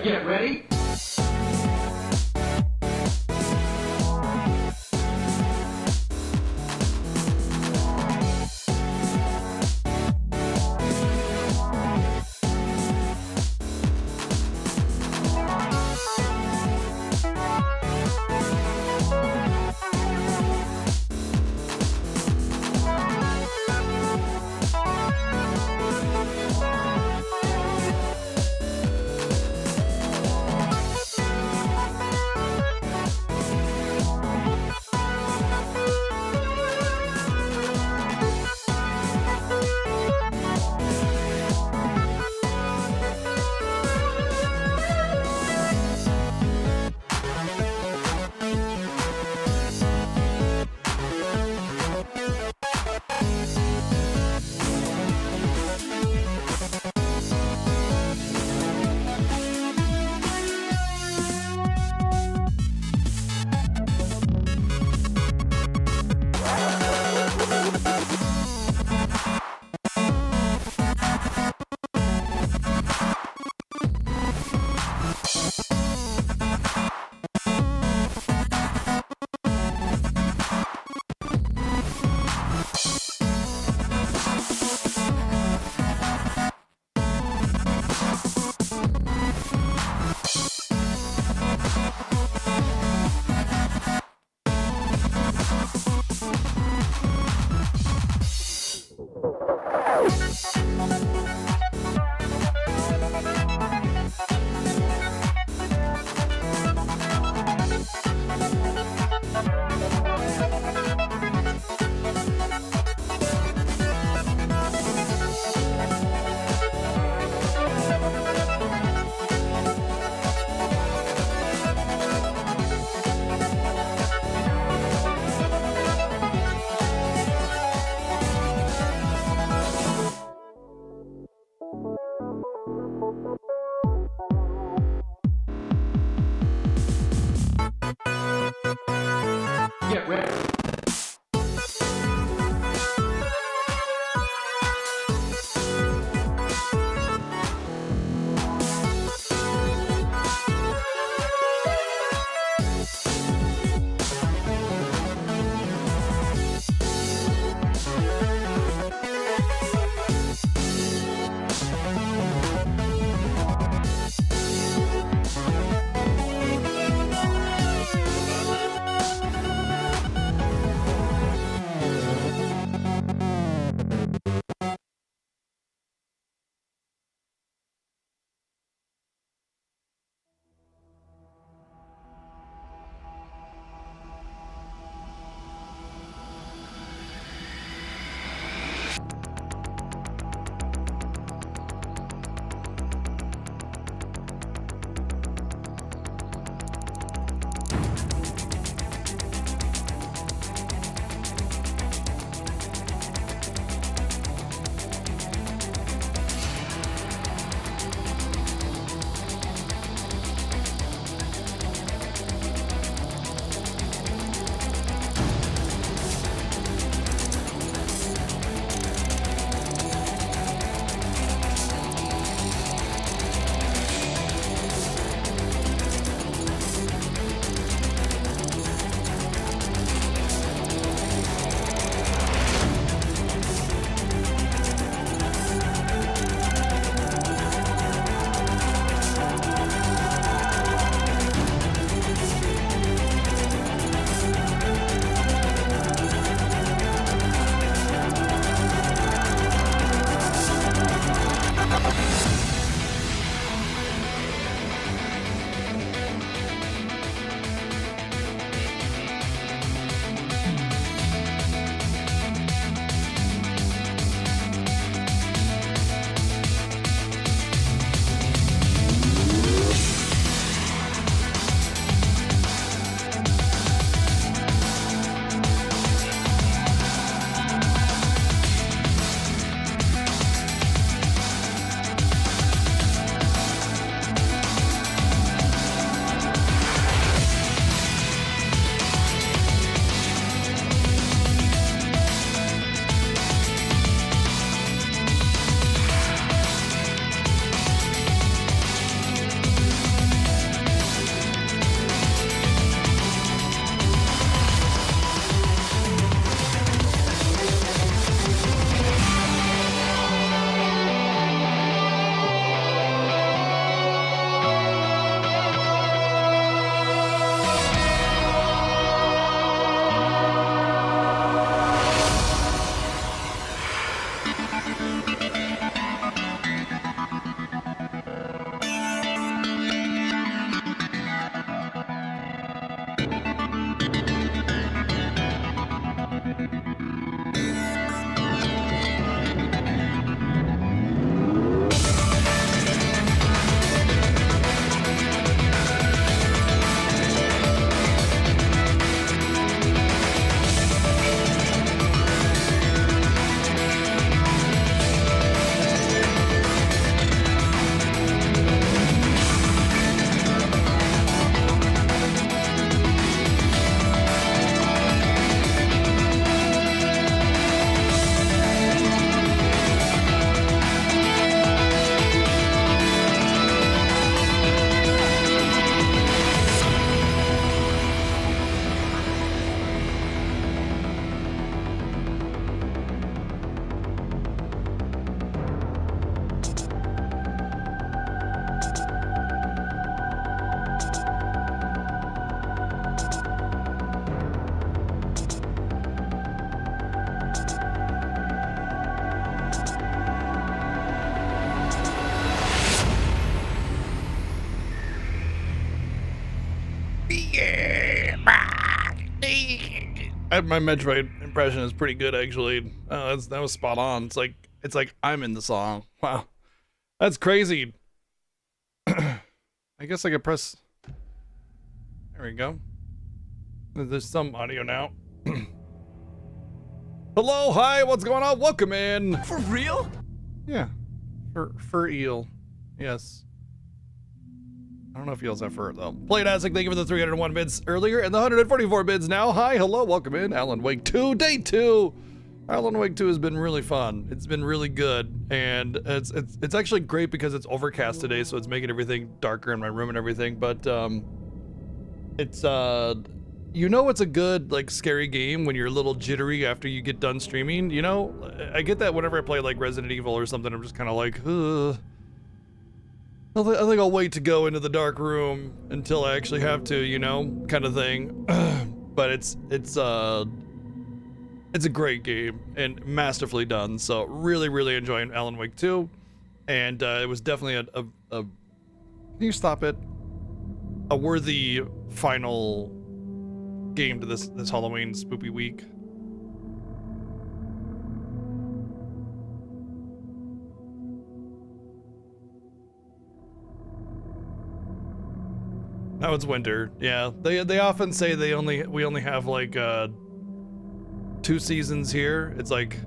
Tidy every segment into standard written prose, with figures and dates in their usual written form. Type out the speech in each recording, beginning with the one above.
Get ready. My Metroid impression is pretty good, actually. That was spot on. It's like I'm in the song. Wow, that's crazy. I guess I could press. There we go. There's some audio now. Hello, hi, what's going on? Welcome in. For real? Yeah, for eel. Yes. I don't know if eels have fur though. Playtastic, thank you for the 301 bits earlier and the 144 bits now. Hi, hello, welcome in. Alan Wake 2, day 2. Alan Wake 2 has been really fun. It's been really good, and it's actually great because it's overcast today, so it's making everything darker in my room and everything. But it's you know, it's a good like scary game when you're a little jittery after you get done streaming. You know, I get that whenever I play like Resident Evil or something. I'm just kind of like, ugh. I think I'll wait to go into the dark room until I actually have to, you know, kind of thing. But it's a great game and masterfully done. So really enjoying Alan Wake 2, and it was definitely a can you stop it? A worthy final game to this Halloween spoopy week. Now it's winter. Yeah, they often say we only have like 2 seasons here. It's like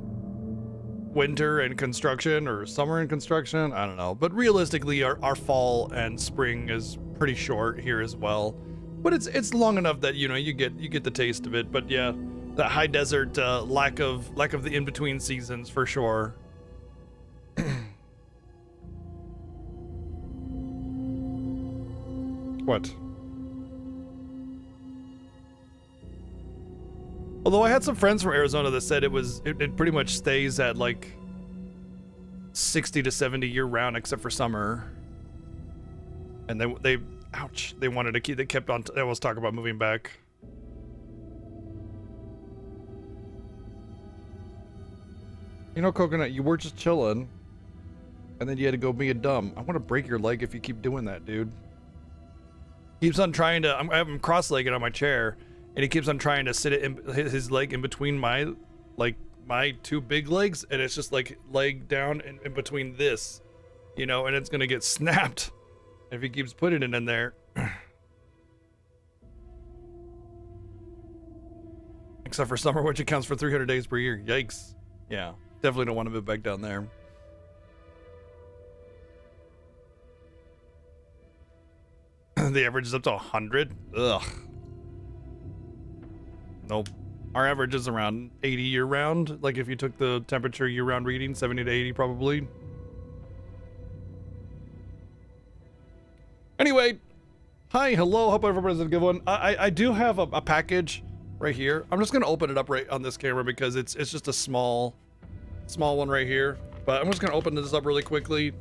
winter and construction or summer and construction. I don't know, but realistically, our fall and spring is pretty short here as well. But it's long enough that you know you get the taste of it. But yeah, the high desert lack of the in between seasons for sure. What? Although I had some friends from Arizona that said it pretty much stays at like 60 to 70 year round except for summer. And they ouch, they wanted to keep, they kept on, they always talk about moving back. You know, Coconut, you were just chilling and then you had to go be a dumb. I want to break your leg if you keep doing that, dude. Keeps on trying to, I have him cross-legged on my chair, and he keeps on trying to sit his leg in between my 2 big legs, and it's just like leg down in between this, you know, and it's gonna get snapped if he keeps putting it in there. Except for summer, which accounts for 300 days per year. Yikes. Yeah, definitely don't want to move back down there. The average is up to 100. Ugh. Nope. Our average is around 80 year round. Like if you took the temperature year round reading, 70 to 80 probably. Anyway, hi, hello. Hope everybody's a good one. I do have a package right here. I'm just gonna open it up right on this camera because it's just a small one right here. But I'm just gonna open this up really quickly.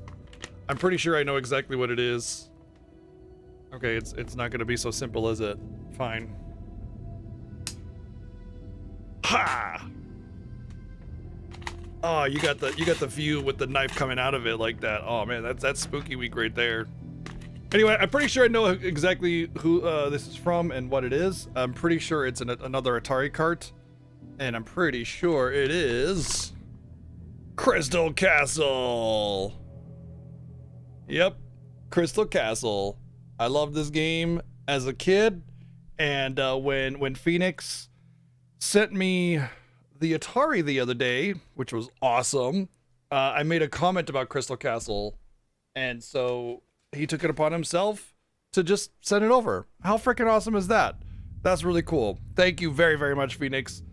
I'm pretty sure I know exactly what it is. Okay, it's not gonna be so simple, is it? Fine. Ha! Oh, you got the view with the knife coming out of it like that. Oh man, that's spooky week right there. Anyway, I'm pretty sure I know exactly who this is from and what it is. I'm pretty sure it's another Atari cart, and I'm pretty sure it is Crystal Castle. Yep, Crystal Castle. I loved this game as a kid, and when Phoenix sent me the Atari the other day, which was awesome, I made a comment about Crystal Castle, and so he took it upon himself to just send it over. How freaking awesome is that? That's really cool. Thank you very much, Phoenix,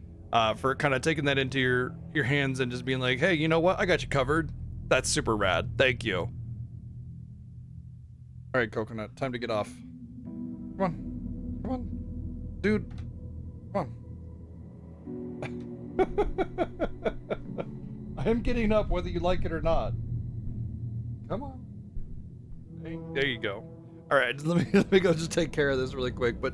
for kind of taking that into your hands and just being like, hey, you know what? I got you covered. That's super rad. Thank you. All right, Coconut, time to get off. Come on, dude, come on. I am getting up whether you like it or not. Come on. Hey, there you go. All right, let me go just take care of this really quick. But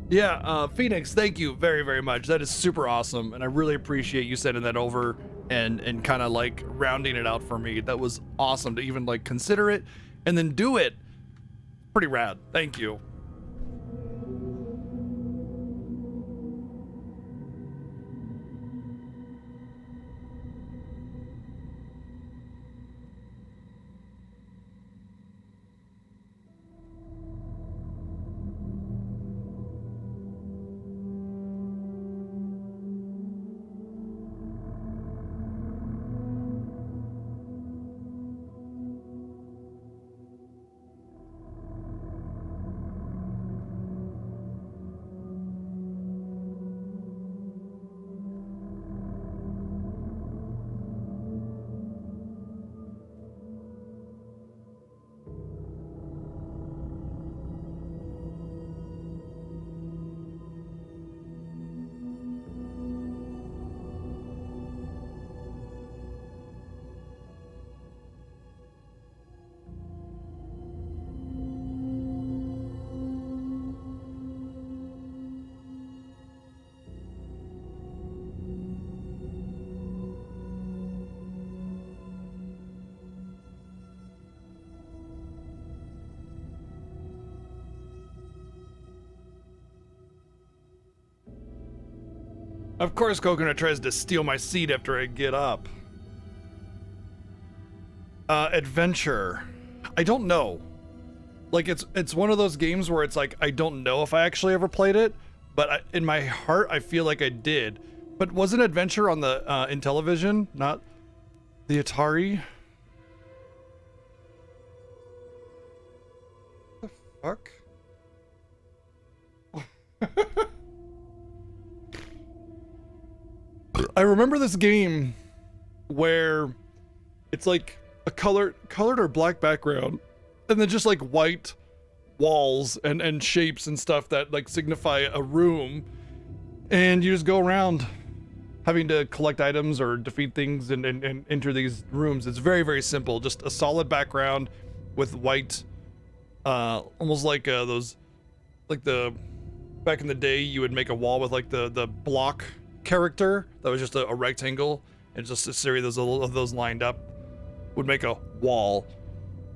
yeah, Phoenix, thank you very much. That is super awesome, and I really appreciate you sending that over and kind of like rounding it out for me. That was awesome to even like consider it and then do it. Pretty rad. Thank you. Of course Coconut tries to steal my seat after I get up. Adventure. I don't know. Like, it's one of those games where it's like, I don't know if I actually ever played it, but in my heart, I feel like I did. But wasn't Adventure on the Intellivision, not the Atari? The fuck? I remember this game where it's like a colored or black background, and then just like white walls and shapes and stuff that like signify a room, and you just go around having to collect items or defeat things and enter these rooms. It's very, very simple. Just a solid background with white, almost like those, like the, back in the day, you would make a wall with like the block character that was just a rectangle, and just a series of those lined up would make a wall.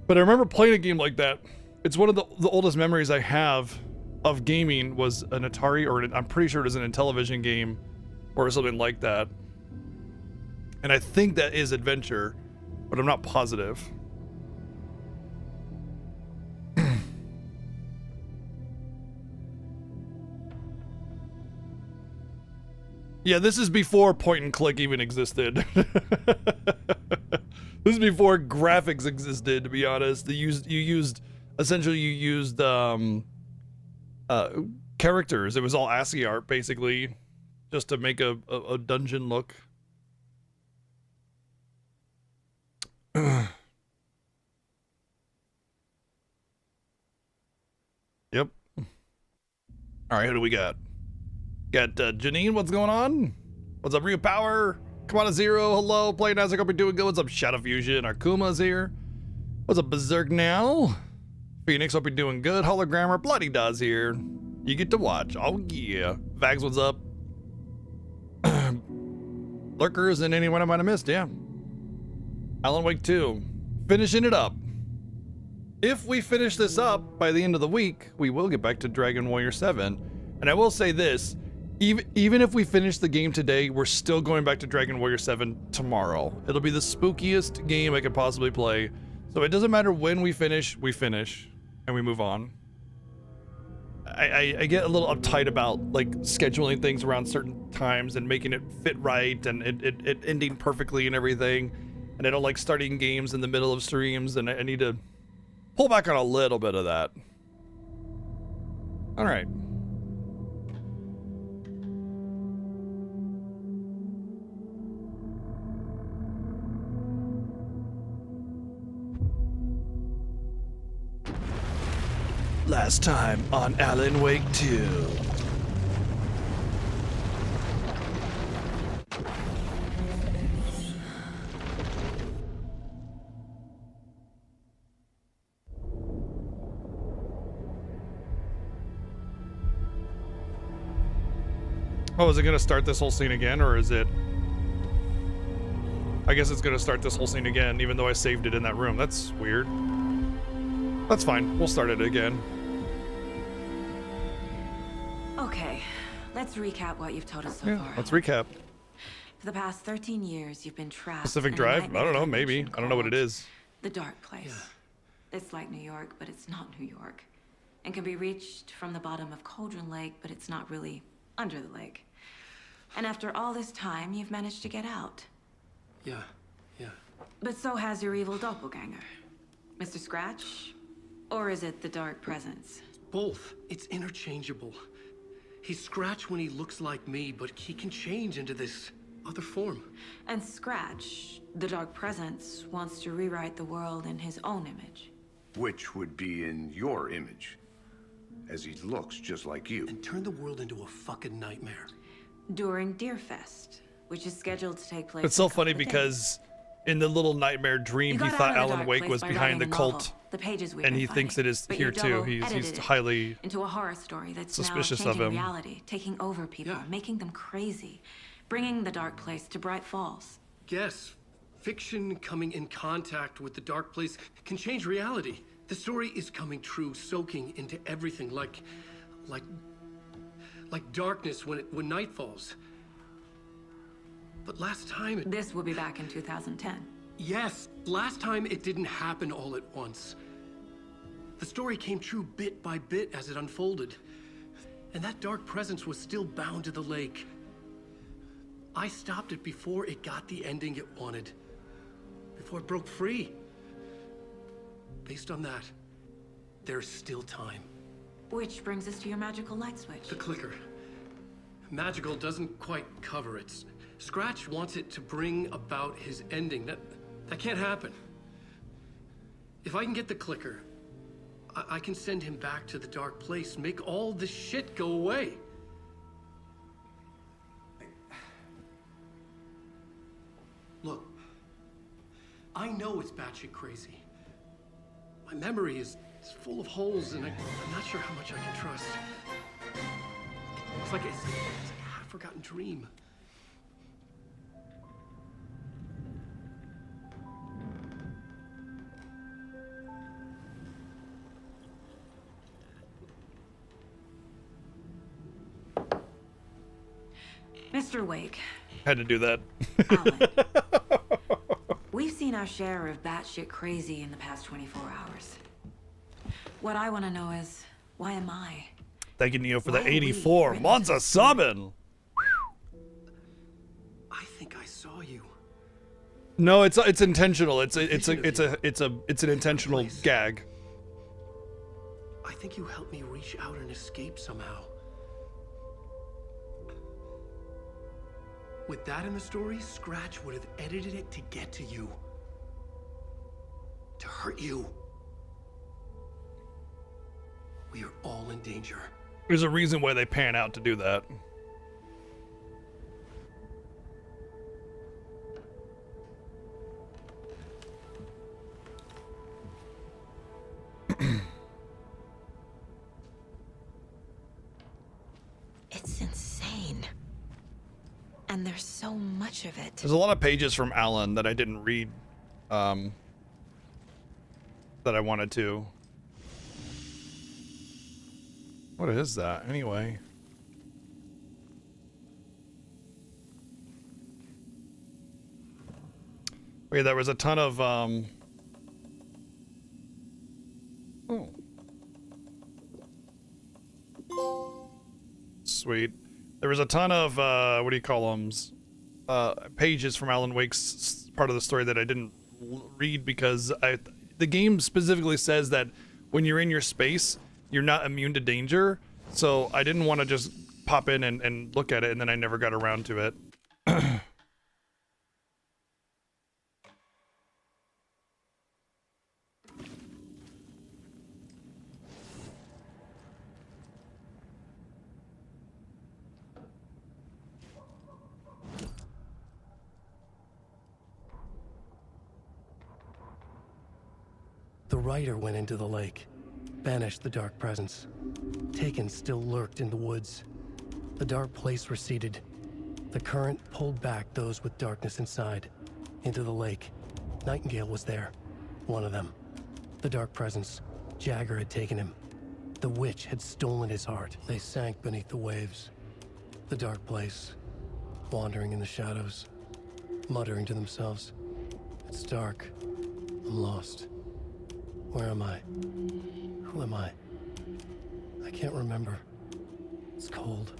But I remember playing a game like that. It's one of the oldest memories I have of gaming was an Atari, or I'm pretty sure it was an Intellivision game or something like that. And I think that is Adventure, but I'm not positive. Yeah, this is before point and click even existed. This is before graphics existed, to be honest. You used characters. It was all ASCII art, basically, just to make a dungeon look. Yep. All right, who do we got? Got Janine, what's going on? What's up, Real Power? Come on, Zero, hello. Playing as I hope you're doing good. What's up, Shadow Fusion? Arkuma's here. What's up, Berserk now? Phoenix, hope you're doing good. Hologrammer, Bloody Dawes here. You get to watch. Oh, yeah. Vags, what's up? Lurkers and anyone I might have missed, yeah. Alan Wake 2. Finishing it up. If we finish this up by the end of the week, we will get back to Dragon Warrior 7. And I will say this, even if we finish the game today, we're still going back to Dragon Warrior 7 tomorrow. It'll be the spookiest game I could possibly play. So it doesn't matter when we finish, and we move on. I get a little uptight about like scheduling things around certain times and making it fit right and it ending perfectly and everything. And I don't like starting games in the middle of streams, and I need to pull back on a little bit of that. All right. Last time on Alan Wake 2. Oh, is it gonna start this whole scene again, or is it... I guess it's gonna start this whole scene again, even though I saved it in that room. That's weird. That's fine. We'll start it again. Okay, let's recap what you've told us so far. Let's recap. For the past 13 years, you've been trapped. Pacific Drive? I don't know, maybe. I don't know what it is. The Dark Place. Yeah. It's like New York, but it's not New York. And can be reached from the bottom of Cauldron Lake, but it's not really under the lake. And after all this time, you've managed to get out. Yeah. But so has your evil doppelganger. Mr. Scratch? Or is it the Dark Presence? Both. It's interchangeable. He's Scratch when he looks like me, but he can change into this other form. And Scratch, the Dark Presence, wants to rewrite the world in his own image. Which would be in your image, as he looks just like you. And turn the world into a fucking nightmare. During Deerfest, which is scheduled to take place. It's so funny because in the little nightmare dream, he thought Alan Wake was behind the cult, and he thinks it is here too. He's highly into a horror story that's suspicious now of him. Reality, taking over people, making them crazy, bringing the Dark Place to Bright Falls. Yes, fiction coming in contact with the Dark Place can change reality. The story is coming true, soaking into everything, like darkness when night falls. But last time it... This will be back in 2010. Yes, last time it didn't happen all at once. The story came true bit by bit as it unfolded. And that dark presence was still bound to the lake. I stopped it before it got the ending it wanted. Before it broke free. Based on that, there's still time. Which brings us to your magical light switch. The clicker. Magical doesn't quite cover it. Scratch wants it to bring about his ending. That can't happen. If I can get the clicker, I can send him back to the dark place, make all this shit go away. Look, I know it's batshit crazy. My memory is full of holes, and I'm not sure how much I can trust. It's like a half-forgotten dream. Mr. Wake, Had to do that. Alan, we've seen our share of batshit crazy in the past 24 hours. What I want to know is, why am I? Thank you, Neo, for Why the are we 84. written Monza to- subbing. I think I saw you. No, it's intentional. It's an intentional gag. I think you helped me reach out and escape somehow. With that in the story, Scratch would have edited it to get to you. To hurt you. We are all in danger. There's a reason why they pan out to do that. It's insane. And there's so much of it. There's a lot of pages from Alan that I didn't read, that I wanted to. What is that, anyway? Wait, there was a ton of, Oh. Sweet. There was a ton of, what do you call them? Pages from Alan Wake's part of the story that I didn't read because the game specifically says that when you're in your space, you're not immune to danger. So I didn't want to just pop in and look at it, and then I never got around to it. The writer went into the lake, banished the dark presence. Taken still lurked in the woods. The dark place receded. The current pulled back those with darkness inside, into the lake. Nightingale was there, one of them. The dark presence, Jagger had taken him. The witch had stolen his heart. They sank beneath the waves. The dark place, wandering in the shadows, muttering to themselves. It's dark. I'm lost. Where am I? Who am I? I can't remember. It's cold.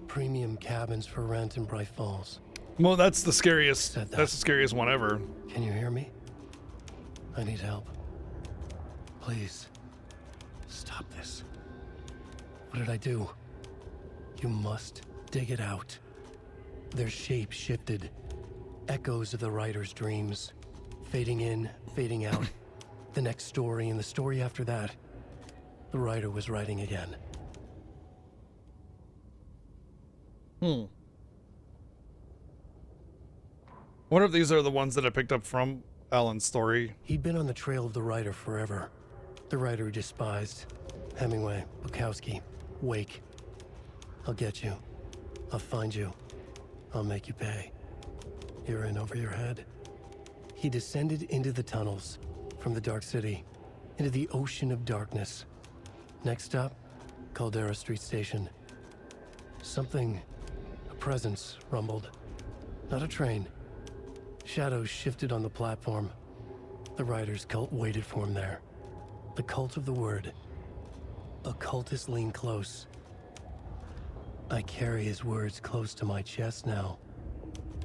Premium cabins for rent in Bright Falls. Well, that's the scariest. Said that. That's the scariest one ever. Can you hear me? I need help. Please. Stop this. What did I do? You must dig it out. Their shape shifted. Echoes of the writer's dreams. Fading in, fading out. The next story and the story after that. The writer was writing again. What if these are the ones that I picked up from Alan's story? He'd been on the trail of the writer forever. The writer he despised. Hemingway, Bukowski, Wake. I'll get you. I'll find you. I'll make you pay. You're in over your head. He descended into the tunnels, from the Dark City, into the ocean of darkness. Next stop, Caldera Street Station. Something, a presence, rumbled. not a train. Shadows shifted on the platform. The rider's cult waited for him there. The cult of the word. Occultists lean close. I carry his words close to my chest now.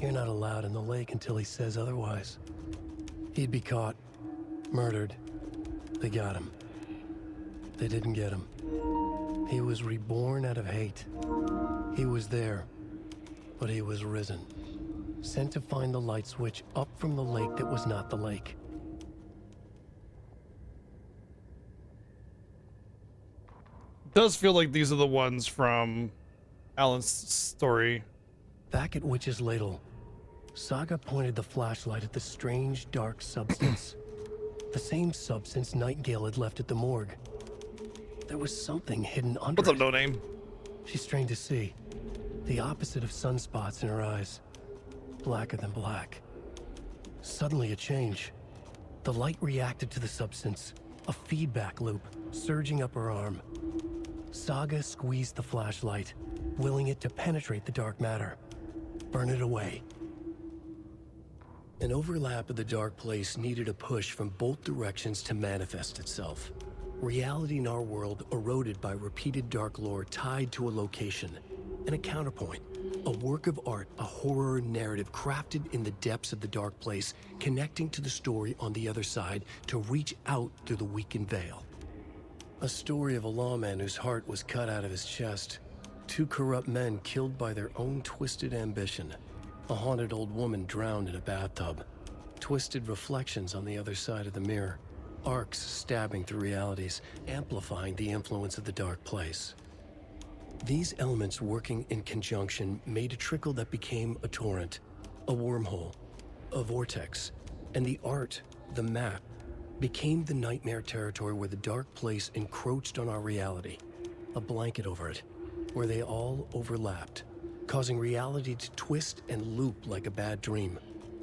You're not allowed in the lake until he says otherwise. He'd be caught, murdered. They got him. They didn't get him. He was reborn out of hate. He was there, but he was risen. Sent to find the light switch up from the lake that was not the lake. Does feel like these are the ones from Alan's story. Back at Witch's Ladle, Saga pointed the flashlight at the strange, dark substance. The same substance Nightingale had left at the morgue. There was something hidden under What's up, it. No Name? She strained to see. The opposite of sunspots in her eyes. Blacker than black. Suddenly a change. The light reacted to the substance. A feedback loop, surging up her arm. Saga squeezed the flashlight, willing it to penetrate the dark matter. Burn it away. An overlap of the dark place needed a push from both directions to manifest itself. Reality in our world eroded by repeated dark lore tied to a location. And a counterpoint. A work of art, a horror narrative crafted in the depths of the dark place, connecting to the story on the other side to reach out through the weakened veil. A story of a lawman whose heart was cut out of his chest. Two corrupt men killed by their own twisted ambition. A haunted old woman drowned in a bathtub. Twisted reflections on the other side of the mirror. Arcs stabbing through realities, amplifying the influence of the dark place. These elements working in conjunction made a trickle that became a torrent, a wormhole, a vortex, and the art, the map, became the nightmare territory where the dark place encroached on our reality, a blanket over it, where they all overlapped, causing reality to twist and loop like a bad dream,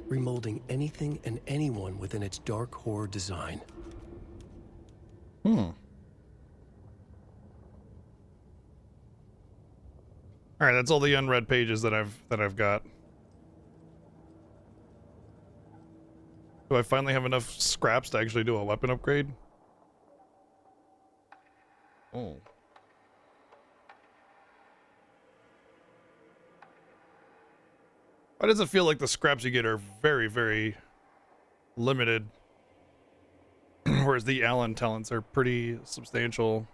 remolding anything and anyone within its dark horror design. All right, that's all the unread pages that I've got. Do I finally have enough scraps to actually do a weapon upgrade? Oh. Why does it feel like the scraps you get are very, very limited? Whereas the Alan talents are pretty substantial.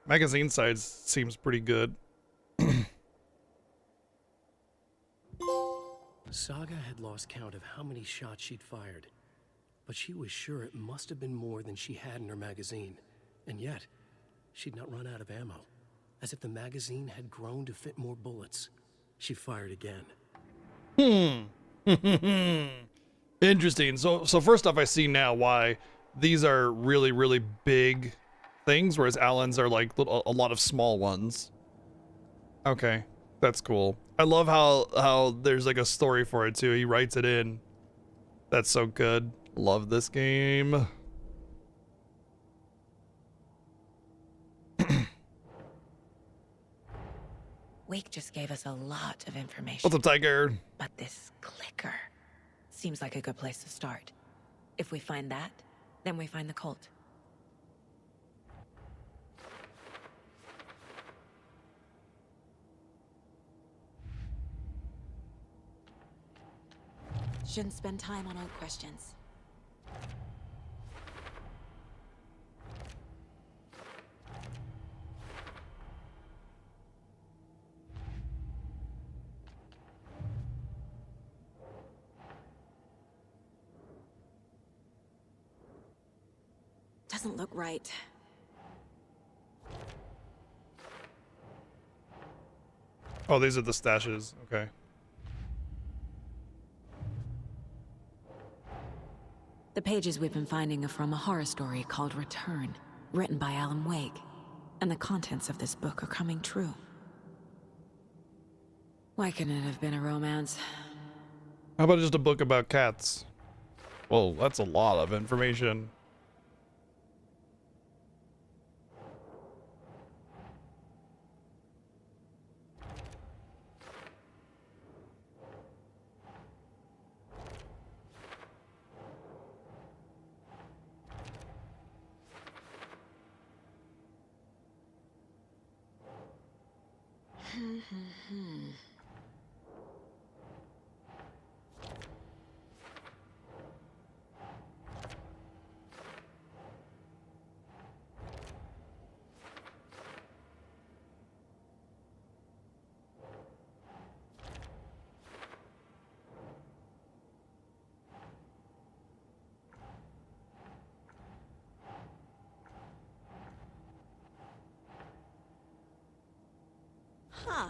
Magazine size seems pretty good. Saga had lost count of how many shots she'd fired, but she was sure it must have been more than she had in her magazine. And yet, she'd not run out of ammo. As if the magazine had grown to fit more bullets. She fired again. Interesting. So first off, I see now why these are really, really big things, whereas Alan's are like a lot of small ones. Okay, that's cool. I love how there's like a story for it too. He writes it in. That's so good. Love this game. Wake just gave us a lot of information. What's up, Tiger? But this clicker seems like a good place to start. If we find that, then we find the cult. Shouldn't spend time on old questions. Doesn't look right. Oh, these are the stashes. Okay. The pages we've been finding are from a horror story called Return, written by Alan Wake. And the contents of this book are coming true. Why couldn't it have been a romance? How about just a book about cats? Whoa, that's a lot of information. Huh.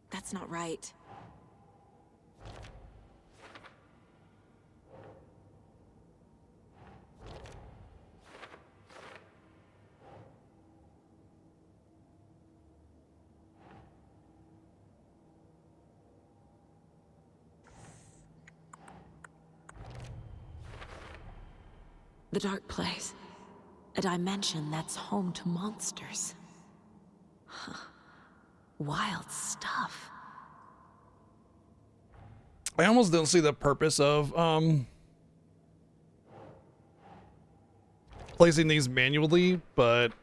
That's not right. The Dark Place. A dimension that's home to monsters. Huh. Wild stuff. I almost don't see the purpose of placing these manually, but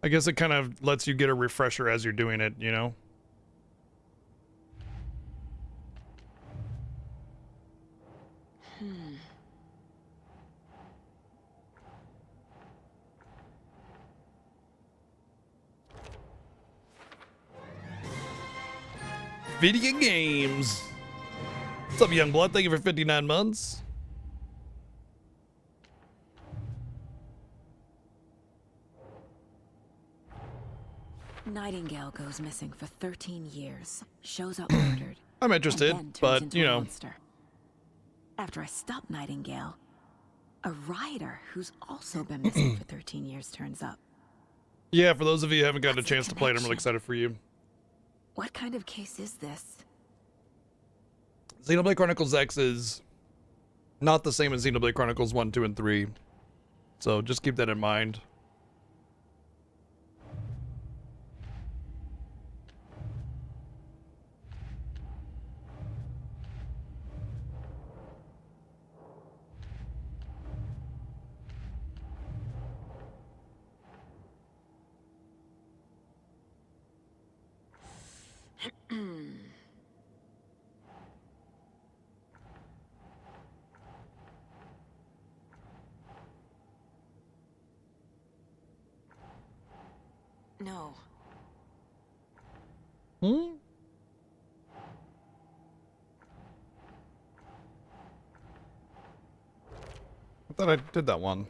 I guess it kind of lets you get a refresher as you're doing it, you know? Video games. What's up, Youngblood? Thank you for 59 months. Nightingale goes missing for 13 years. Shows up murdered. I'm and interested, then turns but, into you a know. monster. After I stop Nightingale, a rider who's also been missing for 13 years turns up. Yeah, for those of you who haven't gotten a What's the chance to play it, I'm really connection? excited for you. What kind of case is this? Xenoblade Chronicles X is not the same as Xenoblade Chronicles 1, 2, and 3. So just keep that in mind. No. Hmm? I thought I did that one.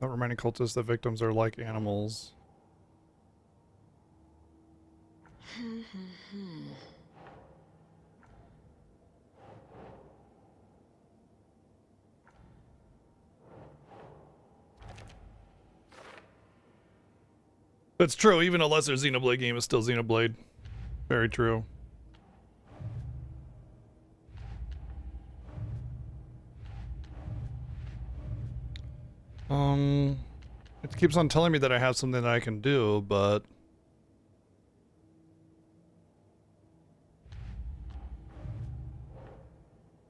Not reminding cultists that victims are like animals. It's true, even a lesser Xenoblade game is still Xenoblade. Very true. It keeps on telling me that I have something that I can do, but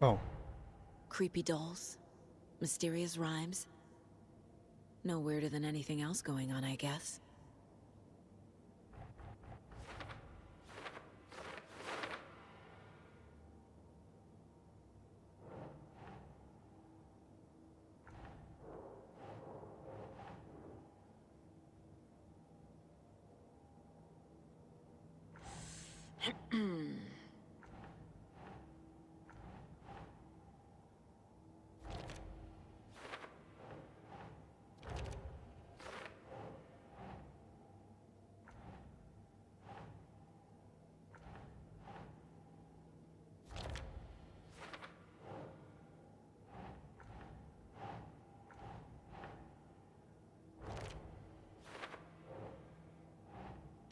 oh, Creepy dolls. Mysterious rhymes. No weirder than anything else going on, I guess.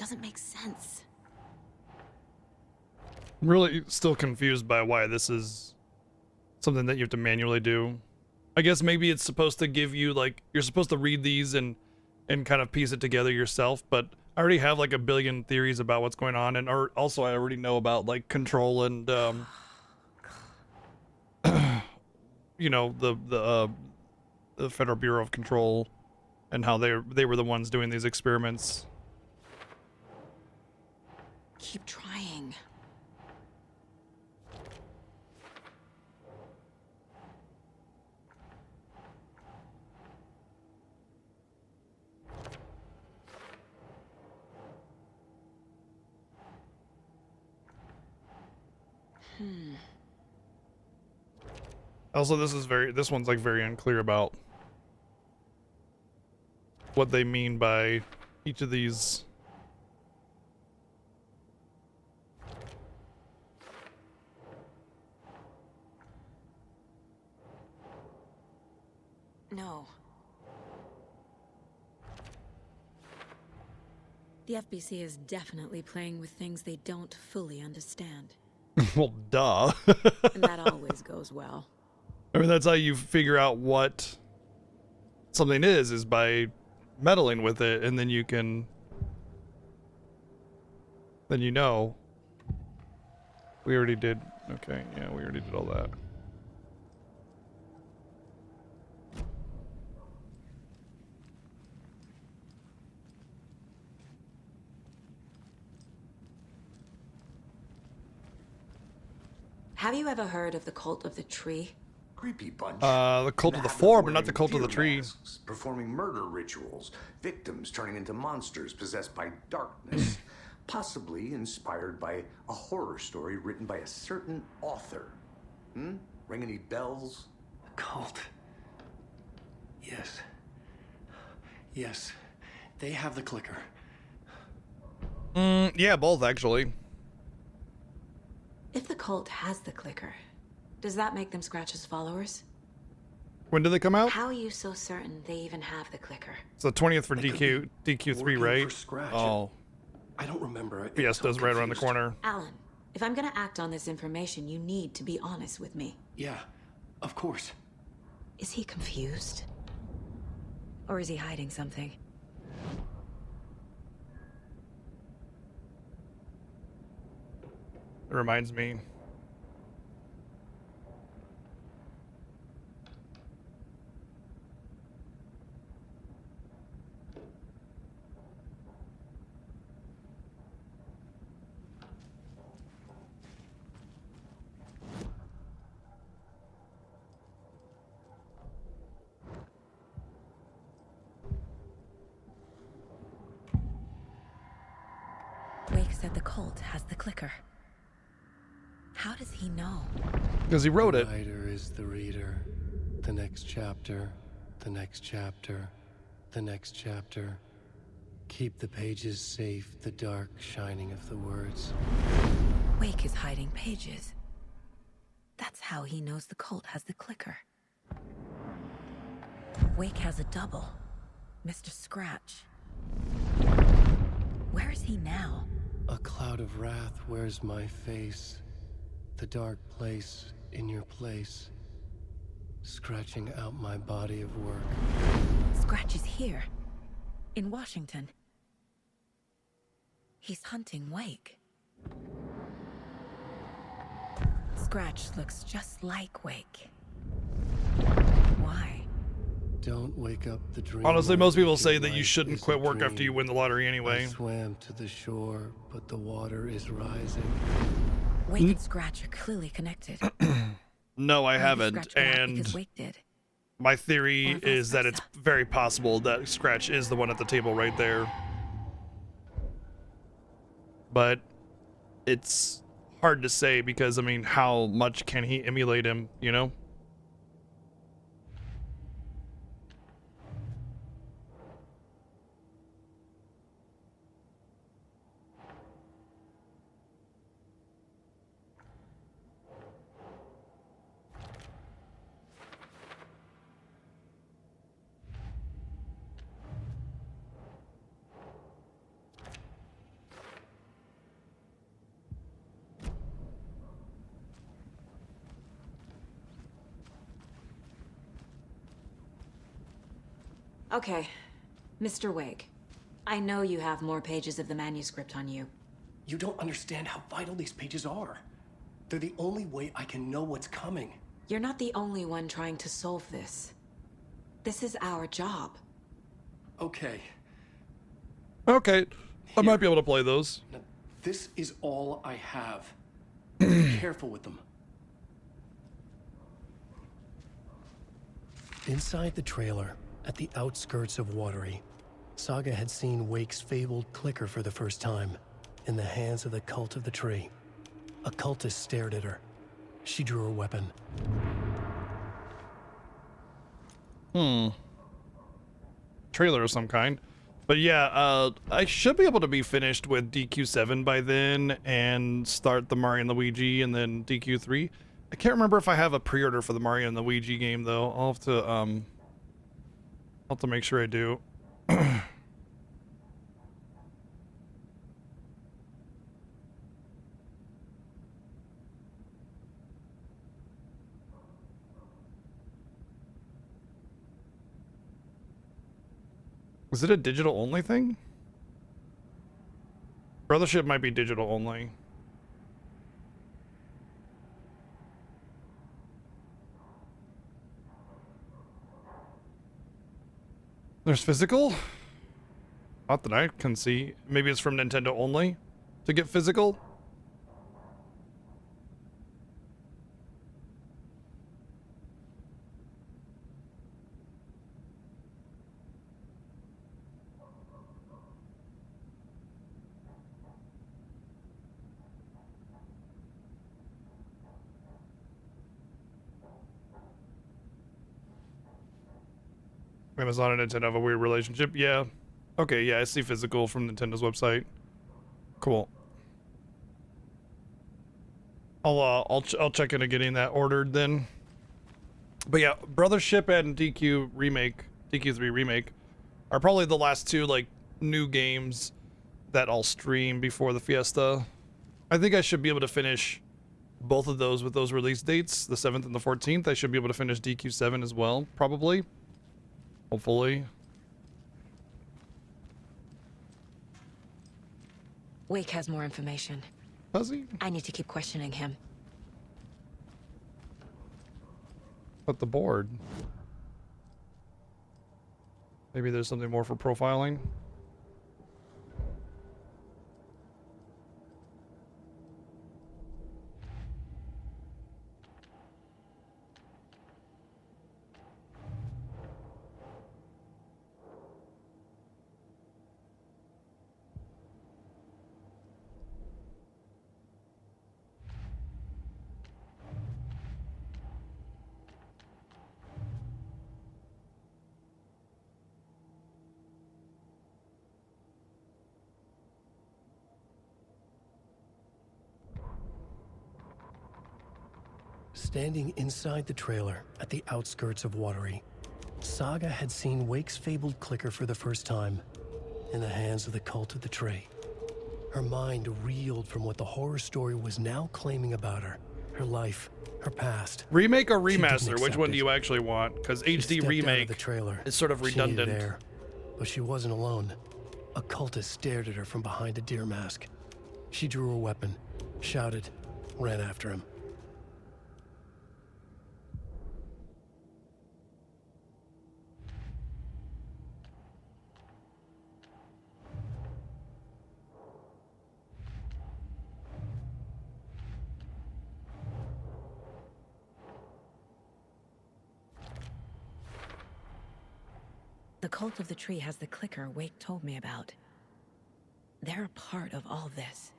doesn't make sense. I'm really still confused by why this is something that you have to manually do. I guess maybe it's supposed to give you, like, you're supposed to read these and kind of piece it together yourself, but I already have like a billion theories about what's going on, and also I already know about like control and you know, the Federal Bureau of Control and how they were the ones doing these experiments. Keep trying. Also, this one's like very unclear about what they mean by each of these. No. The FBC is definitely playing with things they don't fully understand. Well, duh. And that always goes well. I mean, that's how you figure out what something is by meddling with it, and then you can, then you know. We already did, okay, yeah, we already did all that. Have you ever heard of the Cult of the Tree? Creepy bunch. The Cult of the In Four, but wearing not the Cult of the deer Tree. masks, performing murder rituals, victims turning into monsters possessed by darkness, possibly inspired by a horror story written by a certain author. Ring any bells? Cult. Yes. Yes. They have the clicker. Yeah, both actually. If the cult has the clicker, does that make them Scratch's followers? When do they come out? How are you so certain they even have the clicker? It's the 20th for They could DQ3, working right? for Scratch. Oh, I don't remember. Fiesta's So right around the confused. corner. Alan, if I'm gonna act on this information, you need to be honest with me. Yeah, of course. Is he confused? Or is he hiding something? It reminds me. Wake said the cult has the clicker. How does he know? Because he wrote it. The writer is the reader. The next chapter, the next chapter, the next chapter. Keep the pages safe, the dark shining of the words. Wake is hiding pages. That's how he knows the cult has the clicker. Wake has a double. Mr. Scratch. Where is he now? A cloud of wrath wears my face. The dark place in your place. Scratching out my body of work. Scratch is here. In Washington. He's hunting Wake. Scratch looks just like Wake. Why? Don't wake up the dream. Honestly, most people say that Life you shouldn't is a quit work after you dream. win the lottery I anyway. swam to the shore, but the water is rising. Wake and Scratch are clearly connected. No, I Maybe haven't. Scratch got out And because Wake did. my theory Or vice is that it's versa. very possible that Scratch is the one at the table right there. But it's hard to say because, I mean, how much can he emulate him, you know? Okay, Mr. Wake. I know you have more pages of the manuscript on you. You don't understand how vital these pages are. They're the only way I can know what's coming. You're not the only one trying to solve this. This is our job. Okay, Okay, I might be able to play those. now, this is all I have. Be careful with them. Inside the trailer, at the outskirts of Watery, Saga had seen Wake's fabled clicker for the first time, in the hands of the Cult of the Tree. A cultist stared at her. She drew her weapon. Trailer of some kind. But yeah, I should be able to be finished with DQ7 by then and start the Mario and Luigi and then DQ3. I can't remember if I have a pre-order for the Mario and Luigi game though. I'll have to make sure I do. Is it a digital only thing? Brothership might be digital only. There's physical? Not that I can see. Maybe it's from Nintendo only to get physical. Amazon and Nintendo have a weird relationship. Yeah. Okay, yeah, I see physical from Nintendo's website. Cool. I'll check into getting that ordered then. But yeah, Brothership and DQ3 remake are probably the last two like new games that I'll stream before the Fiesta. I think I should be able to finish both of those with those release dates, the 7th and the 14th. I should be able to finish DQ7 as well, probably. Hopefully. Wake has more information. Does he? I need to keep questioning him. But the board. Maybe there's something more for profiling. Standing inside the trailer at the outskirts of Watery, Saga had seen Wake's fabled clicker for the first time, in the hands of the Cult of the Tree. Her mind reeled from what the horror story was now claiming about her, her life, her past. Remake or She didn't remaster? Which accept one do it. you actually want? Because She HD stepped out of remake the trailer. is sort of She needed redundant. air, but she wasn't alone. A cultist stared at her from behind a deer mask. She drew her weapon, shouted, ran after him. The Cult of the Tree has the clicker Wake told me about. They're a part of all this.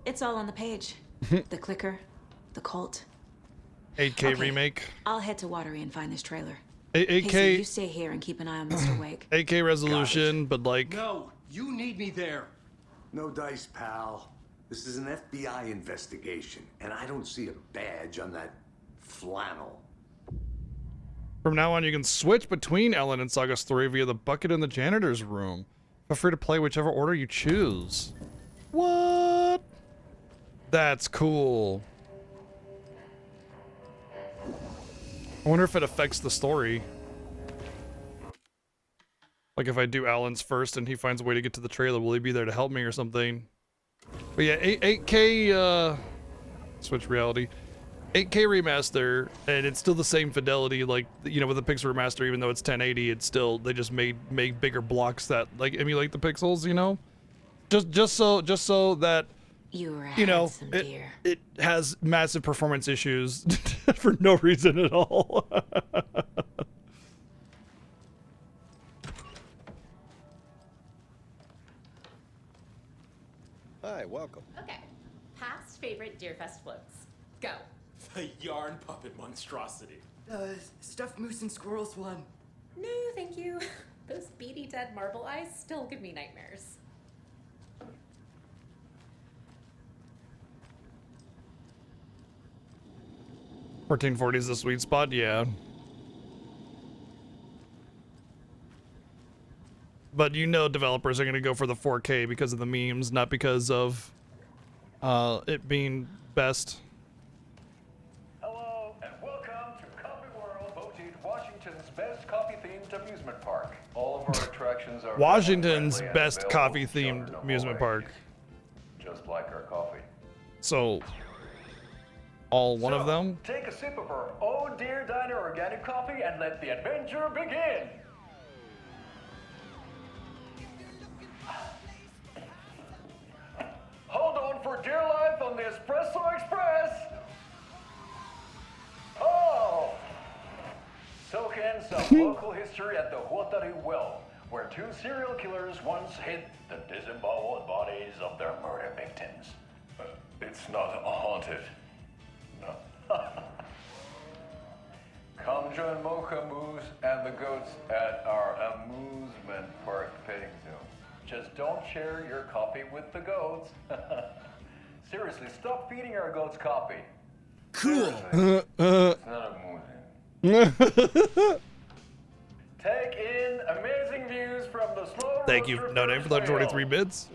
It's all on the page. The clicker, the cult. 8K Okay. remake. I'll head to Watery and find this trailer. 8K Casey, you stay here and keep an eye on Mr. Wake. 8K resolution, but like No, you need me there. No dice, pal. This is an FBI investigation, and I don't see a badge on that flannel. from now on you can switch between Ellen and Saga story via the bucket in the janitor's room. Feel free to play whichever order you choose. What? That's cool. I wonder if it affects the story. Like if I do Alan's first and he finds a way to get to the trailer, will he be there to help me or something? But yeah, 8K, switch reality. 8K remaster, and it's still the same fidelity, like, you know, with the Pixel remaster, even though it's 1080, it's still, they just made bigger blocks that, like, emulate the pixels, you know? Just so that, You were a you know, handsome dear. it has massive performance issues for no reason at all. Hi, welcome. Okay. Past favorite Deerfest floats. Go. The yarn puppet monstrosity. Stuffed moose and squirrels one. No, thank you. Those beady dead marble eyes still give me nightmares. 1440 is the sweet spot, yeah. But you know developers are going to go for the 4K because of the memes, not because of it being best. Hello, and welcome to Coffee World, voted Washington's best coffee-themed amusement park. All of our attractions are Washington's friendly and best available coffee-themed children of amusement all park. ages, just like our coffee. So, all one of So, them? Take a sip of our Oh Dear Diner organic coffee and let the adventure begin. Hold on for dear life on the Espresso Express. Oh! Soak in some local history at the Huatari Well, where two serial killers once hid the disemboweled bodies of their murder victims. It's not haunted. No. Come join Mocha Moose and the goats at our amusement park petting zoo. Just don't share your coffee with the goats. Seriously, stop feeding our goats coffee. Cool. It's not amusing. Take in amazing views from the slow Thank you, road No Name, for the trail. 23 bits.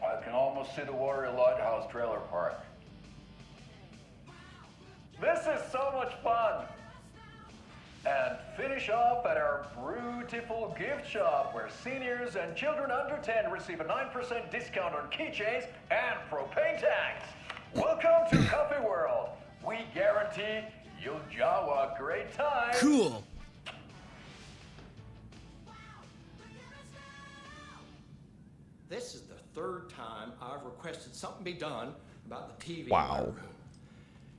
I can almost see the Warrior Lighthouse trailer park. This is so much fun! And finish off at our beautiful gift shop where seniors and children under 10 receive a 9% discount on keychains and propane tanks. Welcome to Coffee World. We guarantee you'll jaw a great time. Cool. This is the third time I've requested something be done about the TV in my Wow. room.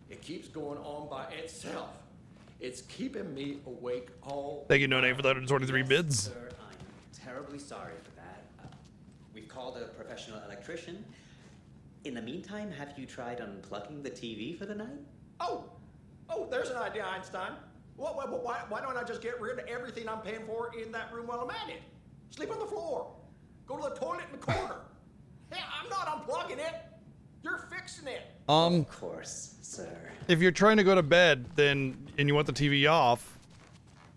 It keeps going on by itself. It's keeping me awake all Thank you, No Name, for the 123 bids. Sir, I'm terribly sorry for that. We've called a professional electrician. In the meantime, have you tried unplugging the TV for the night? Oh, there's an idea, Einstein. Why don't I just get rid of everything I'm paying for in that room while I'm at it? Sleep on the floor. Go to the toilet in the corner. Hey, I'm not unplugging it. You're fixing it. Of course, sir. If you're trying to go to bed, then and you want the TV off,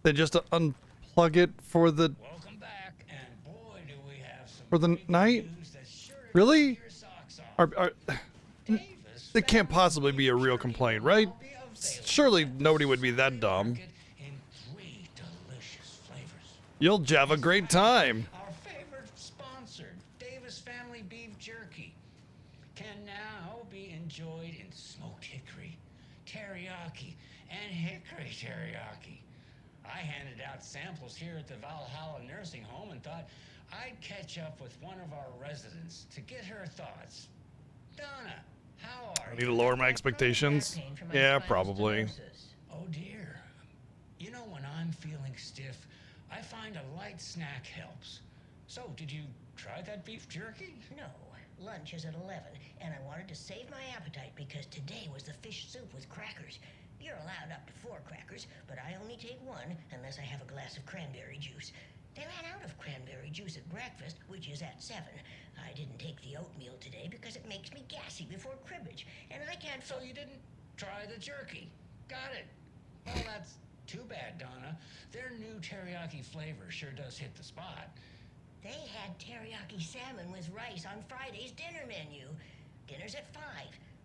then just unplug it for the Welcome back, and boy, do we have some for the great night. news that's sure to Really? get your socks off. Davis It can't possibly be a real complaint, right? Surely nobody would be that dumb. in 3 delicious flavors. You'll have a great time. Our favorite sponsor, Davis Family Beef Jerky, can now be enjoyed in smoked hickory, teriyaki, and hickory teriyaki. I handed out samples here at the Valhalla Nursing Home and thought I'd catch up with one of our residents to get her thoughts. Donna, how are I you? need to lower my expectations. Yeah, probably. Oh dear. You know, when I'm feeling stiff, I find a light snack helps. So, did you try that beef jerky? No, lunch is at 11, and I wanted to save my appetite because today was the fish soup with crackers. You're allowed up to 4 crackers, but I only take 1 unless I have a glass of cranberry juice. They ran out of cranberry juice at breakfast, which is at 7. I didn't take the oatmeal today because it makes me gassy before cribbage, and I can't. So you didn't try the jerky. Got it. Well, that's too bad, Donna. Their new teriyaki flavor sure does hit the spot. They had teriyaki salmon with rice on Friday's dinner menu. Dinner's at 5,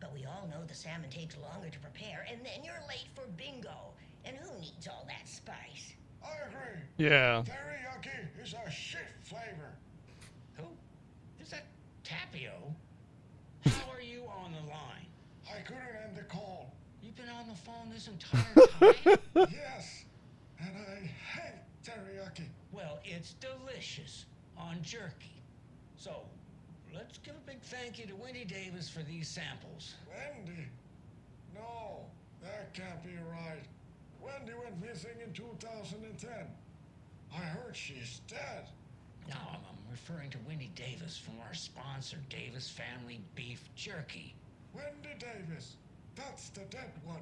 but we all know the salmon takes longer to prepare, and then you're late for bingo. And who needs all that spice? I agree. Yeah. Teriyaki is a shit flavor. Who? Is that Tapio? How are you on the line? I couldn't end the call. You've been on the phone this entire time? Yes. And I hate teriyaki. Well, it's delicious on jerky. So, let's give a big thank you to Wendy Davis for these samples. Wendy? No, that can't be right. Wendy went missing in 2010. I heard she's dead. No, I'm referring to Wendy Davis from our sponsor, Davis Family Beef Jerky. Wendy Davis? That's the dead one.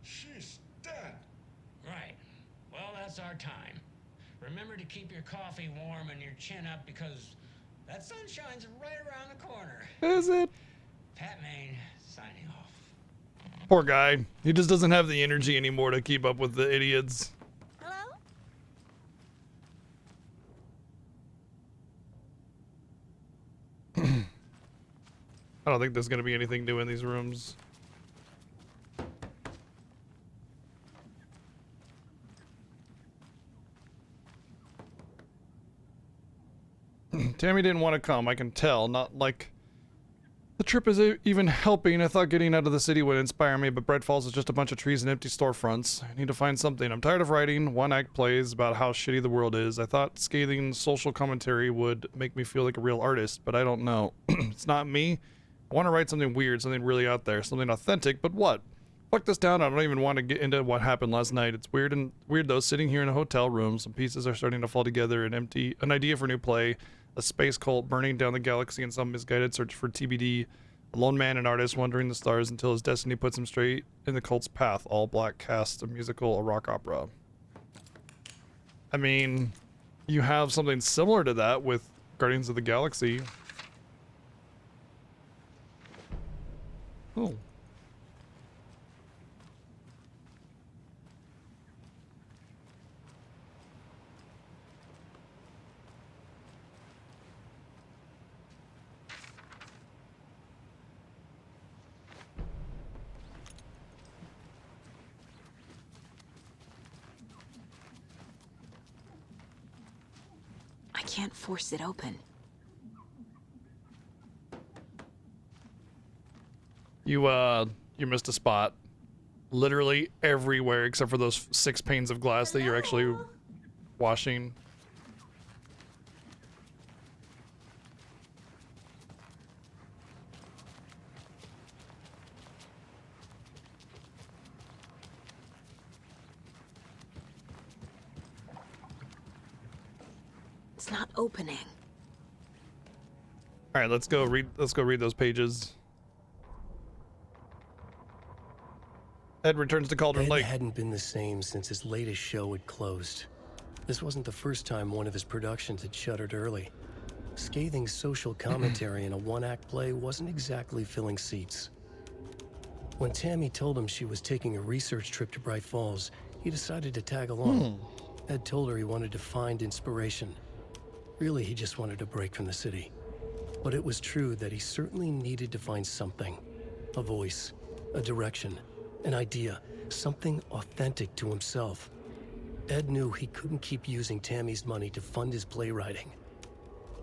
She's dead. Right. Well, that's our time. Remember to keep your coffee warm and your chin up because that sunshine's right around the corner. Is it? Pat Maine, signing off. Poor guy. He just doesn't have the energy anymore to keep up with the idiots. Hello? I don't think there's going to be anything new in these rooms. Tammy didn't want to come, I can tell. Not like the trip is even helping. I thought getting out of the city would inspire me, but Bright Falls is just a bunch of trees and empty storefronts. I need to find something. I'm tired of writing one-act plays about how shitty the world is. I thought scathing social commentary would make me feel like a real artist, but I don't know. It's not me. I want to write something weird, something really out there, something authentic, but what? Fuck this down. I don't even want to get into what happened last night. It's weird though, sitting here in a hotel room. Some pieces are starting to fall together. An idea for a new play, a space cult burning down the galaxy in some misguided search for TBD, a lone man and artist wandering the stars until his destiny puts him straight in the cult's path. All black cast, a musical, a rock opera. I mean, you have something similar to that with Guardians of the Galaxy. Oh. I can't force it open. You missed a spot. Literally everywhere except for those 6 panes of glass that you're actually washing. It's not opening. All right, let's go read those pages. Ed returns to Cauldron Ed Lake. hadn't been the same since his latest show had closed. This wasn't the first time one of his productions had shuttered early. Scathing social commentary in a one-act play wasn't exactly filling seats. When Tammy told him she was taking a research trip to Bright Falls, he decided to tag along. Ed told her he wanted to find inspiration. Really, he just wanted a break from the city. But it was true that he certainly needed to find something. A voice, a direction, an idea, something authentic to himself. Ed knew he couldn't keep using Tammy's money to fund his playwriting.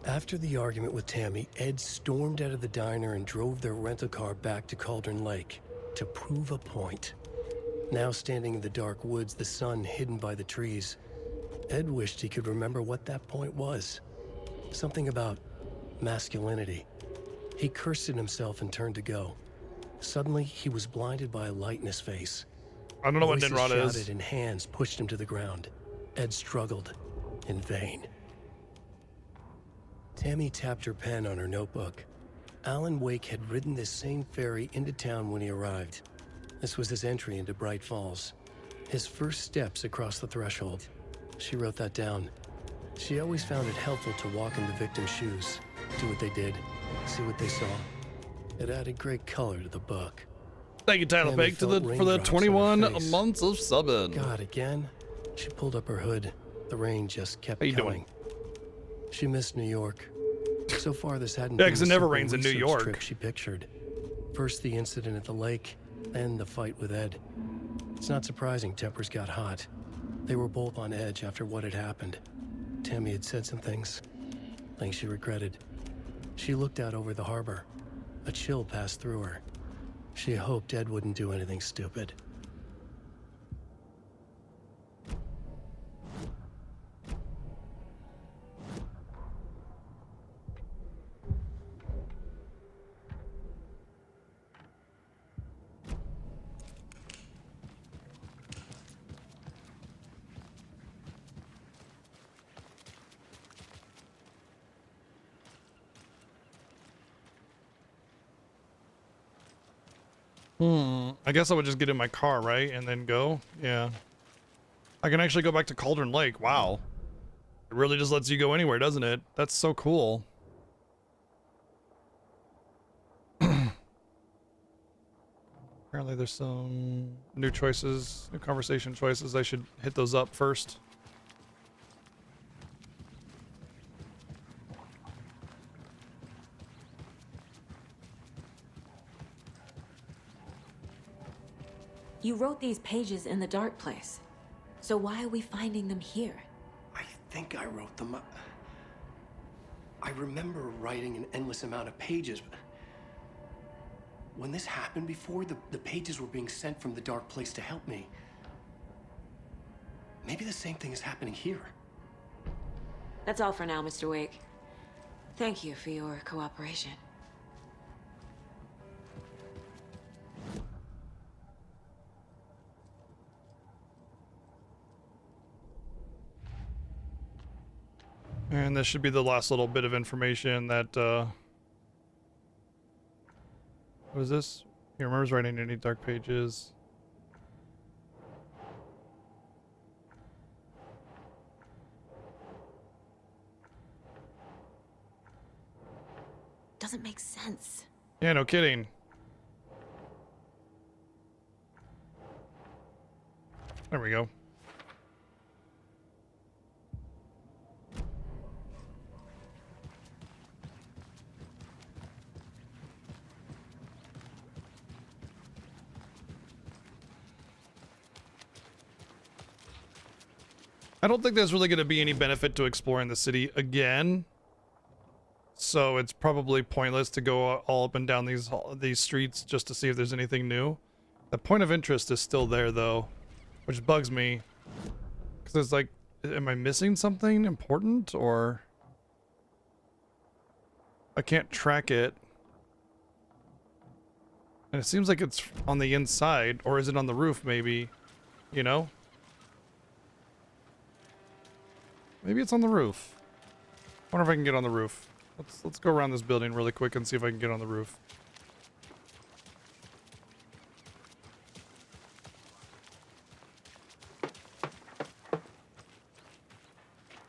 After the argument with Tammy, Ed stormed out of the diner and drove their rental car back to Cauldron Lake to prove a point. Now standing in the dark woods, the sun hidden by the trees, Ed wished he could remember what that point was. Something about masculinity. He cursed at himself and turned to go. Suddenly, he was blinded by a light in his face. I don't know what Voices Ninrod is. shouted and hands pushed him to the ground. Ed struggled, in vain. Tammy tapped her pen on her notebook. Alan Wake had ridden this same ferry into town when he arrived. This was his entry into Bright Falls. His first steps across the threshold. She wrote that down. She always found it helpful to walk in the victim's shoes, do what they did, see what they saw. It added great color to the book. Thank you, Tyler Tammy Bake, felt for the raindrops on her 21 face. months of subbing. God, again? She pulled up her hood. The rain just kept How you coming. She missed New York. So far, this hadn't Yeah, been 'cause the it never simple rains in New research York. trip she pictured. First the incident at the lake, then the fight with Ed. It's not surprising tempers got hot. They were both on edge after what had happened. Tammy had said some things she regretted. She looked out over the harbor. A chill passed through her. She hoped Ed wouldn't do anything stupid. I guess I would just get in my car, right? And then go? Yeah. I can actually go back to Cauldron Lake. Wow. It really just lets you go anywhere, doesn't it? That's so cool. Apparently there's some new choices, new conversation choices. I should hit those up first. You wrote these pages in the dark place. So why are we finding them here? I think I wrote them. I remember writing an endless amount of pages. But when this happened before, the pages were being sent from the dark place to help me. Maybe the same thing is happening here. That's all for now, Mr. Wake. Thank you for your cooperation. And this should be the last little bit of information that, what is this? He remembers writing any dark pages. Doesn't make sense. Yeah, no kidding. There we go. I don't think there's really going to be any benefit to exploring the city again. So it's probably pointless to go all up and down these streets just to see if there's anything new. The point of interest is still there though, which bugs me. Because it's like, am I missing something important or... I can't track it. And it seems like it's on the inside, or is it on the roof maybe? You know? Maybe it's on the roof. Wonder if I can get on the roof. Let's go around this building really quick and see if I can get on the roof.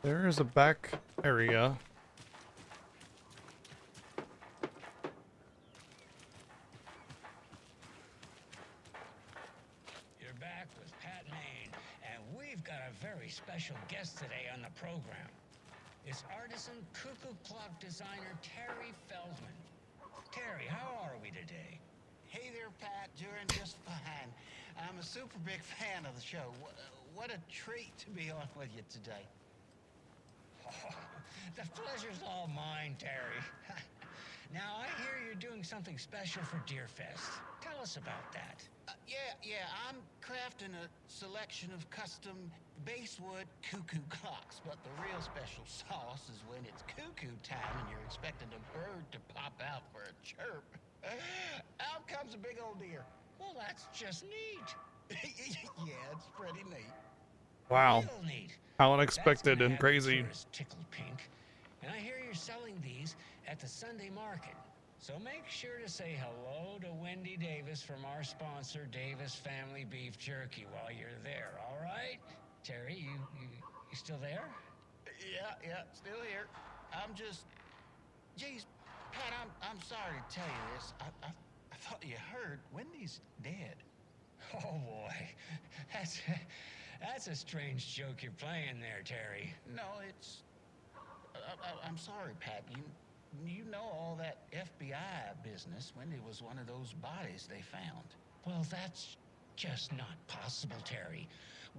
There's a back area. You're back with Pat Maine, and we've got a very special guest today on the program. It's artisan cuckoo clock designer Terry Feldman. Terry, how are we today? Hey there, Pat. Doing just fine. I'm a super big fan of the show. What a treat to be on with you today. Oh, the pleasure's all mine, Terry. Now, I hear you're doing something special for Deerfest. Tell us about that. Yeah, I'm crafting a selection of custom basswood cuckoo clocks, but the real special sauce is when it's cuckoo time and you're expecting a bird to pop out for a chirp. Out comes a big old deer. Well, that's just neat. Yeah, it's pretty neat. Wow. Real neat. How unexpected and crazy. Tickle pink. And I hear you're selling these at the Sunday market. So make sure to say hello to Wendy Davis from our sponsor, Davis Family Beef Jerky, while you're there, all right? Terry, you still there? Yeah, still here. I'm just... Geez, Pat, I'm sorry to tell you this. I thought you heard Wendy's dead. Oh, boy. That's a strange joke you're playing there, Terry. No, it's... I'm sorry, Pat. You know all that FBI business. Wendy was one of those bodies they found. Well, that's just not possible, Terry.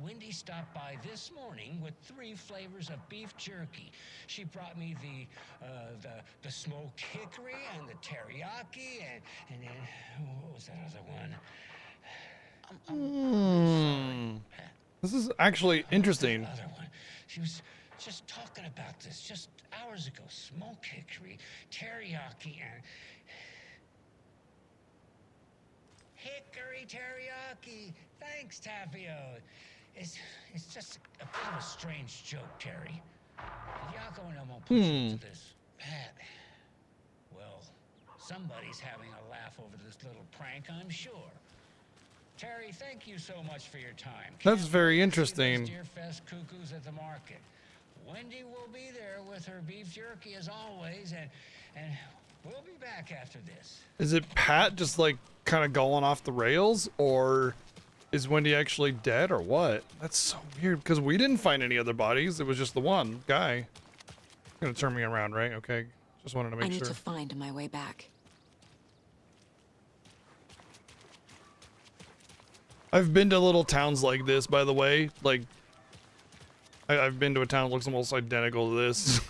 Wendy stopped by this morning with 3 flavors of beef jerky. She brought me the smoked hickory and the teriyaki and then what was that other one? This is actually interesting. Other one. She was just talking about this just hours ago. Smoked hickory, teriyaki, and hickory teriyaki. Thanks, Tapio. It's just a bit of a strange joke, Terry. Yako and I won't put you into this. Pat, well, somebody's having a laugh over this little prank, I'm sure. Terry, thank you so much for your time. That's very interesting. Deerfest cuckoos at the market. Wendy will be there with her beef jerky as always, and we'll be back after this. Is it Pat just like kind of going off the rails, or is Wendy actually dead, or what? That's so weird because we didn't find any other bodies. It was just the one guy. Gonna turn me around, right? Okay. Just wanted to make sure. I need to find my way back. I've been to little towns like this, by the way. Like, I've been to a town that looks almost identical to this.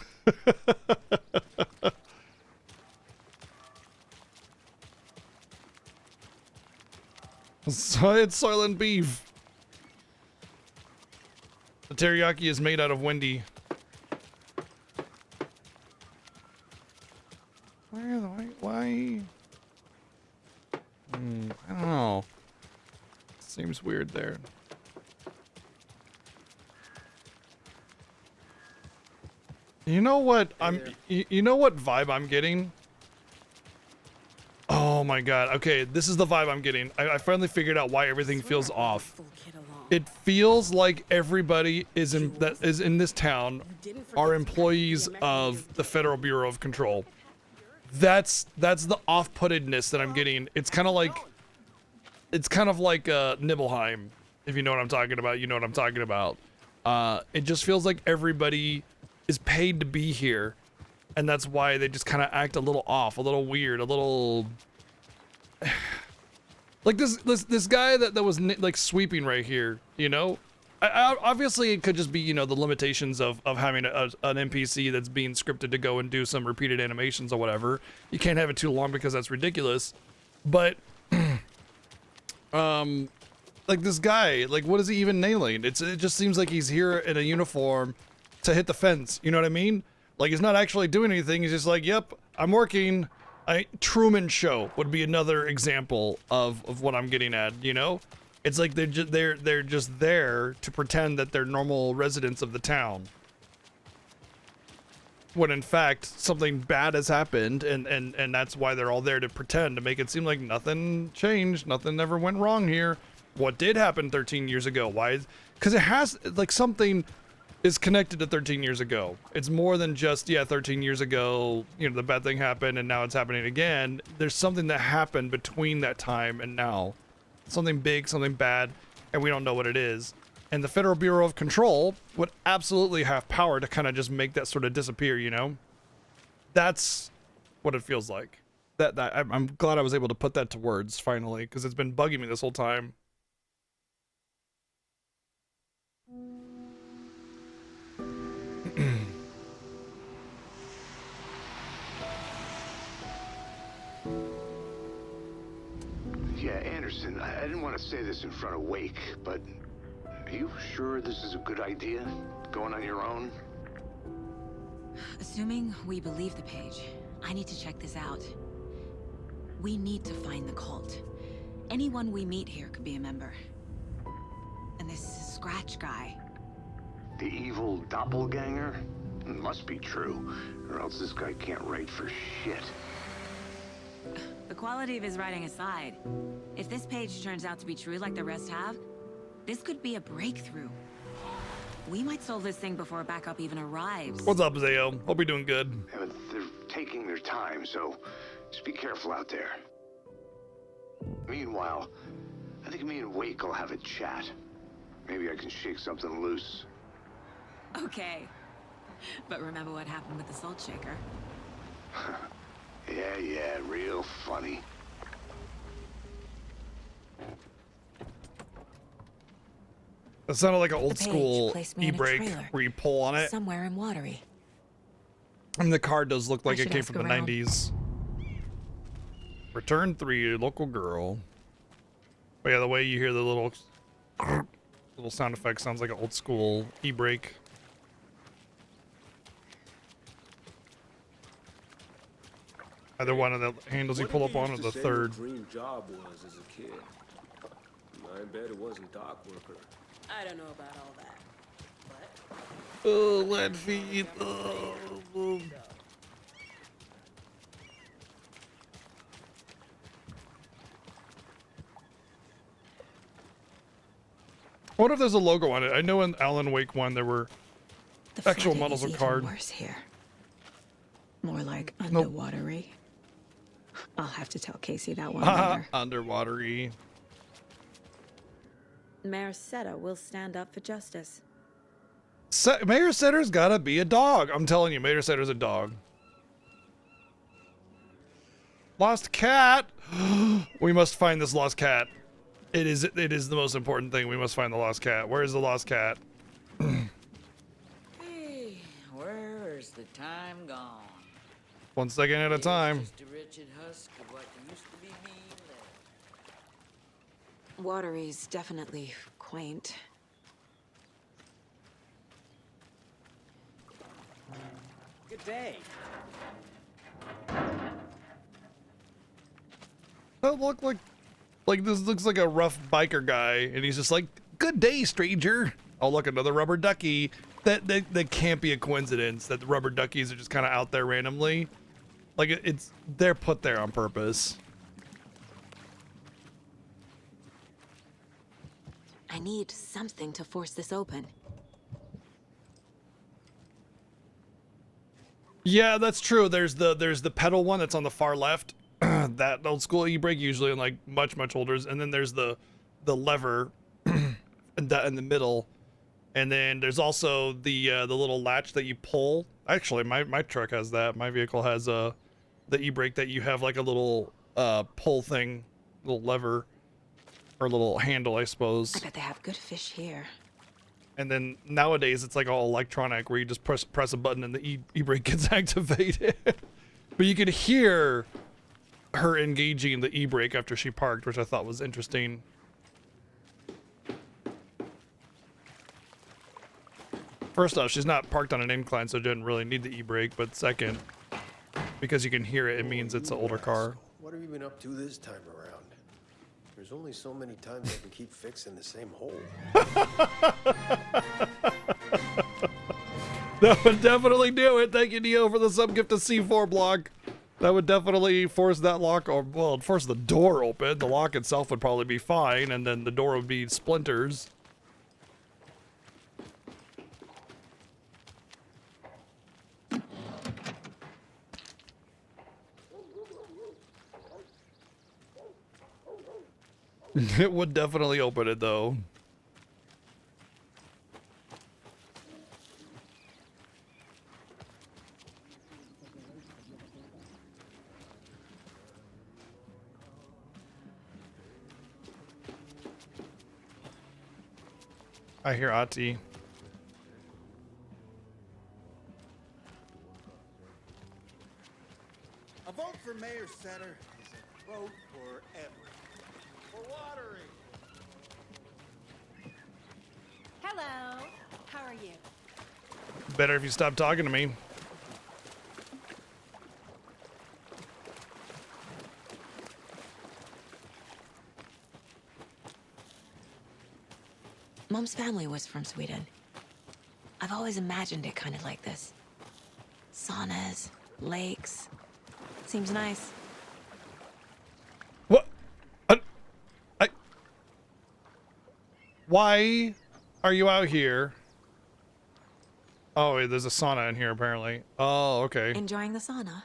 So it's Soylent beef. The teriyaki is made out of Wendy. Why? I don't know. Seems weird there. You know what you know what vibe I'm getting? Oh my god. Okay, this is the vibe I'm getting. I finally figured out why everything feels off. It feels like everybody is in this town are employees of the Federal Bureau of Control. That's the off-puttedness that I'm getting. It's kind of like Nibelheim, if you know what I'm talking about. You know what I'm talking about. It just feels like everybody is paid to be here, and that's why they just kind of act a little off, a little weird, a little like this guy that was like sweeping right here. You know, obviously it could just be, you know, the limitations of having an NPC that's being scripted to go and do some repeated animations or whatever. You can't have it too long because that's ridiculous. But like this guy, like what is he even nailing? It just seems like he's here in a uniform to hit the fence. You know what I mean? Like he's not actually doing anything. He's just like, yep, I'm working. Truman Show would be another example of what I'm getting at. You know, it's like they're just there to pretend that they're normal residents of the town, when in fact something bad has happened, and that's why they're all there to pretend, to make it seem like nothing changed, nothing ever went wrong here. What did happen 13 years ago? Why? Because it has, like, something is connected to 13 years ago. It's more than just, yeah, 13 years ago, you know, the bad thing happened and now it's happening again. There's something that happened between that time and now. Something big, something bad, and we don't know what it is. And the Federal Bureau of Control would absolutely have power to kind of just make that sort of disappear, you know? That's what it feels like. I'm glad I was able to put that to words finally, because it's been bugging me this whole time. Yeah, Anderson, I didn't want to say this in front of Wake, but are you sure this is a good idea? Going on your own? Assuming we believe the page, I need to check this out. We need to find the cult. Anyone we meet here could be a member. And this Scratch guy. The evil doppelganger? Must be true, or else this guy can't write for shit. The quality of his writing aside, if this page turns out to be true like the rest have, this could be a breakthrough. We might solve this thing before backup even arrives. What's up, Zayo? Hope you're doing good. Yeah, but they're taking their time, so just be careful out there. Meanwhile, I think me and Wake will have a chat. Maybe I can shake something loose. Okay. But remember what happened with the Salt Shaker? Yeah, real funny. It sounded like an old The page school placed me in a e-brake trailer, where you pull on it. somewhere in Watery. And the car does look like I it should came ask from the around. 90s. Return 3, local girl. But yeah, the way you hear the little sound effect sounds like an old school e-brake. Either one of the handles you pull up on or the third. Dream job was as a kid. I bet it wasn't dock worker. I don't know about all that. But Oh, lead feet. Oh. I wonder if there's a logo on it. I know in Alan Wake 1 there were The actual flooding models is of even card. worse here. More like Nope. underwatery. I'll have to tell Casey that one Haha, later. underwatery. Mayor Seta will stand up for justice. Mayor Setter's gotta be a dog. I'm telling you, Mayor Setter's a dog. Lost cat. We must find this lost cat. It is the most important thing. We must find the lost cat. Where is the lost cat? hey, where's the time gone? 1 second at a time. Just a wretched husk of what used to be me left. Watery's definitely quaint. Good day. That look like this looks like a rough biker guy, and he's just like, "Good day, stranger." Oh, look, another rubber ducky. That can't be a coincidence that the rubber duckies are just kind of out there randomly. Like they're put there on purpose. I need something to force this open. Yeah, that's true. There's the pedal one that's on the far left. That old school e-brake usually in like much older, and then there's the lever in the middle, and then there's also the little latch that you pull. Actually, my truck has that. My vehicle has the e-brake that you have like a little pull thing, little lever or little handle, I suppose. I bet they have good fish here. And then nowadays it's like all electronic where you just press a button and the e-brake gets activated. But you could hear her engaging the e-brake after she parked, which I thought was interesting. First off, she's not parked on an incline, so it didn't really need the e-brake. But second, because you can hear it, it means it's an older car. What have you been up to this time around? There's only so many times I can keep fixing the same hole. That would definitely do it. Thank you, Neo, for the sub-gift to C4 block. That would definitely force that lock, or, well, it'd force the door open. The lock itself would probably be fine, and then the door would be splinters. It would definitely open it, though. I hear Ati. A vote for Mayor Setter is a vote for everything. For Watery. Hello. How are you? Better if you stop talking to me. Mom's family was from Sweden. I've always imagined it kind of like this. Saunas, lakes. Seems nice. What? Why are you out here? Oh, wait, there's a sauna in here, apparently. Oh, okay. Enjoying the sauna?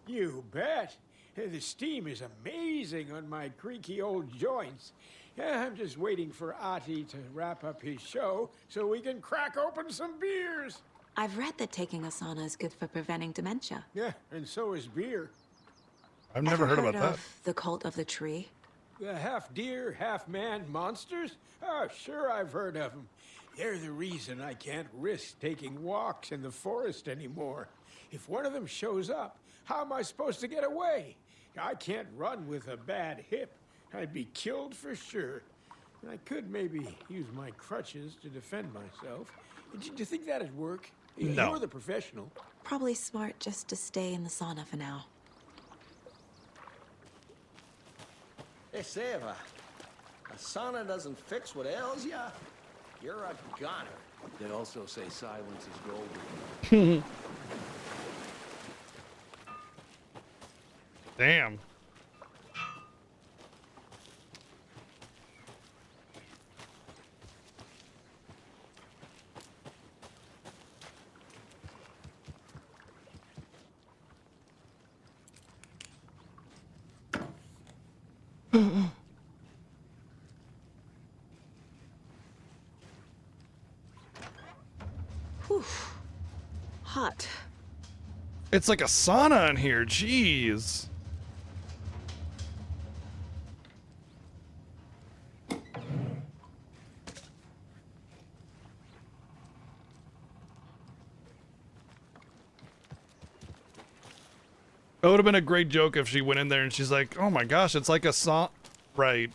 You bet. The steam is amazing on my creaky old joints. I'm just waiting for Ati to wrap up his show so we can crack open some beers. I've read that taking a sauna is good for preventing dementia. Yeah, and so is beer. I've never heard about that. Of the cult of the tree? The half deer, half man monsters? Oh, sure, I've heard of them. They're the reason I can't risk taking walks in the forest anymore. If one of them shows up, how am I supposed to get away? I can't run with a bad hip. I'd be killed for sure. I could maybe use my crutches to defend myself. Do you think that'd work? No. You're the professional. Probably smart just to stay in the sauna for now. They say if a sauna doesn't fix what ails ya, you're a goner. They also say silence is golden. Damn. Whew. Hot. It's like a sauna in here. Jeez. It would have been a great joke if she went in there and she's like, "Oh my gosh, it's like a sauna." Right.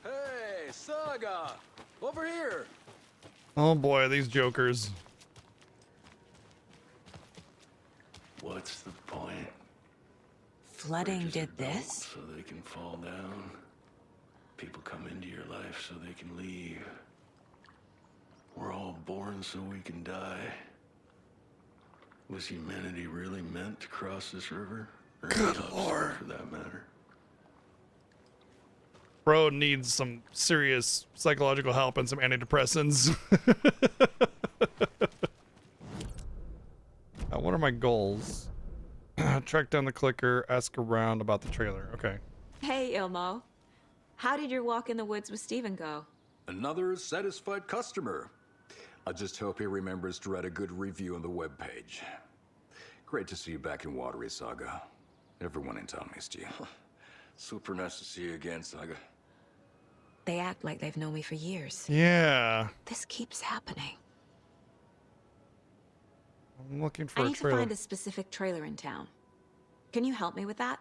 Hey, Saga! Over here! Oh boy, these jokers. What's the point? Flooding did this? So they can fall down. People come into your life so they can leave. We're all born so we can die. Was humanity really meant to cross this river? Or Good any Lord. for that matter? Bro needs some serious psychological help and some antidepressants. What are my goals? Track down the clicker, ask around about the trailer. Okay. Hey, Ilmo. How did your walk in the woods with Steven go? Another satisfied customer. I just hope he remembers to write a good review on the webpage. Great to see you back in Watery, Saga. Everyone in town missed you. Super nice to see you again, Saga. They act like they've known me for years. Yeah. This keeps happening. I'm looking for I a need to trailer. find a specific trailer in town. Can you help me with that?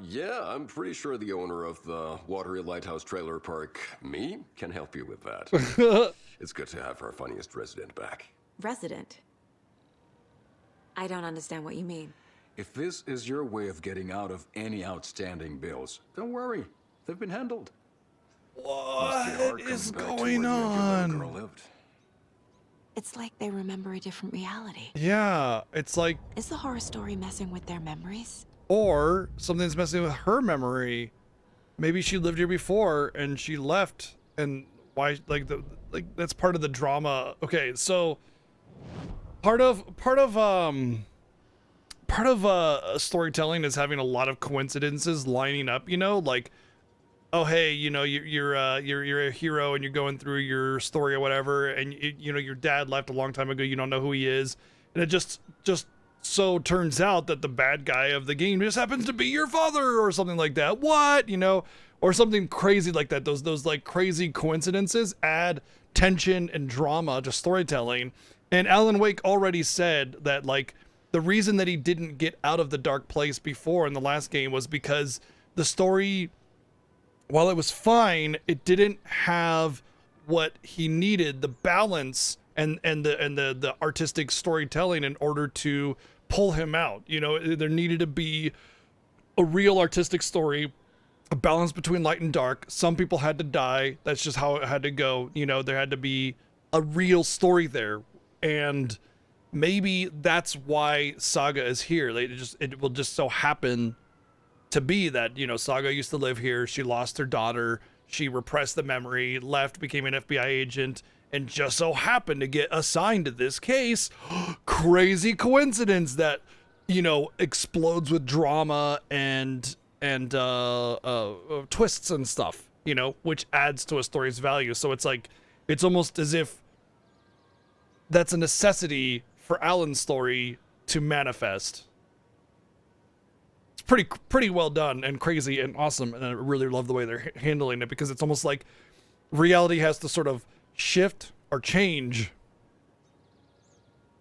Yeah, I'm pretty sure the owner of the Watery Lighthouse Trailer Park, me, can help you with that. It's good to have our funniest resident back. Resident? I don't understand what you mean. If this is your way of getting out of any outstanding bills, don't worry. They've been handled. What is going on? It's like they remember a different reality. Yeah, it's like, Is the horror story messing with their memories? or something's messing with her memory. Maybe she lived here before and she left, and why? Like that's part of the drama. Okay, so part of storytelling is having a lot of coincidences lining up. You know, like, oh hey, you know, you're a hero and you're going through your story or whatever, and you know your dad left a long time ago. You don't know who he is, and it just so turns out that the bad guy of the game just happens to be your father or something like that. What? You know, or something crazy like that. Those like crazy coincidences add tension and drama to storytelling. And Alan Wake already said that, like, the reason that he didn't get out of the dark place before in the last game was because the story, while it was fine, it didn't have what he needed, the balance and the artistic storytelling in order to pull him out. You know, there needed to be a real artistic story, a balance between light and dark. Some people had to die. That's just how it had to go. You know, there had to be a real story there. And maybe that's why Saga is here. It will just so happen to be that, you know, Saga used to live here. She lost her daughter. She repressed the memory, left, became an FBI agent, and just so happened to get assigned to this case. Crazy coincidence that, you know, explodes with drama and twists and stuff, you know, which adds to a story's value. So it's like, it's almost as if that's a necessity for Alan's story to manifest. It's pretty well done and crazy and awesome, and I really love the way they're handling it, because it's almost like reality has to sort of shift or change,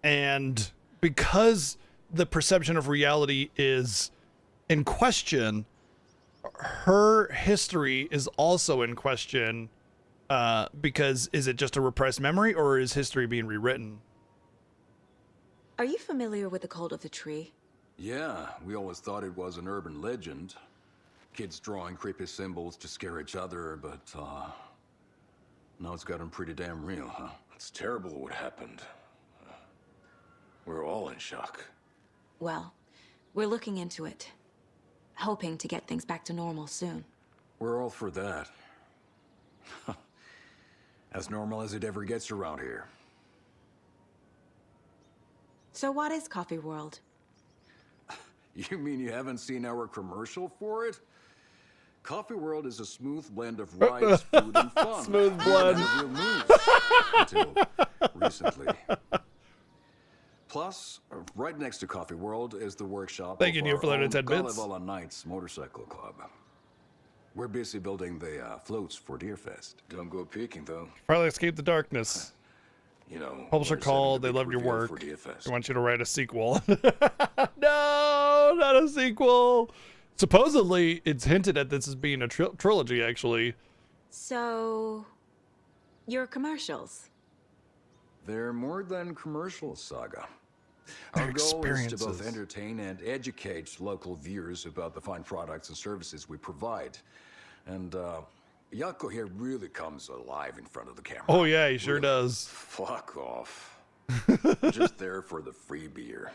and because the perception of reality is in question, her history is also in question, because is it just a repressed memory, or is history being rewritten? Are you familiar with the Cult of the Tree? Yeah, we always thought it was an urban legend. Kids drawing creepy symbols to scare each other, but now it's gotten pretty damn real, huh? It's terrible what happened. We're all in shock. Well, we're looking into it, hoping to get things back to normal soon. We're all for that. As normal as it ever gets around here. So what is Coffee World? You mean you haven't seen our commercial for it? Coffee World is a smooth blend of rice, food, and fun. Smooth blend. Real moves. Until recently. Plus, right next to Coffee World is the workshop Thanking of you our for that own 10 bits. Kalevala Knights Motorcycle Club. We're busy building the floats for Deerfest. Don't go peeking, though. Probably Escape the Darkness. You know, Publisher we're setting called, a they big loved your reveal work. for DFS. They want you to write a sequel. No, not a sequel. Supposedly, it's hinted at this as being a trilogy, actually. So, your commercials. They're more than commercials, Saga. They're Our goal is to both experiences. entertain and educate local viewers about the fine products and services we provide. And Yako here really comes alive in front of the camera. Oh yeah, he sure does. Fuck off. Just there for the free beer.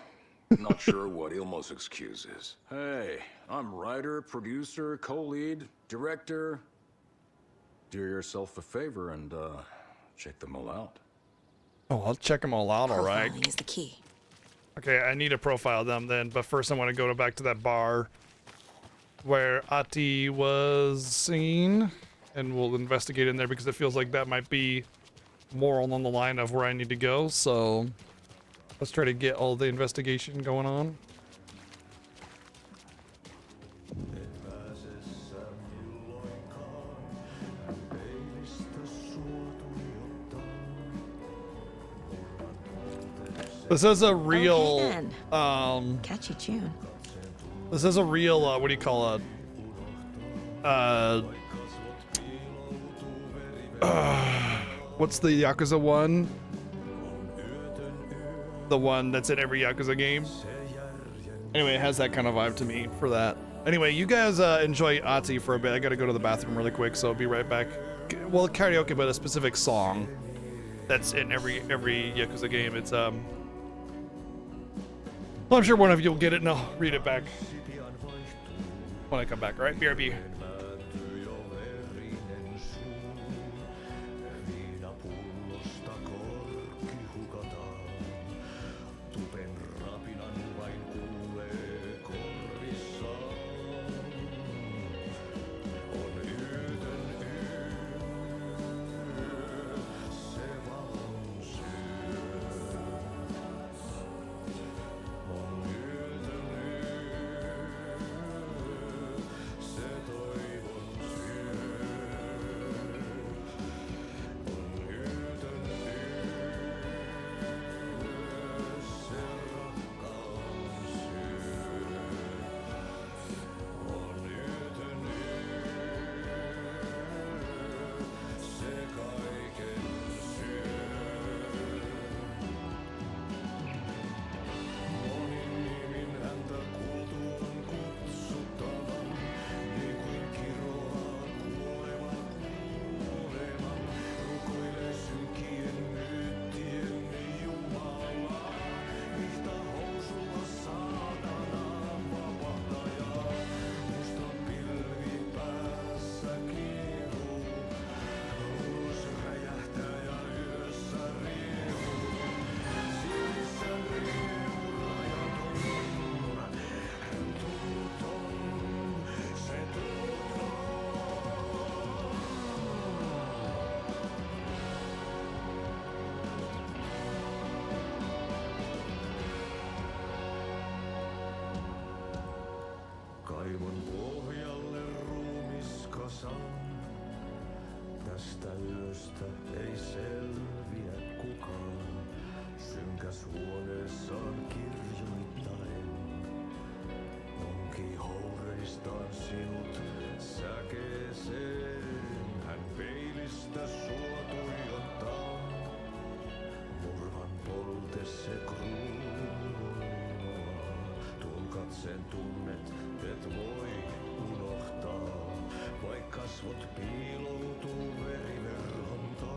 Not sure what Ilmo's excuse is. Hey, I'm writer, producer, co-lead, director. Do yourself a favor and check them all out. Oh, I'll check them all out, all right. Profiling is the key. Okay, I need to profile them then, but first I want to go back to that bar where Ati was seen, and we'll investigate in there because it feels like that might be more along the line of where I need to go, so let's try to get all the investigation going on. This is a real, Okay, then. Catchy tune. This is a real, what do you call it? What's the Yakuza one? The one that's in every Yakuza game. Anyway, it has that kind of vibe to me for that. Anyway, you guys enjoy Ati for a bit. I gotta go to the bathroom really quick, so I'll be right back. Well, karaoke, but a specific song that's in every Yakuza game. It's well, I'm sure one of you will get it, and I'll read it back when I come back. All right, BRB. Tästä yöstä ei selviä kukaan. Synkäs huoneessaan kirjoittain. Onki houreistaan sinut säkeeseen. Hän peilistä sua tuijottaa. Murhan polte se kruunua. Tuon katseen tunnet, et voi unohtaa. Vaik kasvot piiloutuu veriverhon taa.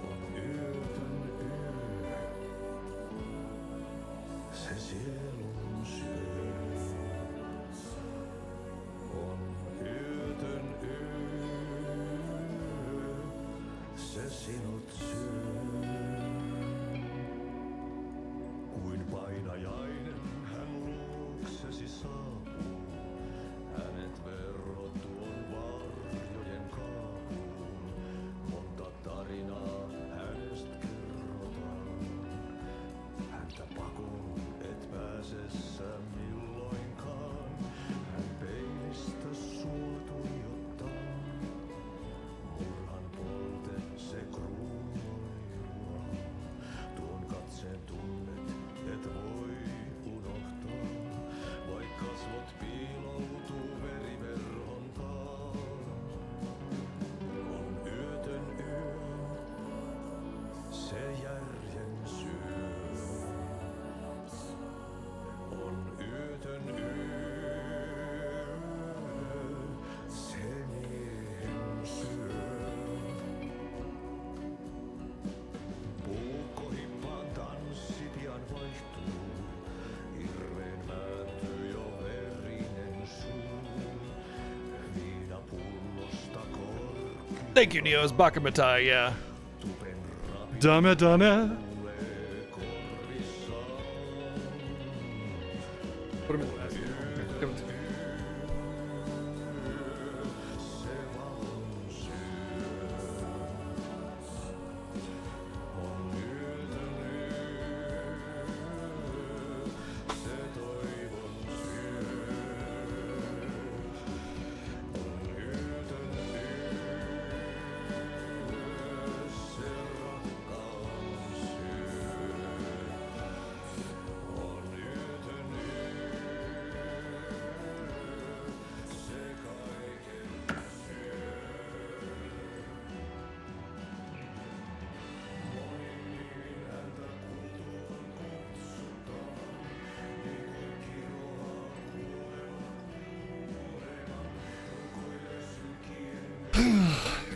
On yötön yö. Se sielun syö. On yötön yö. Se sinut syö. Kuin painajainen hän luoksesi saapuu. Hänet verro tuon varjojen kaapuun. Monta tarinaa hänestä kerrotaan. Häntä pakoon et pääse sä milloinkaan. Hän peilistä sua tuijottaa. Murhan polte se kruunoilua. Tuon katseen tunnet et voi unohtaa. Vaik kasvot piiloutuu veriverhon taa. On yötön yö, se järjen syö. On yötön yö, se miehen syö. Puukkohippaan tanssi pian vaihtuu. Irreen määntyy jo verinen suu. Viinapullosta korkki. Thank you, Neo's Bakamatai, yeah. Dame Donna. Put him in. Give him to me.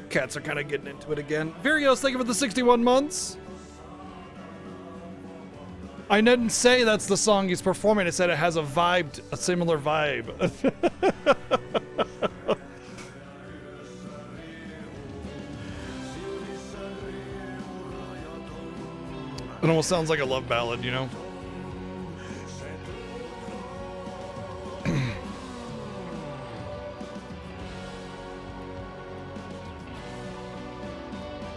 Cats are kind of getting into it again. Virios, thank you for the 61 months. I didn't say that's the song he's performing. I said it has a similar vibe. It almost sounds like a love ballad, you know?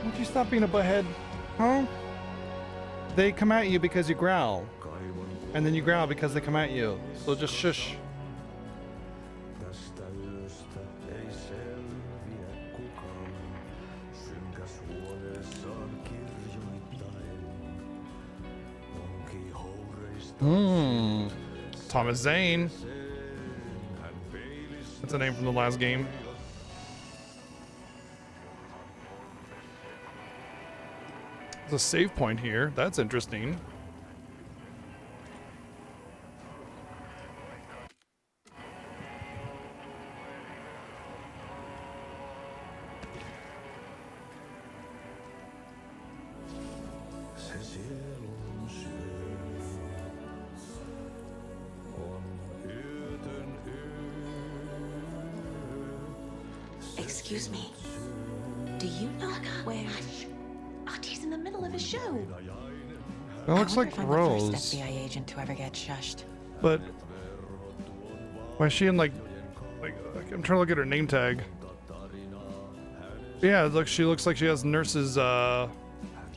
Won't you stop being a butthead? Huh? They come at you because you growl. And then you growl because they come at you. So just shush. Thomas Zane. That's a name from the last game. There's a save point here. That's interesting. Excuse me. Do you know where? Artie's in the middle of a show. That looks like I'm Rose. the first FBI agent to ever get shushed. But why is she in like I'm trying to look at her name tag. Yeah, look, she looks like she has nurses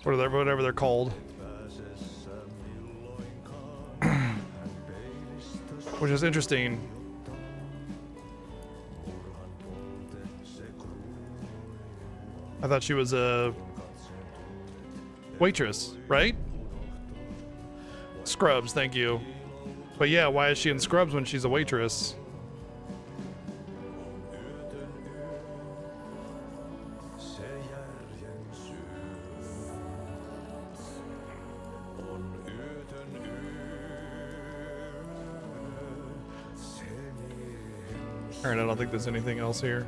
whatever they're called. Which is interesting. I thought she was a waitress, right? Scrubs, thank you. But yeah, why is she in Scrubs when she's a waitress? Alright, I don't think there's anything else here.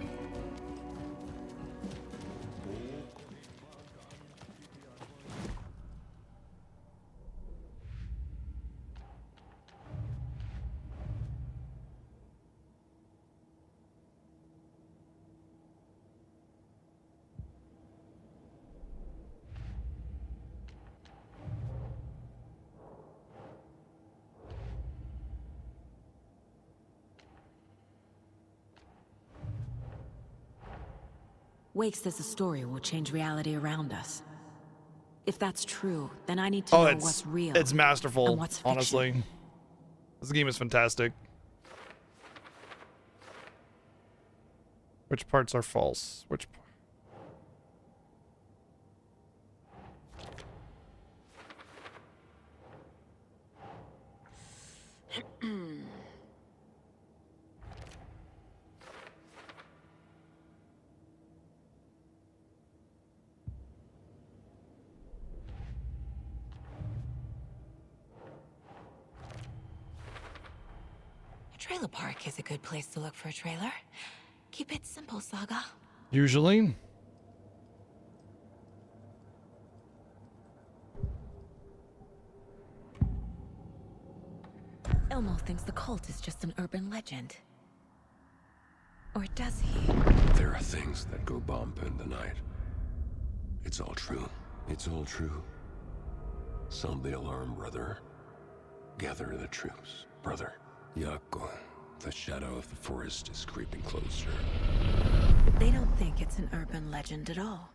Wake says the story will change reality around us. If that's true, then I need to know what's real. It's masterful, and what's fiction. honestly. This game is fantastic. Which parts are false? Which Trailer park is a good place to look for a trailer. Keep it simple, Saga. usually? Elmo thinks the cult is just an urban legend. Or does he? There are things that go bump in the night. It's all true. It's all true. Sound the alarm, brother. Gather the troops, brother. Yako, the shadow of the forest is creeping closer. They don't think it's an urban legend at all.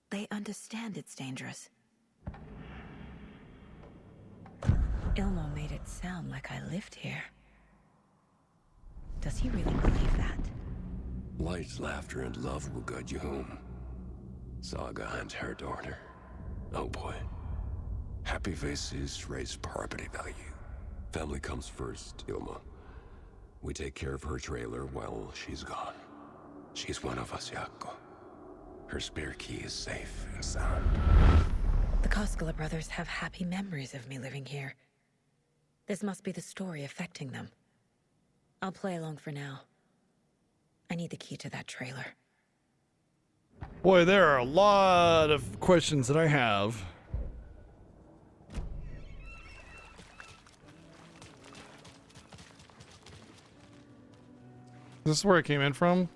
They understand it's dangerous. Ilmo made it sound like I lived here. Does he really believe that? Light, laughter, and love will guide you home. Saga and her daughter. Oh boy. Happy faces raise property value. Family comes first, Ilma. We take care of her trailer while she's gone. She's one of us, Yako. Her spare key is safe and sound. The Koskela brothers have happy memories of me living here. This must be the story affecting them. I'll play along for now. I need the key to that trailer. Boy, there are a lot of questions that I have. Is this where it came in from?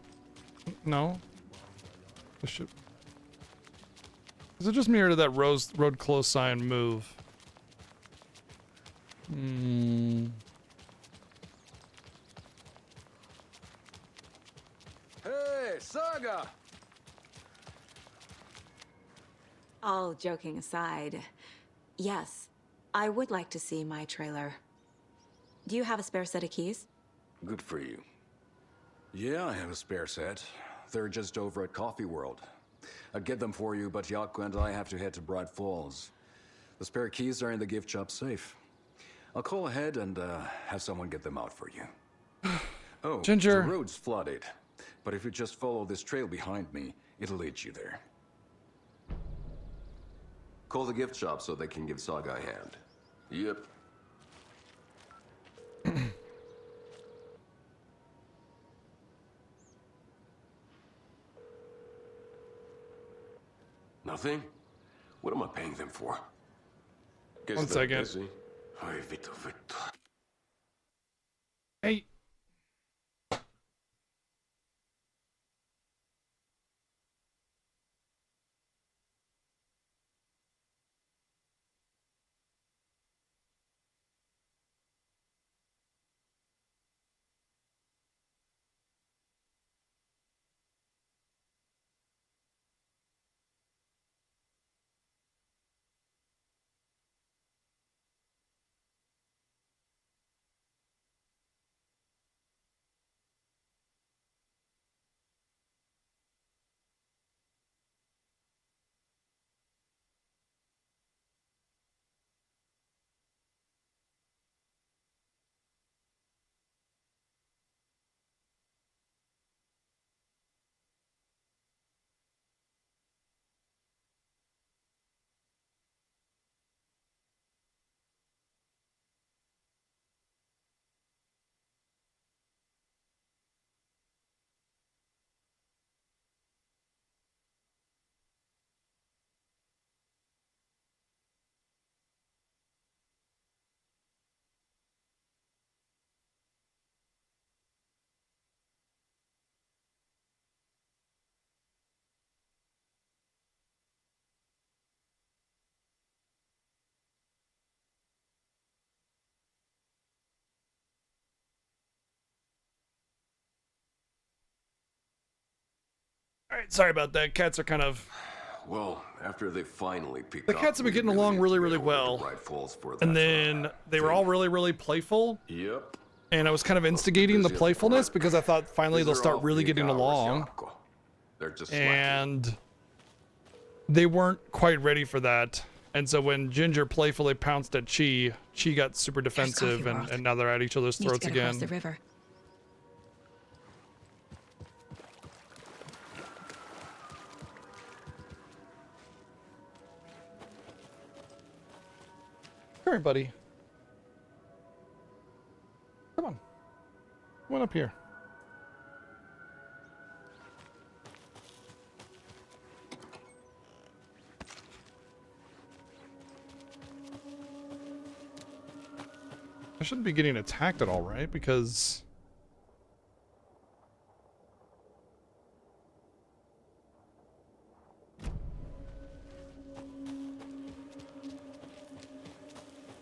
No. This should... Is it just me or did that road close sign move? Hey, Saga! All joking aside, yes, I would like to see my trailer. Do you have a spare set of keys? Good for you. Yeah, I have a spare set. They're just over at Coffee World. I'd get them for you, but Yako and I have to head to Bright Falls. The spare keys are in the gift shop safe. I'll call ahead and have someone get them out for you. Oh, Ginger. The road's flooded, but if you just follow this trail behind me, it'll lead you there. Call the gift shop so they can give Saga a hand. Yep. Nothing? What am I paying them for? Guess One they're second. busy. Ay, Vito, Vito. Hey. right, sorry about that. Cats are kind of... Well, after they finally picked The cats have been getting along really, really well. And then they were all really, really playful. Yep. And I was kind of instigating the playfulness because I thought finally they'll start really getting along. They're just And they weren't quite ready for that. And so when Ginger playfully pounced at Chi, Chi got super defensive, and now they're at each other's throats Need to get again. across the river. Come here, buddy. Come on. Come on up here. I shouldn't be getting attacked at all, right? Because...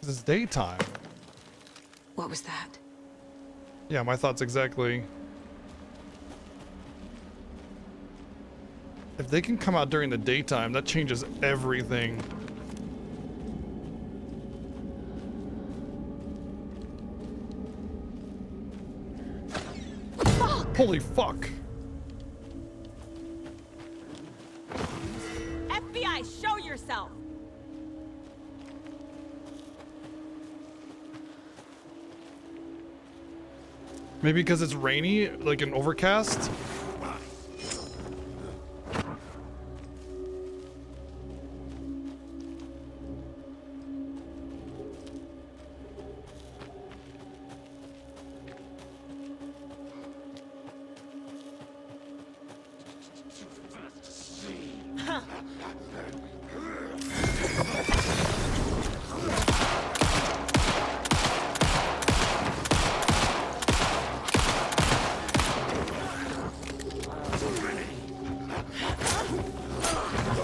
it's daytime. What was that? Yeah, my thoughts exactly. If they can come out during the daytime, that changes everything. Fuck! Holy fuck. FBI, show yourself! Maybe because it's rainy, like an overcast?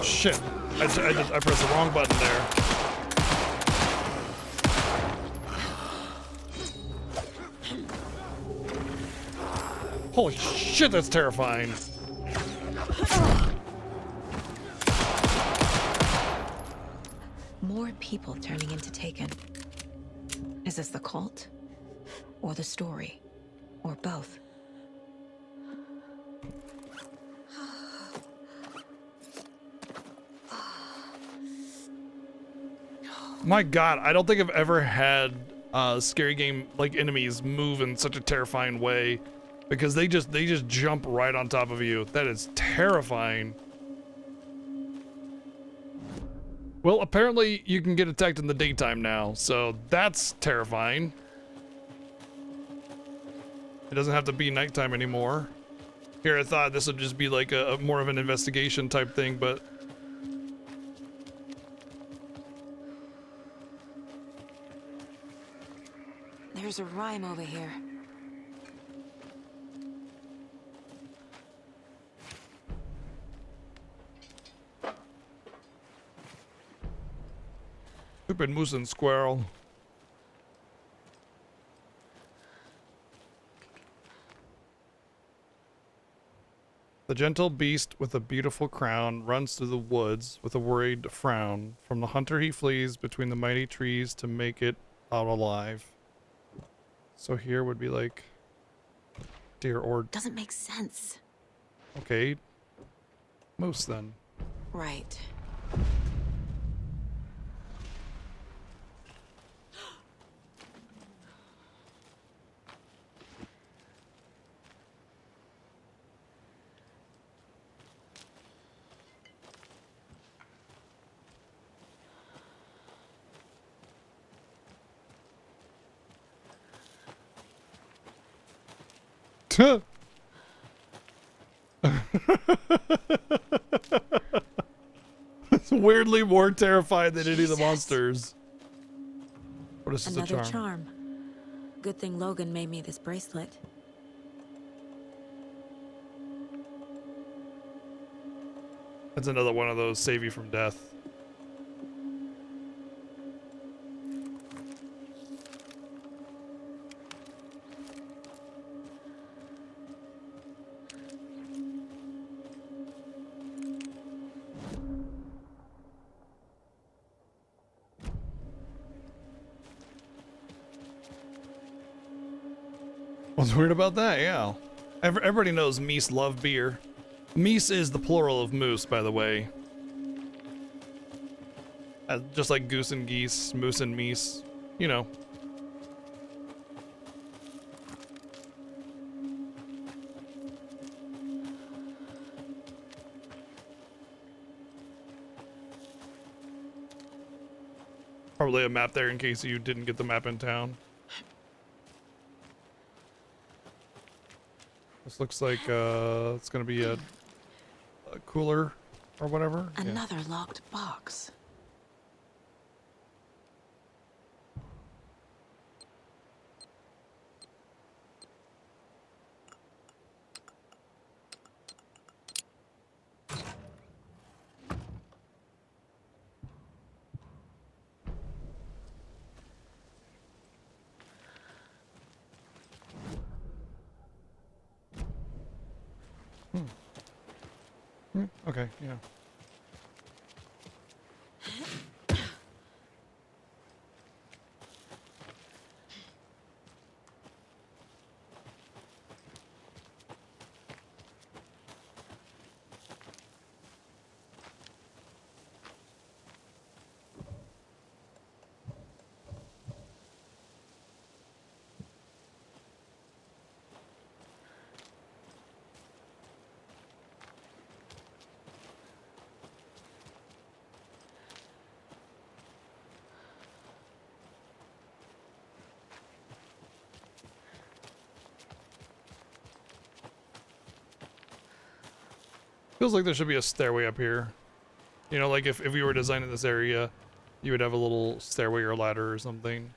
Shit. I pressed the wrong button there. Holy shit, that's terrifying. More people turning into Taken. Is this the cult? Or the story? Or both? My god, I don't think I've ever had a scary game like enemies move in such a terrifying way, because they just jump right on top of you. That is terrifying. Well, apparently you can get attacked in the daytime now, so that's terrifying. It doesn't have to be nighttime anymore. Here, I thought this would just be like a more of an investigation type thing, but There's a rhyme over here. stupid moose and squirrel. The gentle beast with a beautiful crown runs through the woods with a worried frown. From the hunter he flees between the mighty trees to make it out alive. So here would be like deer or... Doesn't make sense. Okay. Moose then. Right. It's weirdly more terrifying than any of the monsters. What is this, a Another charm? charm. Good thing Logan made me this bracelet. That's another one of those save you from death. What's weird about that? Yeah. Everybody knows Meese love beer. Meese is the plural of moose, by the way. Just like goose and geese, moose and meese, you know. Probably a map there in case you didn't get the map in town. This looks like it's gonna be a cooler or whatever. Another locked box. Okay, yeah. Feels like there should be a stairway up here. You know, like if we were designing this area, you would have a little stairway or ladder or something.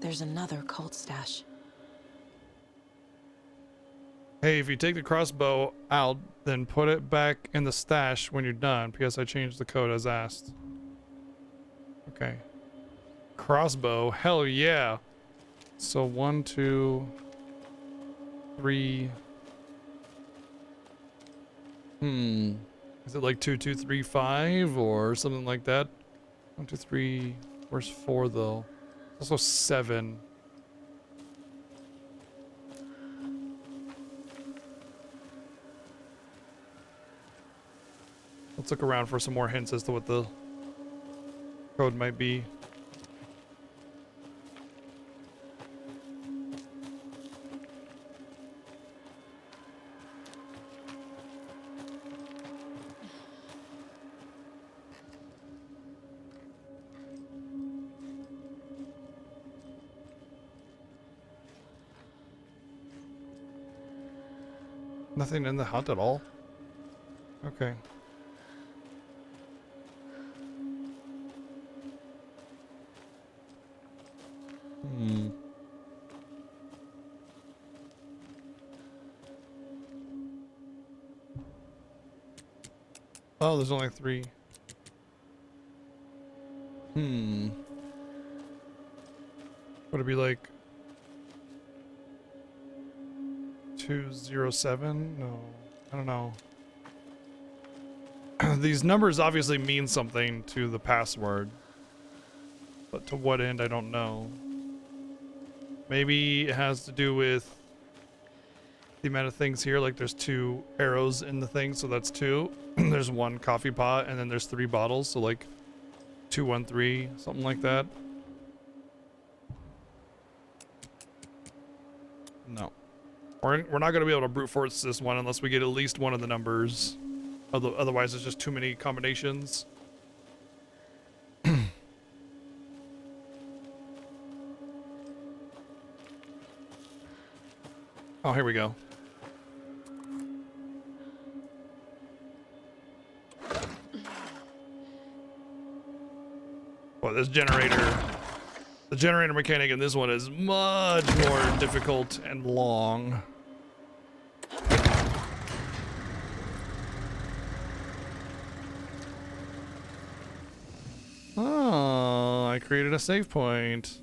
There's another cult stash. Hey, if you take the crossbow out, then put it back in the stash when you're done, because I changed the code as asked. Okay. Crossbow, hell yeah. So 1, 2, 3. Is it like 2, 2, 3, 5 or something like that? 1, 2, 3. Where's 4 though? Also 7. Let's look around for some more hints as to what the code might be. Nothing in the hut at all? Okay. Oh, there's only 3. Would it be like 207? No, I don't know. These numbers obviously mean something to the password, but to what end, I don't know. Maybe it has to do with the amount of things here. Like there's 2 arrows in the thing, so that's 2. There's 1 coffee pot, and then there's 3 bottles, so like 213, something like that. No. We're not going to be able to brute force this one unless we get at least one of the numbers. Otherwise, there's just too many combinations. Oh, here we go. Well, this generator... The generator mechanic in this one is much more difficult and long. created a save point.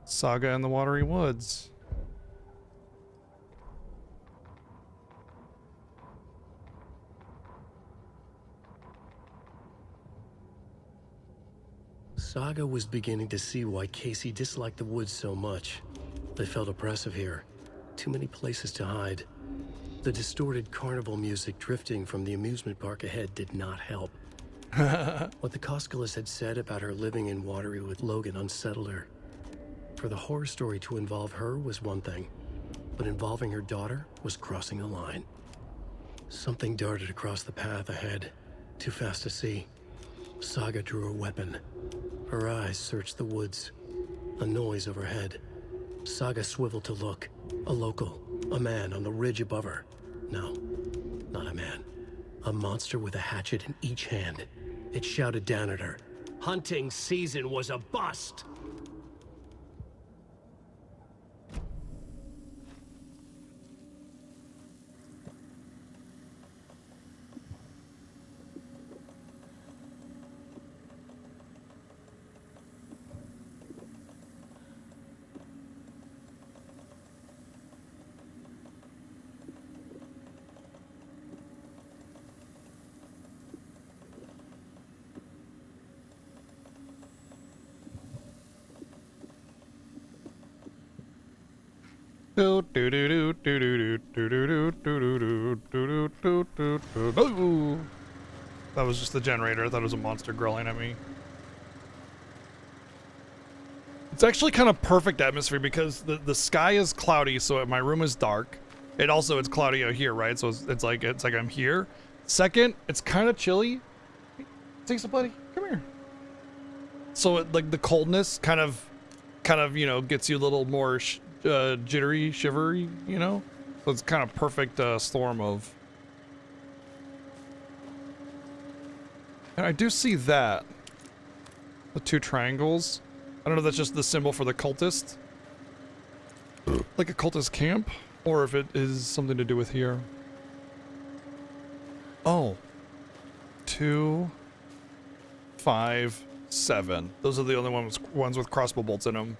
Saga in the Watery Woods. Saga was beginning to see why Casey disliked the woods so much. They felt oppressive here. Too many places to hide. The distorted carnival music drifting from the amusement park ahead did not help. What the Koskalas had said about her living in Watery with Logan unsettled her. For the horror story to involve her was one thing, but involving her daughter was crossing a line. Something darted across the path ahead, too fast to see. Saga drew a weapon. Her eyes searched the woods. A noise overhead. Saga swiveled to look. A local. A man on the ridge above her. No, not a man. A monster with a hatchet in each hand. It shouted down at her. Hunting season was a bust! That was just the generator. I thought it was a monster growling at me. It's actually kind of perfect atmosphere because the sky is cloudy, so my room is dark. It's cloudy out here, right? So it's like I'm here. Second, it's kind of chilly. Take some, buddy. Come here. So like the coldness kind of gets you a little more jittery, shivery, So it's kind of perfect storm of. And I do see that. The two triangles. I don't know if that's just the symbol for the cultist. Like a cultist camp. Or if it is something to do with here. Oh. 2, 5, 7. Those are the only ones with crossbow bolts in them.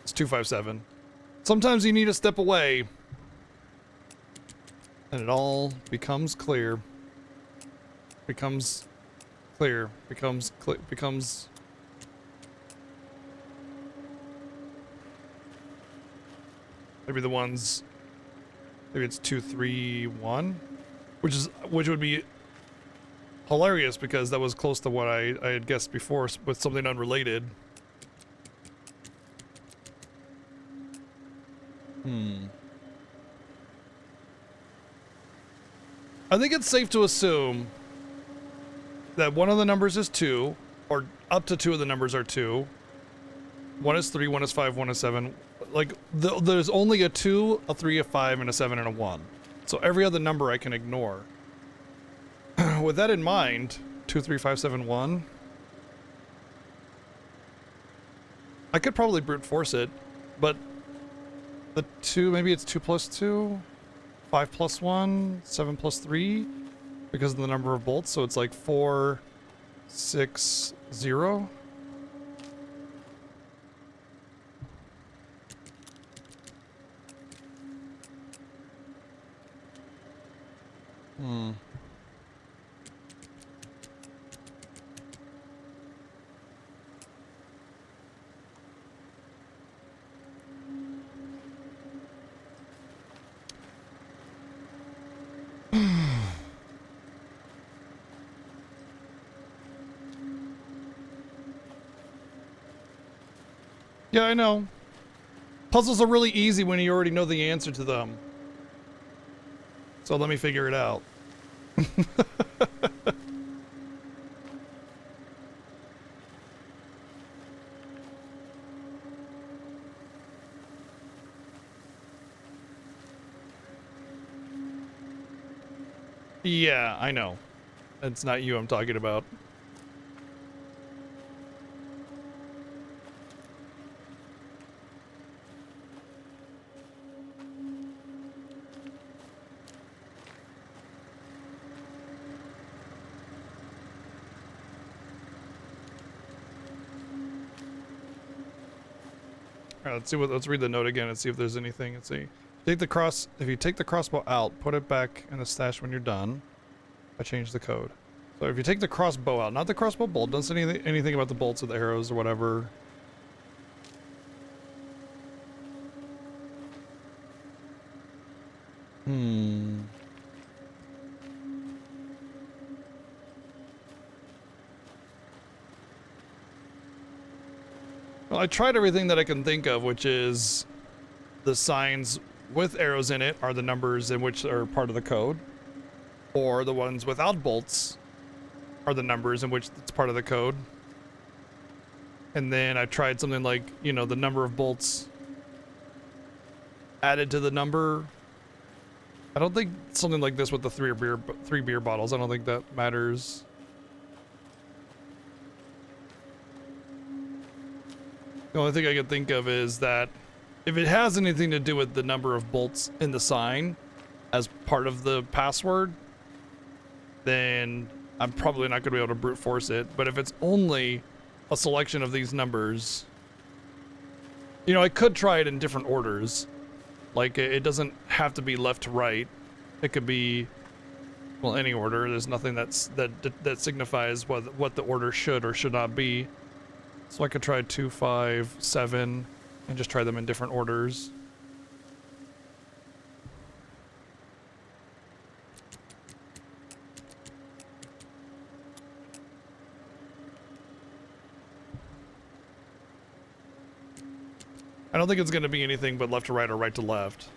It's 2, 5, 7. Sometimes you need to step away. And it all becomes clear. Becomes clear. Becomes. Maybe the ones. Maybe it's 2, 3, 1. Which would be hilarious because that was close to what I had guessed before with something unrelated. I think it's safe to assume that one of the numbers is 2, or up to 2 of the numbers are 2. 1 is 3, 1 is 5, 1 is 7. Like, there's only a 2, a 3, a 5, and a 7, and a 1. So every other number I can ignore. With that in mind, 2, 3, 5, 7, 1. I could probably brute force it, but the 2, maybe it's 2 plus 2, 5 plus 1, 7 plus 3, because of the number of bolts, so it's like 4, 6, 0. Yeah, I know. Puzzles are really easy when you already know the answer to them. So let me figure it out. Yeah, I know. It's not you I'm talking about. All right, let's see what. Let's read the note again and see if there's anything. Let's see. If you take the crossbow out, put it back in the stash when you're done. I changed the code. So if you take the crossbow out, not the crossbow bolt, don't say anything about the bolts or the arrows or whatever. Well, I tried everything that I can think of, which is the signs with arrows in it are the numbers in which are part of the code, or the ones without bolts are the numbers in which it's part of the code. And then I tried something like, you know, the number of bolts added to the number. I don't think something like this with the three beer bottles, I don't think that matters. The only thing I could think of is that if it has anything to do with the number of bolts in the sign as part of the password, then I'm probably not going to be able to brute force it. But if it's only a selection of these numbers, you know, I could try it in different orders. Like, it doesn't have to be left to right. It could be, well, any order. There's nothing that signifies what the order should or should not be. So I could try 2, 5, 7, and just try them in different orders. I don't think it's going to be anything but left to right or right to left.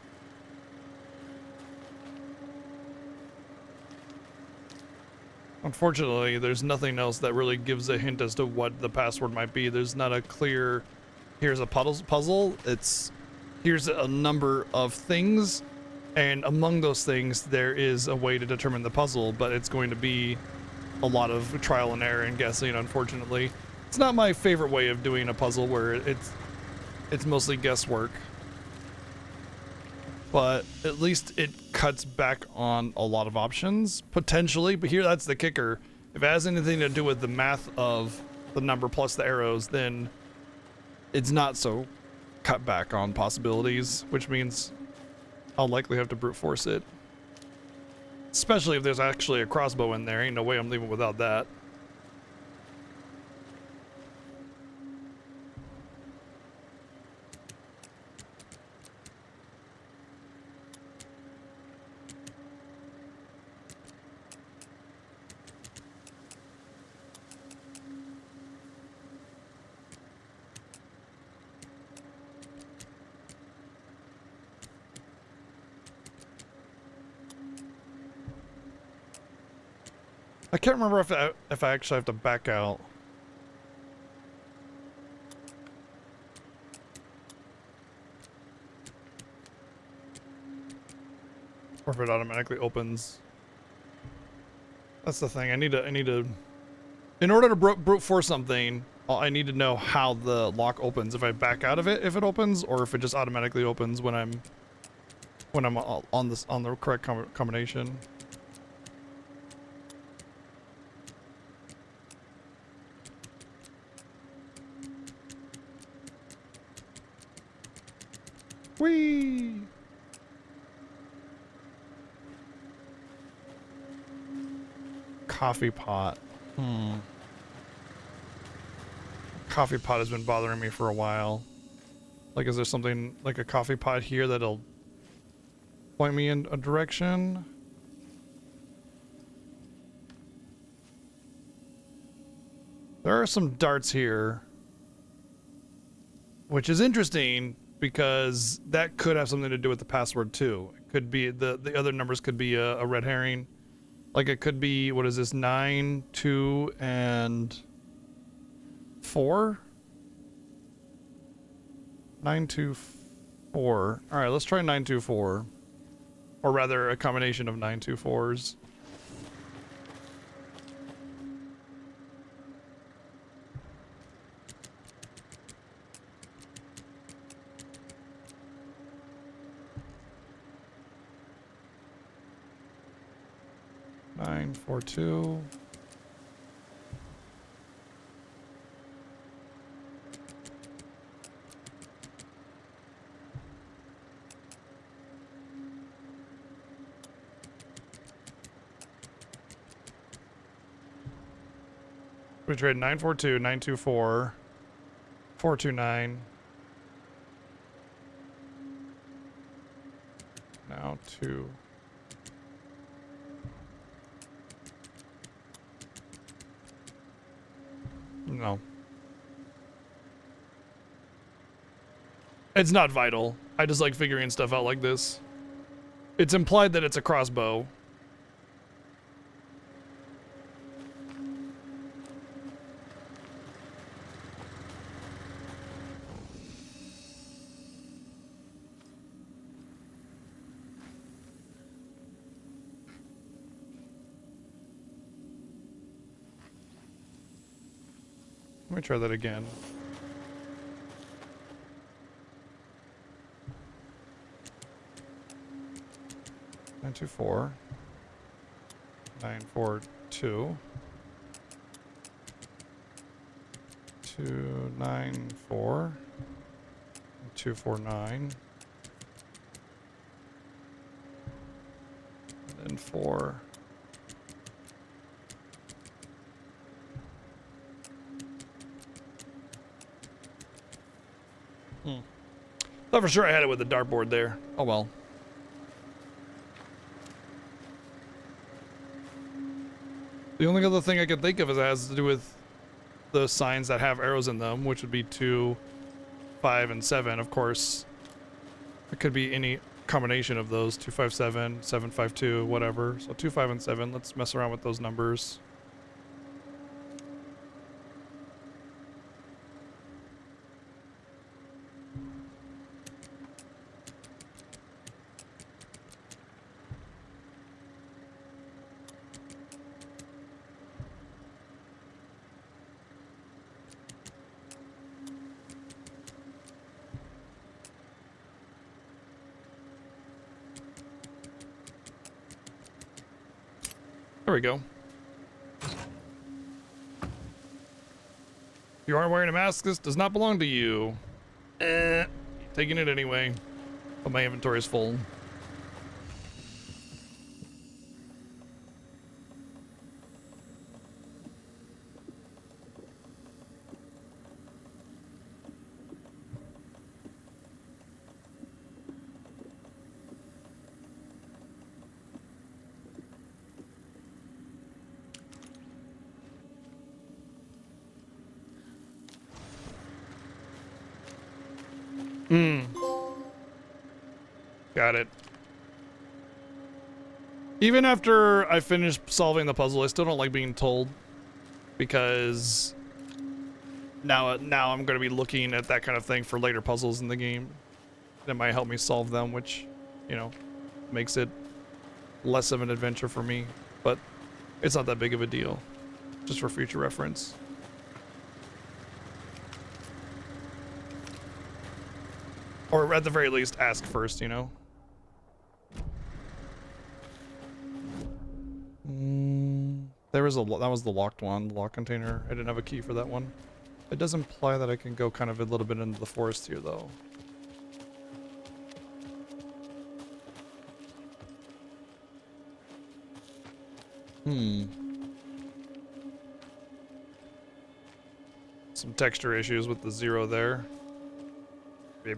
Unfortunately, there's nothing else that really gives a hint as to what the password might be. There's not a clear, here's a puzzle. It's, here's a number of things, and among those things, there is a way to determine the puzzle, but it's going to be a lot of trial and error and guessing, unfortunately. It's not my favorite way of doing a puzzle where it's mostly guesswork. But at least it cuts back on a lot of options, potentially. But here, that's the kicker. If it has anything to do with the math of the number plus the arrows, then it's not so cut back on possibilities, which means I'll likely have to brute force it. Especially if there's actually a crossbow in there. Ain't no way I'm leaving without that. I can't remember if I actually have to back out. Or if it automatically opens. That's the thing. I need to in order to brute force something, I need to know how the lock opens. If I back out of it, if it opens, or if it just automatically opens when I'm on the correct combination. Whee! Coffee pot. Coffee pot has been bothering me for a while. Like, is there something like a coffee pot here that'll point me in a direction? There are some darts here, which is interesting because that could have something to do with the password too. It could be the other numbers could be a red herring. Like, it could be, what is this, 9, 2, and 4? 9, 2, 4. All right, let's try 9, 2, 4. Or rather, a combination of 9, 2, 4s. Nine, 4, 2. we trade 942, 924, 429. Now 2. No. It's not vital. I just like figuring stuff out like this. It's implied that it's a crossbow. Let me try that again. Nine two four. 942. 294. 249. And then 4. Thought for sure I had it with the dartboard there. Oh well. The only other thing I can think of is it has to do with the signs that have arrows in them, which would be 2, 5, and 7. Of course, it could be any combination of those. 257, 752, whatever. So 2, 5, and 7. Let's mess around with those numbers. There we go. You aren't wearing a mask. This does not belong to you. Taking it anyway. But my inventory is full. Got it. Even after I finish solving the puzzle, I still don't like being told, because now I'm going to be looking at that kind of thing for later puzzles in the game that might help me solve them, which, you know, makes it less of an adventure for me, but it's not that big of a deal, just for future reference. Or at the very least, ask first, you know? That was the locked one, the lock container. I didn't have a key for that one. It does imply that I can go kind of a little bit into the forest here, though. Some texture issues with the 0 there. Yeah,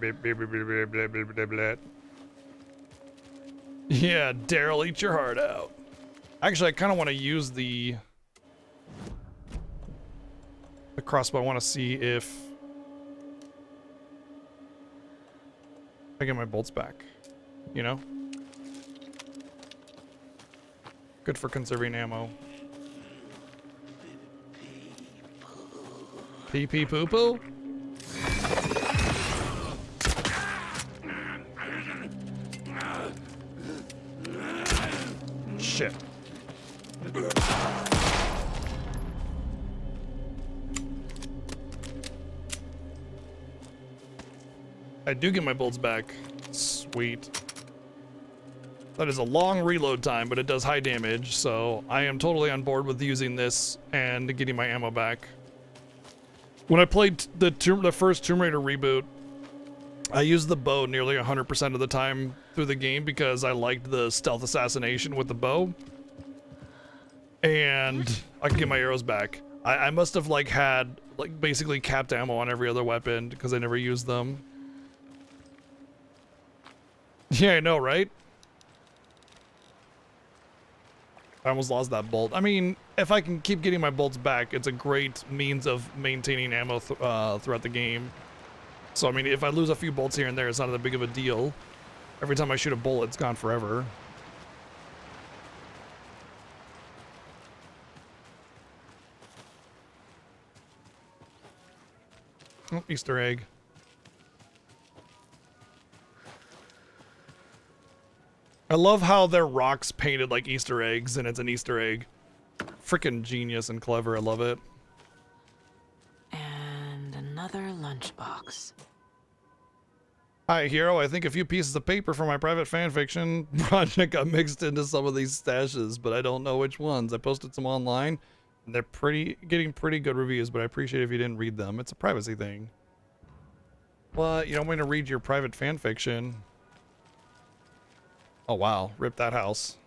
Daryl, eat your heart out. Actually, I kind of want to use the crossbow. I want to see if I get my bolts back, you know? Good for conserving ammo. Pee pee poo poo? Shit. I do get my bolts back. Sweet. That is a long reload time, but it does high damage, so I am totally on board with using this and getting my ammo back. When I played the first Tomb Raider reboot, I used the bow nearly 100% of the time through the game because I liked the stealth assassination with the bow. And I can get my arrows back. I must have like had like basically capped ammo on every other weapon because I never used them. Yeah, I know, right? I almost lost that bolt. I mean, if I can keep getting my bolts back, it's a great means of maintaining ammo throughout the game. So, I mean, if I lose a few bolts here and there, it's not that big of a deal. Every time I shoot a bullet, it's gone forever. Oh, Easter egg. I love how their rocks painted like Easter eggs, and it's an Easter egg. Freaking genius and clever. I love it. And another lunchbox. Hi, Hero. I think a few pieces of paper for my private fanfiction project got mixed into some of these stashes, but I don't know which ones. I posted some online, and they're getting pretty good reviews, but I appreciate if you didn't read them. It's a privacy thing. What? You don't want me to read your private fanfiction? Oh, wow. Rip that house.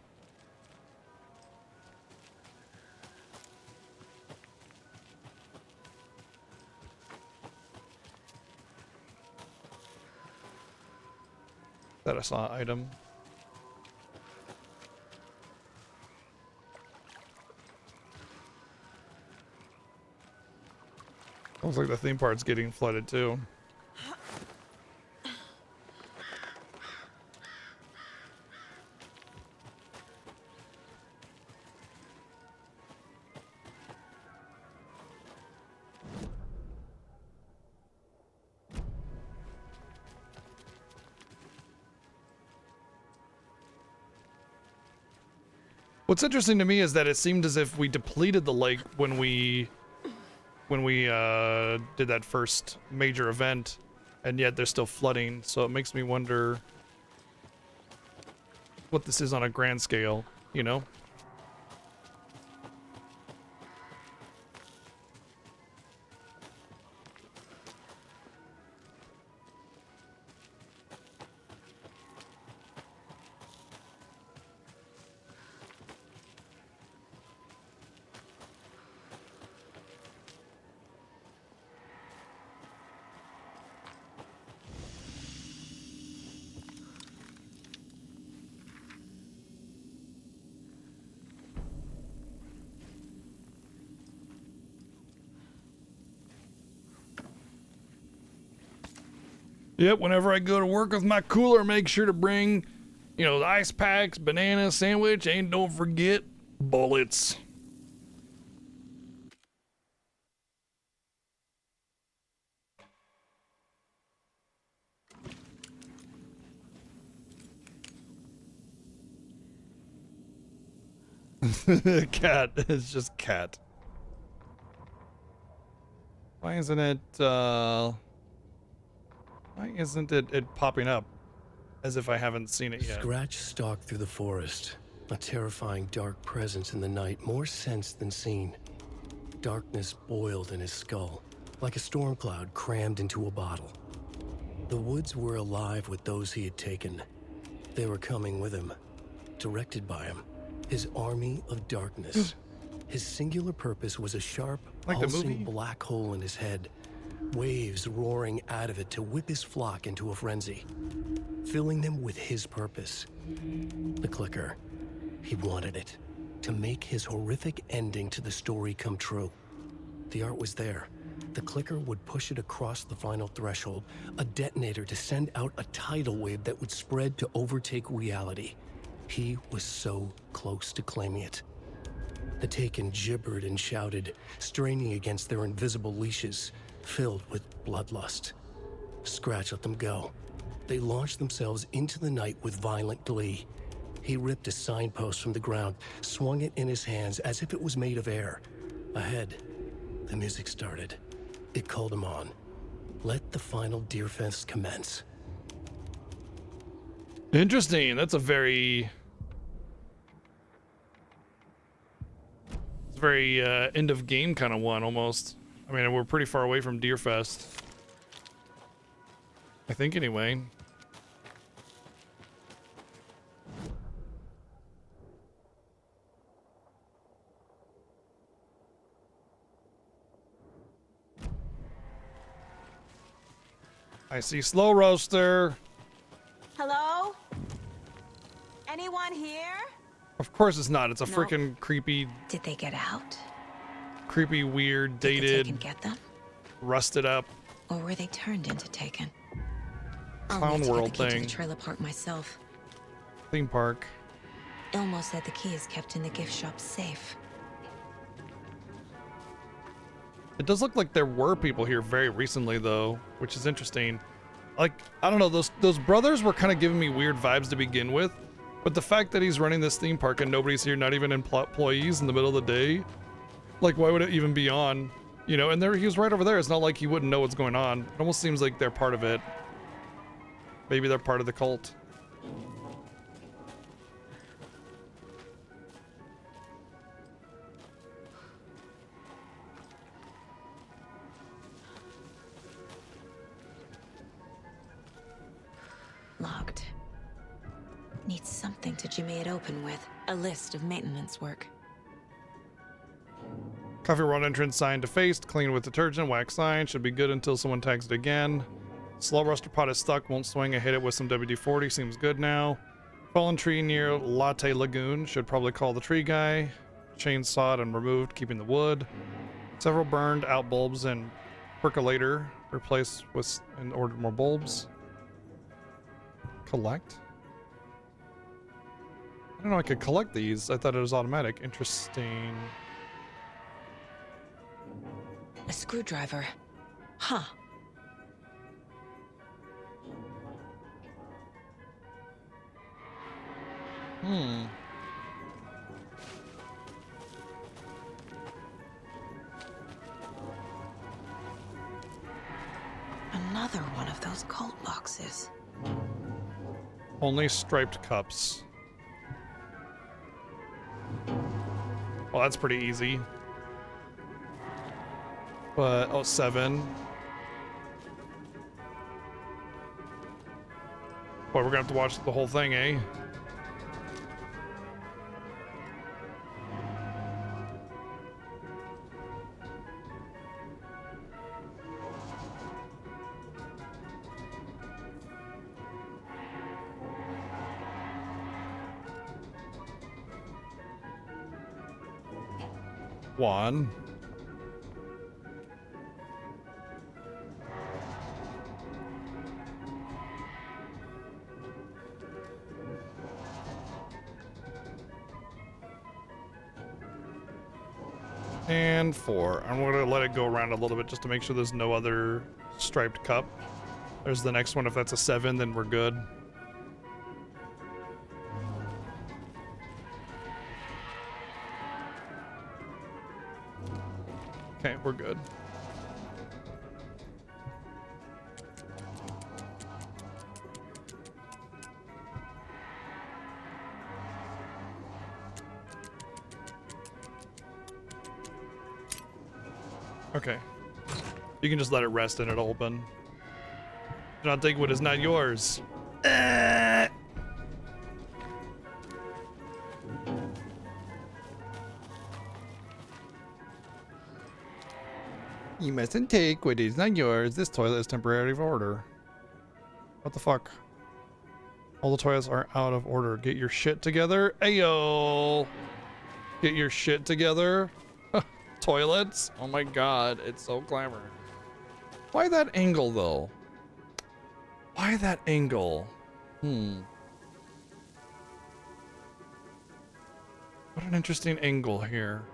That I saw item. Looks like the theme park's getting flooded too. What's interesting to me is that it seemed as if we depleted the lake when we did that first major event, and yet there's still flooding, so it makes me wonder what this is on a grand scale, you know? Yep, whenever I go to work with my cooler, make sure to bring, you know, the ice packs, banana sandwich, and don't forget bullets. Cat. It's just cat. Why isn't it, why isn't it popping up as if I haven't seen it yet? Scratch stalked through the forest, a terrifying dark presence in the night, more sensed than seen. Darkness boiled in his skull, like a storm cloud crammed into a bottle. The woods were alive with those he had taken. They were coming with him, directed by him, his army of darkness. His singular pulse was a sharp, pulsing black hole in his head, waves roaring out of it to whip his flock into a frenzy, filling them with his purpose. The clicker. He wanted it, to make his horrific ending to the story come true. The art was there. The clicker would push it across the final threshold, a detonator to send out a tidal wave that would spread to overtake reality. He was so close to claiming it. The Taken gibbered and shouted, straining against their invisible leashes, filled with bloodlust. Scratch let them go. They launched themselves into the night with violent glee. He ripped a signpost from the ground, swung it in his hands as if it was made of air. Ahead, the music started. It called him on. Let the final Deerfest commence. Interesting. That's a very... It's very end of game kind of one, almost. I mean, we're pretty far away from Deerfest. I think, anyway. I see slow roaster. Hello? Anyone here? Of course it's not. It's a No. freaking creepy, Did they get out? creepy, weird, Did the Taken dated, get them? rusted up Or were they turned into Taken? I'll clown need to get world the key to thing. the trailer park myself. Theme park. Ilmo said the key is kept in the gift shop safe. It does look like there were people here very recently though, which is interesting. Like, I don't know, those brothers were kind of giving me weird vibes to begin with, but the fact that he's running this theme park and nobody's here, not even employees in the middle of the day, like why would it even be on? You know, and there he was right over there. It's not like he wouldn't know what's going on. It almost seems like they're part of it. Maybe they're part of the cult. Locked. Needs something to jimmy it open with. A list of maintenance work. Coffee world entrance sign defaced, clean with detergent, wax sign, should be good until someone tags it again. Slow roaster pot is stuck, won't swing. I hit it with some WD-40, seems good now. Fallen tree near Latte Lagoon, should probably call the tree guy. Chainsawed and removed, keeping the wood. Several burned out bulbs and percolator replaced with and ordered more bulbs. Collect? I don't know, I could collect these. I thought it was automatic. Interesting. A screwdriver. Huh. Hmm. Another one of those cult boxes. Only striped cups. Well, that's pretty easy. But, oh, 7. Boy, we're gonna have to watch the whole thing, eh? One. And 4. I'm gonna let it go around a little bit just to make sure there's no other striped cup. There's the next one. If that's a 7, then we're good. Okay, we're good. Okay. You can just let it rest and it'll open. Do not take what is not yours. You mustn't take what is not yours. This toilet is temporarily out of order. What the fuck? All the toilets are out of order. Get your shit together. Ayo! Get your shit together. Toilets? Oh my god, it's so clever. Why that angle though? Why that angle? What an interesting angle here.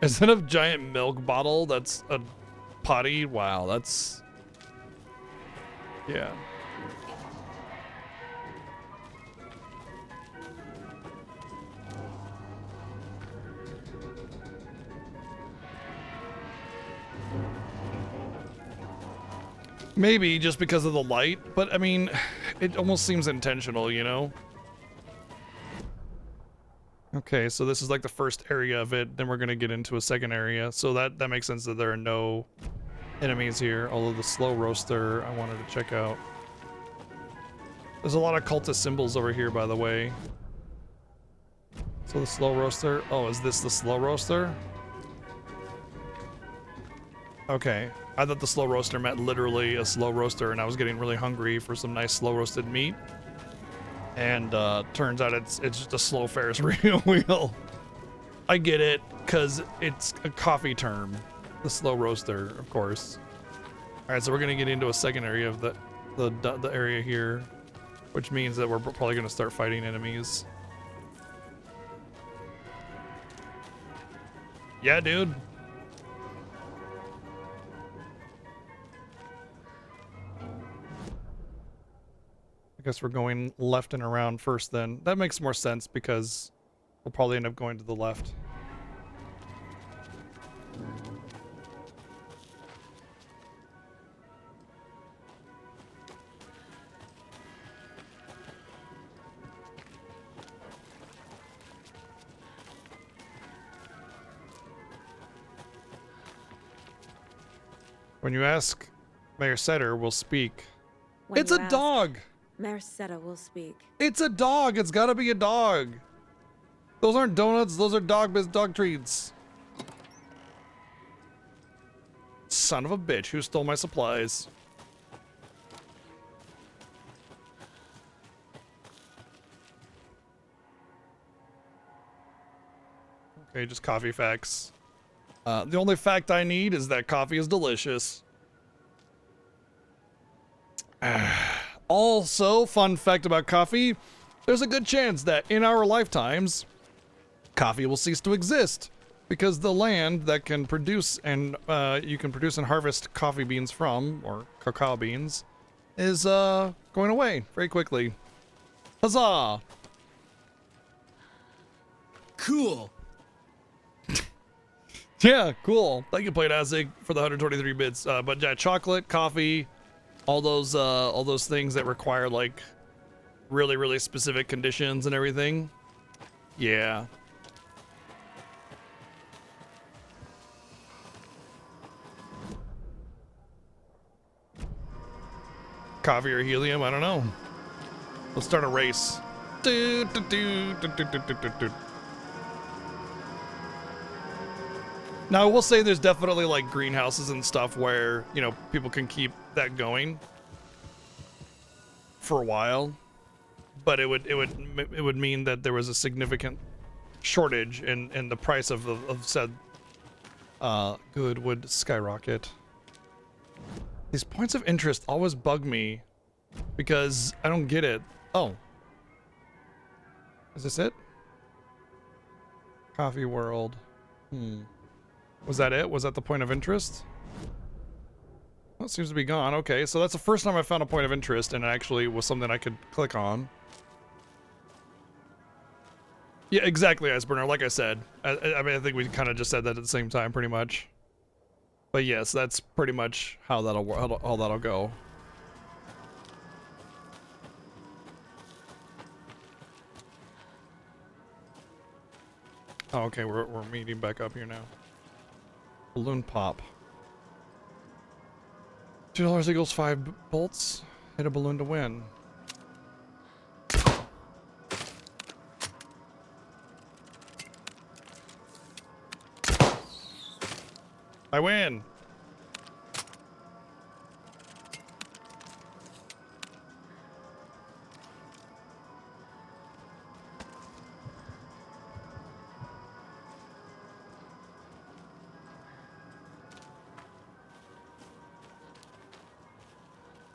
Instead of giant milk bottle, that's a potty. Wow, that's... Yeah. Maybe just because of the light, but I mean, it almost seems intentional, you know? Okay, so this is like the first area of it, then we're gonna get into a second area. So that makes sense that there are no enemies here, although the slow roaster I wanted to check out. There's a lot of cultist symbols over here, by the way. So the slow roaster. Oh, is this the slow roaster? Okay. I thought the slow roaster meant literally a slow roaster, and I was getting really hungry for some nice slow roasted meat. And turns out it's just a slow Ferris wheel. I get it, because it's a coffee term. The slow roaster, of course. All right, so we're gonna get into a second area of the area here, which means that we're probably gonna start fighting enemies. Yeah, dude. I guess we're going left and around first then. That makes more sense because we'll probably end up going to the left. When you ask, Mayor Setter will speak. When It's you a ask, dog! Marcetta will speak. It's a dog! It's gotta be a dog! Those aren't donuts, those are dog treats. Son of a bitch, who stole my supplies? Okay, just coffee facts. The only fact I need is that coffee is delicious. Also, fun fact about coffee, there's a good chance that in our lifetimes, coffee will cease to exist because the land that can produce and you can produce and harvest coffee beans from, or cacao beans, is going away very quickly. Huzzah! Cool. Yeah, cool. Thank you, Playtastic, for the 123 bits. But yeah, chocolate, coffee, all those things that require like really, really specific conditions and everything. Yeah. Coffee or helium? I don't know. Let's start a race. Now, I will say there's definitely like greenhouses and stuff where, you know, people can keep that going for a while, but it would mean that there was a significant shortage and the price of said good would skyrocket. These points of interest always bug me because I don't get it. Oh. Is this it? Coffee World. Was that it? Was that the point of interest? Well, it seems to be gone. Okay, so that's the first time I found a point of interest and it actually was something I could click on. Yeah, exactly, Iceburner. Like I said. I mean, I think we kind of just said that at the same time, pretty much. But yes, that's pretty much how that'll go. Oh, okay, we're meeting back up here now. Balloon pop. $2 equals 5 bolts. Hit a balloon to win. I win.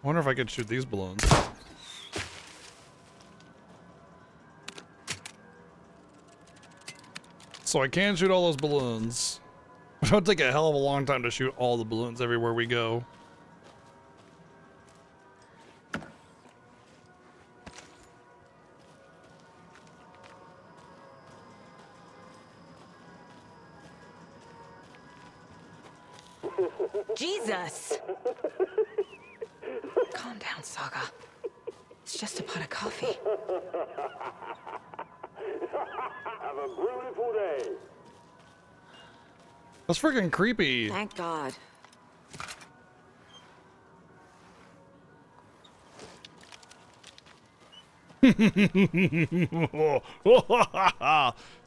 I wonder if I could shoot these balloons. So I can shoot all those balloons. It would take a hell of a long time to shoot all the balloons everywhere we go. Jesus! Calm down, Saga. It's just a pot of coffee. Have a beautiful day. That's freaking creepy. Thank God. Due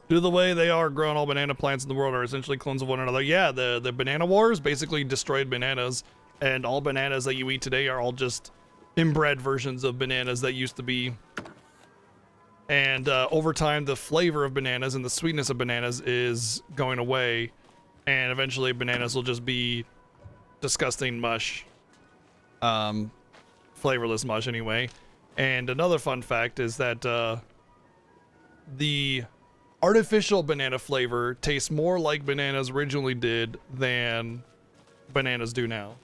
to the way they are grown, all banana plants in the world are essentially clones of one another. Yeah, the banana wars basically destroyed bananas, and all bananas that you eat today are all just inbred versions of bananas that used to be. And over time, the flavor of bananas and the sweetness of bananas is going away, and eventually bananas will just be disgusting mush. Flavorless mush anyway. And another fun fact is that the artificial banana flavor tastes more like bananas originally did than bananas do now.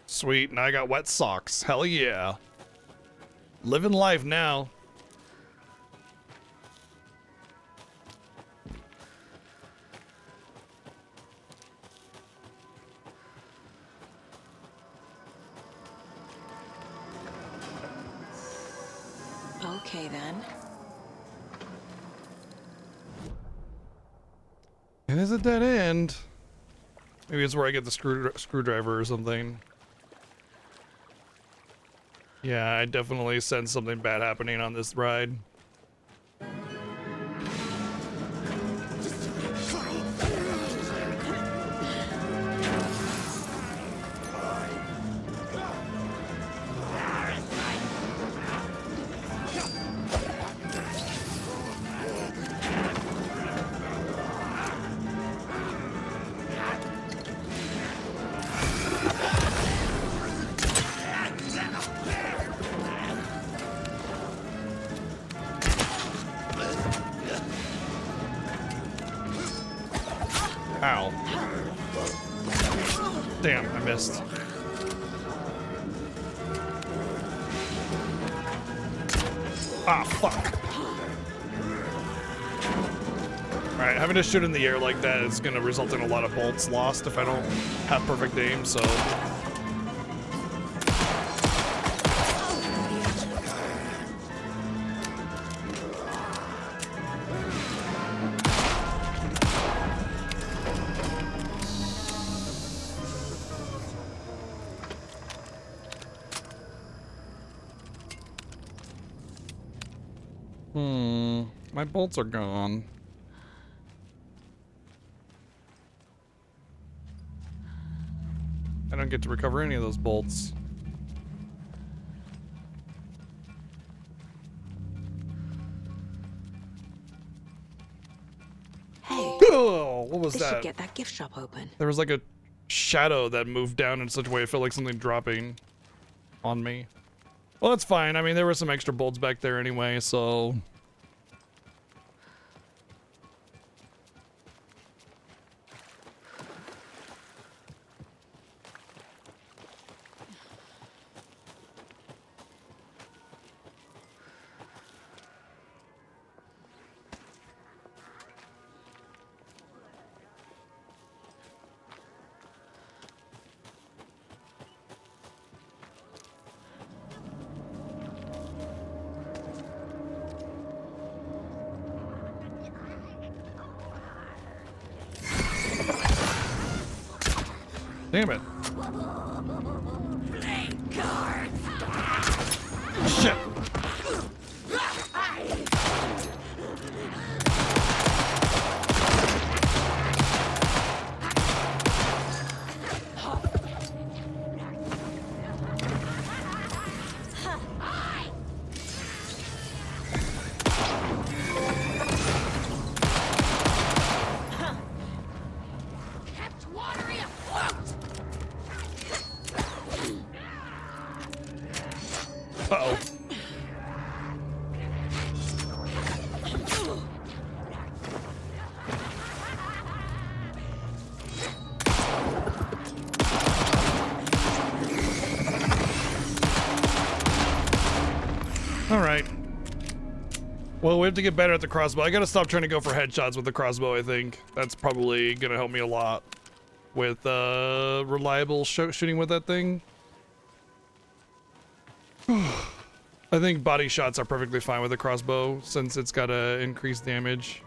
Sweet, and I got wet socks. Hell yeah. Living life now. Okay, then. It is a dead end. Maybe it's where I get the screwdriver or something. Yeah, I definitely sense something bad happening on this ride. Ow. Damn, I missed. Ah, fuck. Alright, having to shoot in the air like that is going to result in a lot of bolts lost if I don't have perfect aim, so... My bolts are gone. I don't get to recover any of those bolts. Hey. Oh, what was this that? should get that gift shop open. There was like a shadow that moved down in such a way it felt like something dropping on me. Well, that's fine. I mean, there were some extra bolts back there anyway, so... Damn it. Shit. Uh-oh. All right. Well, we have to get better at the crossbow. I gotta stop trying to go for headshots with the crossbow, I think. That's probably gonna help me a lot with reliable shooting with that thing. I think body shots are perfectly fine with the crossbow since it's got increased damage.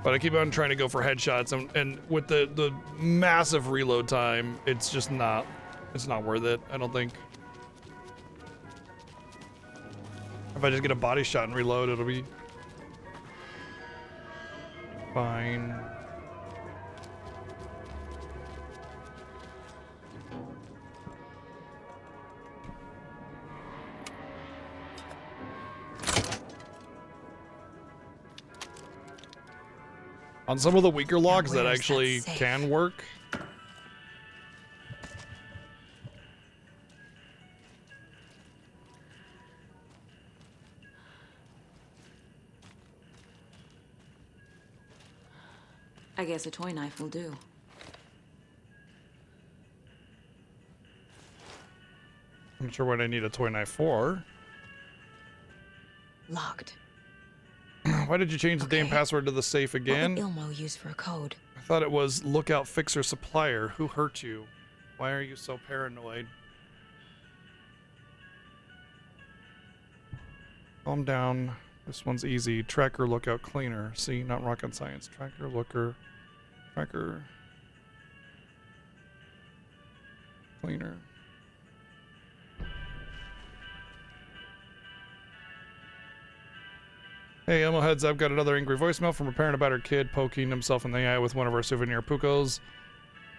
But I keep on trying to go for headshots, and with the massive reload time, it's just not, it's not worth it, I don't think. If I just get a body shot and reload, it'll be fine. On some of the weaker logs that actually can work. I guess a toy knife will do. I'm not sure what I need a toy knife for. Locked. Why did you change the damn password to the safe again? What would Ilmo use for a code? I thought it was lookout fixer supplier. Who hurt you? Why are you so paranoid? Calm down. This one's easy. Tracker, lookout, cleaner. See, not rocket science. Tracker, looker, tracker, cleaner. Hey, Elmo heads up. Got another angry voicemail from a parent about her kid poking himself in the eye with one of our souvenir Pucos.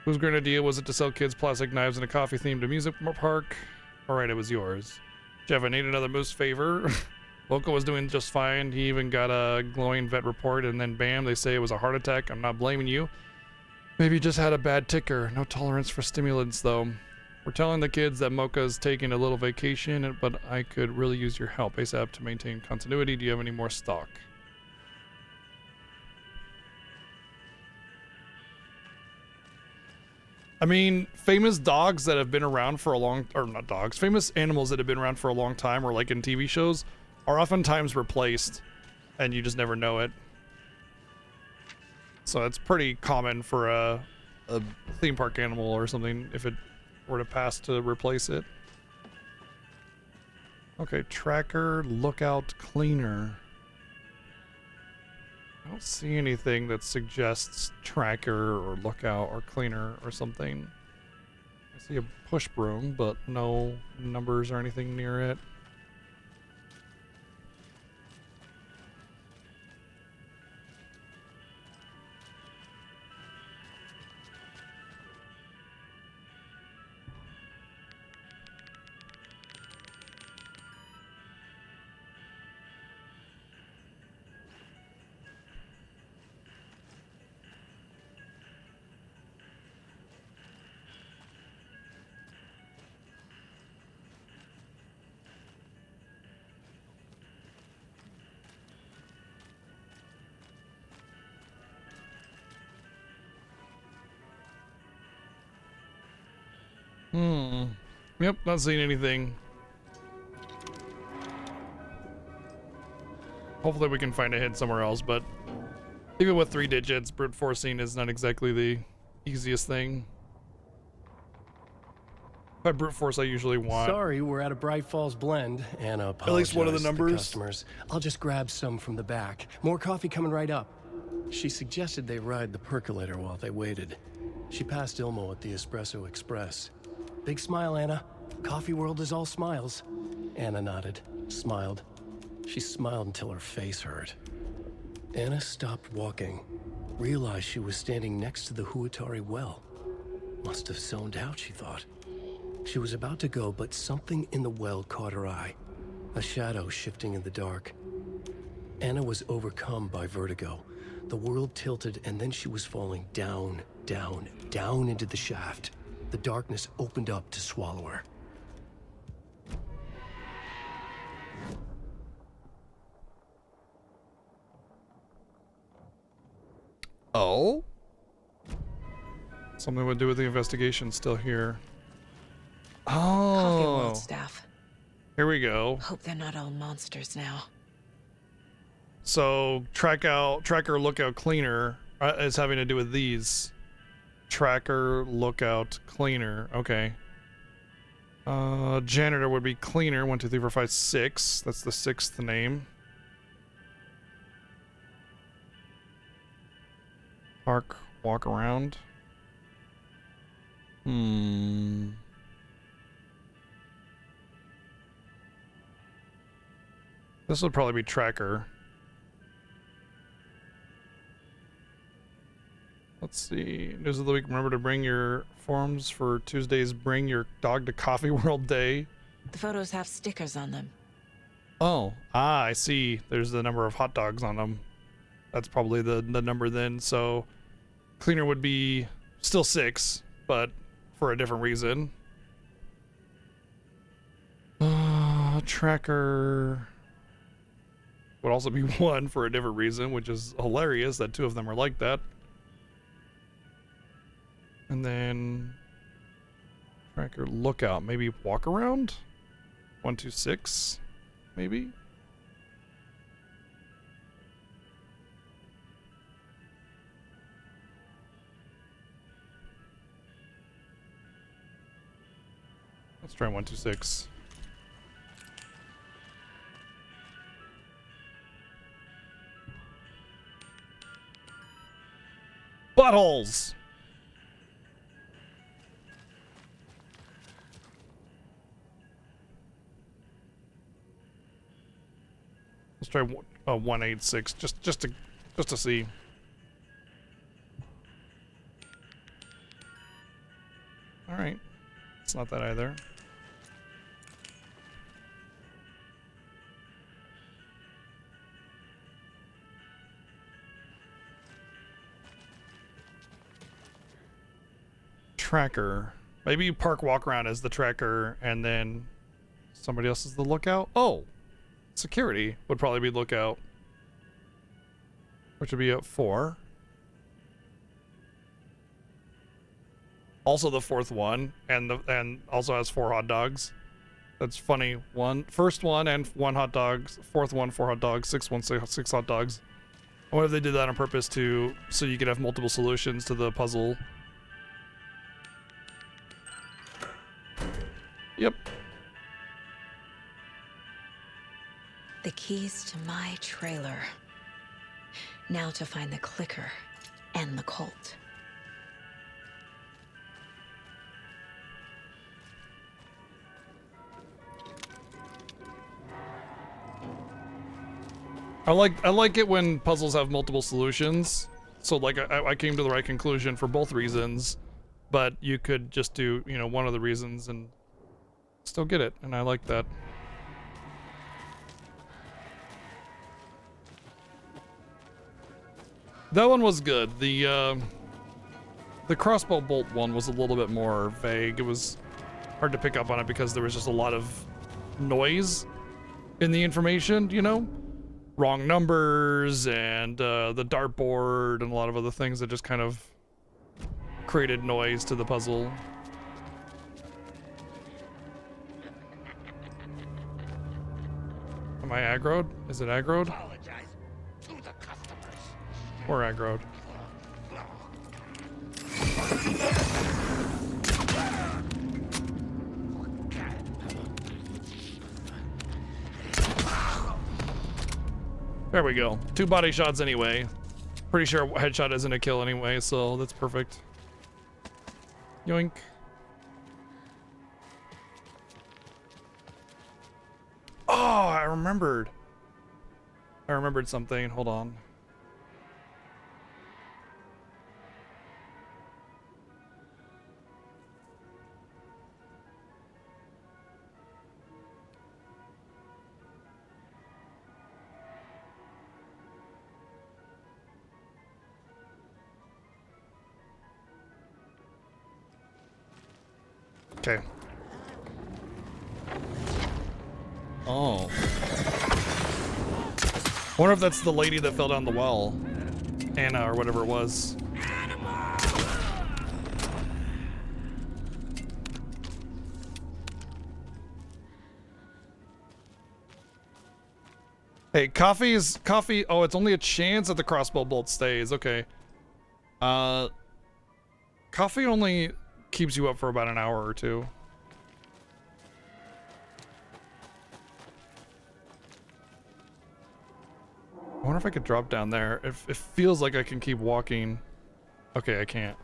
Whose great idea was it to sell kids plastic knives in a coffee-themed amusement park? Alright, it was yours. Jeff, I need another moose favor. Loco was doing just fine. He even got a glowing vet report, and then bam, they say it was a heart attack. I'm not blaming you. Maybe you just had a bad ticker. No tolerance for stimulants, though. We're telling the kids that Mocha's taking a little vacation, but I could really use your help ASAP to maintain continuity. Do you have any more stock? I mean, famous dogs that have been around for a long, or not dogs, famous animals that have been around for a long time, or like in TV shows, are oftentimes replaced, and you just never know it. So it's pretty common for a theme park animal or something if it were to pass to replace it. Okay, tracker, lookout, cleaner. I don't see anything that suggests tracker or lookout or cleaner or something. I see a push broom, but no numbers or anything near it. Yep, not seeing anything. Hopefully we can find a hint somewhere else, but even with 3 digits, brute forcing is not exactly the easiest thing. By brute force, I usually want... Sorry, we're at a Bright Falls blend. Anna apologized at least one of the numbers. to customers. I'll just grab some from the back. More coffee coming right up. She suggested they ride the percolator while they waited. She passed Ilmo at the Espresso Express. Big smile, Anna. Coffee world is all smiles. Anna nodded, smiled. She smiled until her face hurt. Anna stopped walking, realized she was standing next to the Huatari well. Must have zoned out, she thought. She was about to go, but something in the well caught her eye. A shadow shifting in the dark. Anna was overcome by vertigo. The world tilted, and then she was falling down, down, down into the shaft. The darkness opened up to swallow her. Oh? Something would do with the investigation still here. Coffee Oh. World staff. Here we go. Hope they're not all monsters now. So tracker, lookout, cleaner is having to do with these. Tracker, lookout, cleaner. Okay. Janitor would be cleaner. 1, 2, 3, 4, 5, 6. That's the 6th name. Park, walk around. This would probably be tracker. Let's see. News of the week. Remember to bring your forms for Tuesday's Bring Your Dog to Coffee World Day. The photos have stickers on them. Oh, I see. There's the number of hot dogs on them. That's probably the number then. So cleaner would be still 6, but for a different reason. Tracker would also be 1 for a different reason, which is hilarious that 2 of them are like that. And then tracker, lookout, maybe walk around. 1, 2, 6, maybe. Let's try 1, 2, 6. Buttholes. Let's try 186 just to see. All right, it's not that either. Tracker. Maybe you park walk around as the tracker and then somebody else is the lookout. Oh, security would probably be lookout, which would be at 4. Also the 4th one, and also has 4 hot dogs. That's funny. First one and 1 hot dog. 4th one, 4 hot dogs. 6th one, 6 hot dogs. I wonder if they did that on purpose so you could have multiple solutions to the puzzle. Yep. The keys to my trailer. Now to find the clicker and the Colt. I like it when puzzles have multiple solutions. So like I came to the right conclusion for both reasons, but you could just do, one of the reasons and still get it, and I like that. That one was good. The crossbow bolt one was a little bit more vague. It was hard to pick up on it because there was just a lot of noise in the information, wrong numbers and the dartboard and a lot of other things that just kind of created noise to the puzzle. Am I aggroed? Is it aggroed? Or aggroed? There we go. 2 body shots anyway. Pretty sure headshot isn't a kill anyway, so that's perfect. Yoink. Oh, I remembered something. Hold on. Okay. Oh. I wonder if that's the lady that fell down the well. Anna or whatever it was. Hey, coffee. Oh, it's only a chance that the crossbow bolt stays. Okay. Coffee only keeps you up for about an hour or two. I wonder if I could drop down there. It feels like I can keep walking. Okay, I can't.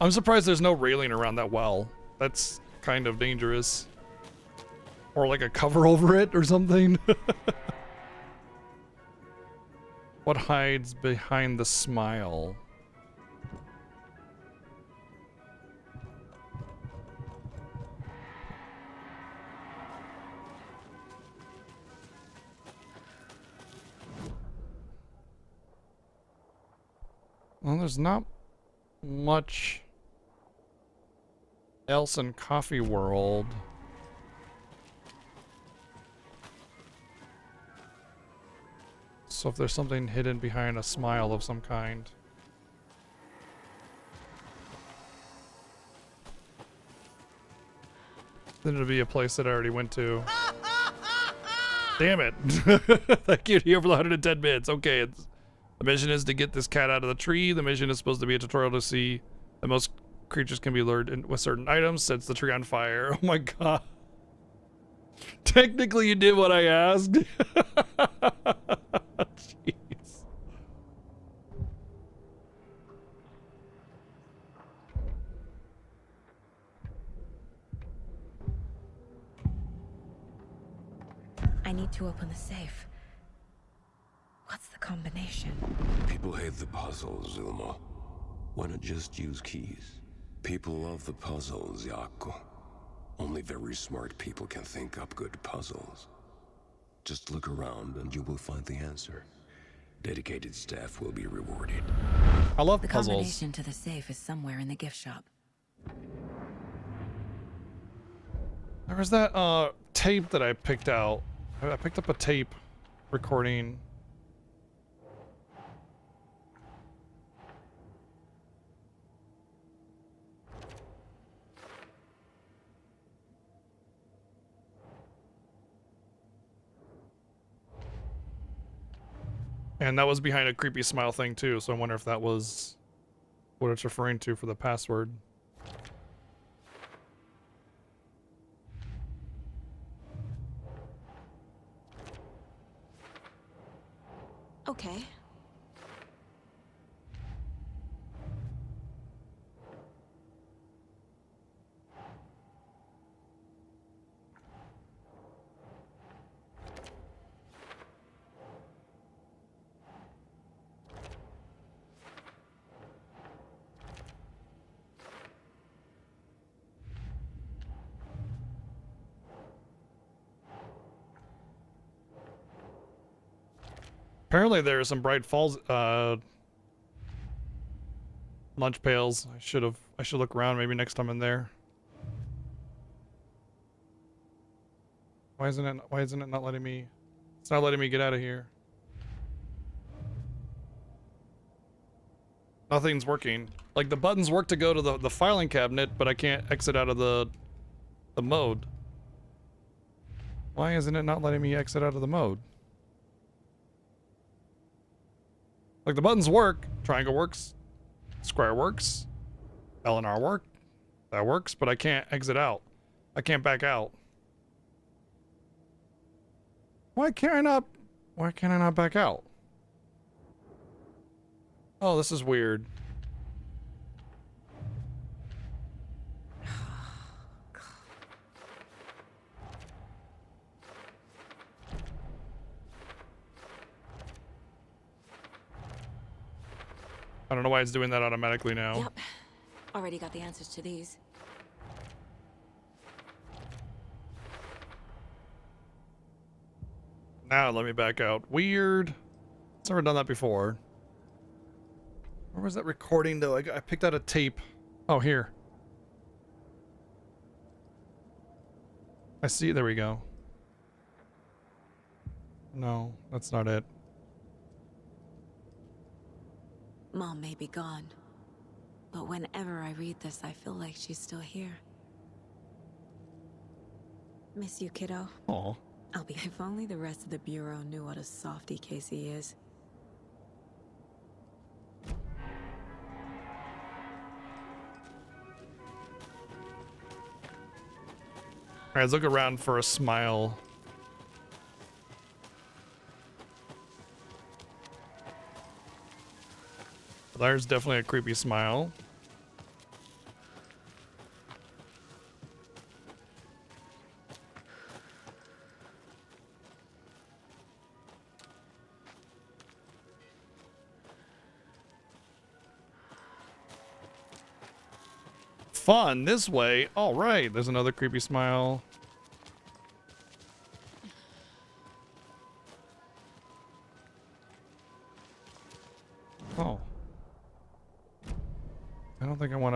I'm surprised there's no railing around that well. That's kind of dangerous. Or like a cover over it or something. What hides behind the smile? Well, there's not much else in Coffee World. So if there's something hidden behind a smile of some kind. Then it'll be a place that I already went to. Damn it. Thank you here for the 110 bits. Okay, the mission is to get this cat out of the tree. The mission is supposed to be a tutorial to see that most creatures can be lured with certain items. Sets the tree on fire. Oh my god. Technically you did what I asked. Jeez. I need to open the safe. What's the combination? People hate the puzzles, Zulma. Why not just use keys? People love the puzzles, Jaakko. Only very smart people can think up good puzzles. Just look around and you will find the answer. Dedicated staff will be rewarded. I love the puzzles. Combination to the safe is somewhere in the gift shop. There was that tape that I picked out. I picked up a tape recording. And that was behind a creepy smile thing too, so I wonder if that was what it's referring to for the password. Okay. Apparently there are some Bright Falls lunch pails. I should look around maybe next time I'm there. Why isn't it not letting me? It's not letting me get out of here. Nothing's working. Like the buttons work to go to the filing cabinet, but I can't exit out of the mode. Why isn't it not letting me exit out of the mode? Like the buttons work, triangle works, square works, L and R work, that works, but I can't exit out. I can't back out. Why can't I not back out? Oh, this is weird. I don't know why it's doing that automatically now. Yep. Already got the answers to these. Now let me back out. Weird. It's never done that before. Where was that recording though? I picked out a tape. Oh, here. I see. There we go. No, that's not it. Mom may be gone, but whenever I read this, I feel like she's still here. Miss you, kiddo. Aw. I'll be. If only the rest of the Bureau knew what a softie Casey is. Alright, let's look around for a smile. There's definitely a creepy smile. Fun this way. All right, there's another creepy smile. Oh. I don't think I want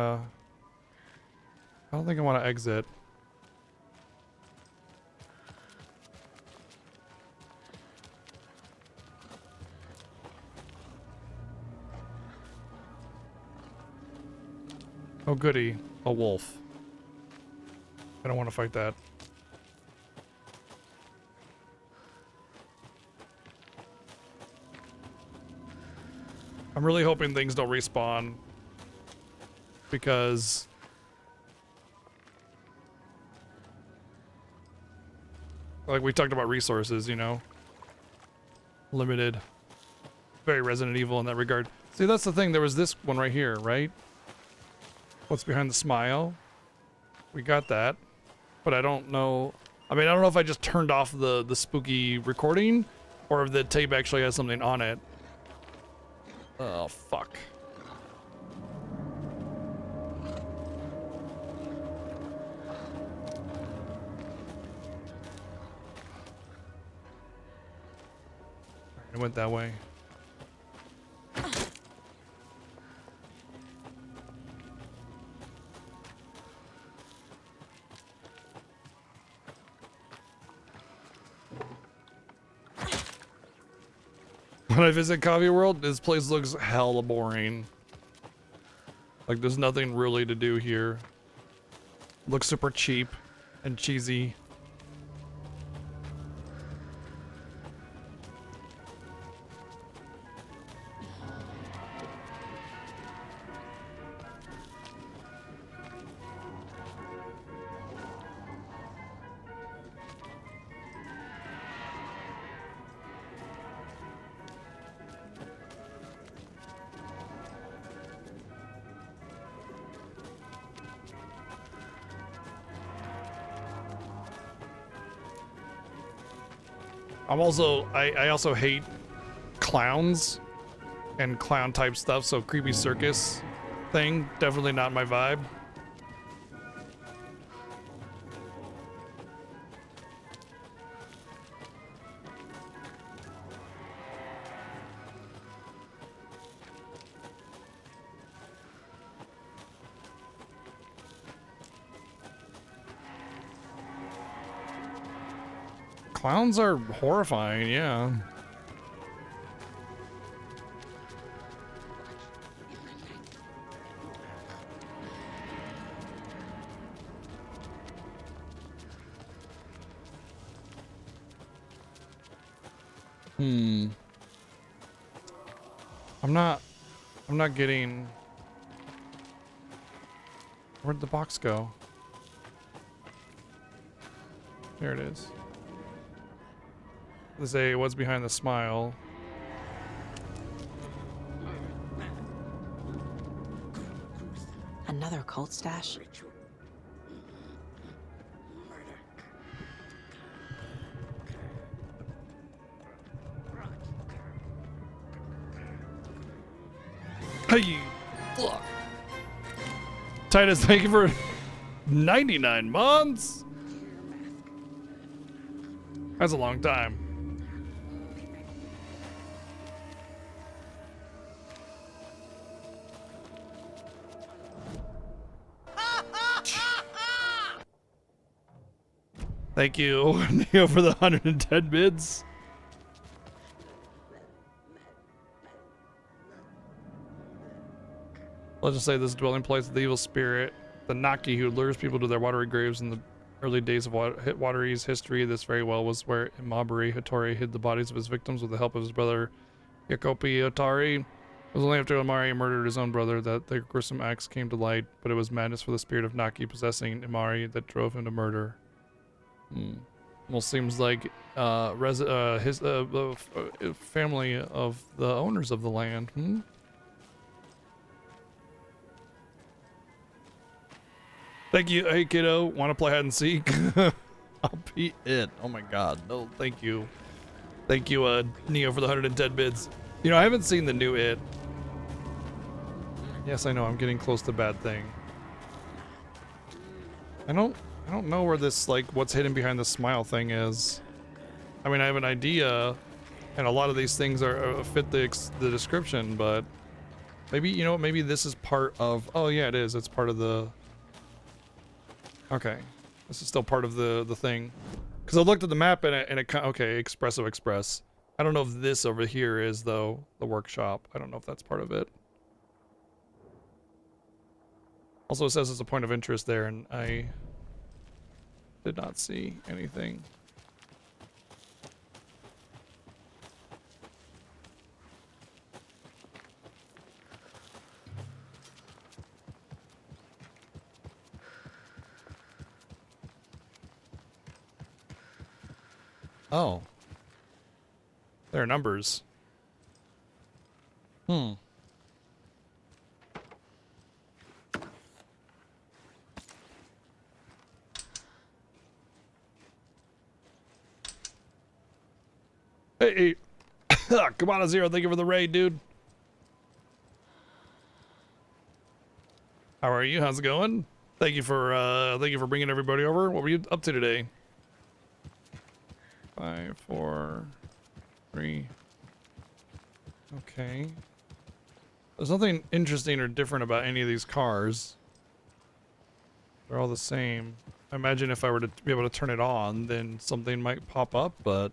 to exit. Oh goody, a wolf. I don't want to fight that. I'm really hoping things don't respawn, because like we talked about resources, you know, limited, very Resident Evil in that regard. See, that's the thing. There was this one right here, right? What's behind the smile? We got that, but I don't know. I mean, I don't know if I just turned off the spooky recording or if the tape actually has something on it. Oh, fuck. It went that way. When I visit Coffee World, this place looks hella boring. Like there's nothing really to do here. Looks super cheap and cheesy. I also hate clowns and clown type stuff, so creepy circus thing, definitely not my vibe. Clowns are horrifying, yeah. I'm not getting... Where'd the box go? There it is. Let's say what's behind the smile. Another cult stash? Hey, fuck. Titus, thank you for 99 months. That's a long time. Thank you, Neo, for the 110 bids. Let's just say this dwelling place of the evil spirit, the Naki, who lures people to their watery graves in the early days of Wateri's history, this very well was where Imabari Hattori hid the bodies of his victims with the help of his brother Jacopi Hattori. It was only after Imari murdered his own brother that the gruesome acts came to light, but it was madness for the spirit of Naki possessing Imari that drove him to murder. Well, seems like his family of the owners of the land. Thank you. Hey, kiddo. Want to play hide and seek? I'll be it. Oh my god. No, thank you. Thank you, Neo, for the 110 bids. You know, I haven't seen the new It. Yes, I know. I'm getting close to bad thing. I don't know where this, like, what's hidden behind the smile thing is. I mean, I have an idea, and a lot of these things are fit the description, but maybe, you know, maybe this is part of. Oh yeah, it is. It's part of the. Okay, this is still part of the thing, because I looked at the map and it okay, Espresso Express. I don't know if this over here is though the workshop. I don't know if that's part of it. Also, it says it's a point of interest there, and I did not see anything. Oh. There are numbers. Hey, come on, Zero. Thank you for the raid, dude. How are you? How's it going? Thank you for bringing everybody over. What were you up to today? 5, 4, 3. Okay. There's nothing interesting or different about any of these cars. They're all the same. I imagine if I were to be able to turn it on, then something might pop up, but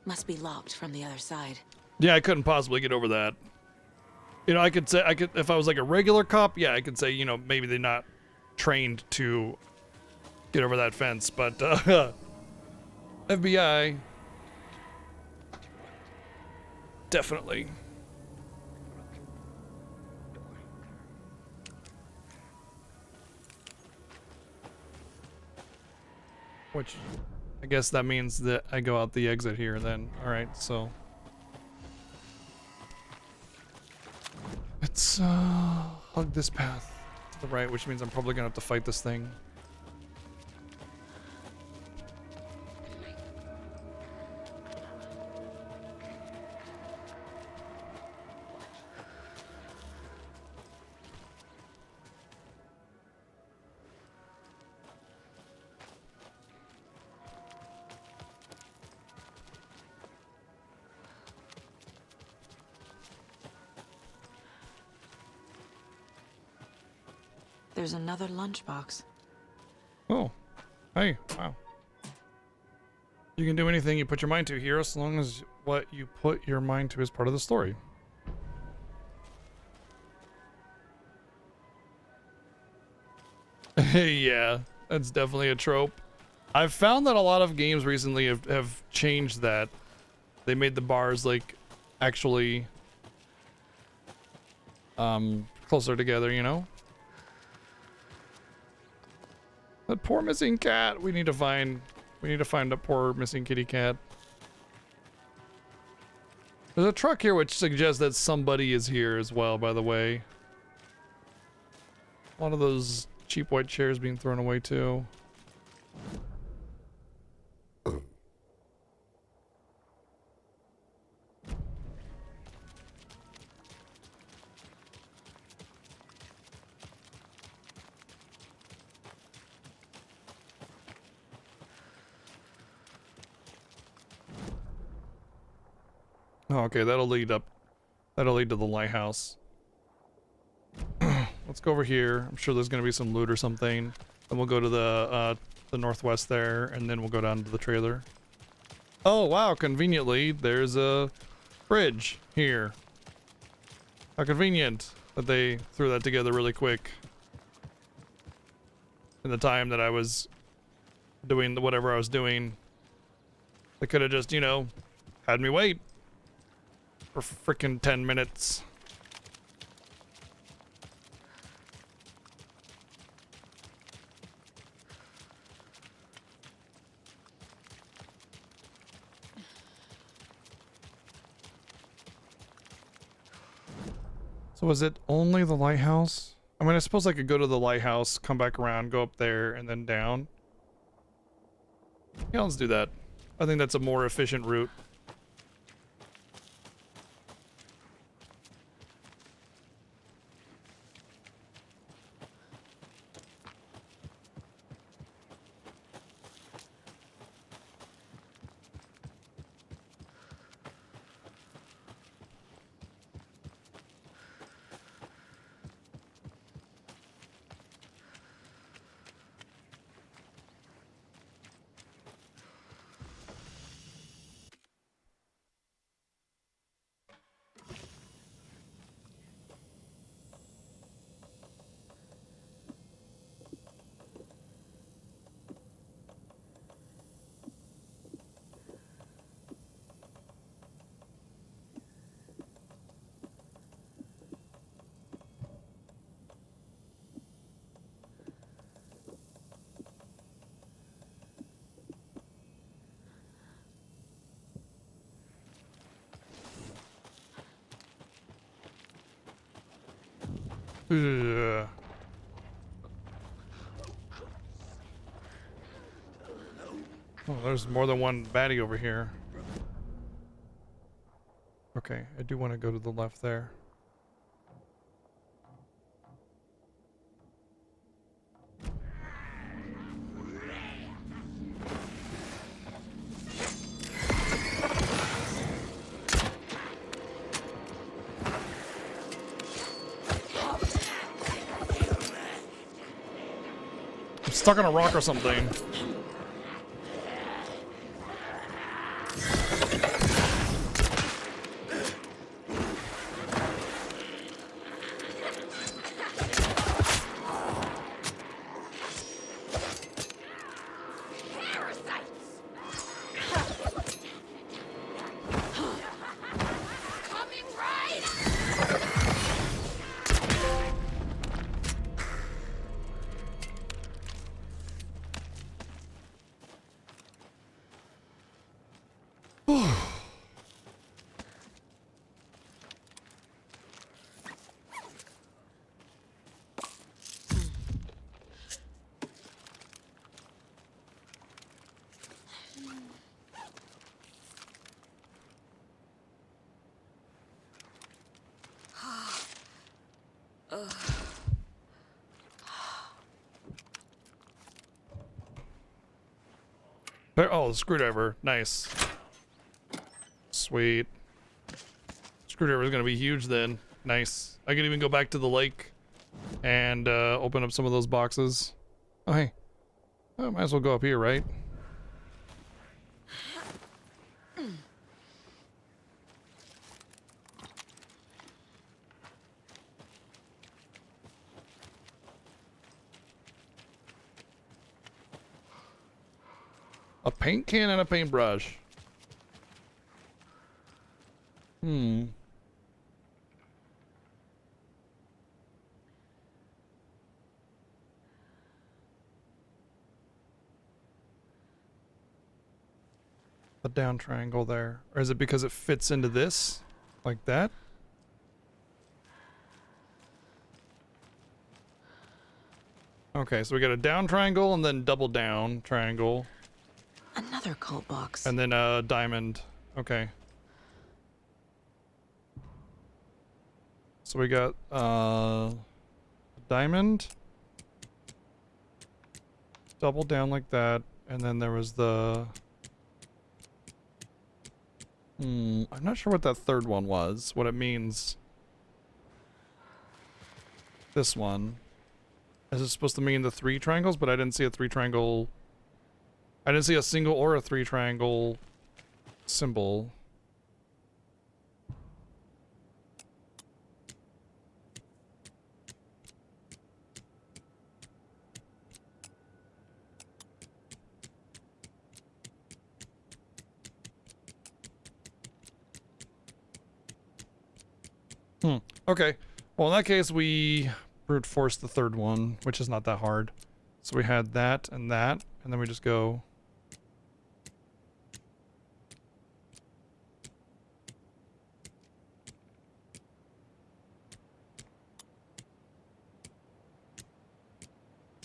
Must be locked from the other side. yeah, I couldn't possibly get over that. You know, I could if I was like a regular cop, yeah, I could say, you know, maybe they're not trained to get over that fence, but FBI, definitely. Which, I guess that means that I go out the exit here then. Alright, so. Let's hug this path to the right, which means I'm probably gonna have to fight this thing. There's another lunchbox. Oh, hey, wow. You can do anything you put your mind to here, as long as what you put your mind to is part of the story. Yeah, that's definitely a trope. I've found that a lot of games recently have changed that. They made the bars, like, actually closer together, you know? That poor missing cat. We need to find a poor missing kitty cat. There's a truck here which suggests that somebody is here as well, by the way. A lot of those cheap white chairs being thrown away too. Oh, okay, that'll lead to the lighthouse. Let's go over here. I'm sure there's gonna be some loot or something. Then we'll go to the northwest there, and then we'll go down to the trailer. Oh wow, conveniently there's a bridge here. How convenient that they threw that together really quick. In the time that I was doing whatever I was doing. They could have just, you know, had me wait for freaking 10 minutes. So was it only the lighthouse? I mean, I suppose I could go to the lighthouse, come back around, go up there, and then down. Yeah, let's do that. I think that's a more efficient route. Ugh. Oh, there's more than one baddie over here. Okay, I do want to go to the left there. I'm stuck on a rock or something. Oh, the screwdriver. Nice. Sweet. Screwdriver is going to be huge then. Nice. I can even go back to the lake and open up some of those boxes. Oh, hey. I might as well go up here, right? A paint can and a paintbrush. Hmm. The down triangle there. Or is it because it fits into this? Like that? Okay, so we got a down triangle and then double down triangle. Another cult box. And then a diamond. Okay. So we got diamond. Double down like that. And then there was the... I'm not sure what that third one was, what it means. This one. Is it supposed to mean the 3 triangles? But I didn't see a 3 triangle. I didn't see a single or a 3 triangle symbol. Okay. Well, in that case, we brute force the third one, which is not that hard. So we had that, and then we just go.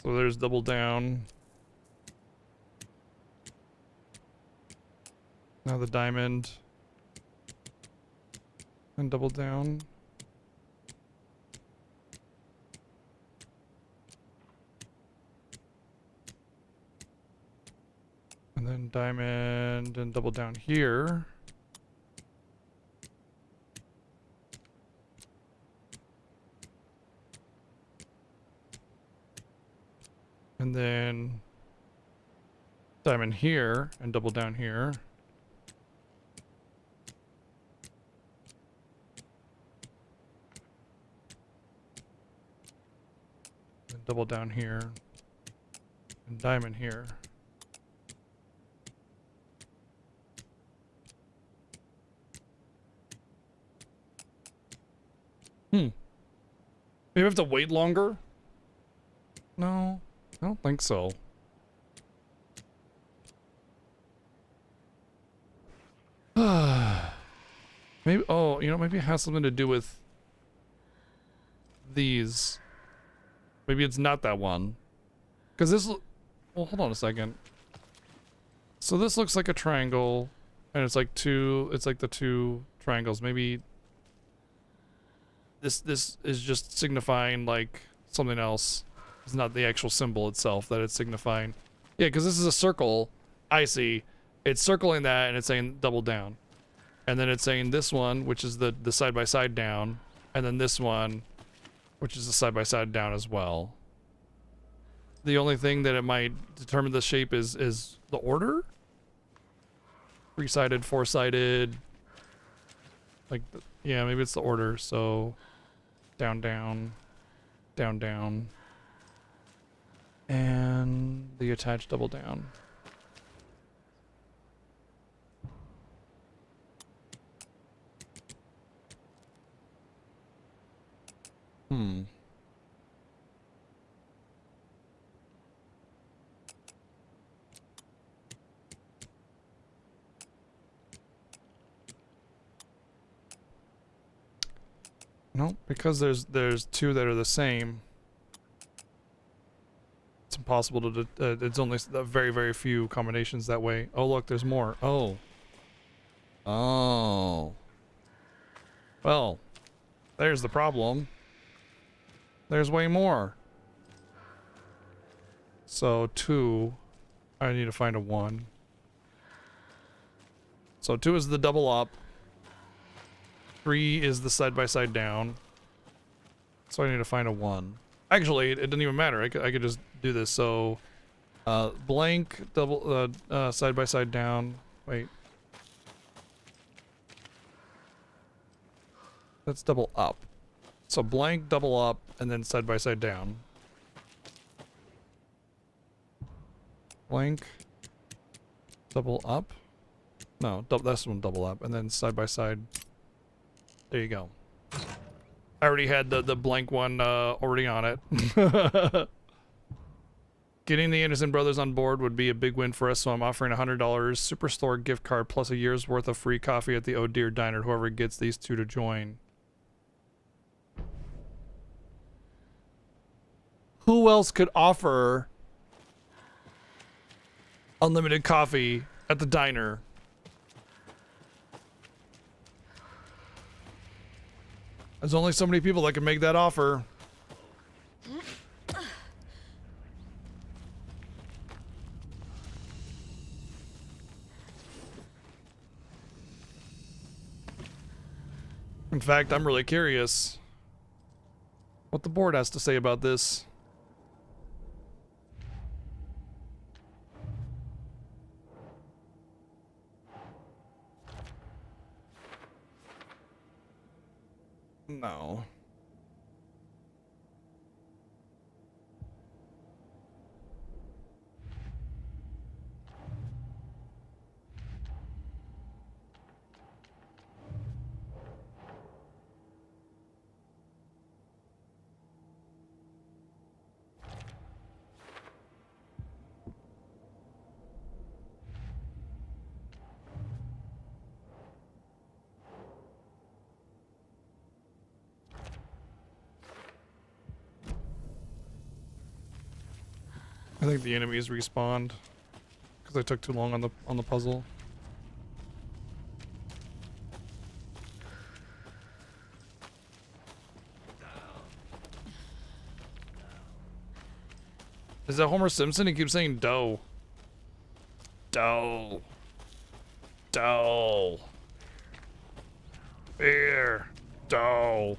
So there's double down. Now the diamond. And double down. And then diamond and double down here. And then diamond here and double down here. And double down here. And diamond here. Maybe I have to wait longer? No, I don't think so. Maybe, oh, you know, maybe it has something to do with these. Maybe it's not that one. Because this, well, hold on a second. So this looks like a triangle, and it's like the 2 triangles. Maybe this is just signifying like something else. It's not the actual symbol itself that it's signifying. Yeah, because this is a circle. I see. It's circling that, and it's saying double down. And then it's saying this one, which is the side-by-side down. And then this one, which is the side-by-side down as well. The only thing that it might determine the shape is the order? 3-sided, 4-sided. Like, yeah, maybe it's the order. So, down, down, down, down. And the attached double down. No, because there's 2 that are the same. It's impossible to. It's only very, very few combinations that way. Oh, look, there's more. Oh. Oh. Well, there's the problem. There's way more. So 2, I need to find a 1. So 2 is the double up. 3 is the side-by-side down. So I need to find a 1. Actually, it doesn't even matter. I could just do this. So blank double side-by-side down. Wait. That's double up. So blank, double up, and then side-by-side down. Blank, double up. No, that's one double up, and then side-by-side. There you go. I already had the blank one already on it. Getting the Anderson brothers on board would be a big win for us, so I'm offering $100 Superstore gift card plus a year's worth of free coffee at the Oh Dear Diner, whoever gets these 2 to join. Who else could offer unlimited coffee at the diner? There's only so many people that can make that offer. In fact, I'm really curious what the board has to say about this. No. I think the enemies respawned because I took too long on the puzzle. Is that Homer Simpson? He keeps saying dough. Dough. Dough. Beer. Dough.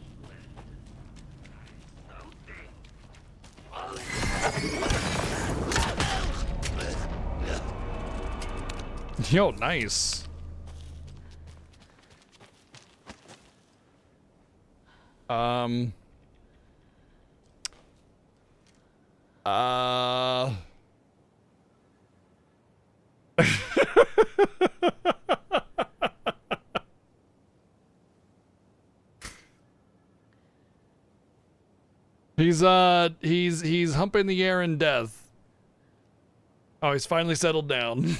Yo, nice. He's humping the air in death. Oh, he's finally settled down.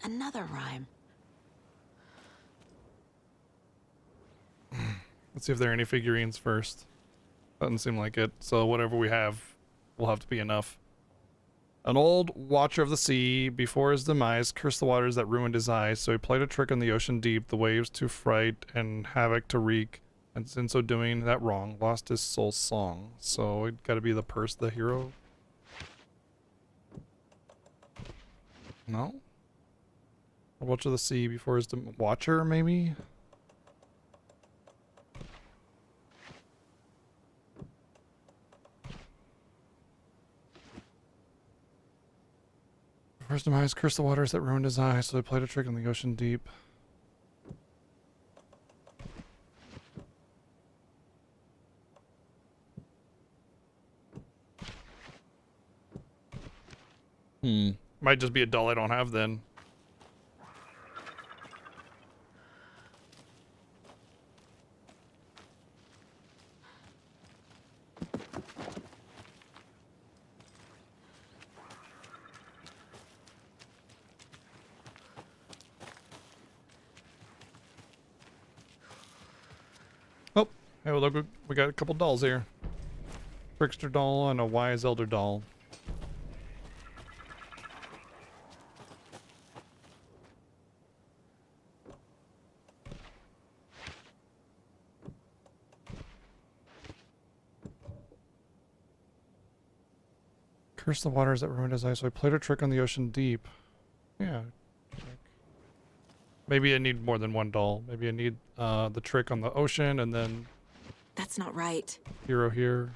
Another rhyme. Let's see if there are any figurines first. Doesn't seem like it, so whatever we have will have to be enough. An old watcher of the sea, before his demise, cursed the waters that ruined his eyes, so he played a trick on the ocean deep, the waves to fright and havoc to wreak, and in so doing that wrong, lost his soul's song. So it gotta be the purse, the hero? No? A watcher of the sea, before his watcher, maybe? First demise cursed the waters that ruined his eyes, so they played a trick in the ocean deep. Might just be a doll I don't have then. Oh, hey, well, look, we got a couple dolls here. Trickster doll and a wise elder doll. Curse the waters that ruined his eyes, so I played a trick on the ocean deep. Yeah. Maybe I need more than one doll. Maybe I need the trick on the ocean and then... That's not right. Hero here.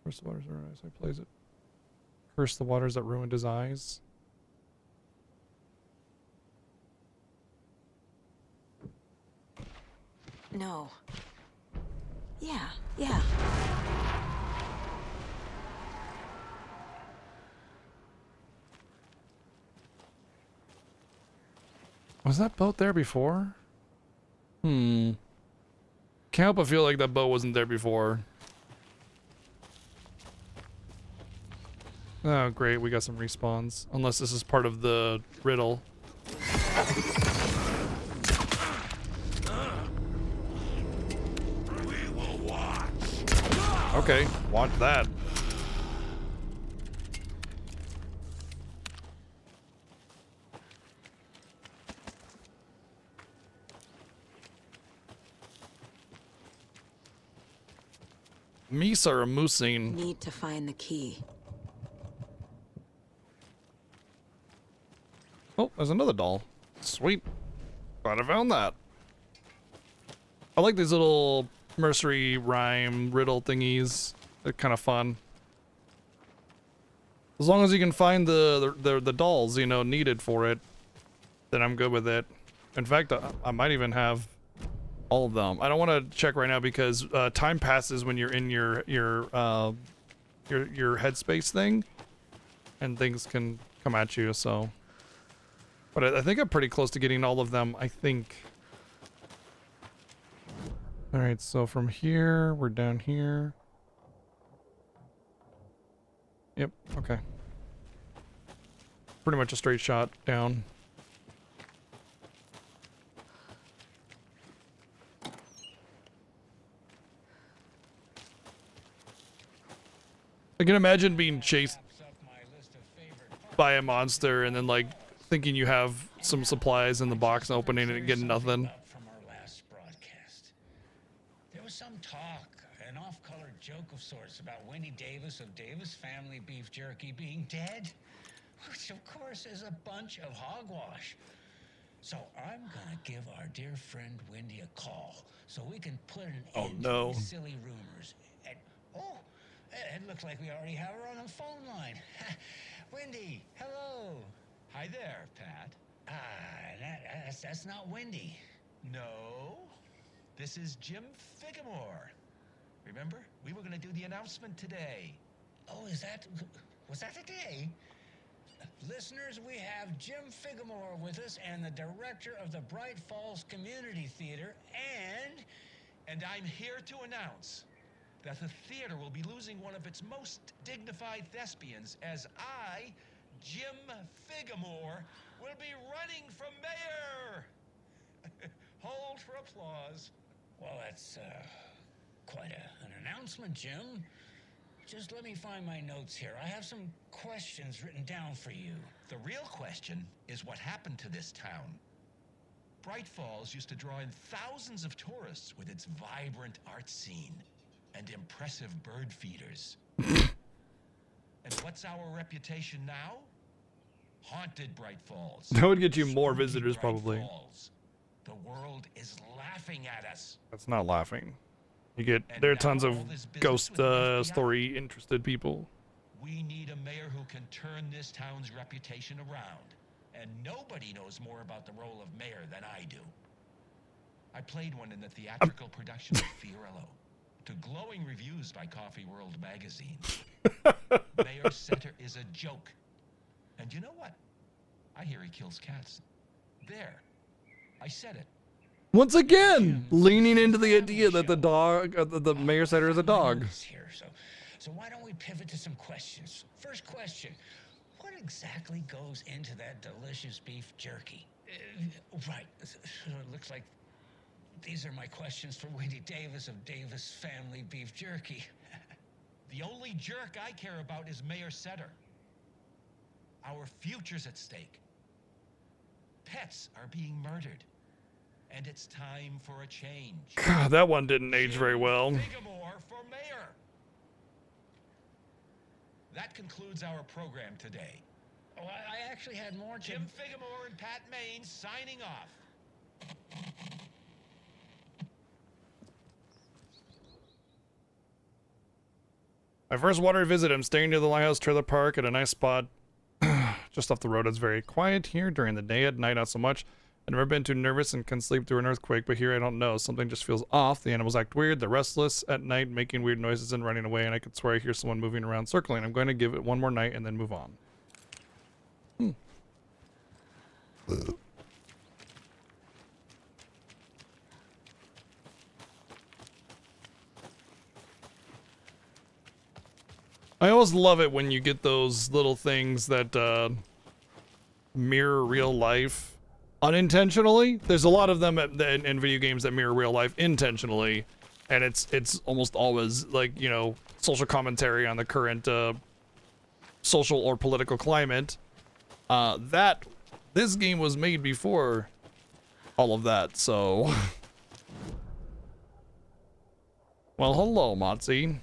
Curse the waters that ruined his eyes, so I plays it. Curse the waters that ruined his eyes. No. Yeah. Was that boat there before? Can't help but feel like that boat wasn't there before. Oh, great. We got some respawns. Unless this is part of the riddle. Okay, watch that. Meese are a moosing. Need to find the key. there's another doll. Sweet. Glad I found that. I like these little nursery rhyme riddle thingies. They're kind of fun. As long as you can find the dolls, you know, needed for it, then I'm good with it. In fact, I might even have all of them. I don't want to check right now because time passes when you're in your headspace thing, and things can come at you. So, but I think I'm pretty close to getting all of them. I think. All right, so from here we're down here. Yep. Okay. Pretty much a straight shot down. I can imagine being chased by a monster and then like thinking you have some supplies in the box and opening it and getting nothing. From our last broadcast, there was some talk, an off-color joke of sorts about Wendy Davis of Davis Family Beef Jerky being dead, which of course is a bunch of hogwash. So I'm gonna give our dear friend Wendy a call so we can put an end to these silly rumors. And it looks like we already have her on the phone line. Wendy, hello. Hi there, Pat. That's not Wendy. No, this is Jim Figamore. Remember, we were going to do the announcement today. Oh, was that today? Listeners, we have Jim Figamore with us and the director of the Bright Falls Community Theater, and I'm here to announce that the theater will be losing one of its most dignified thespians as I, Jim Figamore, will be running for mayor. Hold for applause. Well, that's quite an announcement, Jim. Just let me find my notes here. I have some questions written down for you. The real question is what happened to this town. Bright Falls used to draw in thousands of tourists with its vibrant art scene and impressive bird feeders. And what's our reputation now? Haunted Bright Falls. That would get you more visitors, probably. Falls. The world is laughing at us. That's not laughing. There are tons of ghost story interested people. We need a mayor who can turn this town's reputation around. And nobody knows more about the role of mayor than I do. I played one in the theatrical production of Fiorello, to glowing reviews by Coffee World magazine. Mayor Setter is a joke. And you know what? I hear he kills cats. There. I said it. Once again, leaning into the idea that the Mayor Setter is a dog. So why don't we pivot to some questions? First question, what exactly goes into that delicious beef jerky? Right, it looks like these are my questions for Wendy Davis of Davis Family Beef Jerky. The only jerk I care about is Mayor Setter. Our future's at stake. Pets are being murdered. And it's time for a change. God, that one didn't age very well. Figamore for mayor. That concludes our program today. Oh, I actually had more. Jim Figamore and Pat Maine signing off. My first water visit, I'm staying near the Lighthouse Trailer Park at a nice spot just off the road. It's very quiet here during the day. At night, not so much. I've never been too nervous and can sleep through an earthquake, but here I don't know. Something just feels off. The animals act weird. They're restless at night, making weird noises and running away, and I could swear I hear someone moving around, circling. I'm going to give it one more night and then move on. I always love it when you get those little things that mirror real life unintentionally. There's a lot of them in video games that mirror real life intentionally, and it's almost always like, you know, social commentary on the current social or political climate. This game was made before all of that, so well, hello, Motzi.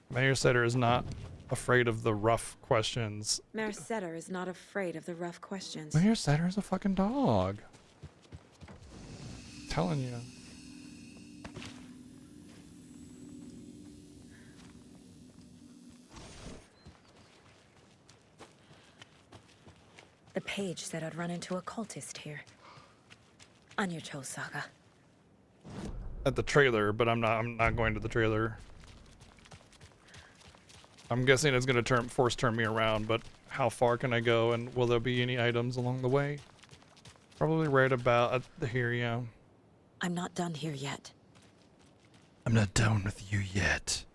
Mayor Setter is not afraid of the rough questions. Mayor Setter is not afraid of the rough questions. Mayor Setter is a fucking dog. I'm telling you. The page said I'd run into a cultist here. On your Cho Saga. At the trailer, but I'm not going to the trailer. I'm guessing it's gonna force turn me around, but how far can I go, and will there be any items along the way? Probably right about here, yeah. I'm not done here yet. I'm not done with you yet.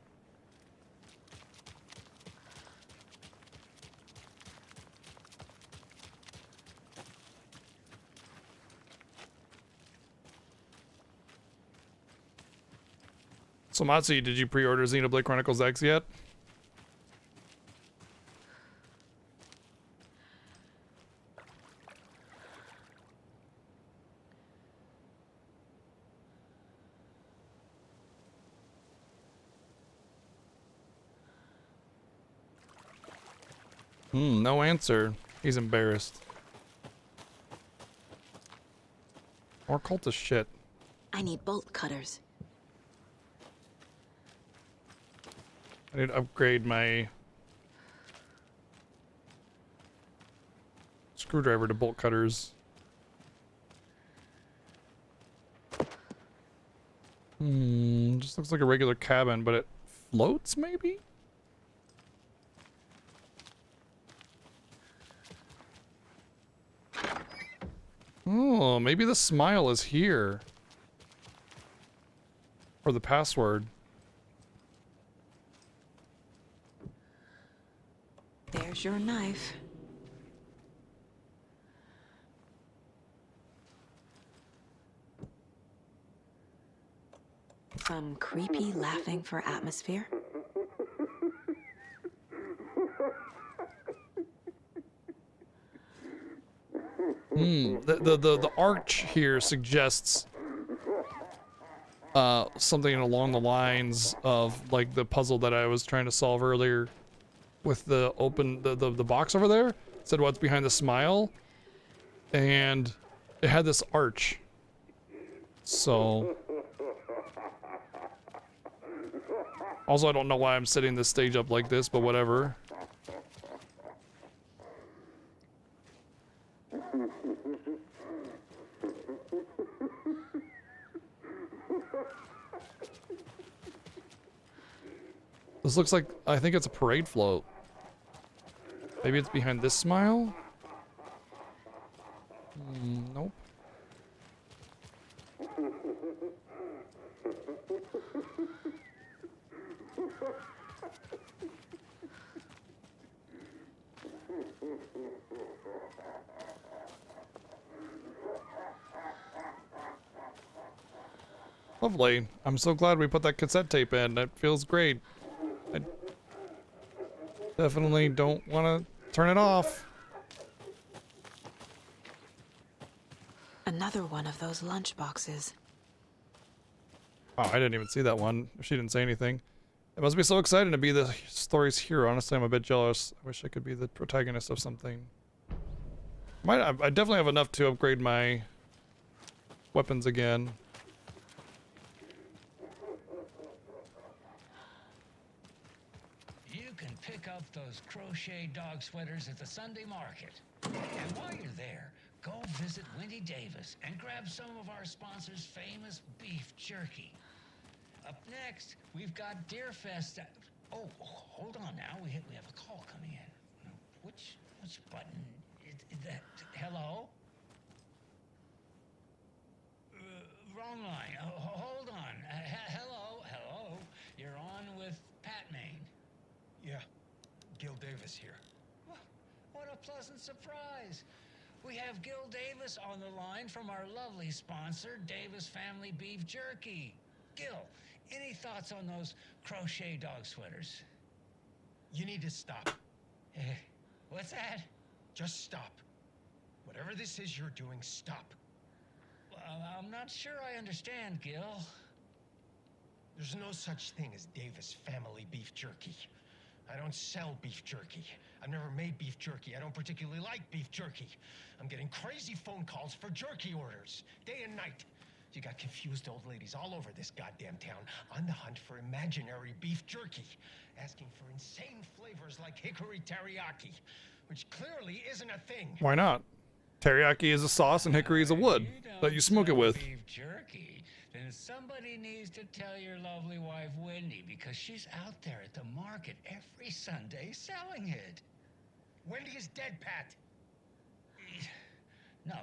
So Matsu, did you pre-order Xenoblade Chronicles X yet? No answer. He's embarrassed. More cultist shit. I need bolt cutters. I need to upgrade my screwdriver to bolt cutters. Just looks like a regular cabin, but it floats maybe? Oh, maybe the smile is here. Or the password. There's your knife. Some creepy laughing for atmosphere. The arch here suggests something along the lines of like the puzzle that I was trying to solve earlier with the box over there. It said what's behind the smile, and it had this arch. So also I don't know why I'm setting this stage up like this, but whatever. This looks like, I think it's a parade float. Maybe it's behind this smile? Nope. Lovely. I'm so glad we put that cassette tape in. That feels great. I definitely don't want to turn it off. Another one of those lunch boxes. Wow, I didn't even see that one. She didn't say anything. It must be so exciting to be the story's hero. Honestly, I'm a bit jealous. I wish I could be the protagonist of something. I definitely have enough to upgrade my weapons again. You can pick up those crochet dog sweaters at the Sunday market. And while you're there, go visit Wendy Davis and grab some of our sponsor's famous beef jerky. Up next, we've got Deerfest. Oh, hold on now. We have a call coming in. Which button is that? Hello? Wrong line. Hold on. Hello. You're on with Pat Maine. Yeah, Gil Davis here. What a pleasant surprise. We have Gil Davis on the line from our lovely sponsor, Davis Family Beef Jerky. Gil, any thoughts on those crochet dog sweaters? You need to stop. What's that? Just stop. Whatever this is you're doing, stop. I'm not sure I understand, Gil. There's no such thing as Davis Family Beef Jerky. I don't sell beef jerky. I've never made beef jerky. I don't particularly like beef jerky. I'm getting crazy phone calls for jerky orders, day and night. You got confused old ladies all over this goddamn town on the hunt for imaginary beef jerky, asking for insane flavors like hickory teriyaki, which clearly isn't a thing. Why not? Teriyaki is a sauce and hickory is a wood that you smoke it with. Beef jerky, then somebody needs to tell your lovely wife Wendy, because she's out there at the market every Sunday selling it. Wendy is dead, Pat. No,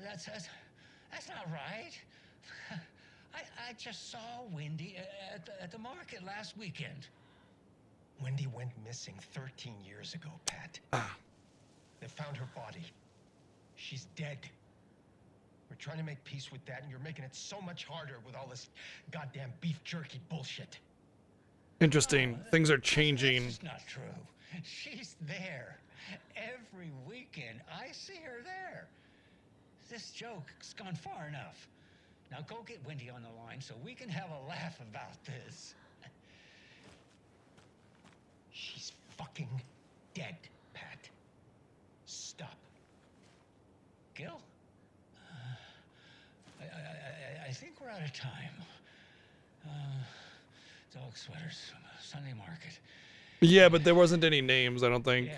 that's not right. I just saw Wendy at the market last weekend. Wendy went missing 13 years ago, Pat. They found her body. She's dead. We're trying to make peace with that, and you're making it so much harder with all this goddamn beef jerky bullshit. Interesting. Things are changing. That's not true. She's there. Every weekend, I see her there. This joke's gone far enough. Now go get Wendy on the line so we can have a laugh about this. She's fucking dead, Pat. Stop. Gil? I think we're out of time. Dog sweaters, Sunday market. Yeah, but there wasn't any names, I don't think. Yeah,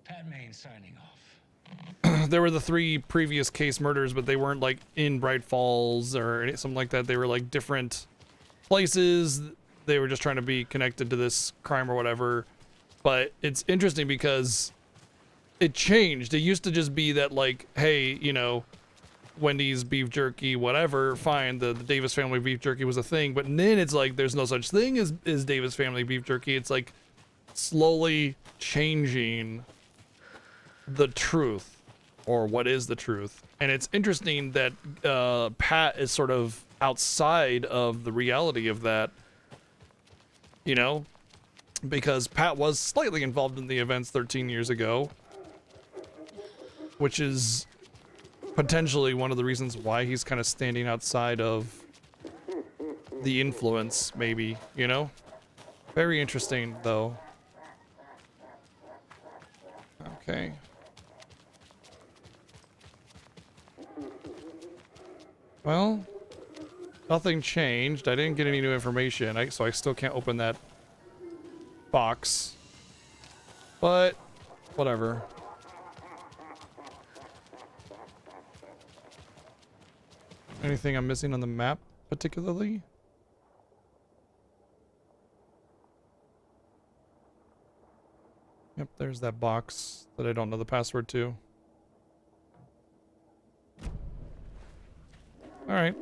Pat Main signing off. There were the 3 previous case murders, but they weren't like in Bright Falls or something like that. They were like different places. They were just trying to be connected to this crime or whatever. But it's interesting because it changed. It used to just be that like, hey, you know, Wendy's beef jerky, whatever, fine. The Davis family beef jerky was a thing. But then it's like there's no such thing as Davis family beef jerky. It's like slowly changing the truth, or what is the truth. And it's interesting that Pat is sort of outside of the reality of that, you know, because Pat was slightly involved in the events 13 years ago, which is potentially one of the reasons why he's kind of standing outside of the influence, maybe, you know. Very interesting though. Okay. Well, nothing changed. I didn't get any new information, so I still can't open that box. But, whatever. Anything I'm missing on the map, particularly? Yep, there's that box that I don't know the password to. Alright.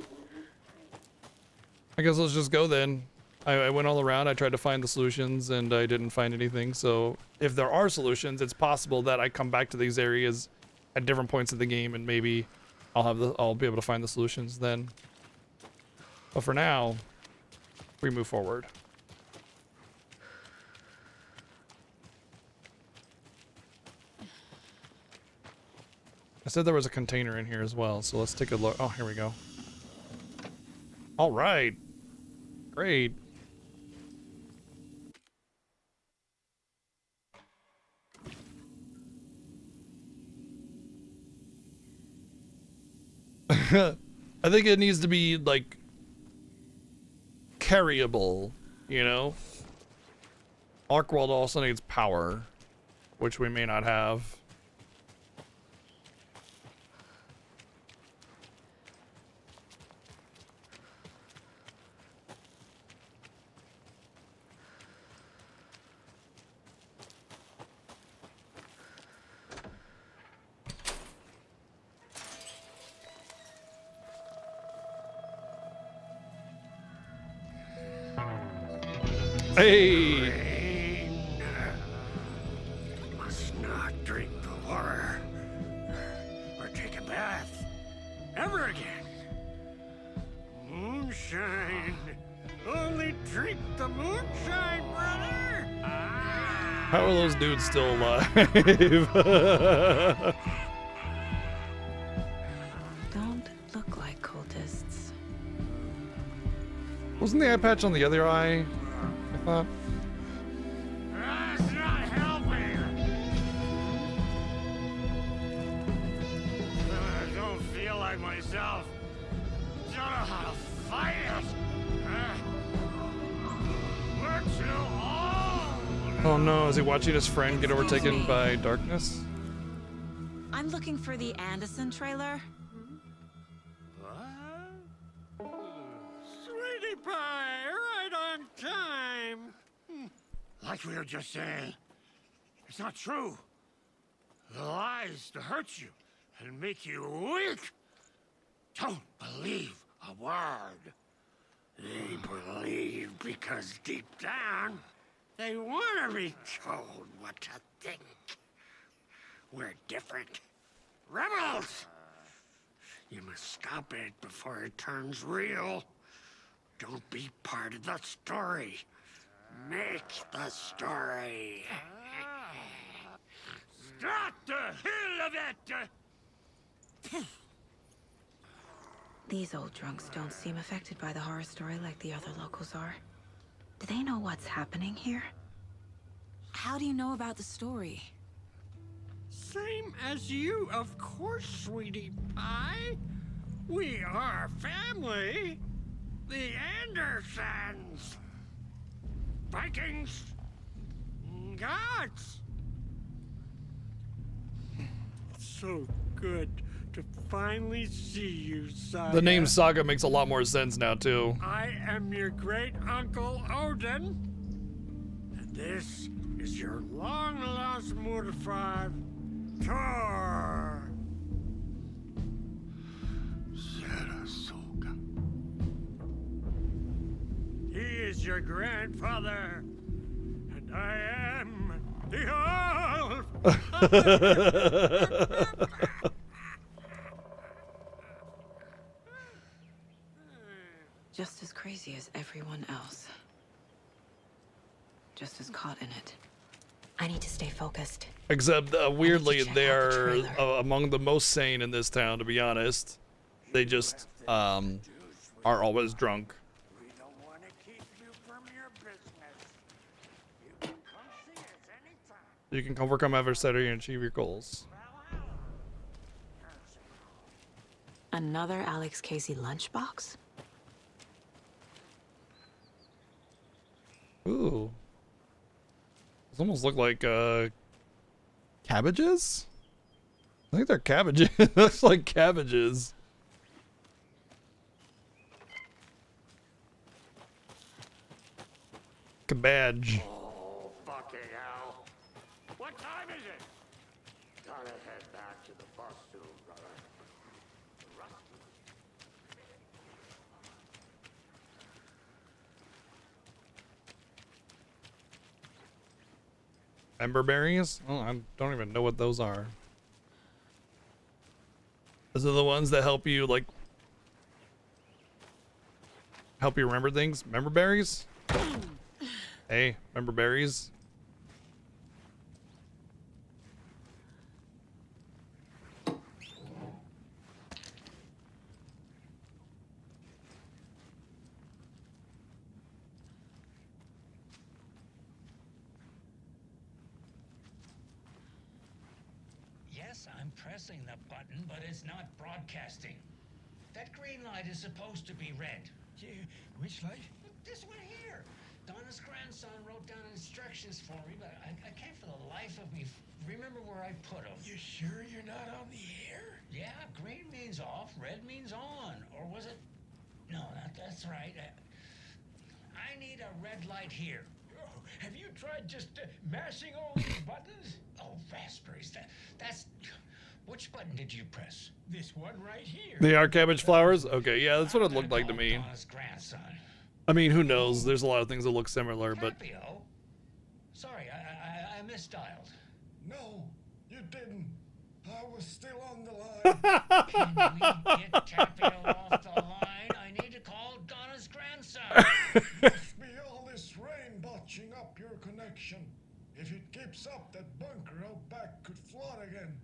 I guess let's just go then. I went all around, I tried to find the solutions, and I didn't find anything, so if there are solutions, it's possible that I come back to these areas at different points of the game, and maybe I'll be able to find the solutions then. But for now, we move forward. I said there was a container in here as well, so let's take a look. Oh, here we go. All right. Great. I think it needs to be, like, carryable, you know? Arcworld also needs power, which we may not have. Hey! Rain. Must not drink the water or take a bath ever again. Moonshine. Only drink the moonshine, brother. How are those dudes still alive? Don't look like cultists. Wasn't the eye patch on the other eye? I thought. myself. Don't know how to fight it. We're too old. Oh no, is he watching his friend get overtaken by darkness? I'm looking for the Anderson trailer. Sweetie pie, right on time. Like we were just saying, it's not true. The lies to hurt you and make you weak. Don't believe a word. They believe because deep down, they want to be told what to think. We're different. Rebels! You must stop it before it turns real. Don't be part of the story. Make the story. Start the hell of it! These old drunks don't seem affected by the horror story like the other locals are. Do they know what's happening here? How do you know about the story? Same as you, of course, sweetie pie. We are family. The Andersons. Vikings. Gods. So good to finally see you, Saga. The name Saga makes a lot more sense now, too. I am your great uncle Odin. And this is your long lost Mordefar, Thor. Saratoga. He is your grandfather, and I am the elf. Just as crazy as everyone else. Just as caught in it. I need to stay focused. Except, weirdly, they are among the most sane in this town, to be honest. They just, are always drunk. You can overcome adversity and achieve your goals. Another Alex Casey lunchbox? Ooh. Those almost look like, cabbages? I think they're cabbages. Looks like cabbages. Cabbage. Oh, fucking hell. What time is it? Gotta head back to the bus soon, brother. Member berries? Oh, I don't even know what those are. Those are the ones that help you, like, help you remember things? Member berries? Hey, member berries? Yes, I'm pressing the button, but it's not broadcasting. That green light is supposed to be red. Yeah, which light? This one here. Donna's grandson wrote down instructions for me, but I can't for the life of me remember where I put them. You sure you're not on the air? Yeah, green means off, red means on. Or was it? No, that's right. I need a red light here. Oh, have you tried just mashing all these buttons? Oh, raspberries. That's... Which button did you press? This one right here. They are cabbage flowers? Okay, yeah, that's what it looked like to me. Donna's grandson. I mean, who knows? There's a lot of things that look similar, but... Capio? Sorry, I misdialed. No, you didn't. I was still on the line. Can we get Capio off the line? I need to call Donna's grandson. Must be all this rain botching up your connection. If it keeps up, that bunker out back could flood again.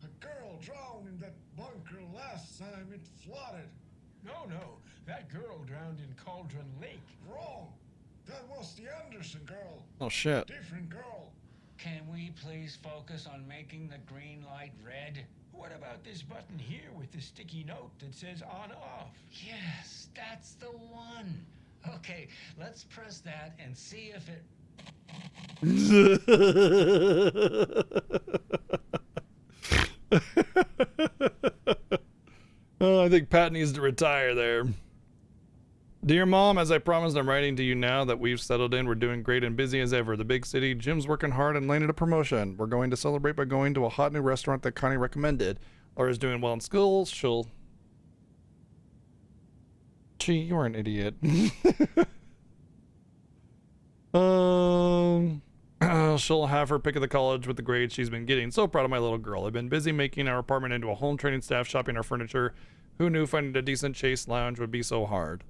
A girl drowned in that bunker last time it flooded. No, that girl drowned in Cauldron Lake. Wrong. That was the Anderson girl. Oh, shit. Different girl. Can we please focus on making the green light red? What about this button here with the sticky note that says on off? Yes, that's the one. Okay, let's press that and see if it... Oh, I think Pat needs to retire there. Dear Mom, as I promised, I'm writing to you now that we've settled in. We're doing great and busy as ever. The big city, Jim's working hard and landed a promotion. We're going to celebrate by going to a hot new restaurant that Connie recommended. Laura's doing well in school. Gee, you're an idiot. She'll have her pick of the college with the grades she's been getting. So proud of my little girl. I've been busy making our apartment into a home training staff, shopping our furniture. Who knew finding a decent Chase lounge would be so hard?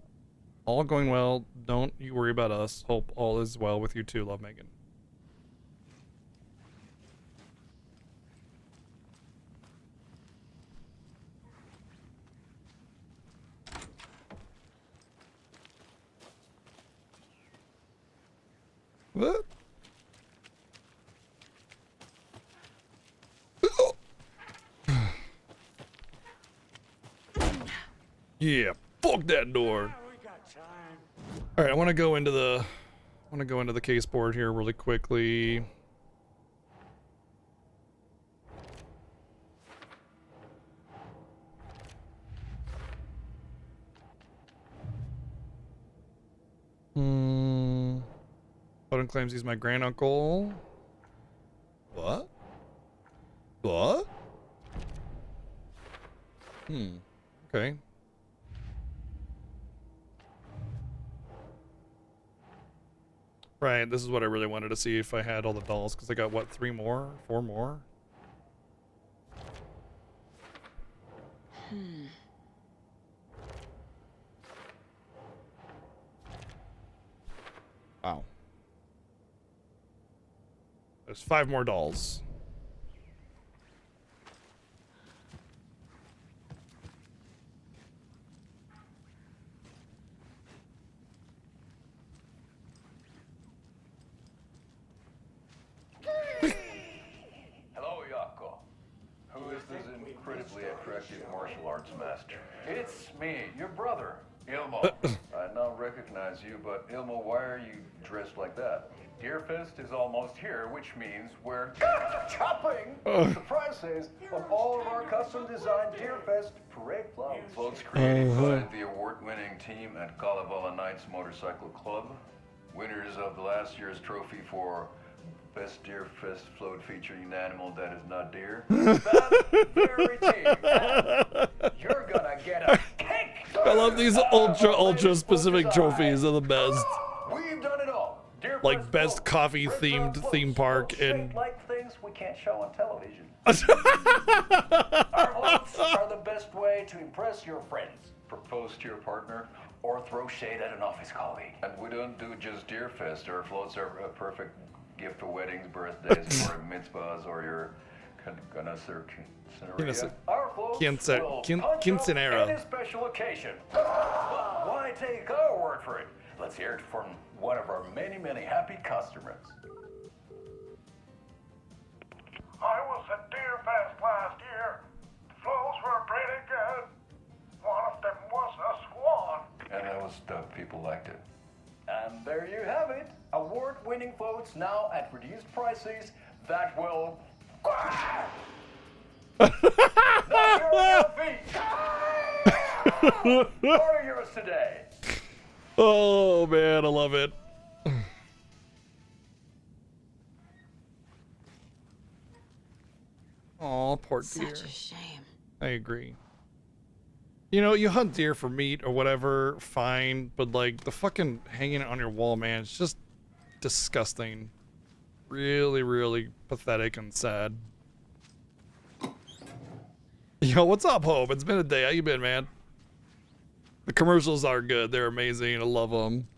All going well. Don't you worry about us. Hope all is well with you too. Love, Megan. What? Yeah, fuck that door. All right, I want to go into the case board here really quickly. Bowden claims he's my granduncle. What? What? Okay. Right, this is what I really wanted to see if I had all the dolls, because I got, what, 3 more? 4 more? Wow. There's 5 more dolls. Hello, Yako. Who is this incredibly attractive martial arts master? It's me, your brother, Ilmo. I now recognize you, but Ilmo, why are you dressed like that? Deerfest is almost here, which means we're chopping the prices of all of our custom-designed Deerfest parade floats. Floats created by the award-winning team at Kalevala Knights Motorcycle Club. Winners of the last year's trophy for Best Deerfest float featuring an animal that is not deer. That very team. You're gonna get a cake. I love these ultra specific trophies. Are the best. We've done it all. Deerfest Like best coffee themed theme park and like things we can't show on television. Our floats are the best way to impress your friends, propose to your partner, or throw shade at an office colleague. And we don't do just Deerfest. Our floats are a perfect gift for weddings, birthdays, or mitzvahs, or your quinceañera. Our floats will punch up any special occasion. But why take our word for it? Let's hear it from one of our many, many happy customers. I was at Deerfest last year. The floats were pretty good. One of them was a swan. And that was the people liked it. And there you have it. Award-winning floats now at reduced prices that will knock you on your feet. Or yours today. oh man, I love it. Aw, poor deer. Such a shame. I agree. You know, you hunt deer for meat or whatever, fine, but like the fucking hanging it on your wall, man, it's just disgusting. Really, really pathetic and sad. Yo, what's up, Hope? It's been a day. How you been, man? The commercials are good. They're amazing. I love them.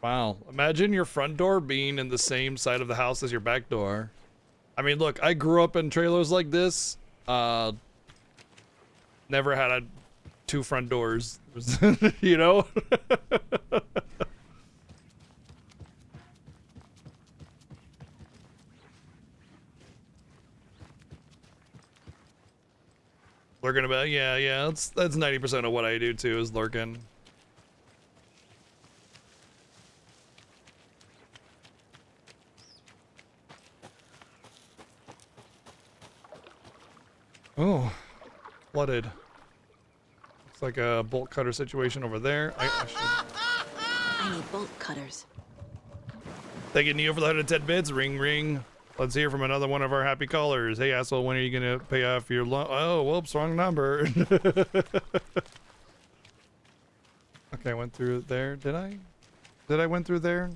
Wow. Imagine your front door being in the same side of the house as your back door. I mean, look, I grew up in trailers like this. Never had 2 front doors, you know? Lurking about, yeah. That's 90% of what I do too, is lurking. Oh, flooded. Looks like a bolt cutter situation over there. I need bolt cutters. Thank you, Neo, for the 110 bits. Ring, ring. Let's hear from another one of our happy callers. Hey, asshole, when are you going to pay off your loan? Oh, whoops, wrong number. Okay, I went through there. Did I? Did I went through there?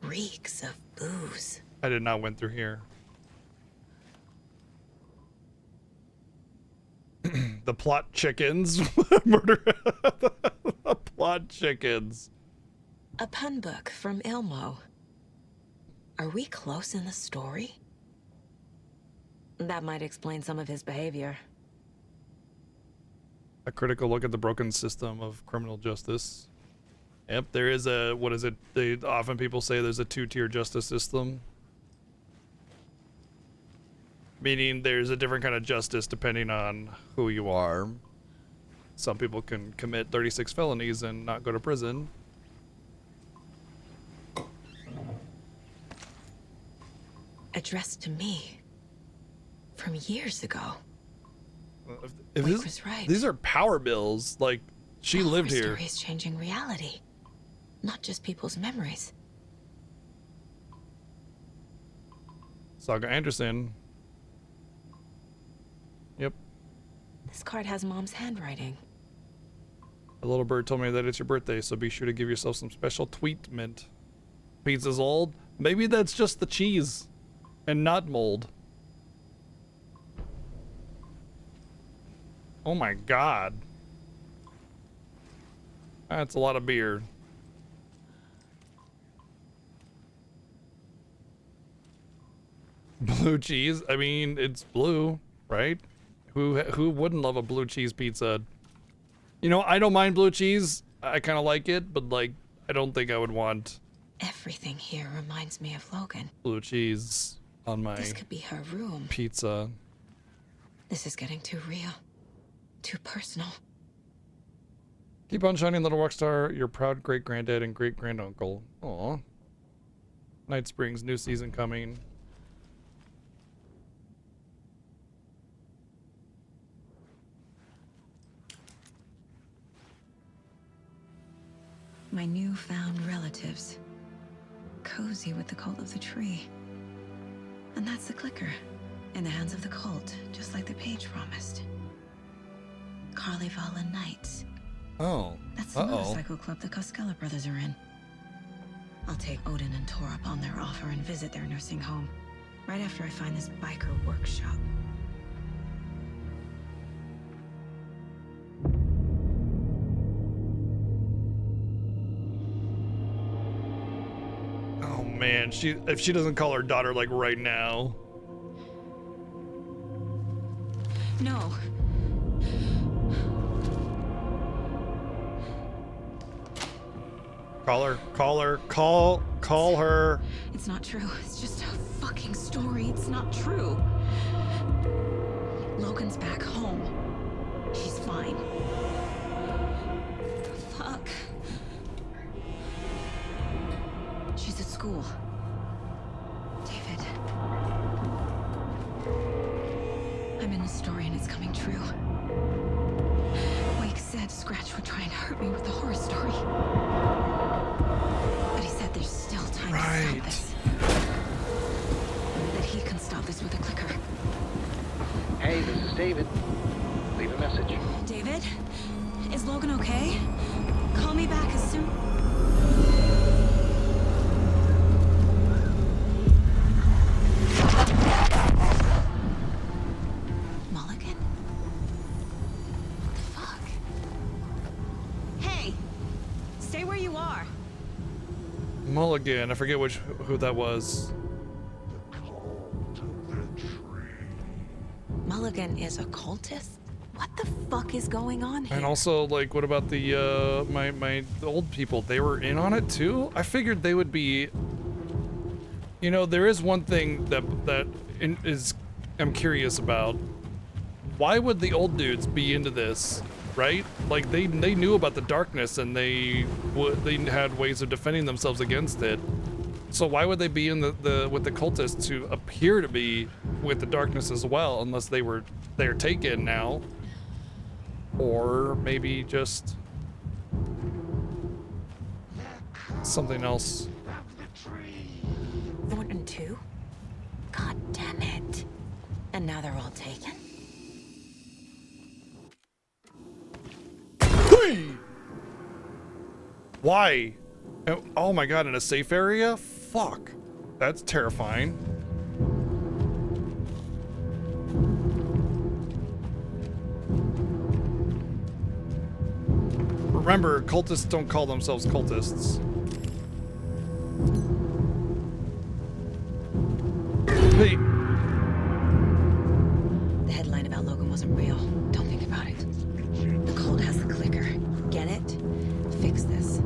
Reeks of booze. I did not went through here. The plot chickens. Murder. The plot chickens. A pun book from Ilmo. Are we close in the story? That might explain some of his behavior. A critical look at the broken system of criminal justice. Yep, there is a, what is it? Often people say there's a two-tier justice system. Meaning there's a different kind of justice depending on who you are. Some people can commit 36 felonies and not go to prison. Addressed to me. From years ago. If Blake was right. These are power bills. Like, she lived here. Story is changing reality. Not just people's memories. Saga Anderson. Yep. This card has Mom's handwriting. A little bird told me that it's your birthday, so be sure to give yourself some special treatment. Pizza's old. Maybe that's just the cheese and not mold. Oh my god. That's a lot of beer. Blue cheese? I mean, it's blue, right? Who wouldn't love a blue cheese pizza? You know, I don't mind blue cheese. I kind of like it, but like, I don't think I would want Everything here reminds me of Logan. blue cheese on my This could be her room. pizza. This is getting too real. Too personal. Keep on shining, little rockstar. Your proud great-granddad and great-granduncle. Aw. Night Springs, new season coming. My newfound relatives. Cozy with the cult of the tree. And that's the clicker. In the hands of the cult, just like the page promised. Carlyvala Knights. Oh. That's the motorcycle club the Koskela brothers are in. I'll take Odin and Tor up on their offer and visit their nursing home. Right after I find this biker workshop. Oh man, if she doesn't call her daughter like right now. No. Call her. It's not true. It's just a fucking story. It's not true. Logan's back home. She's fine. Fuck. She's at school. David. I'm in the story and it's coming true. Wake said Scratch would try and hurt me with the horror story. But he said there's still time to stop this. That he can stop this with a clicker. Hey, this is David. Leave a message. David? Is Logan okay? Call me back as soon... Mulligan? What the fuck? Hey! Stay where you are. Mulligan. I forget who that was. Mulligan is a cultist? What the fuck is going on here? And also, like, what about the my old people? They were in on it too? I figured they would be You know, there is one thing that I'm curious about. Why would the old dudes be into this, right? Like they knew about the darkness and they had ways of defending themselves against it. So why would they be in the with the cultists who appear to be with the darkness as well, unless they're taken now, or maybe just something else. Thornton too? God damn it. And now they're all taken? Why? Oh my god, in a safe area? Fuck. That's terrifying. Remember, cultists don't call themselves cultists. Hey. The headline about Logan wasn't real. Don't think about it. The cult has the clicker. Get it? Fix this.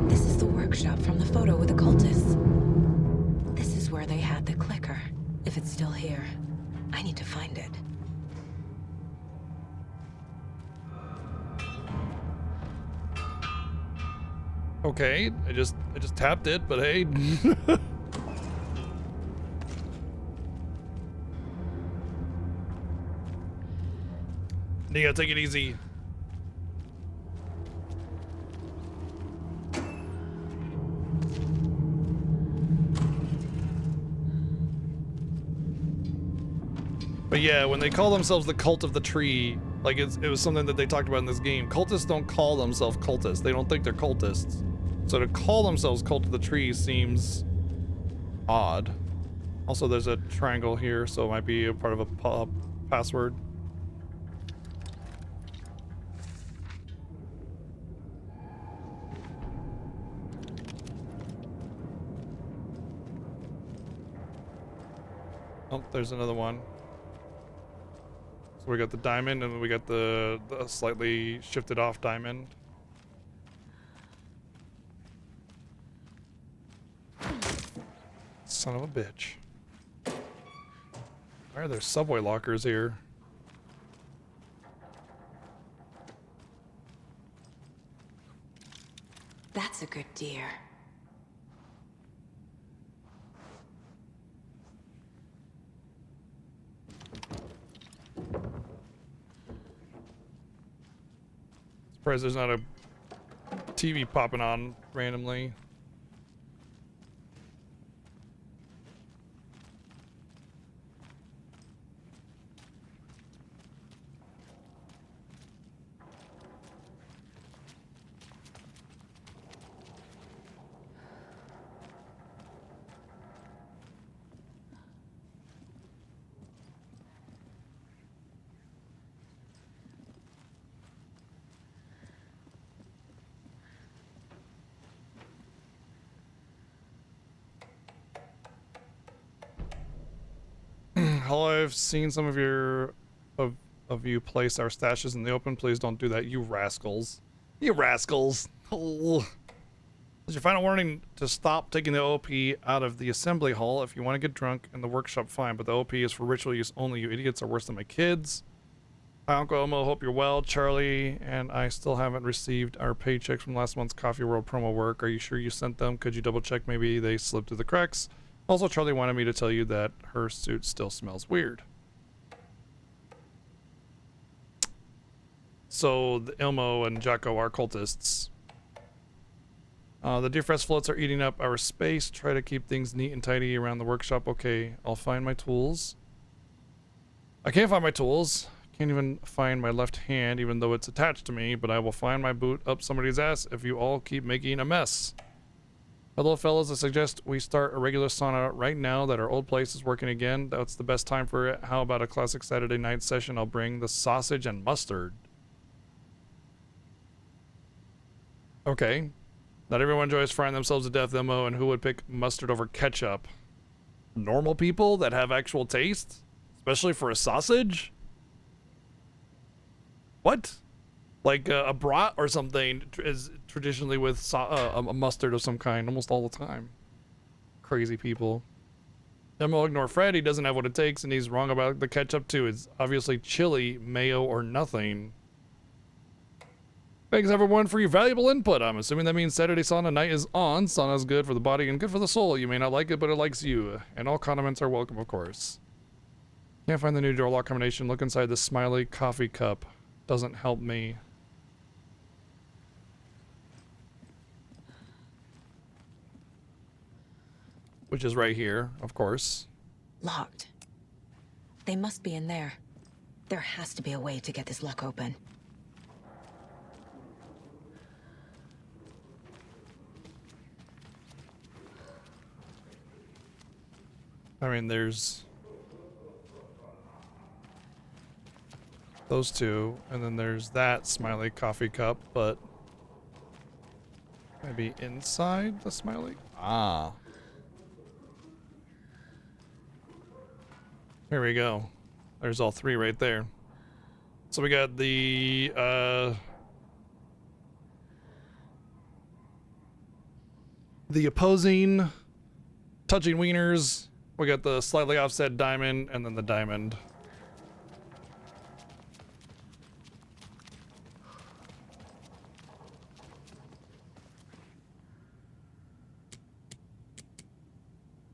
This is the workshop from the photo with the cultists. This is where they had the clicker. If it's still here, I need to find it. Okay, I just tapped it, but hey. Neo, take it easy. But yeah, when they call themselves the Cult of the Tree, like it was something that they talked about in this game. Cultists don't call themselves cultists. They don't think they're cultists. So to call themselves Cult of the Tree seems odd. Also, there's a triangle here, so it might be a part of a password. Oh, there's another one. So we got the diamond, and then we got the slightly shifted off diamond. Son of a bitch. Why are there subway lockers here? That's a good deer. Surprised there's not a TV popping on randomly. Hello, I've seen some of you place our stashes in the open. Please don't do that, you rascals. You rascals. Oh. This is your final warning to stop taking the OP out of the assembly hall. If you want to get drunk in the workshop, fine, but the OP is for ritual use only. You idiots are worse than my kids. Hi, Uncle Elmo. Hope you're well. Charlie and I still haven't received our paychecks from last month's Coffee World promo work. Are you sure you sent them? Could you double check? Maybe they slipped through the cracks. Also, Charlie wanted me to tell you that her suit still smells weird. So, the Elmo and Jocko are cultists. The Deerfest floats are eating up our space. Try to keep things neat and tidy around the workshop. Okay, I'll find my tools. I can't find my tools. Can't even find my left hand, even though it's attached to me, but I will find my boot up somebody's ass if you all keep making a mess. Hello, fellas. I suggest we start a regular sauna right now that our old place is working again. That's the best time for it. How about a classic Saturday night session? I'll bring the sausage and mustard. Okay. Not everyone enjoys frying themselves to death, Elmo, and who would pick mustard over ketchup? normal people that have actual taste, especially for a sausage. What? Like a brat or something is traditionally with a mustard of some kind almost all the time. Crazy people. Then we'll ignore Fred. He doesn't have what it takes, and he's wrong about the ketchup too. It's obviously chili, mayo, or nothing. Thanks everyone for your valuable input. I'm assuming that means Saturday sauna night is on. Sauna's good for the body and good for the soul. You may not like it, but it likes you. And all condiments are welcome, of course. Can't find the new door lock combination. Look inside the smiley coffee cup. Doesn't help me. Which is right here, of course. Locked. They must be in there. There has to be a way to get this lock open. I mean, there's those two, and then there's that smiley coffee cup, but maybe inside the smiley? Ah. Here we go. There's all three right there. So we got the opposing touching wieners. We got the slightly offset diamond, and then the diamond.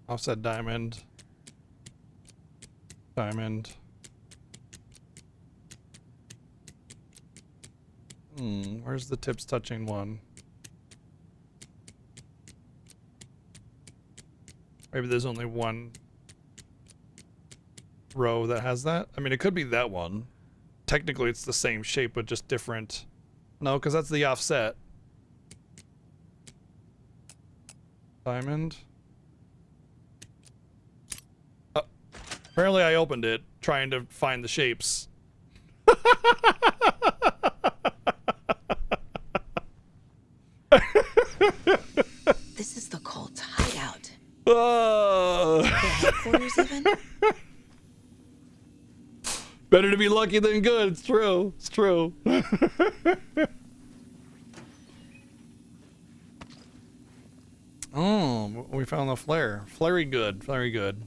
Offset diamond. Diamond. Where's the tips touching one? Maybe there's only one row that has that. I mean, it could be that one. Technically, it's the same shape, but just different. No, because that's the offset. Diamond. Apparently, I opened it trying to find the shapes. This is the cult's hideout. The headquarters even? Better to be lucky than good. It's true. It's true. Oh, we found the flare. Flary good. Very good.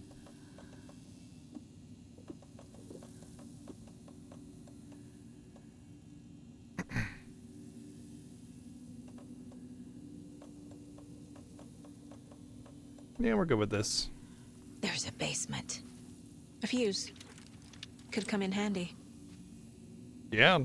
Yeah, we're good with this. There's a basement. A fuse. Could come in handy. Yeah.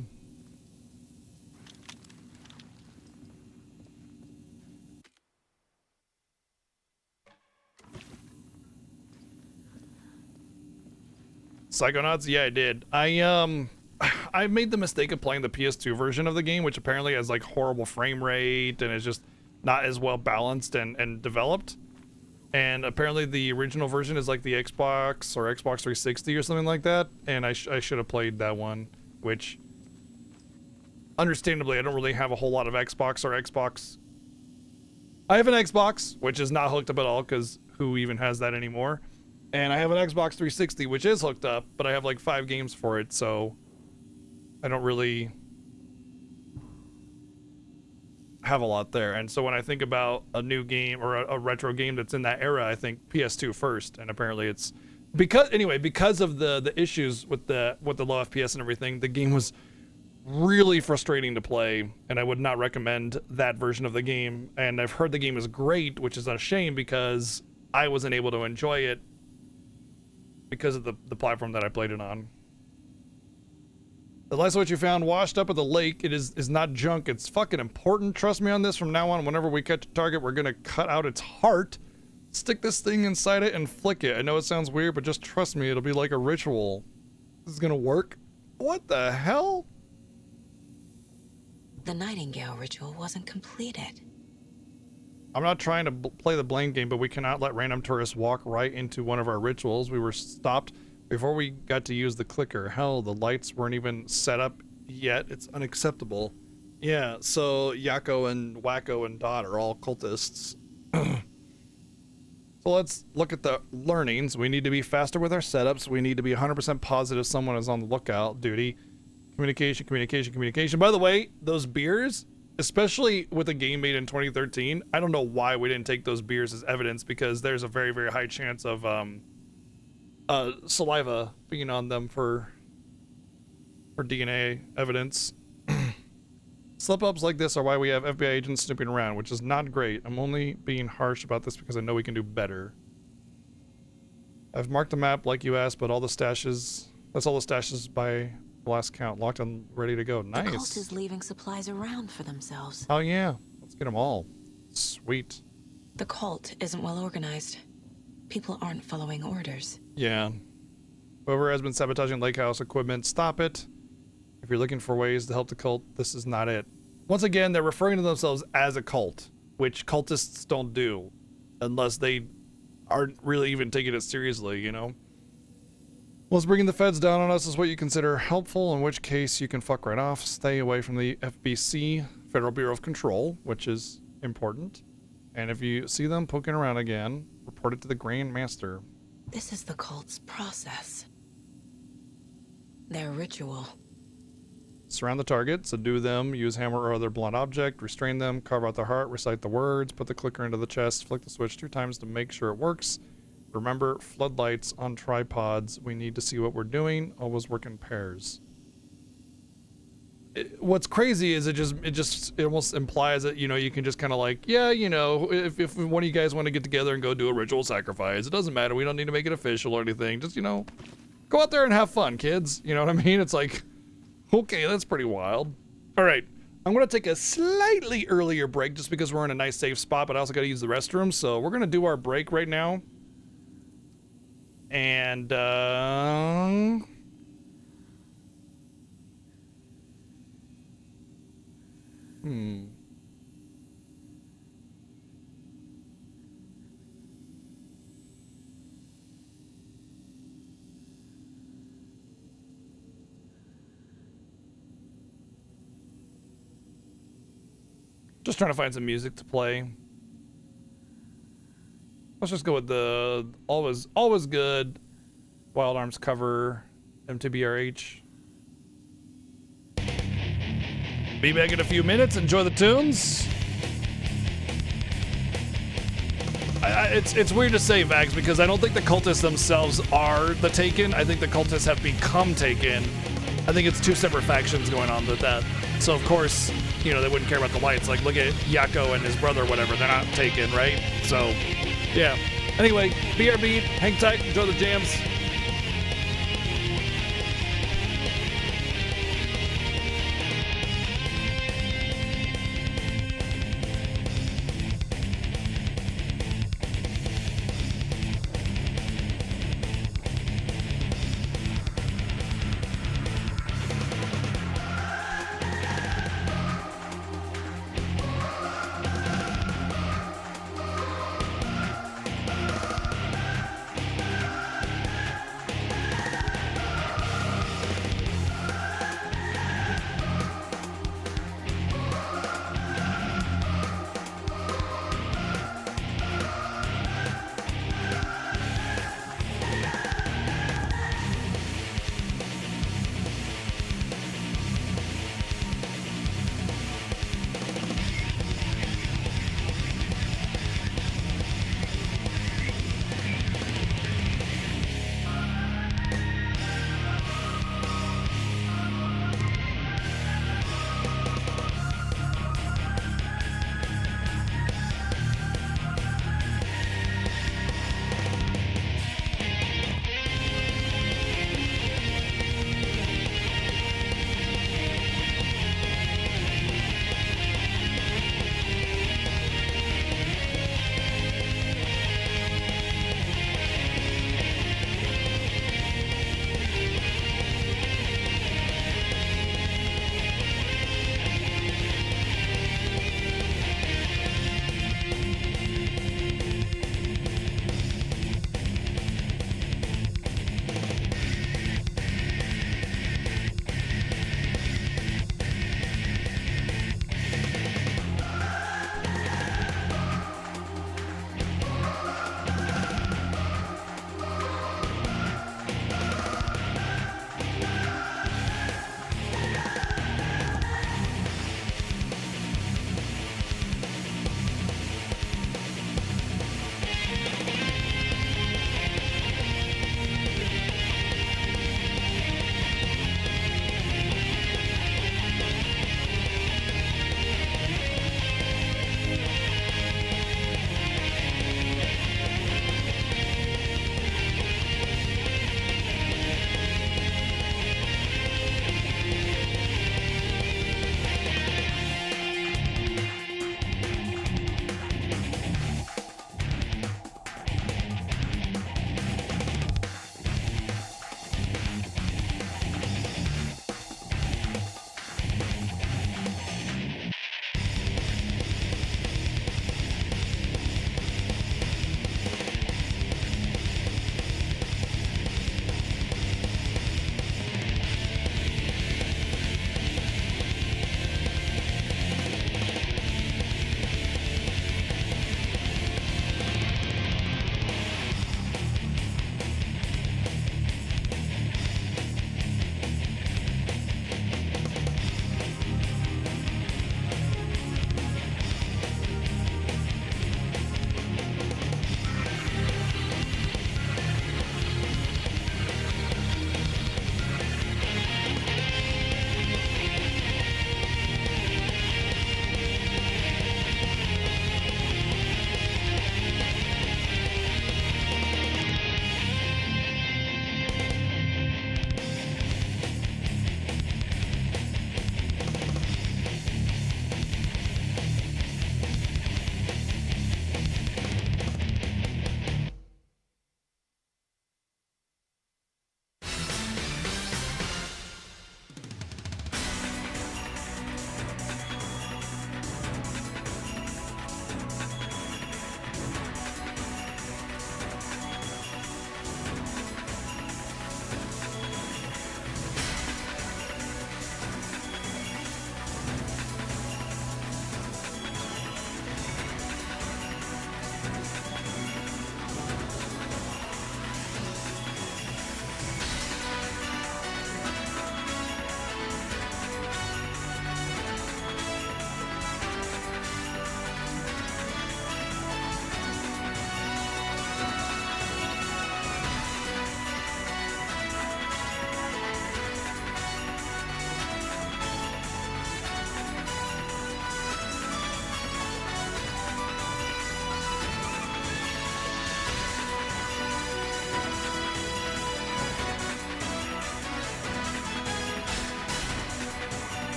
Psychonauts? Yeah, I did. I made the mistake of playing the PS2 version of the game, which apparently has like horrible frame rate and is just not as well balanced and developed. And apparently the original version is like the Xbox or Xbox 360 or something like that. And I should have played that one, which understandably, I don't really have a whole lot of Xbox or Xbox. I have an Xbox, which is not hooked up at all because who even has that anymore? And I have an Xbox 360, which is hooked up, but I have like 5 games for it. So I don't really have a lot there. And so when I think about a new game or a retro game that's in that era, I think PS2 first. And apparently it's because of the issues with the low FPS and everything, the game was really frustrating to play, and I would not recommend that version of the game. And I've heard the game is great, which is a shame because I wasn't able to enjoy it because of the platform that I played it on. The last what you found washed up at the lake, it is not junk. It's fucking important. Trust me on this. From now on, whenever we catch a target, we're gonna cut out its heart, stick this thing inside it, and flick it. I know it sounds weird, but just trust me, it'll be like a ritual. This is gonna work. What the hell? The Nightingale ritual wasn't completed. I'm not trying to play the blame game, but we cannot let random tourists walk right into one of our rituals. We were stopped before we got to use the clicker. Hell, the lights weren't even set up yet. It's unacceptable. Yeah, so Yakko and Wacko and Dot are all cultists. So let's look at the learnings. We need to be faster with our setups. We need to be 100% positive someone is on the lookout duty. Communication, communication, communication. By the way, those beers, especially with a game made in 2013, I don't know why we didn't take those beers as evidence, because there's a very, very high chance of saliva being on them for DNA evidence. Slip-ups like this are why we have FBI agents snooping around, which is not great. I'm only being harsh about this because I know we can do better. I've marked the map like you asked, but all the stashes, that's all the stashes by the last count, locked and ready to go. Nice. The cult is leaving supplies around for themselves. Oh yeah, let's get them all. Sweet. The cult isn't well organized. People aren't following orders. Yeah. Whoever has been sabotaging Lake House equipment, stop it. If you're looking for ways to help the cult, this is not it. Once again, they're referring to themselves as a cult, which cultists don't do unless they aren't really even taking it seriously, you know? Was bringing the feds down on us is what you consider helpful, in which case you can fuck right off. Stay away from the FBC, Federal Bureau of Control, which is important. And if you see them poking around again, report it to the Grand Master. This is the cult's process. Their ritual. Surround the target, subdue them, use hammer or other blunt object, restrain them, carve out the heart, recite the words, put the clicker into the chest, flick the switch 2 times to make sure it works. Remember, floodlights on tripods. We need to see what we're doing. Always work in pairs. What's crazy is it almost implies that, you know, you can just kind of like, yeah, you know, if one of you guys want to get together and go do a ritual sacrifice, it doesn't matter. We don't need to make it official or anything. Just, you know, go out there and have fun, kids. You know what I mean? It's like, okay, that's pretty wild. All right, I'm going to take a slightly earlier break just because we're in a nice safe spot, but I also got to use the restroom. So we're going to do our break right now. And, just trying to find some music to play. Let's just go with the always good Wild Arms cover, MTBRH. Be back in a few minutes. Enjoy the tunes. It's weird to say, Vax, because I don't think the cultists themselves are the Taken. I think the cultists have become Taken. I think it's 2 separate factions going on with that. So of course, you know, they wouldn't care about the lights. Like, look at Yakko and his brother, whatever. They're not Taken, right? So, yeah. Anyway, BRB, hang tight, enjoy the jams.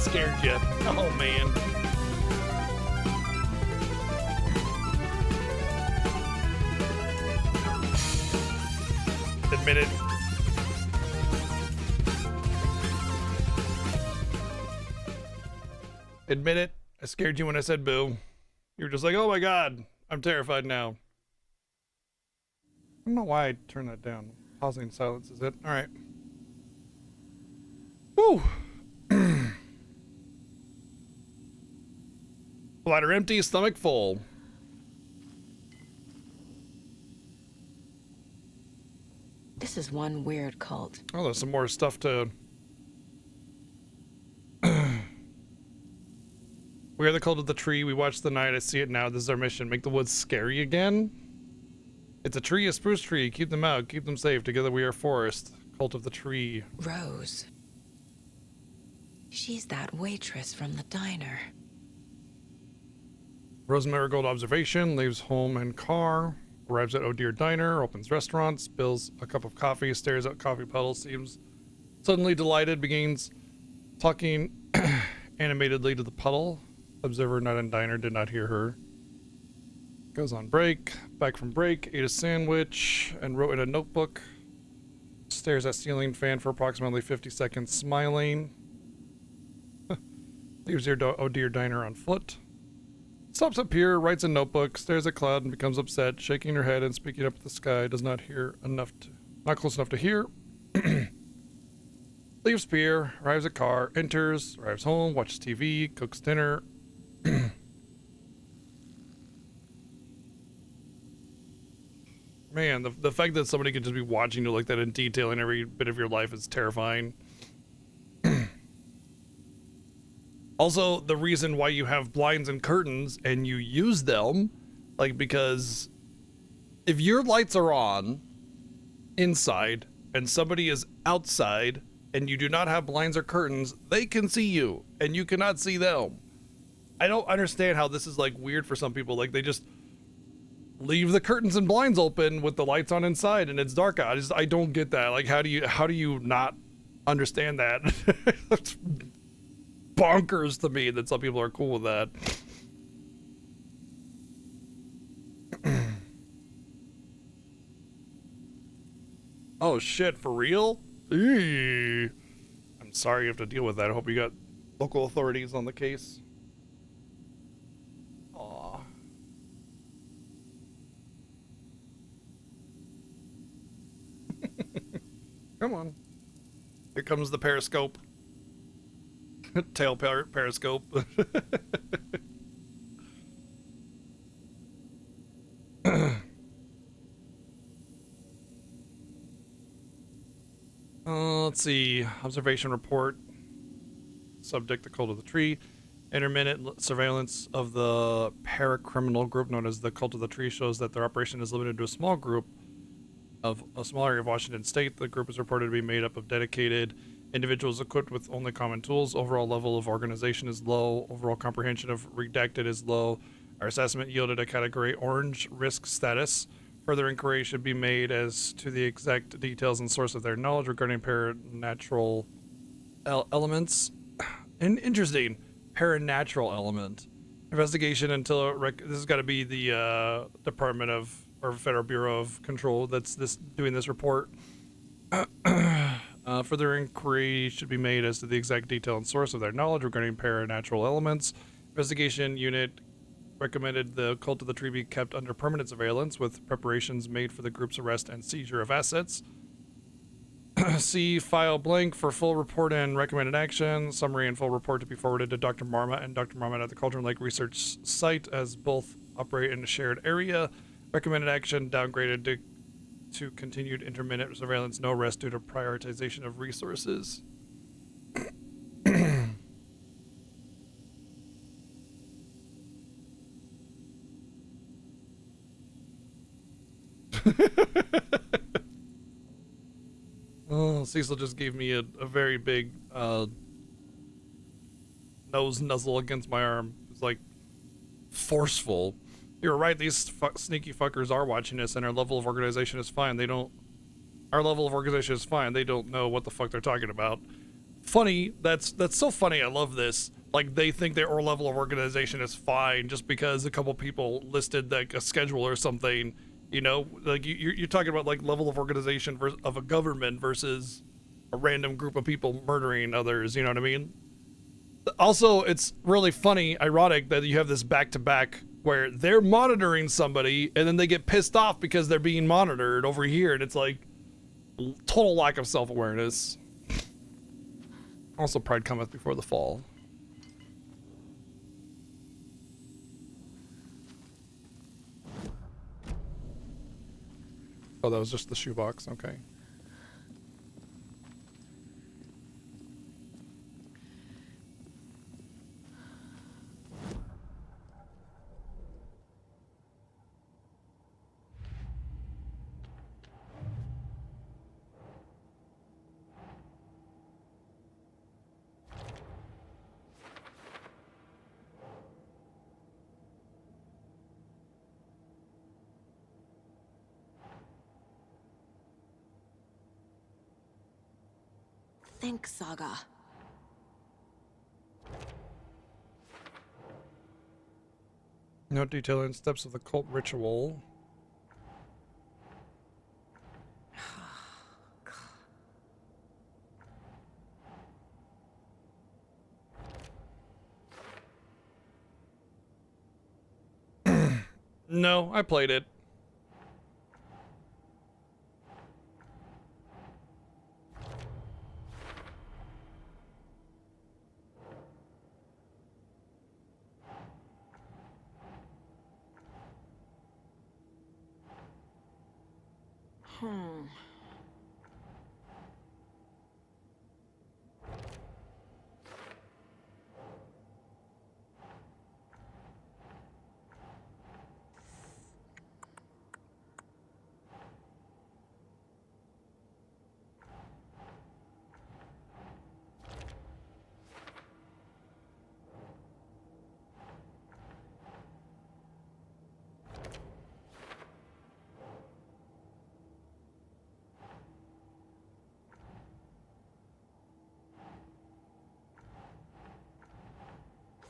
scared you. Oh, man. Admit it. Admit it. I scared you when I said boo. You were just like, oh my god, I'm terrified now. I don't know why I turned that down. Pausing silence is it. Alright. Woo! Bladder empty, stomach full. This is one weird cult. Oh, there's some more stuff to... We are the cult of the tree. We watch the night. I see it now. This is our mission. Make the woods scary again? It's a tree, a spruce tree. Keep them out. Keep them safe. Together we are forest. Cult of the tree. Rose. She's that waitress from the diner. Rose Marigold observation. Leaves home and car. Arrives at Oh Dear Diner. Opens restaurant. Spills a cup of coffee. Stares at coffee puddle. Seems suddenly delighted. Begins talking animatedly to the puddle. Observer not in diner did not hear her. Goes on break. Back from break. Ate a sandwich and wrote in a notebook. Stares at ceiling fan for approximately 50 seconds, smiling. Leaves your Oh Dear Diner on foot. Stops up here, writes a notebook, stares at cloud and becomes upset, shaking her head and speaking up at the sky. Does not hear enough to, not close enough to hear. Leaves pier, arrives at car, enters, arrives home, watches TV, cooks dinner. Man, the fact that somebody could just be watching you like that in detail in every bit of your life is terrifying. Also, the reason why you have blinds and curtains and you use them, like, because if your lights are on inside and somebody is outside and you do not have blinds or curtains, they can see you and you cannot see them. I don't understand how this is like weird for some people. Like, they just leave the curtains and blinds open with the lights on inside and it's dark out. I don't get that. Like, how do you not understand that? That's bonkers to me that some people are cool with that. Oh shit, for real? Eee. I'm sorry you have to deal with that. I hope you got local authorities on the case. Aw. Come on. Here comes the periscope. Tail periscope. Let's see. Observation report. Subject: the cult of the tree. Intermittent surveillance of the paracriminal group known as the Cult of the Tree shows that their operation is limited to a small group of a small area of Washington state. The group is reported to be made up of dedicated individuals equipped with only common tools. Overall level of organization is low. Overall comprehension of redacted is low. Our assessment yielded a category orange risk status. Further inquiry should be made as to the exact details and source of their knowledge regarding paranatural elements. Interesting. Paranatural element. Investigation until this has got to be the Department of or Federal Bureau of Control that's doing this report. Further inquiry should be made as to the exact detail and source of their knowledge regarding paranatural elements. Investigation unit recommended the Cult of the Tree be kept under permanent surveillance with preparations made for the group's arrest and seizure of assets. See file blank for full report and recommended action. Summary and full report to be forwarded to Dr. Marmot and Dr. Marmot at the Cauldron Lake Research Site, as both operate in a shared area. Recommended action downgraded to continued intermittent surveillance, no arrest due to prioritization of resources. Oh, Cecil just gave me a very big nose nuzzle against my arm. It's like forceful. You're right, these sneaky fuckers are watching us, and our level of organization is fine. Our level of organization is fine. They don't know what the fuck they're talking about. funny. That's so funny. I love this. Like, they think their level of organization is fine just because a couple people listed like a schedule or something. You know, like you're talking about like level of organization of a government versus a random group of people murdering others. You know what I mean? Also, it's really funny, ironic that you have this back-to-back where they're monitoring somebody and then they get pissed off because they're being monitored over here, and it's like total lack of self-awareness. Also, pride cometh before the fall. Oh, that was just the shoebox. Okay. Think, Saga. Note detailing steps of the cult ritual. No, I played it.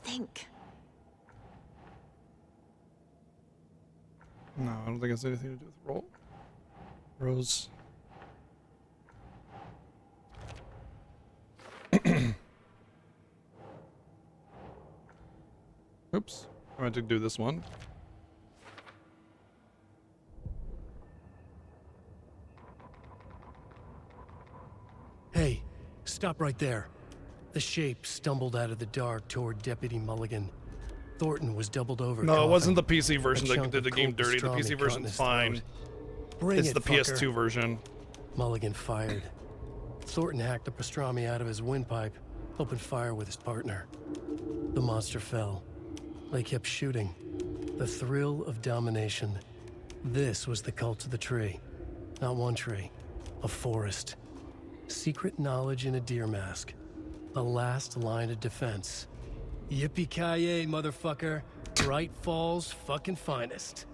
Think. No, I don't think it has anything to do with Rose. Oops, I meant to do this one. Hey, stop right there. The shape stumbled out of the dark toward Deputy Mulligan. Thornton was doubled over. No, it coughing. wasn't the PC A version that chunk did of the game cold dirty. The pastrami PC caught in version's his fine. throat. Bring It's it, the fucker. PS2 version. Mulligan fired. Thornton hacked the pastrami out of his windpipe, opened fire with his partner. The monster fell. They kept shooting. The thrill of domination. This was the cult of the tree. Not one tree, a forest. Secret knowledge in a deer mask. The last line of defense. Yippee-ki-yay, motherfucker. Bright Falls' fucking finest.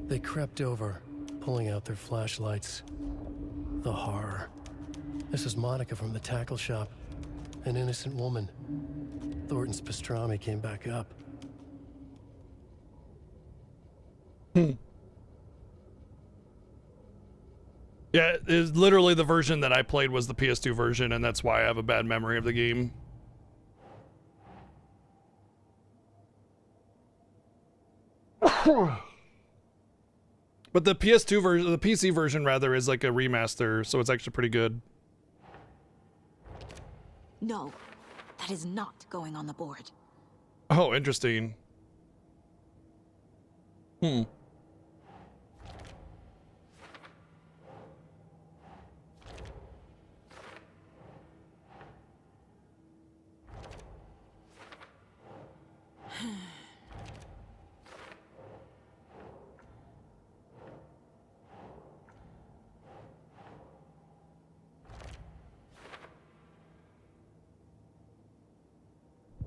They crept over, pulling out their flashlights. The horror. This is Monica from the tackle shop. An innocent woman. Thornton's pastrami came back up. Yeah, it's literally the version that I played was the PS2 version, and that's why I have a bad memory of the game. But the PS2 version, the PC version rather, is like a remaster, so it's actually pretty good. No, that is not going on the board. Oh, interesting.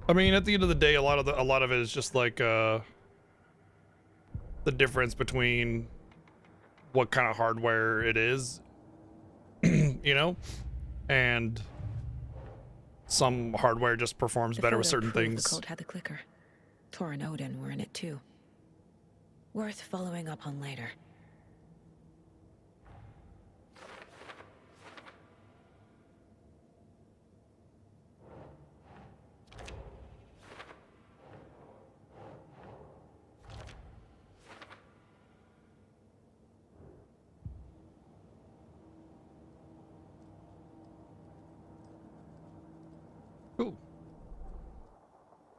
I mean, at the end of the day, a lot of it is just like the difference between what kind of hardware it is, you know, and some hardware just performs The better with photo certain proved things. The cult had the clicker. Tor and Odin were in it too. Worth following up on later.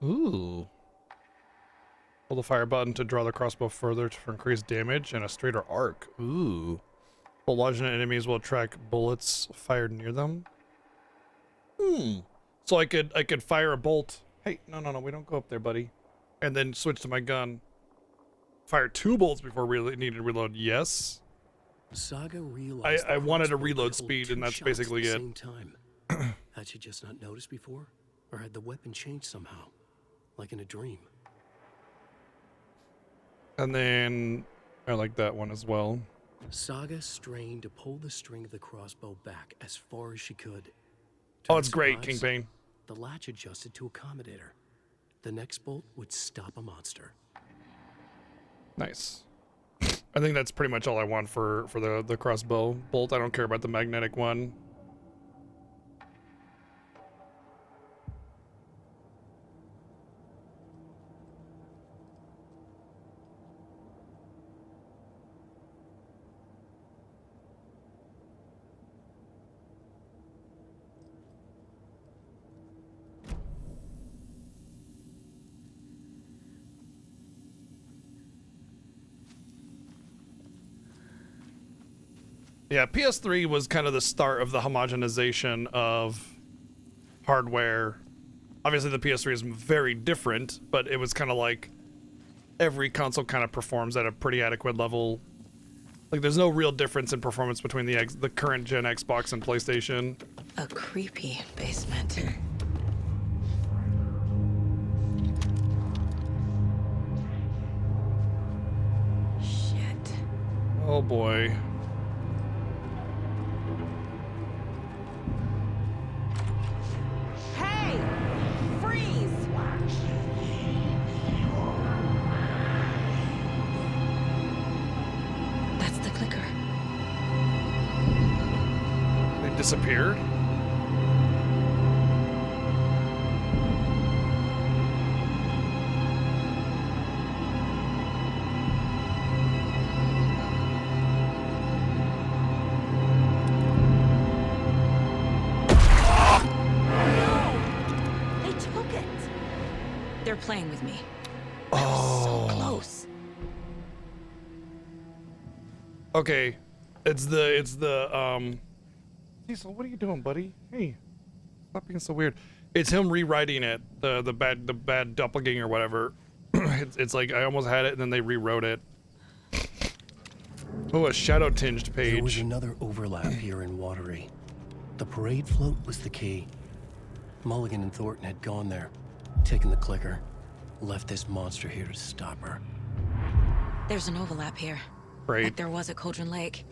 Ooh. Hold the fire button to draw the crossbow further for increased damage and a straighter arc. Ooh. While large enemies will attract bullets fired near them. So I could fire a bolt. Hey, no, we don't go up there, buddy. And then switch to my gun. Fire 2 bolts before needing to reload. Yes. Saga realized I wanted a crossbow reload could hold speed, 2 and that's shots basically at the it. Same time. Had she just not noticed before, or had the weapon changed somehow, like in a dream? And then I like that one as well. Saga strained to pull the string of the crossbow back as far as she could. Oh, it's great, Kingpin. The latch adjusted to accommodate her. The next bolt would stop a monster. Nice. I think that's pretty much all I want for the crossbow bolt. I don't care about the magnetic one. Yeah, PS3 was kind of the start of the homogenization of hardware. Obviously, the PS3 is very different, but it was kind of like every console kind of performs at a pretty adequate level. Like, there's no real difference in performance between the current gen Xbox and PlayStation. A creepy basement. Shit. Oh boy. Hey! Freeze! That's the clicker. They disappeared? They took it! They're playing with me. Oh. So close. Okay. It's the Cecil, what are you doing, buddy? Hey. Stop being so weird. It's him rewriting it, the bad doppelganger or whatever. it's like I almost had it and then they rewrote it. Oh, a shadow tinged page. There was another overlap here in Watery. The parade float was the key. Mulligan and Thornton had gone there, taken the clicker, left this monster here to stop her. There's an overlap here. Great. Like there was at Cauldron Lake.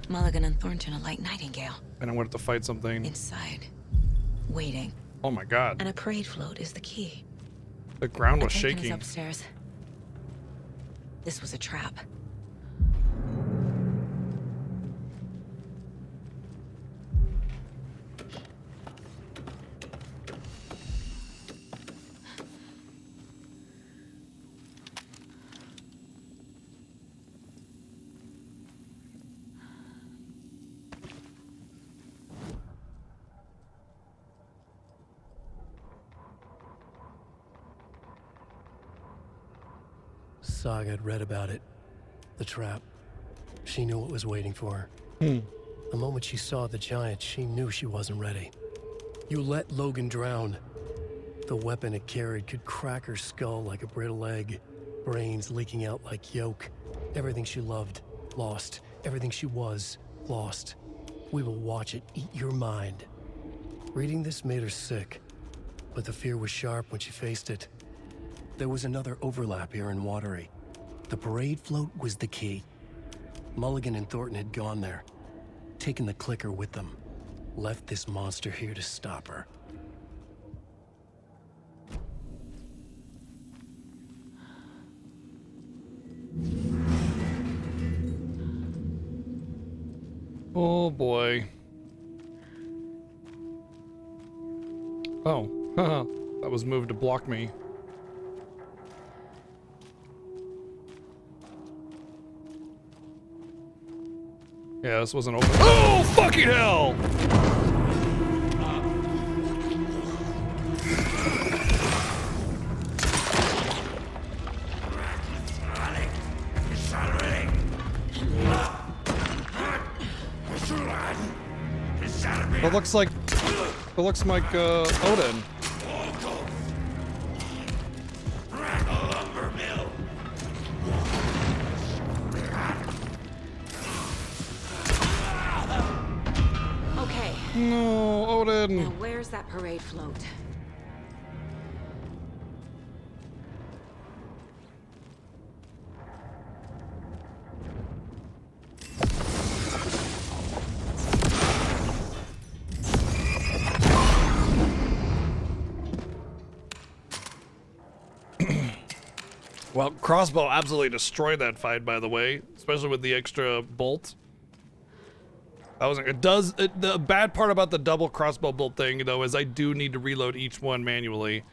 Mulligan and Thornton are like Nightingale. And I wanted to fight something. Inside. Waiting. Oh my god. And a parade float is the key. The ground was Atkinson is shaking. upstairs. This was a trap. Saga had read about it. The trap. She knew what was waiting for her. The moment she saw the giant, she knew she wasn't ready. You let Logan drown. The weapon it carried could crack her skull like a brittle egg. Brains leaking out like yolk. Everything she loved, lost. Everything she was, lost. We will watch it eat your mind. Reading this made her sick, but the fear was sharp when she faced it. There was another overlap here in Watery. The parade float was the key. Mulligan and Thornton had gone there, taken the clicker with them, left this monster here to stop her. Oh boy. Oh, haha. That was moved to block me. Yeah, this wasn't open. Oh, fucking hell! It looks like Odin. Okay. No, Odin. Now where's that parade float? Well, crossbow absolutely destroyed that fight, by the way, especially with the extra bolt. That was the bad part about the double crossbow bolt thing, though, is I do need to reload each one manually,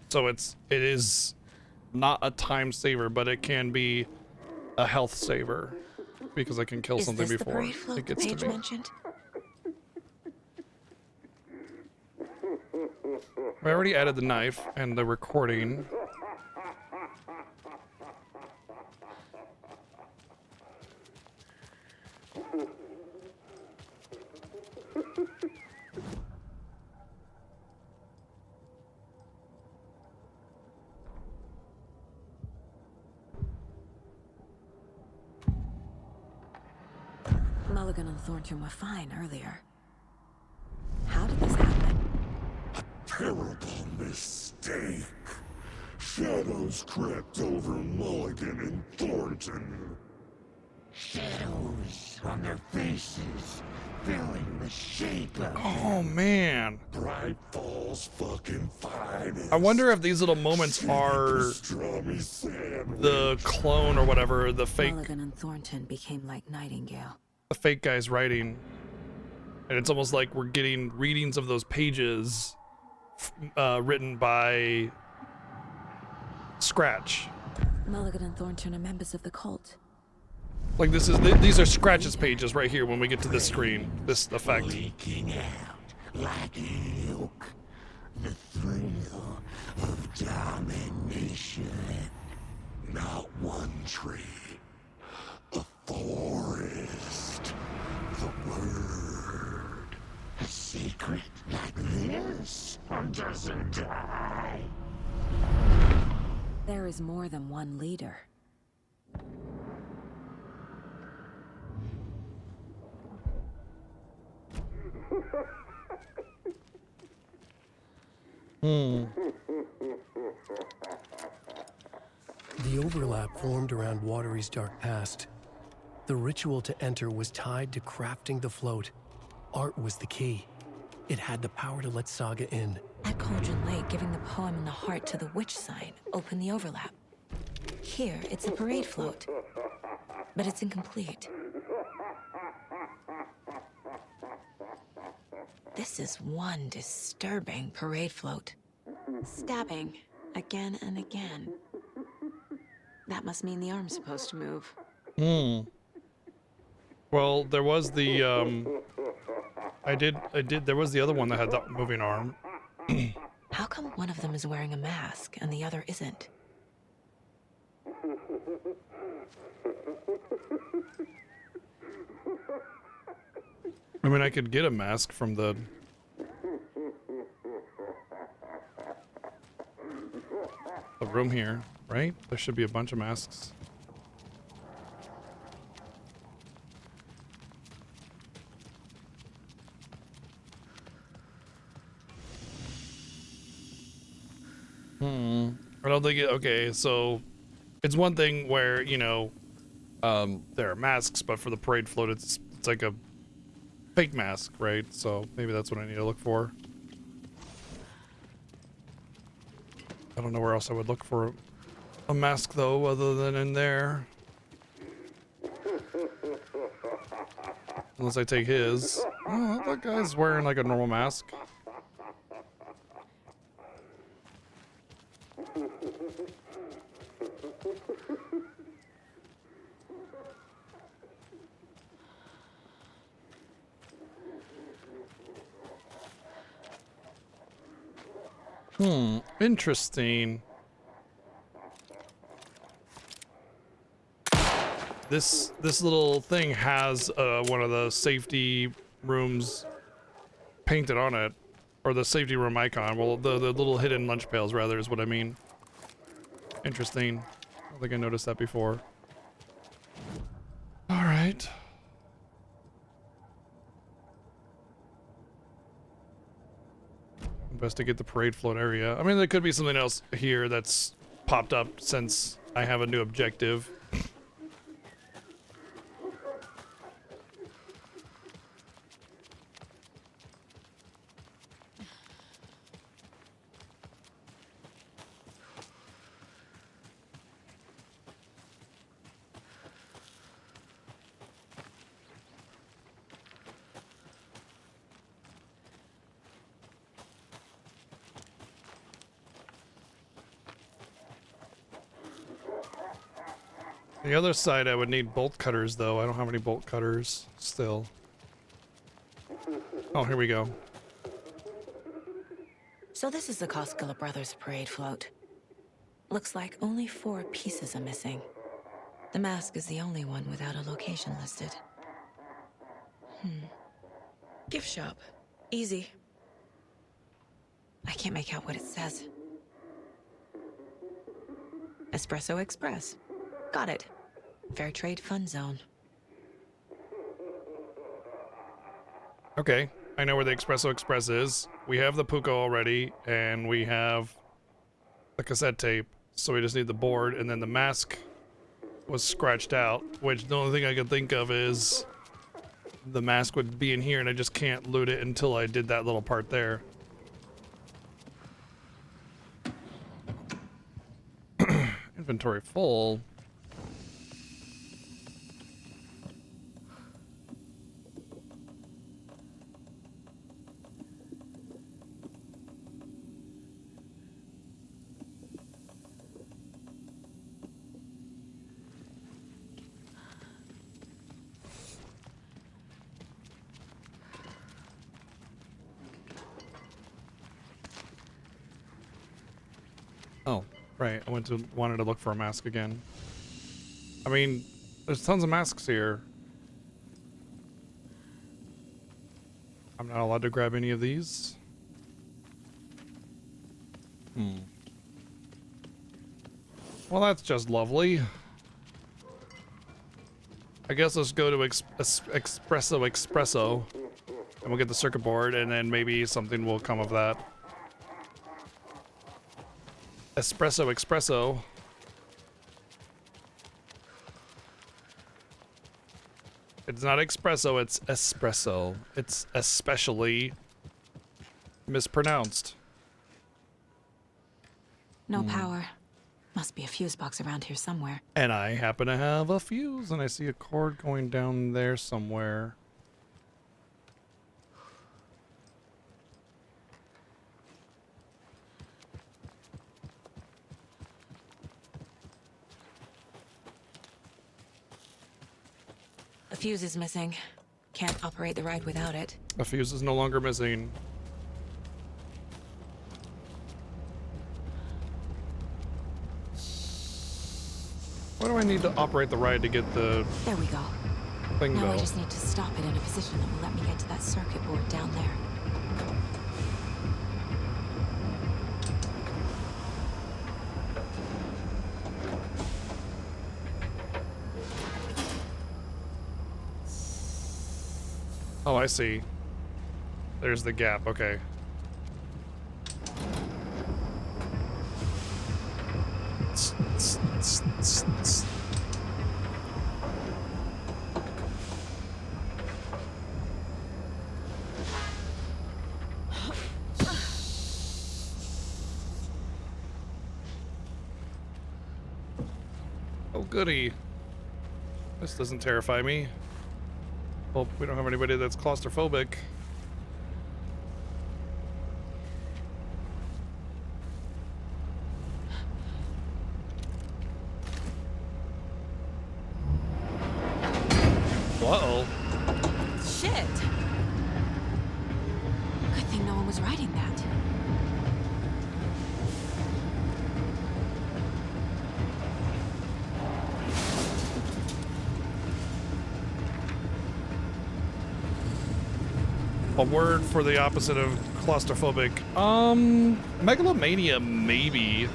so it is not a time saver, but it can be a health saver because I can kill something before it gets to me. Mentioned? I already added the knife and the recording. Mulligan and Thornton were fine earlier. How did this happen? Terrible mistake. Shadows crept over Mulligan and Thornton. Shadows on their faces, filling the shape of Oh man. Bright Falls fucking finest. I wonder if these little moments are the clone or whatever, the fake Mulligan and Thornton became like Nightingale. the fake guy's writing. And it's almost like we're getting readings of those pages written by Scratch. Mulligan and Thornton are members of the cult. Like these are Scratch's pages right here when we get to this screen, this effect. Leaking out like milk. The thrill of domination. Not one tree. A forest. The word. A secret like this doesn't die. There is more than one leader. The overlap formed around Watery's dark past. The ritual to enter was tied to crafting the float. Art was the key. It had the power to let Saga in. At Cauldron Lake, giving the poem and the heart to the witch sign opened the overlap. Here, it's a parade float, but it's incomplete. This is one disturbing parade float. Stabbing again and again. That must mean the arm's supposed to move. Well, there was the there was the other one that had the moving arm. How come one of them is wearing a mask and the other isn't? I mean, I could get a mask from the room here, right? There should be a bunch of masks. I don't think okay, so it's one thing where, you know, there are masks, but for the parade float, it's like a fake mask, right? So maybe that's what I need to look for. I don't know where else I would look for a mask, though, other than in there. Unless I take his. Oh, that guy's wearing like a normal mask. Interesting. This little thing has one of the safety rooms painted on it, or the safety room icon. Well, the little hidden lunch pails, rather, is what I mean. Interesting. I don't think I noticed that before. All right. Investigate the parade float area. I mean, there could be something else here that's popped up since I have a new objective. The other side, I would need bolt cutters, though. I don't have any bolt cutters still. Oh, here we go. So this is the Koskela Brothers parade float. Looks like only 4 pieces are missing. The mask is the only one without a location listed. Gift shop. Easy. I can't make out what it says. Espresso Express. Got it. Fair Trade Fun Zone. Okay, I know where the Espresso Express is. We have the Puko already, and we have the cassette tape. So we just need the board, and then the mask was scratched out, which the only thing I can think of is the mask would be in here, and I just can't loot it until I did that little part there. Inventory full. Oh, right. I wanted to look for a mask again. I mean, there's tons of masks here. I'm not allowed to grab any of these. Well, that's just lovely. I guess let's go to Espresso, and we'll get the circuit board, and then maybe something will come of that. Espresso. It's not espresso, it's espresso. It's especially mispronounced. No power. Must be a fuse box around here somewhere. And I happen to have a fuse, and I see a cord going down there somewhere. A fuse is missing. Can't operate the ride without it. A fuse is no longer missing. Why do I need to operate the ride to get the There we go. thing Now though? I just need to stop it in a position that will let me get to that circuit board down there. Oh, I see. There's the gap, okay. Oh, goody. This doesn't terrify me. Well, we don't have anybody that's claustrophobic. Uh-oh. Shit! Good thing no one was riding that. A word for the opposite of claustrophobic. Megalomania, maybe.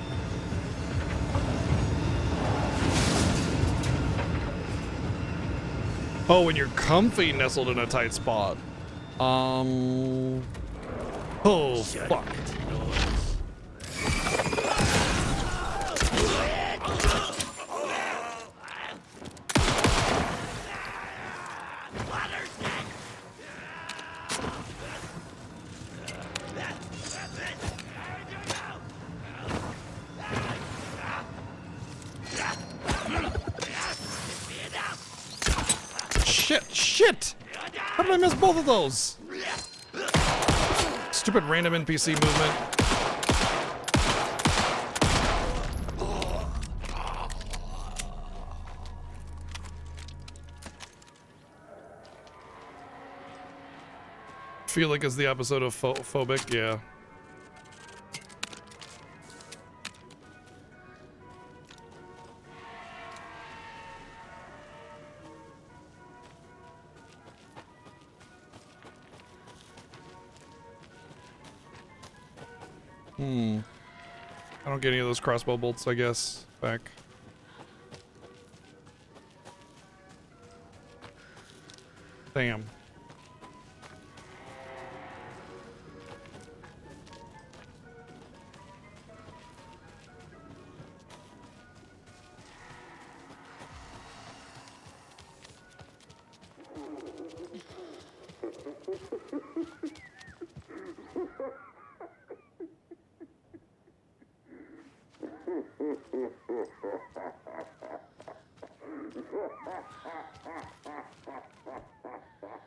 Oh, when you're comfy nestled in a tight spot. Oh, fuck. Shit! How did I miss both of those? Stupid random NPC movement. Feel like it's the episode of phobic, yeah. I don't get any of those crossbow bolts, I guess, back. Damn.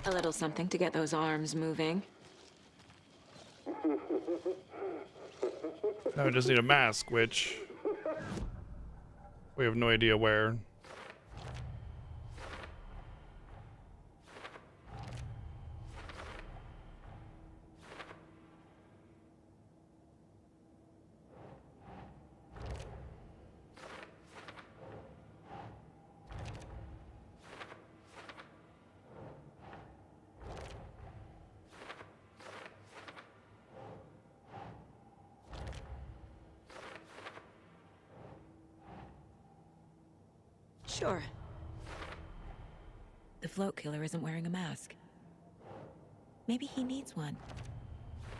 A little something to get those arms moving. Now we just need a mask, which we have no idea where. Sure. The float killer isn't wearing a mask. Maybe he needs one.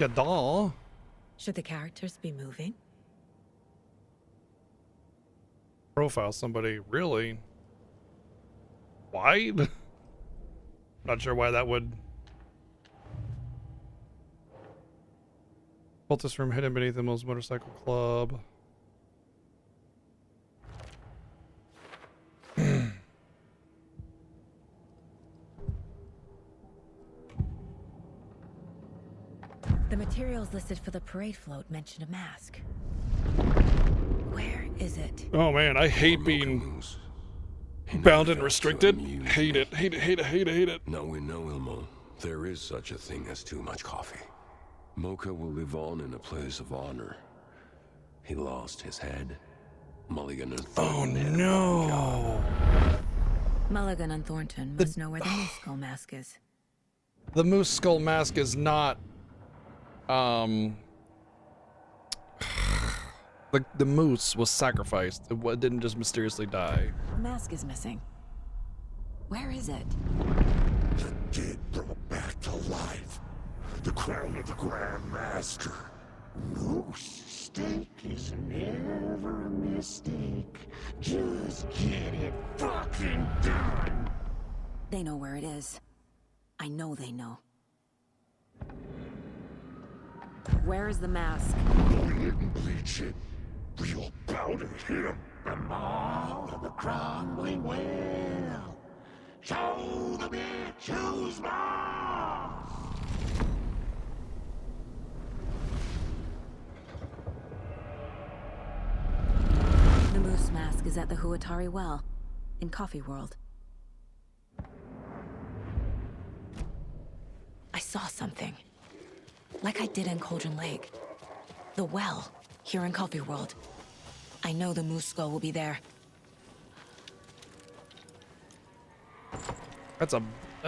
Gadal. Should the characters be moving? Profile somebody really wide. Not sure why that would. Cultist room hidden beneath the most motorcycle club. The materials listed for the parade float mention a mask. Where is it? Oh man, I hate being bound and restricted. Hate it, hate it, hate it, hate it, hate it. Now we know, Ilmo, there is such a thing as too much coffee. Mocha will live on in a place of honor. He lost his head. Mulligan and Thornton. Oh no! Mulligan and Thornton must know where the Moose Skull mask is. The Moose Skull mask is not. The moose was sacrificed. It didn't just mysteriously die. The mask is missing. Where is it? The dead brought back to life. The crown of the Grand Master. Moose steak is never a mistake. Just get it fucking done. They know where it is. I know they know. Where is the mask? Go ahead and bleach it. Real powder him. The maw of the crown we will. Show the bitch who's boss! The moose mask is at the Huatari Well, in Coffee World. I saw something. Like I did in Cauldron Lake. The well, here in Coffee World. I know the moose skull will be there.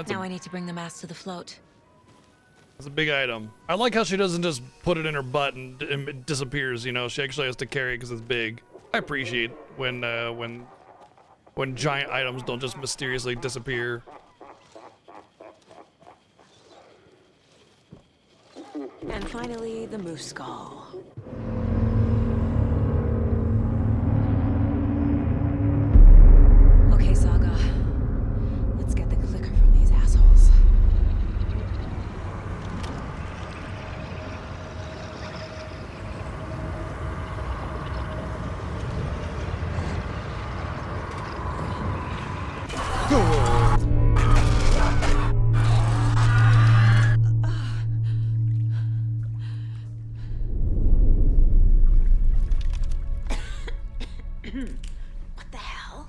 Now I need to bring the mask to the float. That's a big item. I like how she doesn't just put it in her butt and it disappears, you know. She actually has to carry it because it's big. I appreciate when giant items don't just mysteriously disappear. And finally, the moose skull. Okay, Saga. Let's get the clicker from these assholes. What the hell?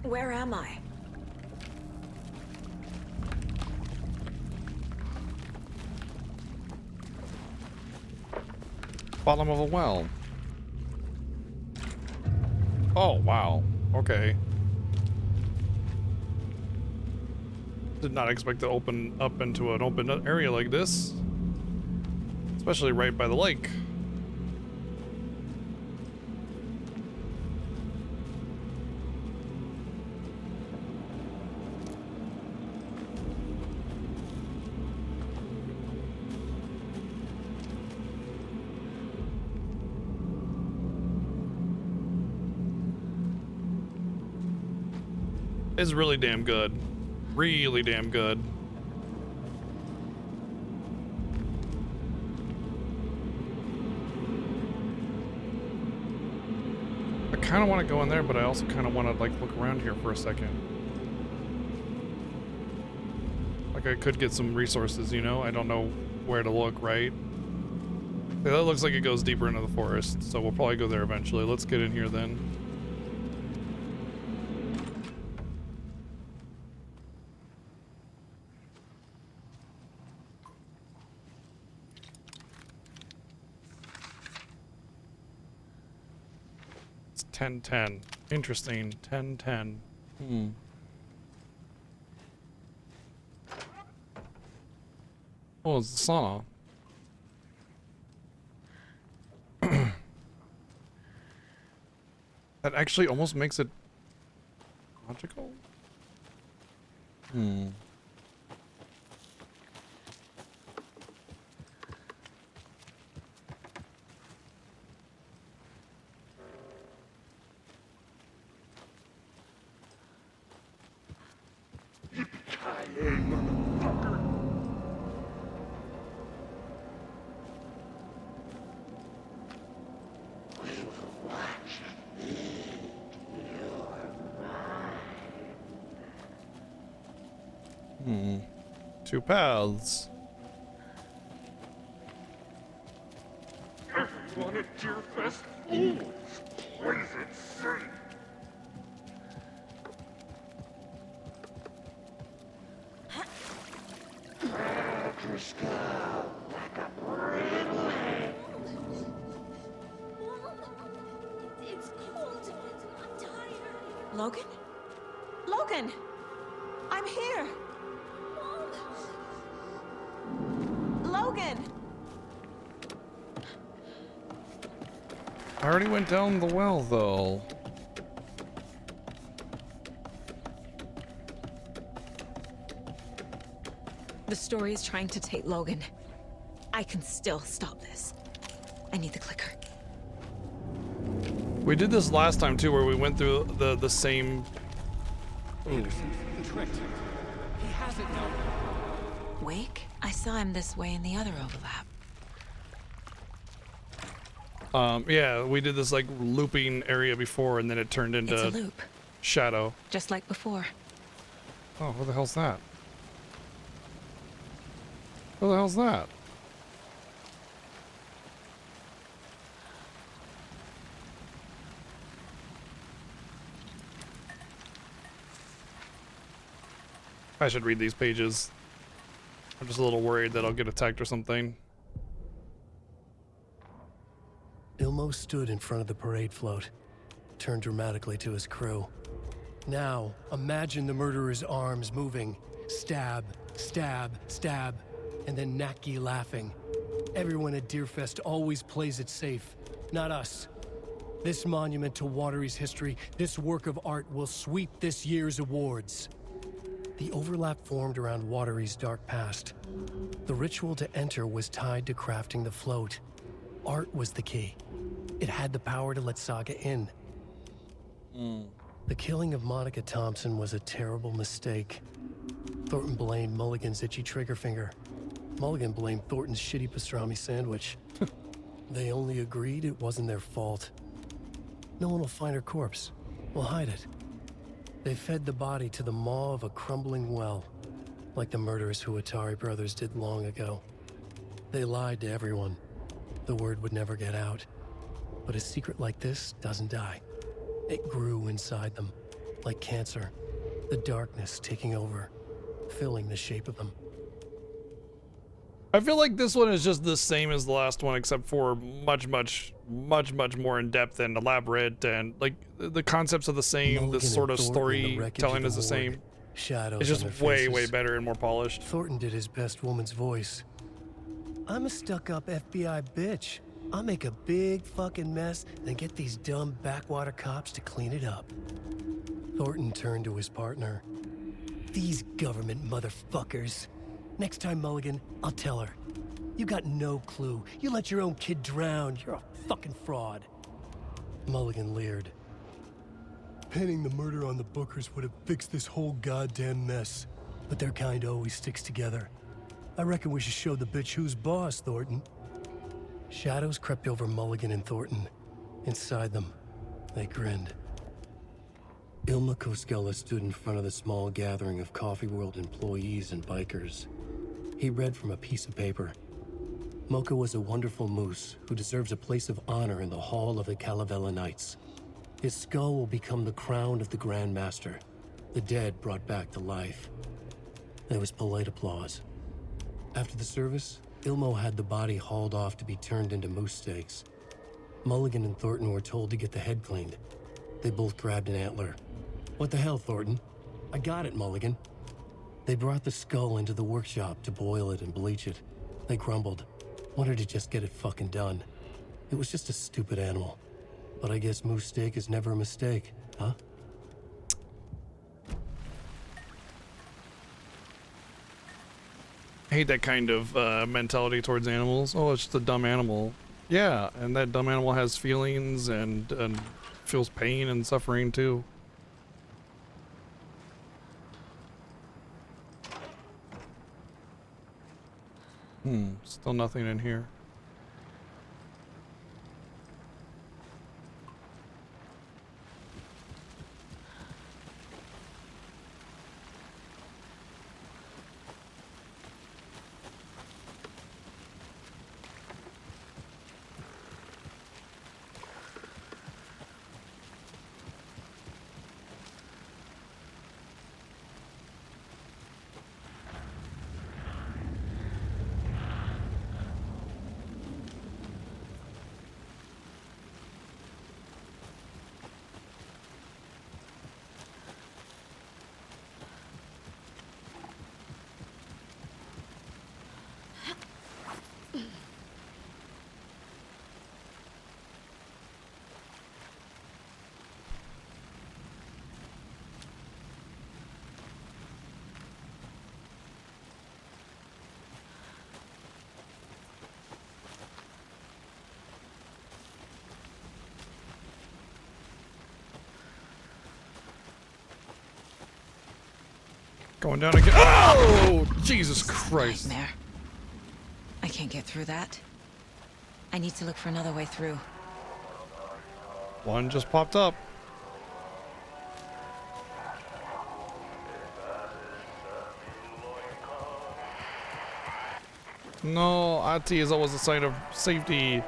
Where am I? Bottom of a well. Oh, wow. Okay. Did not expect to open up into an open area like this. Especially right by the lake. It's really damn good. Really damn good. I kind of want to go in there, but I also kind of want to like look around here for a second. Like I could get some resources, you know? I don't know where to look, right? Yeah, that looks like it goes deeper into the forest, so we'll probably go there eventually. Let's get in here then. It's 10:10. Interesting. 10:10. Oh, it's the sauna. That actually almost makes it logical. Two paths. Everyone at Deerfest always plays it safe. Crack your skull like a brindley. It's cold. I'm tired. Logan? Logan! I'm here! Logan! I already went down the well, though. The story is trying to take Logan. I can still stop this. I need the clicker. We did this last time, too, where we went through the same... Anderson, tricked. He has it now. Wake? I saw him this way in the other overlap. Yeah, we did this like looping area before, and then it turned into It's a loop. Shadow. Just like before. Oh, what the hell's that? What the hell's that? I should read these pages. I'm just a little worried that I'll get attacked or something. Ilmo stood in front of the parade float, turned dramatically to his crew. Now, imagine the murderer's arms moving. Stab, stab, stab, and then Naki laughing. Everyone at Deerfest always plays it safe, not us. This monument to Watery's history, this work of art will sweep this year's awards. The overlap formed around Watery's dark past. The ritual to enter was tied to crafting the float. Art was the key. It had the power to let Saga in. The killing of Monica Thompson was a terrible mistake. Thornton blamed Mulligan's itchy trigger finger. Mulligan blamed Thornton's shitty pastrami sandwich. They only agreed it wasn't their fault. No one will find her corpse. We'll hide it. They fed the body to the maw of a crumbling well, like the murderous Huatari brothers did long ago. They lied to everyone. The word would never get out. But a secret like this doesn't die. It grew inside them, like cancer. The darkness taking over, filling the shape of them. I feel like this one is just the same as the last one, except for much more in depth and elaborate, and like the concepts are the same. Mulligan This sort of and Thornton in the wreckage storytelling of is the the same. ward, shadows It's on just their way faces. better and more polished. Thornton did his best woman's voice. I'm a stuck-up FBI bitch. I'll make a big fucking mess, then get these dumb backwater cops to clean it up. Thornton turned to his partner. These government motherfuckers. Next time, Mulligan, I'll tell her. You got no clue. You let your own kid drown. You're a fucking fraud. Mulligan leered. Pinning the murder on the Bookers would have fixed this whole goddamn mess. But their kind always sticks together. I reckon we should show the bitch who's boss, Thornton. Shadows crept over Mulligan and Thornton. Inside them, they grinned. Ilma Koskela stood in front of the small gathering of Coffee World employees and bikers. He read from a piece of paper. Mocha was a wonderful moose who deserves a place of honor in the hall of the Calavella Knights. His skull will become the crown of the Grand Master, the dead brought back to life. There was polite applause. After the service, Ilmo had the body hauled off to be turned into moose steaks. Mulligan and Thornton were told to get the head cleaned. They both grabbed an antler. What the hell, Thornton? I got it, Mulligan. They brought the skull into the workshop to boil it and bleach it. They grumbled. Wanted to just get it fucking done. It was just a stupid animal. But I guess moose steak is never a mistake, huh? I hate that kind of mentality towards animals. Oh, it's just a dumb animal. Yeah, and that dumb animal has feelings and feels pain and suffering too. Still nothing in here. Going down again. Oh, Jesus Christ. Nightmare. I can't get through that. I need to look for another way through. One just popped up. No, Ati is always a sign of safety.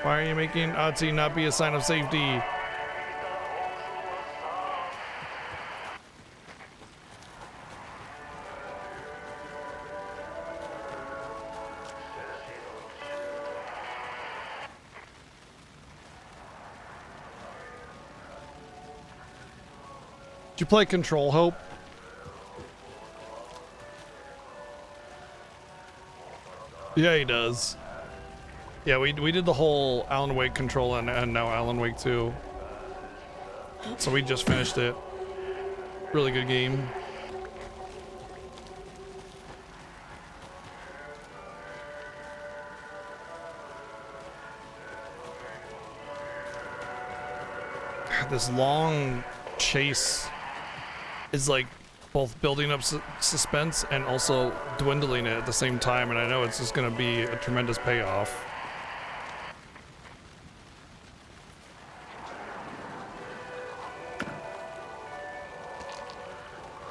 Why are you making Ati not be a sign of safety? Did you play Control, Hope? Yeah, he does. Yeah, we did the whole Alan Wake Control and now Alan Wake 2. So we just finished it. Really good game. This long chase is like both building up suspense and also dwindling it at the same time, and I know it's just going to be a tremendous payoff.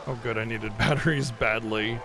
Oh good, I needed batteries badly.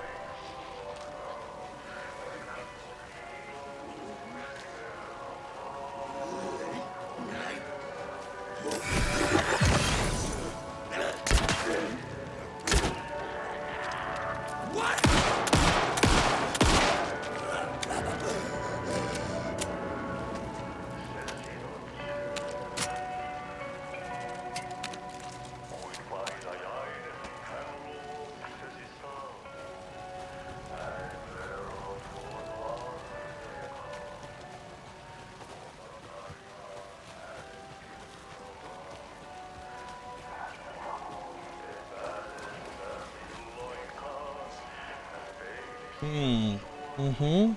Mm-hmm.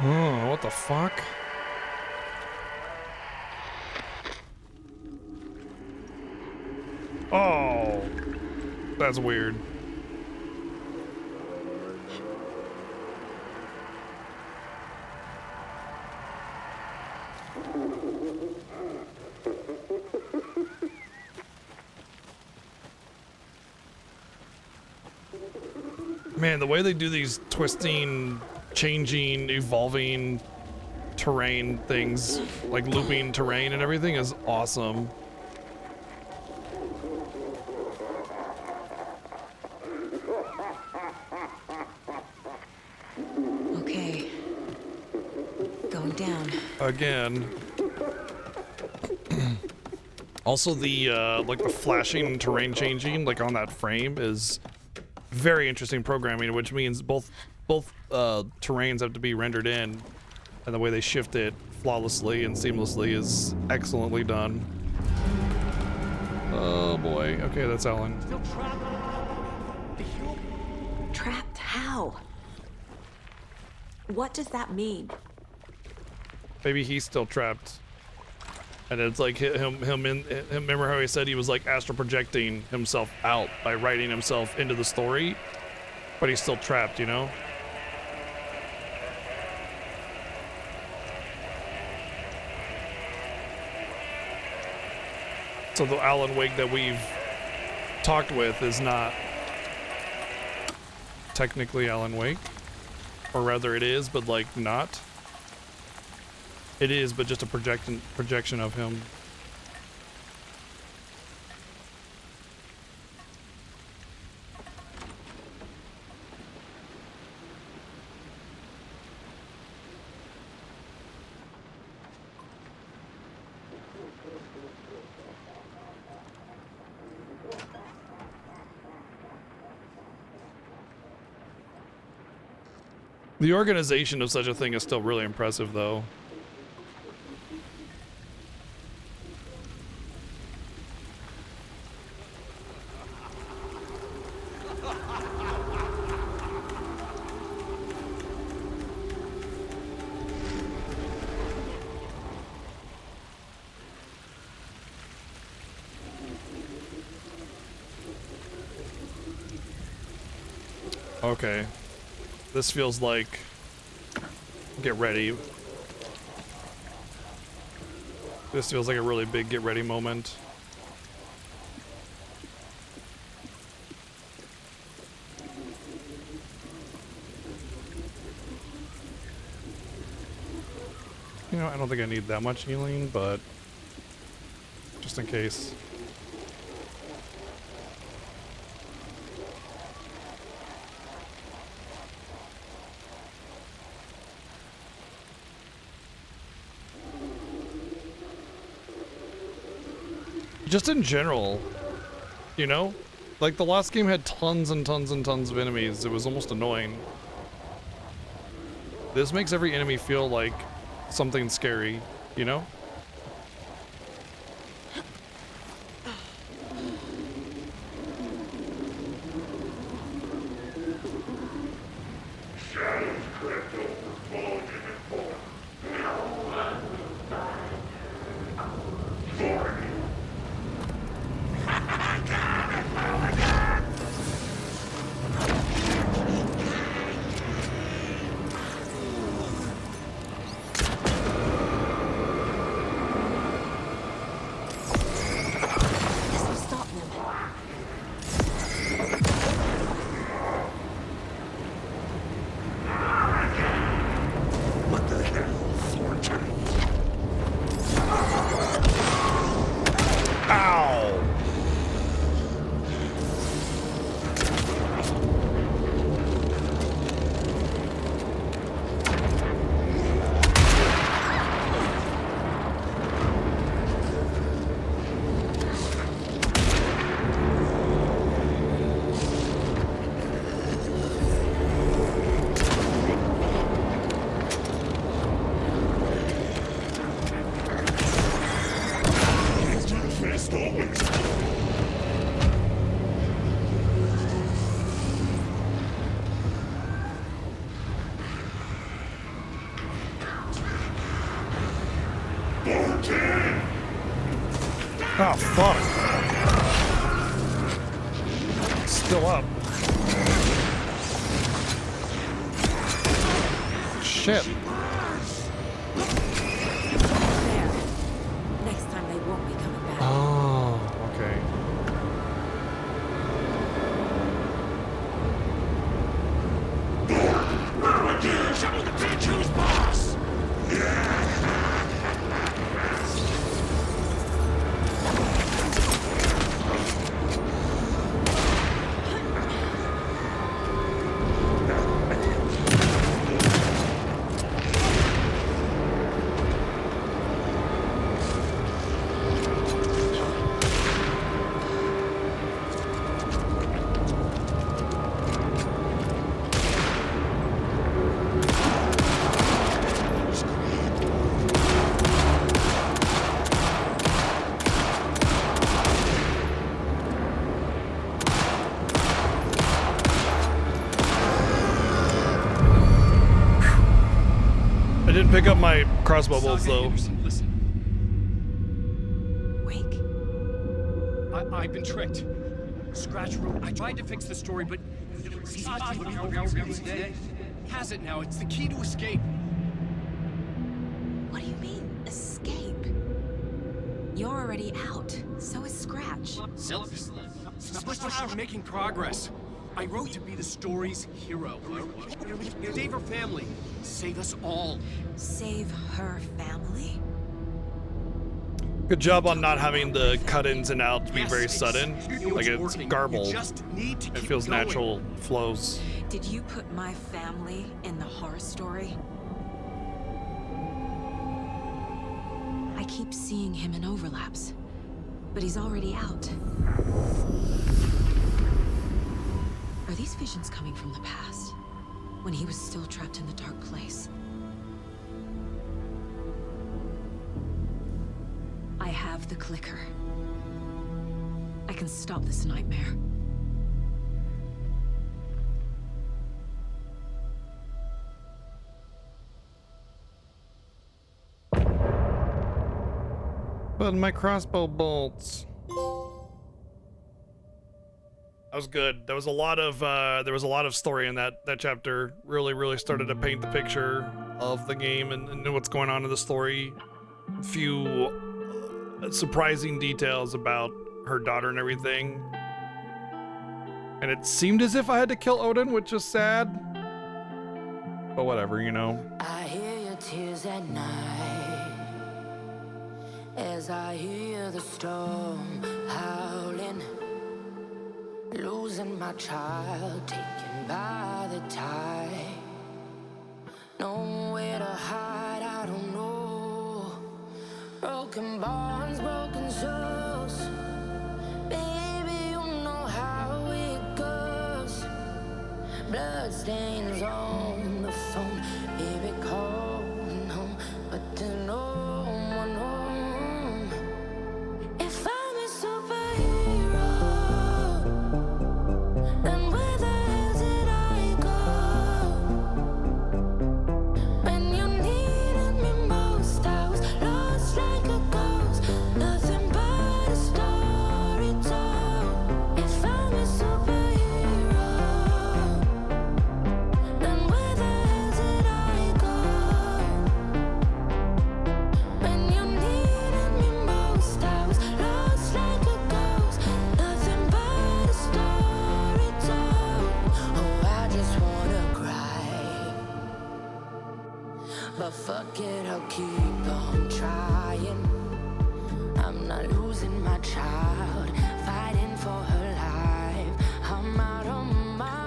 Oh, what the fuck? Oh, that's weird. Man, the way they do these twisting, changing, evolving terrain things, like looping terrain and everything, is awesome. Okay. Going down. Again. Also, the like the flashing terrain changing, like on that frame, is very interesting programming, which means both terrains have to be rendered in, and the way they shift it flawlessly and seamlessly is excellently done. Oh boy. Okay, that's Alan. Trapped? How? What does that mean? Maybe he's still trapped. And it's like him remember how he said he was like astral projecting himself out by writing himself into the story, but he's still trapped, you know? So the Alan Wake that we've talked with is not technically Alan Wake, or rather it is, but like not. It is, but just a projection of him. The organization of such a thing is still really impressive, though. Okay. This feels like get ready. This feels like a really big get ready moment. You know, I don't think I need that much healing, but just in case. Just in general, you know? Like, the last game had tons and tons and tons of enemies. It was almost annoying. This makes every enemy feel like something scary, you know? Oh, fuck. Still up. Shit. There. Next time they won't be coming back. Oh, okay. Show the bitch who's boss! I didn't pick up my crossbow bolts though. Wake? I've been tricked. Scratch Room. I tried to fix the story, but has it now. It's the key to escape. What do you mean, escape? You're already out. So is Scratch. We're making progress. I wrote to be the story's hero. Save her family. Save us all. Save her family? Good job on not having the cut-ins and outs be very sudden. Like it's garbled. It feels natural flows. Did you put my family in the horror story? I keep seeing him in overlaps, but he's already out. Are these visions coming from the past? when he was still trapped in the dark place. I have the clicker. I can stop this nightmare. But my crossbow bolts. That was good. There was a lot of story in that chapter. Really started to paint the picture of the game and what's going on in the story. A few surprising details about her daughter and everything. And it seemed as if I had to kill Odin, which is sad. But whatever, you know. I hear your tears at night as I hear the storm howling, losing my child, taken by the tide. Nowhere to hide, I don't know. Broken bonds, broken souls. Baby, you know how it goes. Blood stains on the phone. Baby, calling home, but there's no one home. If I'm a superhero, then where the hell did I go? When you needed me most, I was lost like a ghost. Nothing but a story told. If I'm a superhero, then where the hell did I go? When you needed me most, I was lost like a ghost. Nothing but a story told. Oh, I just wanna cry, but fuck it, I'll keep on trying. I'm not losing my child, fighting for her life. I'm out of mind.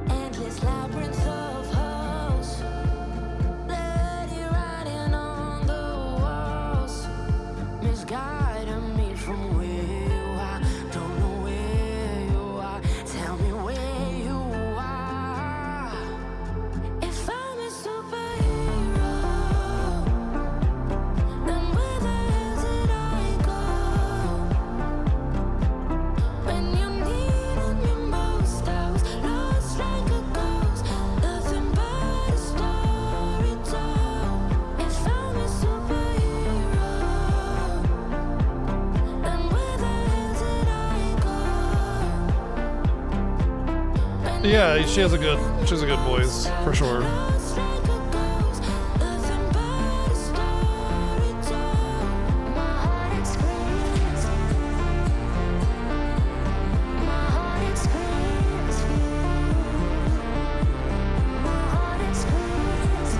Endless labyrinth of holes, bloody writing on the walls, misguiding me from where you are. Don't know where you are. Tell me where you are. If I'm a superhero, then where the hell did I go? When you needed me most, I was lost like a ghost. Nothing but a story told. If I'm a superhero, then where the hell did I go? Yeah, she has a good voice for sure. Lost like a ghost. Nothing but a story told. My heart it screams. My heart it screams for you. My heart it screams.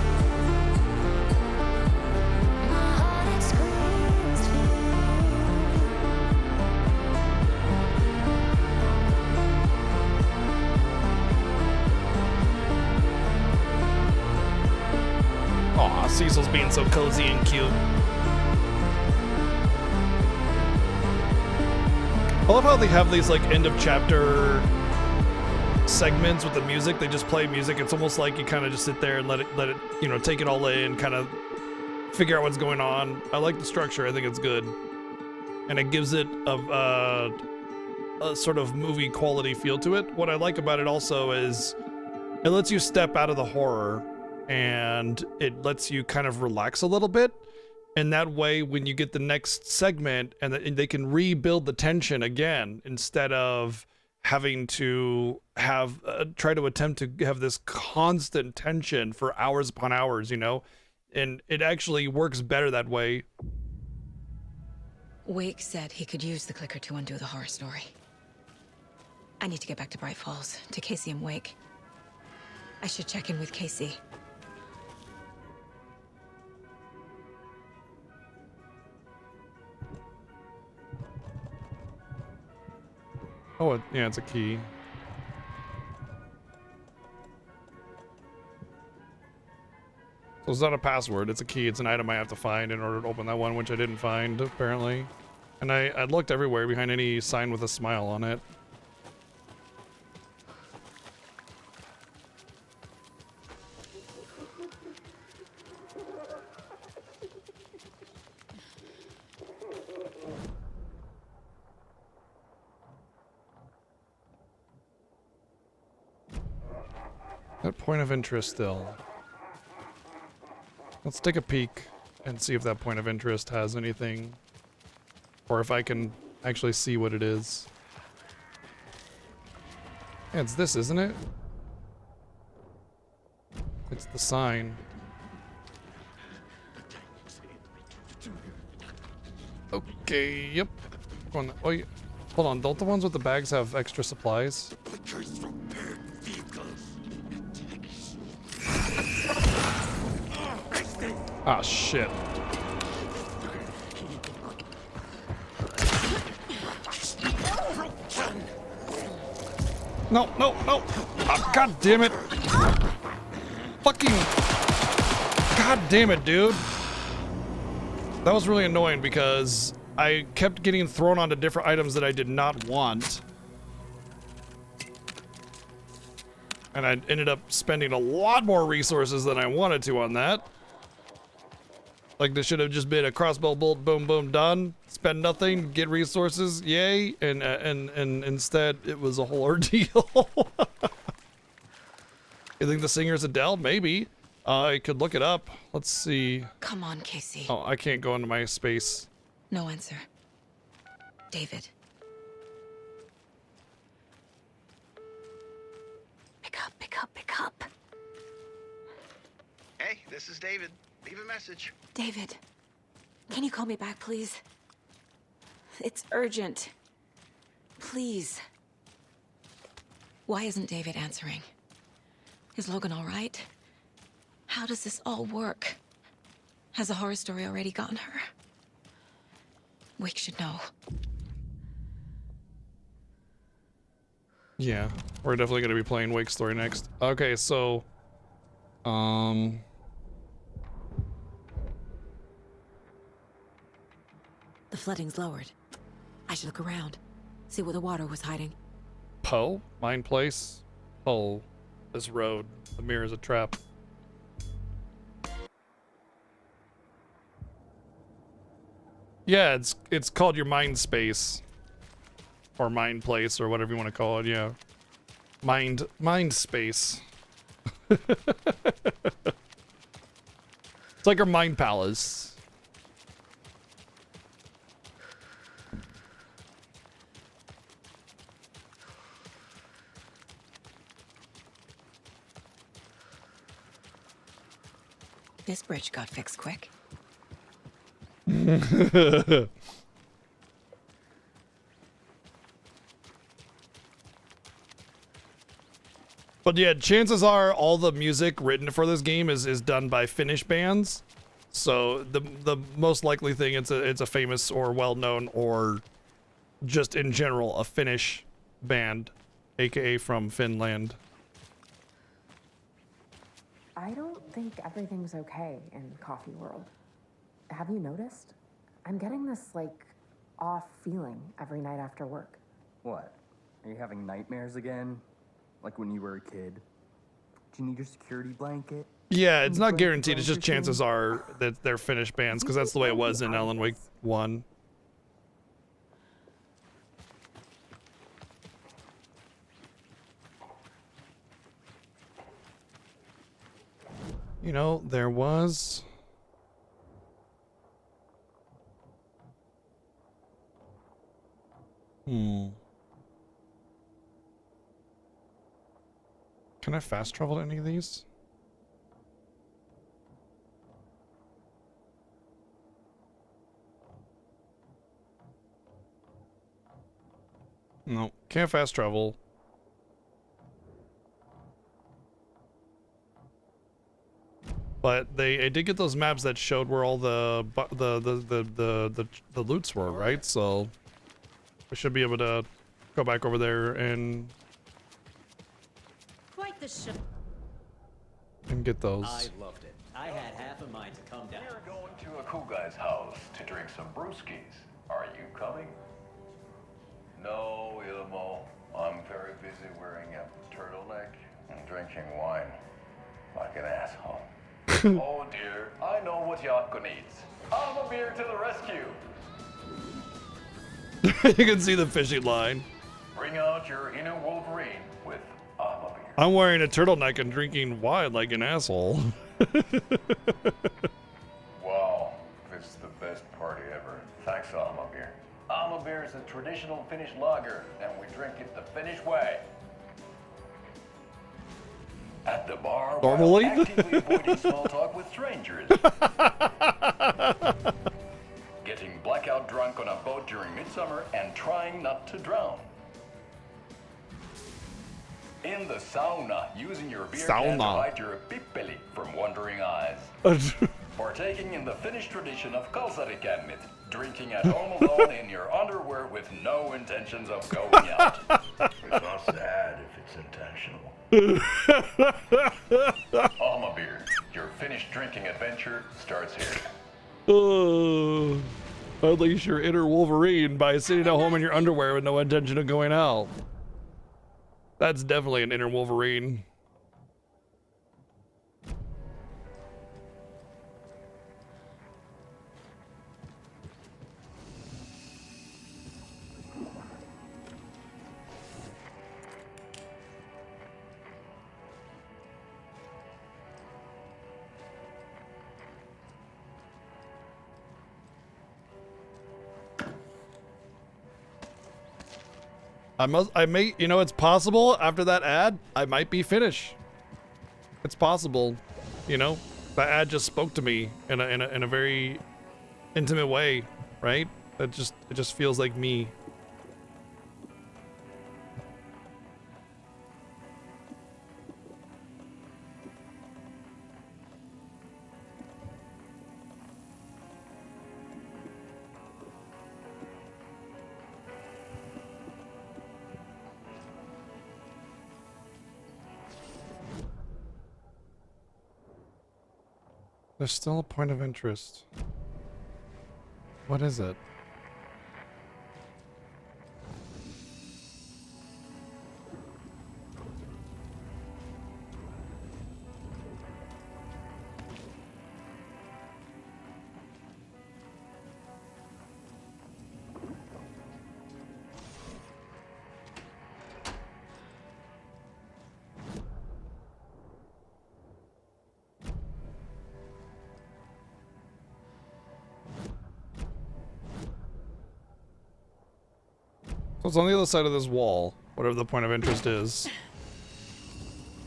My heart it screams for you. Aw, Cecil's being so cozy and cute. I love how they have these like end of chapter segments with the music. They just play music. It's almost like you kind of just sit there and let it, you know, take it all in, kind of figure out what's going on. I like the structure. I think it's good. And it gives it a sort of movie quality feel to it. What I like about it also is it lets you step out of the horror and it lets you kind of relax a little bit. And that way, when you get the next segment and they can rebuild the tension again, instead of having to have try to attempt to have this constant tension for hours upon hours, you know, and it actually works better that way. Wake said he could use the clicker to undo the horror story. I need to get back to Bright Falls, to Casey and Wake. I should check in with Casey. Oh, yeah, it's a key. So it's not a password, it's a key. It's an item I have to find in order to open that one, which I didn't find, apparently. And I looked everywhere behind any sign with a smile on it. What point of interest still? Let's take a peek and see if that point of interest has anything. Or if I can actually see what it is. Yeah, it's this, isn't it? It's the sign. Okay, yep. Go on. Oh, yeah. Hold on, don't the ones with the bags have extra supplies? Ah, shit. No, no, no! Oh, God damn it! Fucking... God damn it, dude! That was really annoying because I kept getting thrown onto different items that I did not want. And I ended up spending a lot more resources than I wanted to on that. Like, this should have just been a crossbow bolt, boom, boom, done. Spend nothing, get resources, yay. And instead, it was a whole ordeal. You think the singer's Adele? Maybe. I could look it up. Let's see. Come on, Casey. Oh, I can't go into my space. No answer. David. Pick up, pick up, pick up. Hey, this is David. Leave a message. David, can you call me back, please? It's urgent. Please. Why isn't David answering? Is Logan all right? How does this all work? Has the horror story already gotten her? Wake should know. Yeah, we're definitely going to be playing Wake's story next. Okay, so... The flooding's lowered. I should look around. See where the water was hiding. Poe? Mine place? Poe. This road. The mirror's a trap. Yeah, it's called your mind space. Or mind place, or whatever you want to call it, yeah. Mind space. It's like our mind palace. This bridge got fixed quick. But yeah, chances are all the music written for this game is done by Finnish bands. So the most likely thing it's a famous or well-known or just in general a Finnish band, aka from Finland. I don't think everything's okay in Coffee World. Have you noticed? I'm getting this, like, off feeling every night after work. What? Are you having nightmares again? Like when you were a kid? Do you need your security blanket? Yeah, it's not guaranteed. It's just chances are that they're Finnish bands because that's the way it was in Alan Wake 1. You know, there was... Can I fast travel to any of these? No, can't fast travel. But I did get those maps that showed where all the loots were, right? So I should be able to go back over there and Quite the show. get those. I loved it. I had half a mind to come down. We're going to a cool guy's house to drink some brewskis. Are you coming? No, Ilmo. I'm very busy wearing a turtleneck and drinking wine like an asshole. Oh dear, I know what Jaakko needs. I'm a beer to the rescue. You can see the fishing line. Bring out your inner Wolverine with I'm a beer. I'm wearing a turtleneck and drinking wine like an asshole. Wow, this is the best party ever. Thanks, Alma Beer. Alma Beer is a traditional Finnish lager, and we drink it the Finnish way. At the bar, Normally? while actively avoiding small talk with strangers. Getting blackout drunk on a boat during midsummer and trying not to drown. In the sauna, using your beer can to hide your pippeli from wondering eyes. Partaking in the Finnish tradition of kalsarikämmit, drinking at home alone in your underwear with no intentions of going out. It's not sad if it's intentional. Alma Beer, your Finnish drinking adventure starts here. Unleash your inner Wolverine by sitting at home in your underwear with no intention of going out. That's definitely an inner Wolverine. I may, you know, it's possible after that ad, I might be Finnish. It's possible, you know, that ad just spoke to me in a very intimate way, right? It just feels like me. There's still a point of interest. What is it? So it's on the other side of this wall, whatever the point of interest is.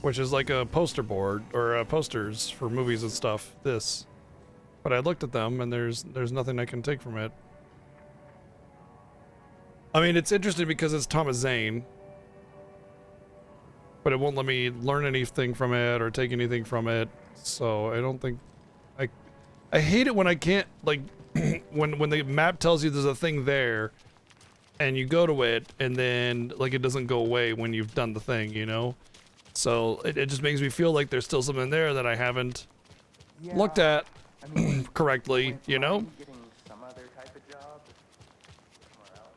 Which is like a poster board, or posters for movies and stuff, this. But I looked at them and there's nothing I can take from it. I mean, it's interesting because it's Thomas Zane. But it won't let me learn anything from it or take anything from it. So I don't think... I hate it when I can't, like, when the map tells you there's a thing there, and you go to it, and then, like, it doesn't go away when you've done the thing, you know? So, it just makes me feel like there's still something there that I haven't looked at correctly, you know? Some other type of job somewhere else.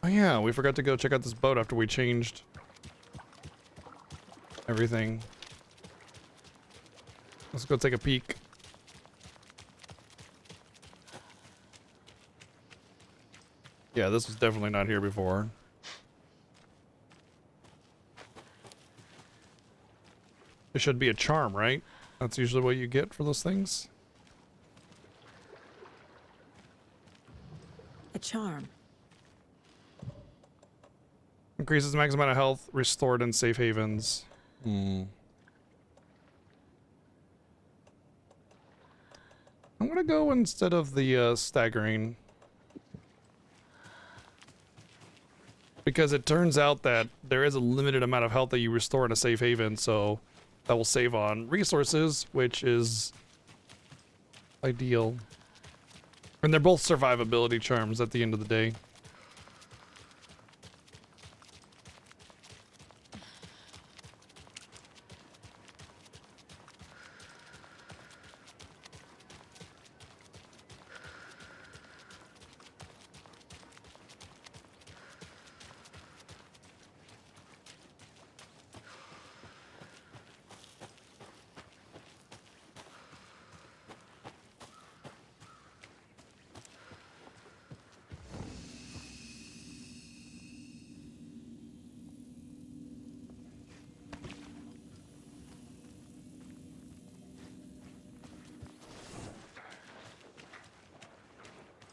Oh yeah, we forgot to go check out this boat after we changed everything. Let's go take a peek. Yeah, this was definitely not here before. It should be a charm, right? That's usually what you get for those things. A charm. Increases the max amount of health restored in safe havens. I'm gonna go instead of the staggering. Because it turns out that there is a limited amount of health that you restore in a safe haven, so that will save on resources, which is ideal. And they're both survivability charms at the end of the day.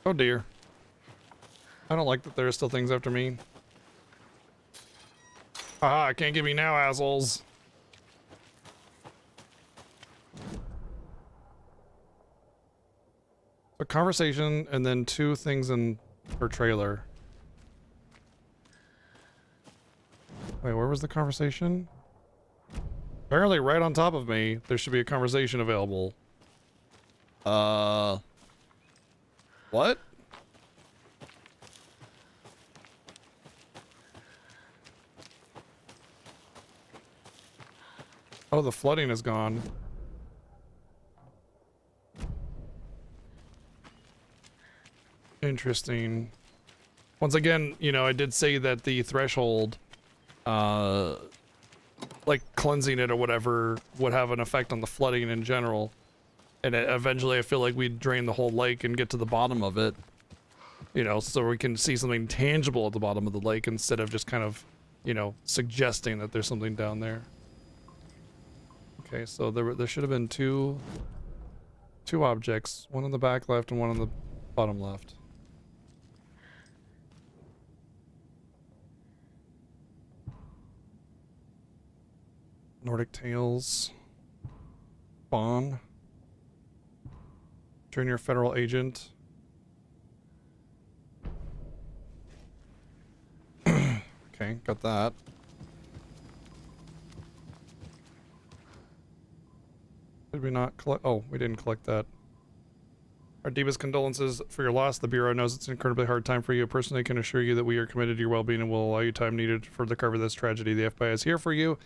Oh dear. I don't like that there are still things after me. Haha, can't get me now, assholes. A conversation and then 2 things in her trailer. Wait, where was the conversation? Apparently right on top of me, there should be a conversation available. What? Oh, the flooding is gone. Interesting. Once again, you know, I did say that the threshold, like cleansing it or whatever, would have an effect on the flooding in general. And eventually I feel like we'd drain the whole lake and get to the bottom of it. You know, so we can see something tangible at the bottom of the lake instead of just kind of, you know, suggesting that there's something down there. Okay, so there should have been two objects, one on the back left and one on the bottom left. Nordic Tales. Spawn. Junior Federal Agent. Okay, got that. Did we not collect? Oh, we didn't collect that. Our deepest condolences for your loss. The Bureau knows it's an incredibly hard time for you. Personally, can assure you that we are committed to your well-being and will allow you time needed to further cover this tragedy. The FBI is here for you.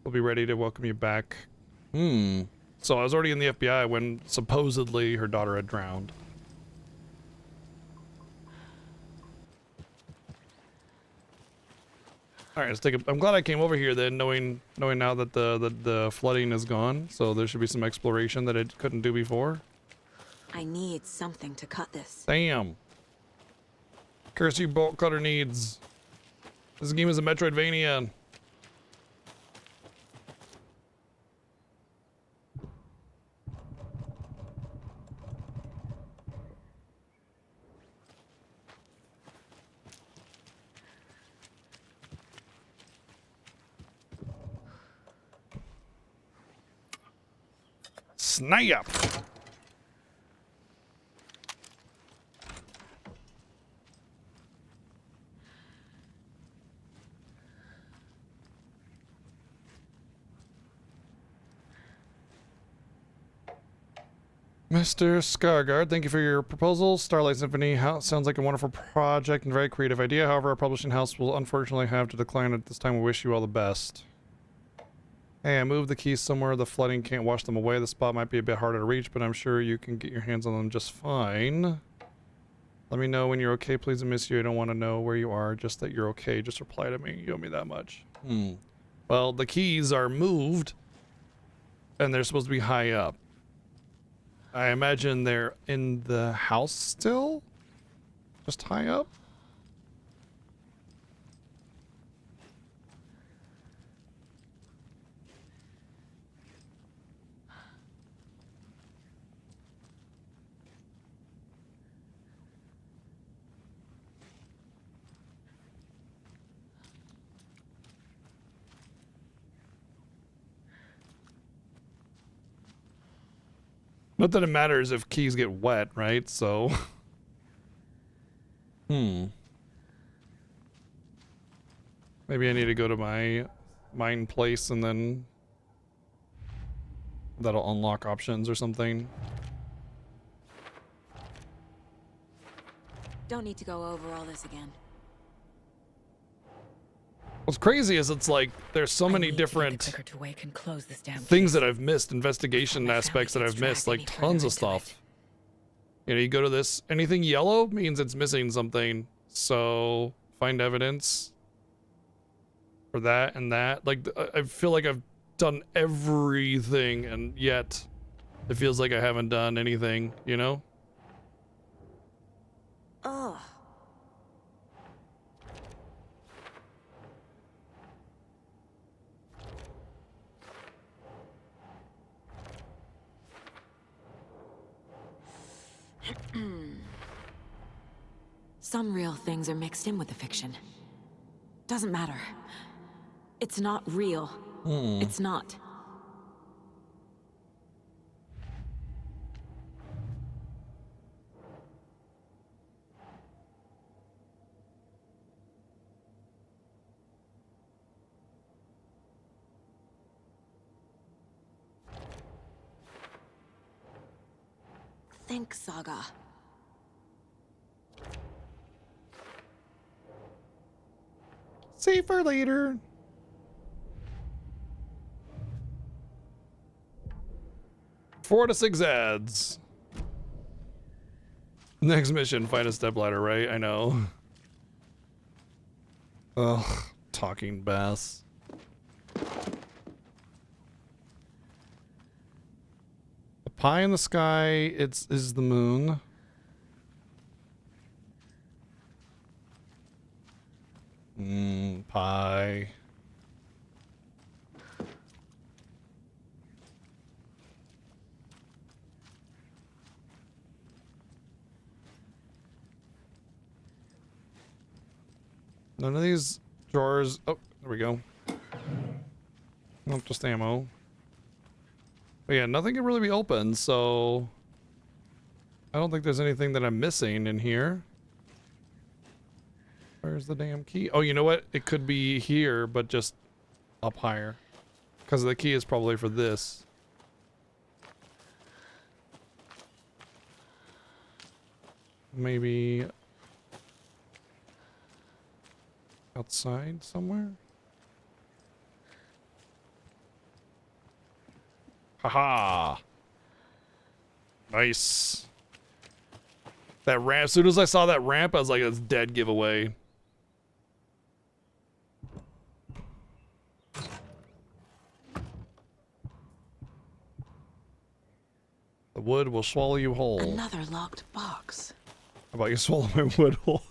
We'll be ready to welcome you back. So I was already in the FBI when supposedly her daughter had drowned. All right, let's take a. I'm glad I came over here then, knowing now that the flooding is gone. So there should be some exploration that it couldn't do before. I need something to cut this. Damn. Curse you, bolt cutter needs. This game is a Metroidvania. Snap! Mr. Skargard, thank you for your proposal. Starlight Symphony House sounds like a wonderful project and very creative idea. However, our publishing house will unfortunately have to decline at this time. We wish you all the best. Hey, I moved the keys somewhere. The flooding can't wash them away. The spot might be a bit harder to reach, but I'm sure you can get your hands on them just fine. Let me know when you're okay. Please, I miss you. I don't want to know where you are. Just that you're okay. Just reply to me. You owe me that much. Well, the keys are moved, and they're supposed to be high up. I imagine they're in the house still? Just high up? Not that it matters if keys get wet, right? So, maybe I need to go to my mine place and then that'll unlock options or something. Don't need to go over all this again. What's crazy is it's like there's so many different things that I've missed, investigation aspects that I've missed, like tons of stuff. You know, you go to this, anything yellow means it's missing something. So find evidence for that and that. Like I feel like I've done everything and yet it feels like I haven't done anything, you know? Ugh. Some real things are mixed in with the fiction. Doesn't matter. It's not real. It's not. Think, Saga. See for later. Four to 6 ads. Next mission, find a stepladder, right? I know. Ugh, talking bass. A pie in the sky, is the moon. Pie. None of these drawers. Oh, there we go. Nope, just ammo. But yeah, nothing can really be opened, so I don't think there's anything that I'm missing in here. Where's the damn key? Oh, you know what? It could be here, but just up higher. Because the key is probably for this. Maybe outside somewhere? Haha! Nice. That ramp, as soon as I saw that ramp, I was like, it's dead giveaway. The wood will swallow you whole. Another locked box. How about you swallow my wood whole?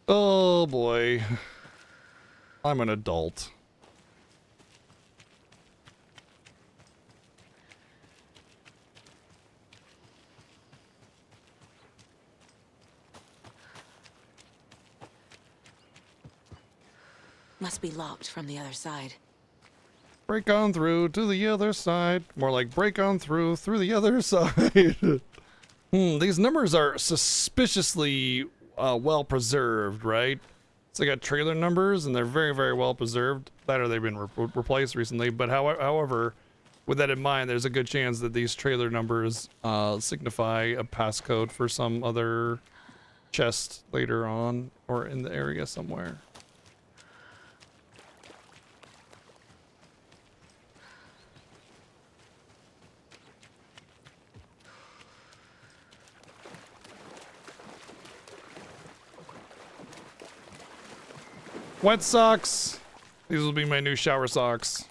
Oh boy. I'm an adult. Must be locked from the other side. Break on through to the other side. More like break on through the other side. These numbers are suspiciously well preserved, right? So they got trailer numbers and they're very, very well preserved. That or they've been replaced recently. But however, with that in mind, there's a good chance that these trailer numbers signify a passcode for some other chest later on or in the area somewhere. Wet socks. These will be my new shower socks.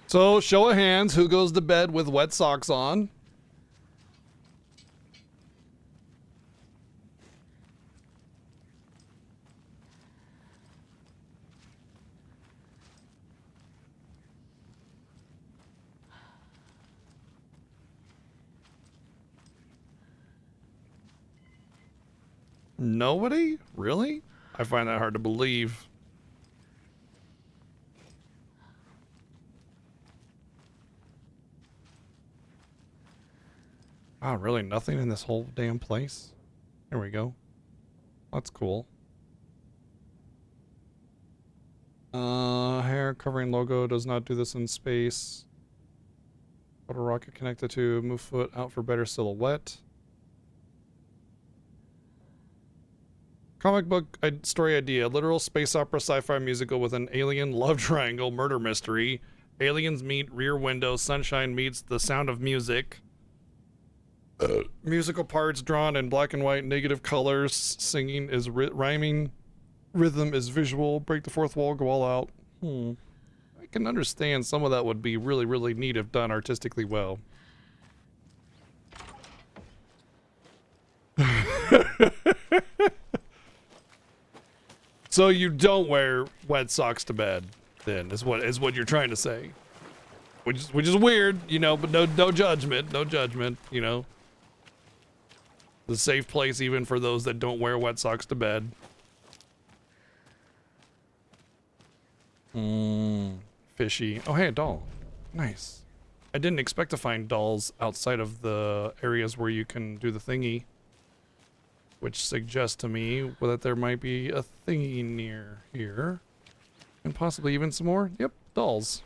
So, show of hands, who goes to bed with wet socks on? Nobody? Really? I find that hard to believe. Wow, really nothing in this whole damn place? There we go. That's cool. Hair covering logo does not do this in space. Photo rocket connected to move foot out for better silhouette. Comic book story idea. Literal space opera sci-fi musical with an alien love triangle murder mystery. Aliens meet Rear Window. Sunshine meets The Sound of Music. Musical parts drawn in black and white, negative colors. Singing is rhyming. Rhythm is visual. Break the fourth wall, go all out. I can understand some of that would be really, really neat if done artistically well. So you don't wear wet socks to bed, then, is what you're trying to say. Which is weird, you know, but no judgment, you know. The safe place even for those that don't wear wet socks to bed. Fishy. Oh, hey, a doll. Nice. I didn't expect to find dolls outside of the areas where you can do the thingy. Which suggests to me that there might be a thingy near here. And possibly even some more. Yep, dolls.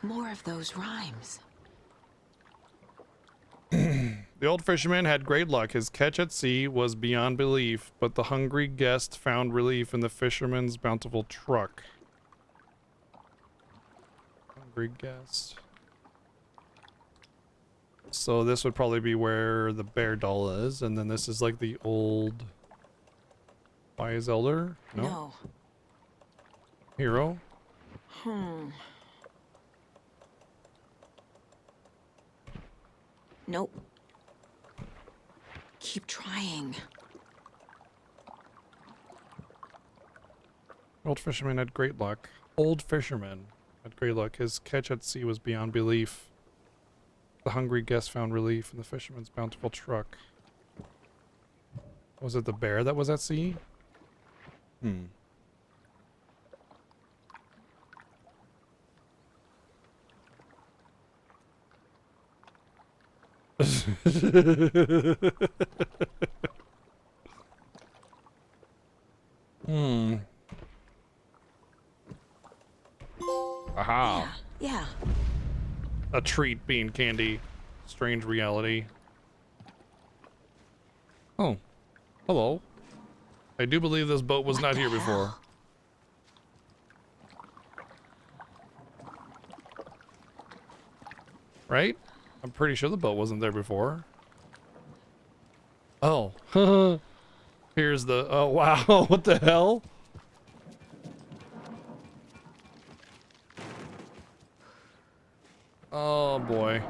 More of those rhymes. The old fisherman had great luck. His catch at sea was beyond belief, but the hungry guest found relief in the fisherman's bountiful truck. Hungry guest. So this would probably be where the bear doll is, and then this is like the old wise elder? No. Hero? Nope. Keep trying. Old fisherman had great luck. Old fisherman had great luck. His catch at sea was beyond belief. The hungry guest found relief in the fisherman's bountiful truck. Was it the bear that was at sea? Aha. Yeah. A treat being candy. Strange reality. Oh. Hello. I do believe this boat was not here before. Right? I'm pretty sure the boat wasn't there before. Oh. Here's the... Oh, wow. What the hell? Oh, boy.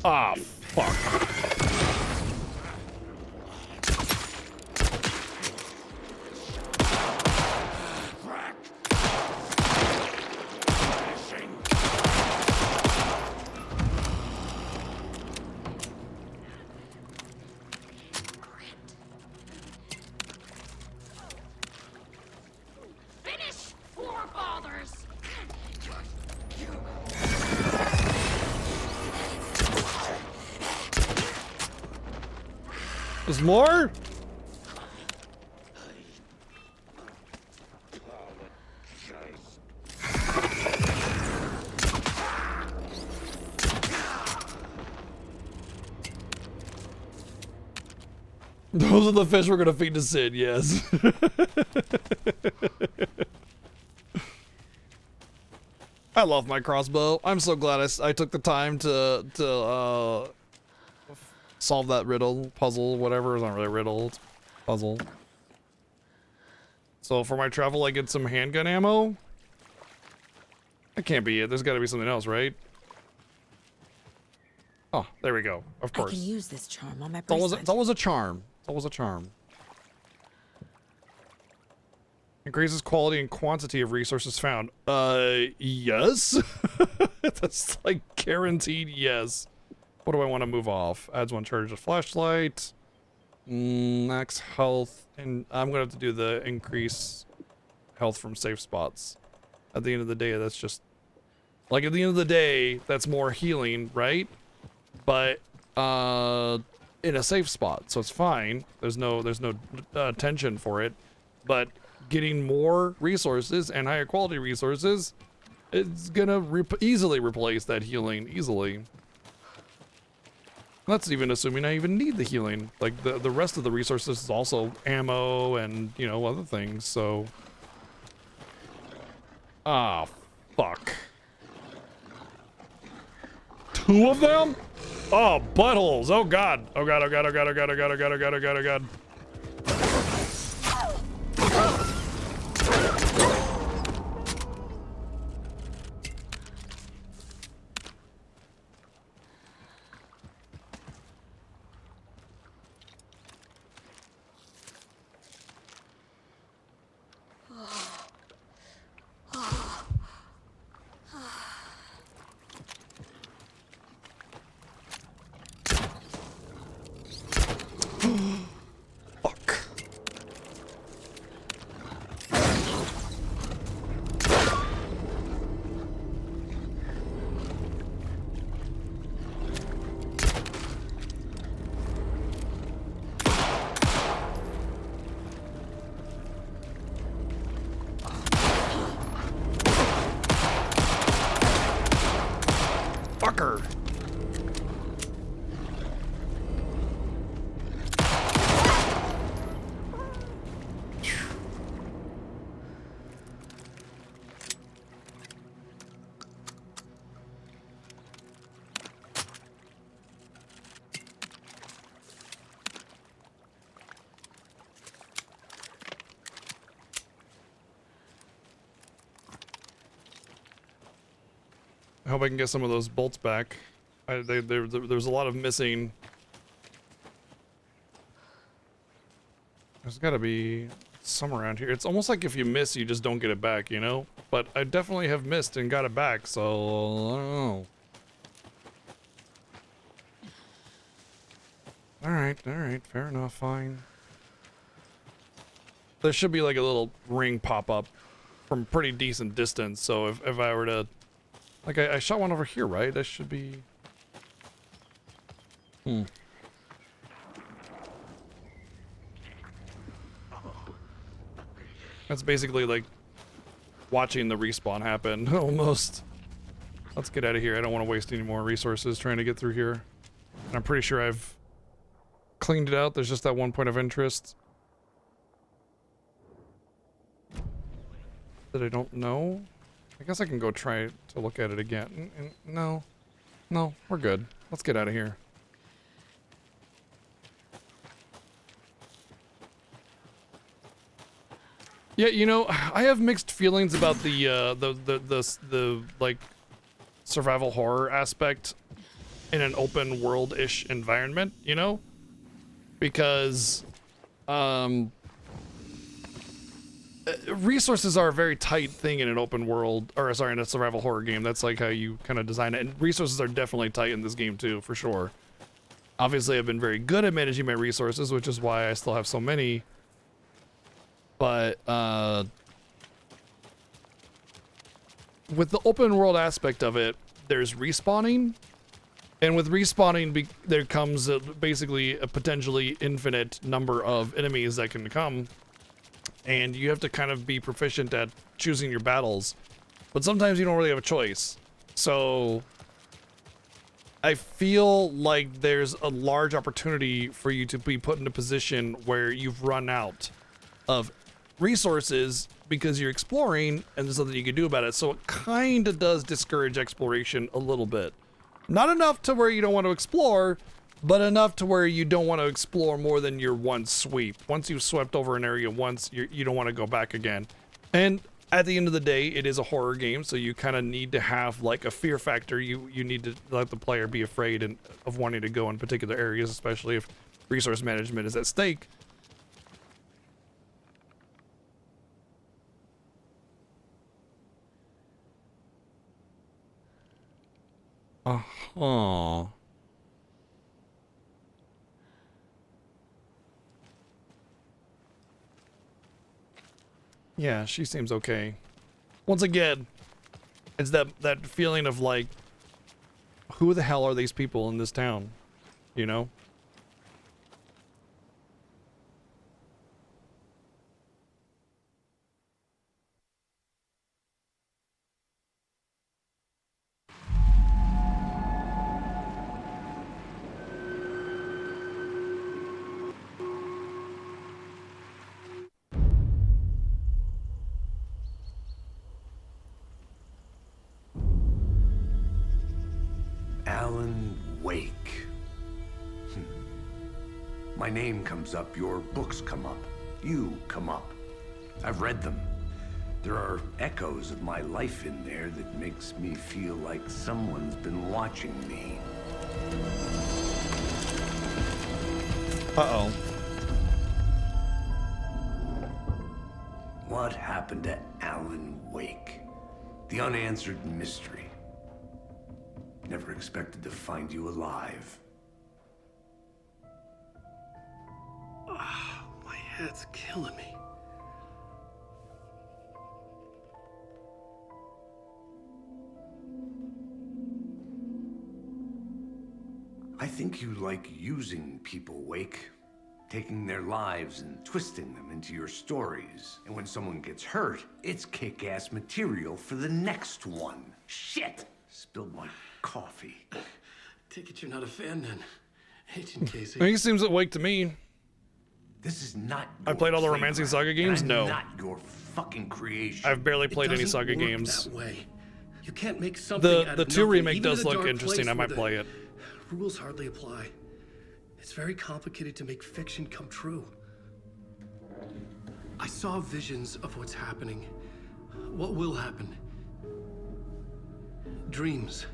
Ah, fuck. Finish, forefathers! There's more? Those are the fish we're gonna feed to Sid, yes. I love my crossbow. I'm so glad I took the time to solve that riddle, puzzle, whatever. It's not really a riddle, it's a puzzle. So for my travel, I get some handgun ammo. That can't be it. There's got to be something else, right? Oh, there we go. Of course. I can use this charm on my It's always, bracelet. it's always a charm. It's always a charm. Increases quality and quantity of resources found. Yes. That's like guaranteed yes. What do I want to move off? Adds one charge of flashlight. Max health. And I'm going to have to do the increase health from safe spots. At the end of the day, that's just... Like, at the end of the day, that's more healing, right? But, in a safe spot, so it's fine. There's no tension for it. But getting more resources and higher quality resources, it's gonna easily replace that healing, easily. That's even assuming I even need the healing. Like, the rest of the resources is also ammo and, you know, other things, so... Ah, fuck. 2 of them? Oh, buttholes. Oh, God. Oh, God, oh, God, oh, God, oh, God, oh, God, oh, God, oh, God, oh, God, oh, God. I hope I can get some of those bolts back. There's a lot of missing. There's got to be some around here. It's almost like if you miss, you just don't get it back, you know? But I definitely have missed and got it back, so I don't know. Alright, fair enough, fine. There should be like a little ring pop up from pretty decent distance, so if I were to... Like, I shot one over here, right? That should be... That's basically like watching the respawn happen, almost. Let's get out of here. I don't want to waste any more resources trying to get through here. And I'm pretty sure I've cleaned it out. There's just that one point of interest that I don't know. I guess I can go try to look at it again. No, we're good. Let's get out of here. Yeah, you know, I have mixed feelings about the like survival horror aspect in an open world-ish environment, you know? Because resources are a very tight thing in an open world, or sorry, in a survival horror game. That's like how you kind of design it. And resources are definitely tight in this game too, for sure. Obviously, I've been very good at managing my resources, which is why I still have so many. But with the open world aspect of it, there's respawning, and with respawning there comes basically a potentially infinite number of enemies that can come, and you have to kind of be proficient at choosing your battles, but sometimes you don't really have a choice. So I feel like there's a large opportunity for you to be put in a position where you've run out of resources because you're exploring and there's nothing you can do about it. So it kind of does discourage exploration a little bit. Not enough to where you don't want to explore, but enough to where you don't want to explore more than your one sweep. Once you've swept over an area once, you don't want to go back again. And at the end of the day, it is a horror game, so you kind of need to have like a fear factor. You need to let the player be afraid of wanting to go in particular areas, especially if resource management is at stake. Yeah, she seems okay. Once again, it's that feeling of like, who the hell are these people in this town? You know? Alan Wake. My name comes up, your books come up, you come up. I've read them. There are echoes of my life in there that makes me feel like someone's been watching me. Uh-oh. What happened to Alan Wake? The unanswered mystery. Never expected to find you alive. My head's killing me. I think you like using people, Wake. Taking their lives and twisting them into your stories. And when someone gets hurt, it's kick-ass material for the next one. Shit! Spilled my coffee. Take it you're not a fan then, Agent Casey. He seems awake to me. This is not. I played all the Romancing Saga games. No. Not your fucking creation. I've barely played any Saga work games. That way. You can't make something out The of 2 nothing, remake even does in a look dark interesting. place I might where play the it. Rules hardly apply. It's very complicated to make fiction come true. I saw visions of what's happening, what will happen. Dreams.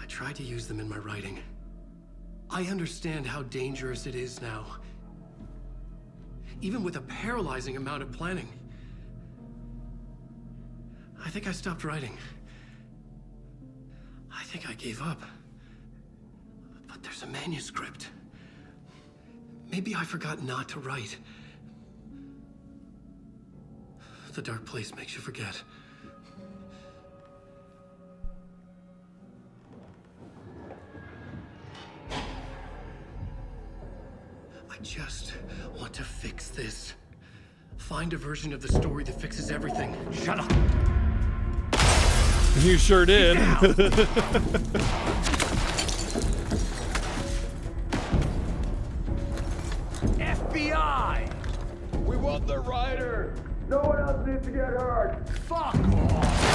I tried to use them in my writing. I understand how dangerous it is now. Even with a paralyzing amount of planning. I think I stopped writing. I think I gave up. But there's a manuscript. Maybe I forgot not to write. The dark place makes you forget. I just want to fix this. Find a version of the story that fixes everything. Shut up! You sure did. FBI! We want the rider! No one else needs to get hurt! Fuck off!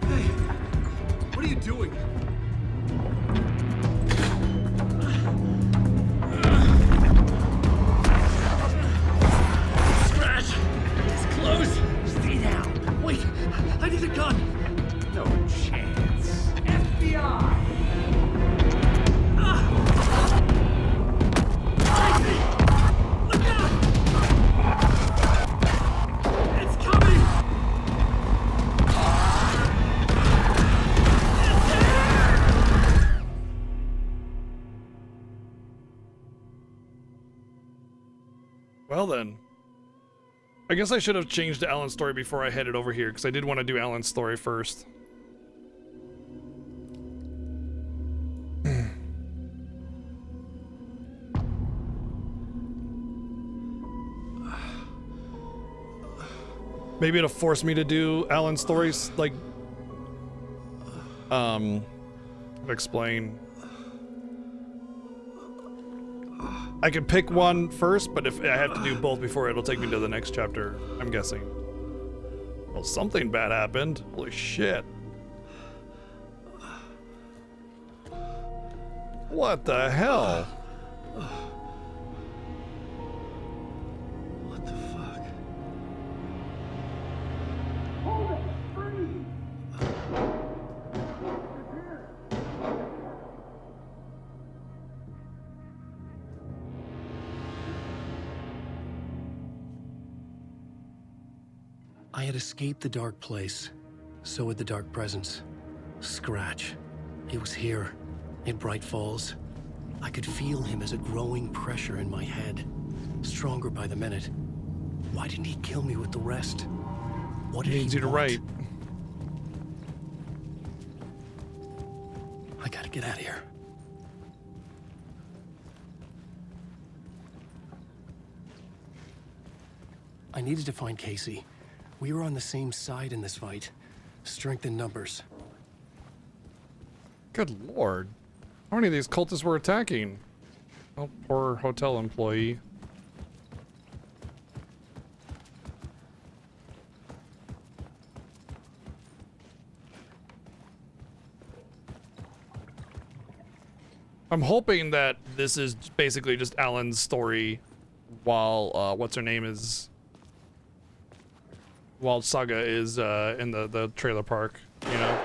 Hey, what are you doing? Scratch! It's close! Stay down! Wait! I need a gun! No chance. FBI! Look out! It's coming! Well then. I guess I should have changed to Alan's story before I headed over here, because I did want to do Alan's story first. Maybe it'll force me to do Alan's stories, like, explain. I can pick one first, but if I have to do both before, it'll take me to the next chapter, I'm guessing. Well, something bad happened. Holy shit. What the hell? What the fuck? Hold it! Freeze! I had escaped the dark place. So had the dark presence. Scratch. It was here, in Bright Falls. I could feel him as a growing pressure in my head. Stronger by the minute. Why didn't he kill me with the rest? What did he needs you to write. I gotta get out of here. I needed to find Casey. We were on the same side in this fight. Strength in numbers. Good lord. How many of these cultists were attacking? Oh, poor hotel employee. I'm hoping that this is basically just Alan's story while, what's her name is... while Saga is, in the trailer park, you know?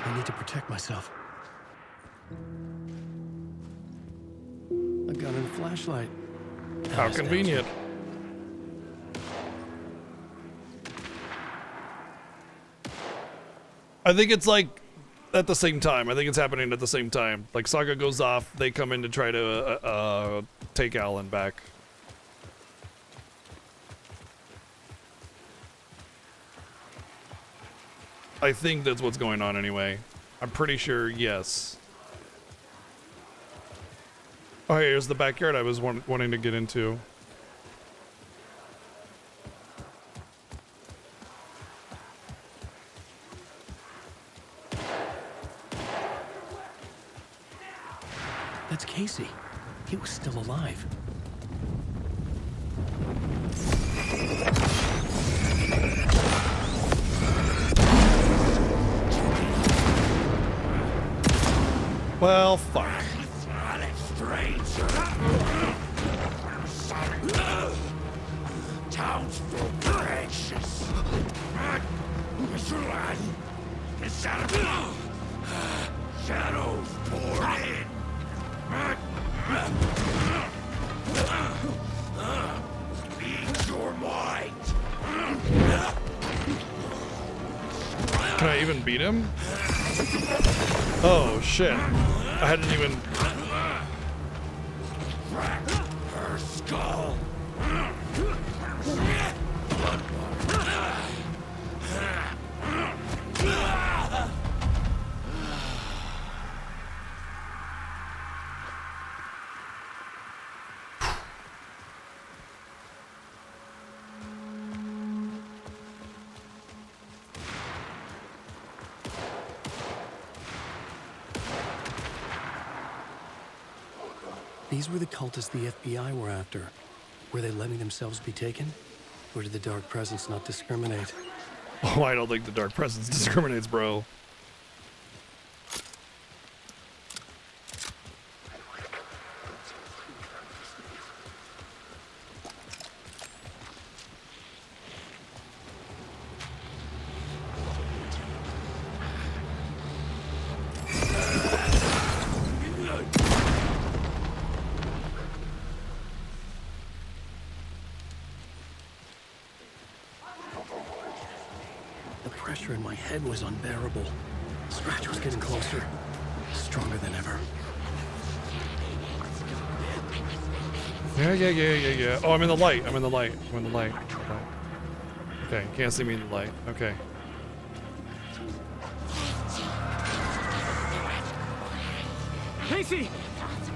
I need to protect myself. A gun and flashlight. How convenient. I think it's like at the same time. I think it's happening at the same time. Like Saga goes off, they come in to try to take Alan back. I think that's what's going on anyway. I'm pretty sure, yes. Oh, hey, here's the backyard I was wanting to get into. That's Casey. He was still alive. Well, fuck. Townsfolk are anxious. Mr. Latin, shadows pour in. Speak your mind. Can I even beat him? Oh shit. I hadn't even. Crack her skull. These were the cultists the FBI were after. Were they letting themselves be taken? Or did the Dark Presence not discriminate? Oh, I don't think the Dark Presence discriminates, bro. The pressure in my head was unbearable. Scratch was getting closer. Stronger than ever. Yeah. Oh, I'm in the light. I'm in the light. Okay, can't see me in the light. Okay. Casey!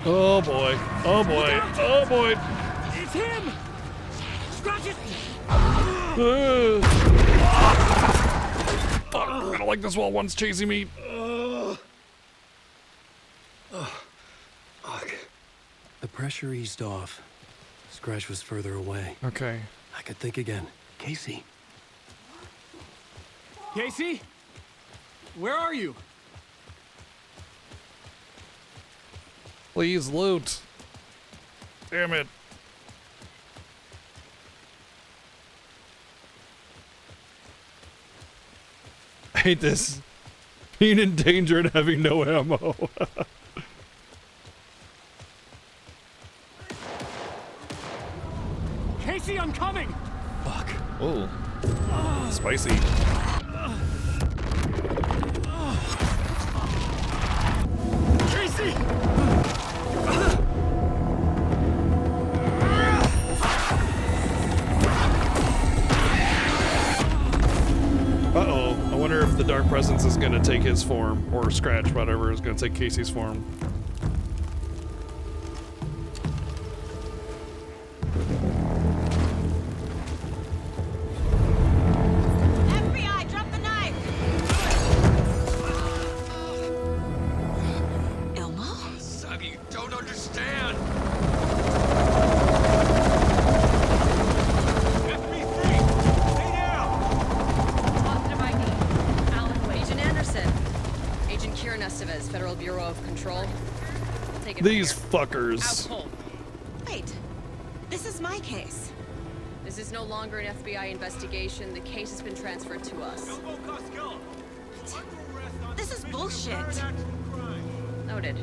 Oh boy. Oh boy. Oh boy. It's him! Scratch it! Fuck, I don't like this wall. One's chasing me. Fuck. The pressure eased off. Scratch was further away. Okay. I could think again. Casey. Casey? Where are you? Please loot. Damn it. I hate this. Being in danger and having no ammo. Casey, I'm coming! Fuck. Oh. Spicy. Casey! Uh-oh. I wonder if the Dark Presence is gonna take his form, or Scratch, whatever, is gonna take Casey's form. FBI, drop the knife! Elmo? Suggy, you don't understand. Agent Anderson. Agent Kieran Estevez, Federal Bureau of Control. Take it from These here. fuckers. Out cold. Wait, this is my case. This is no longer an FBI investigation. The case has been transferred to us. This is bullshit. Noted.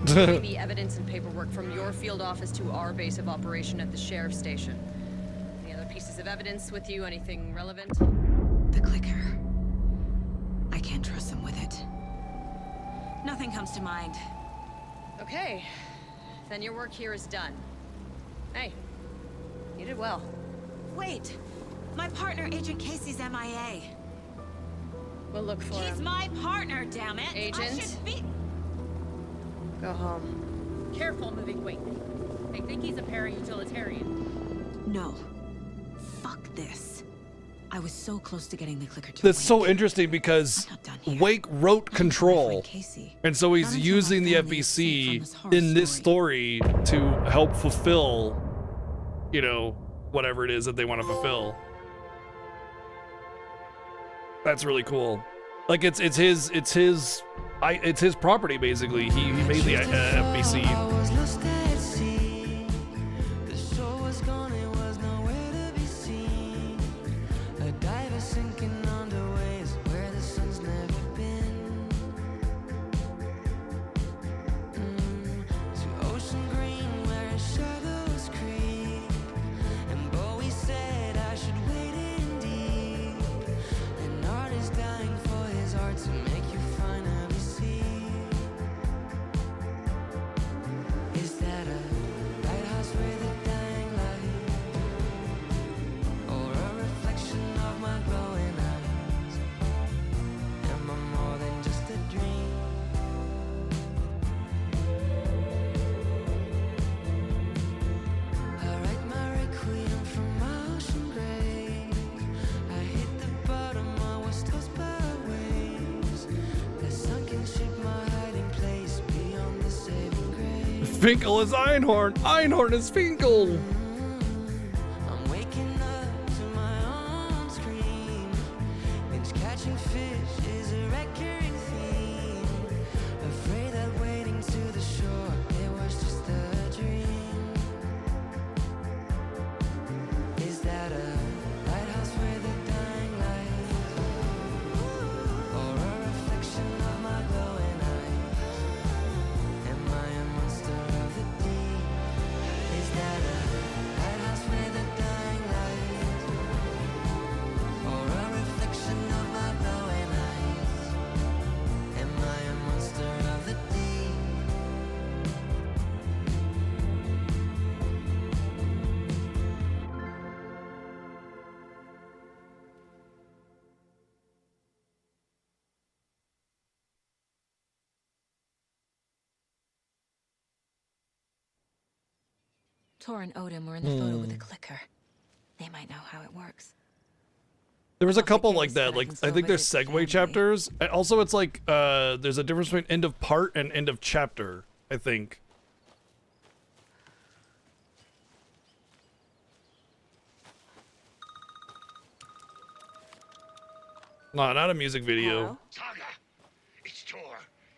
Bring the evidence and paperwork from your field office to our base of operation at the sheriff's station. Any other pieces of evidence with you? Anything relevant? The clicker. I can't trust them with it. Nothing comes to mind. Okay. Then your work here is done. Hey, you did well. Wait! My partner, Agent Casey's MIA. We'll look for him. He's my partner, damn it! I Agent? should be... Go home. Careful moving weight. They think he's a para-utilitarian. No. Fuck this. I was so close to getting the clicker to That's Wake. so interesting because Wake wrote Control, and so he's using the FBC in this story to help fulfill, you know, whatever it is that they want to fulfill. That's really cool. Like it's his it's his property basically. He made the FBC. Finkel is Einhorn. Einhorn is Finkel. Tor and Odin were in the photo with a clicker. They might know how it works. There was a couple like that. Like I think there's segue chapters. And also, it's like there's a difference between end of part and end of chapter. I think. No, not a music video. Hello? Saga, it's Tor,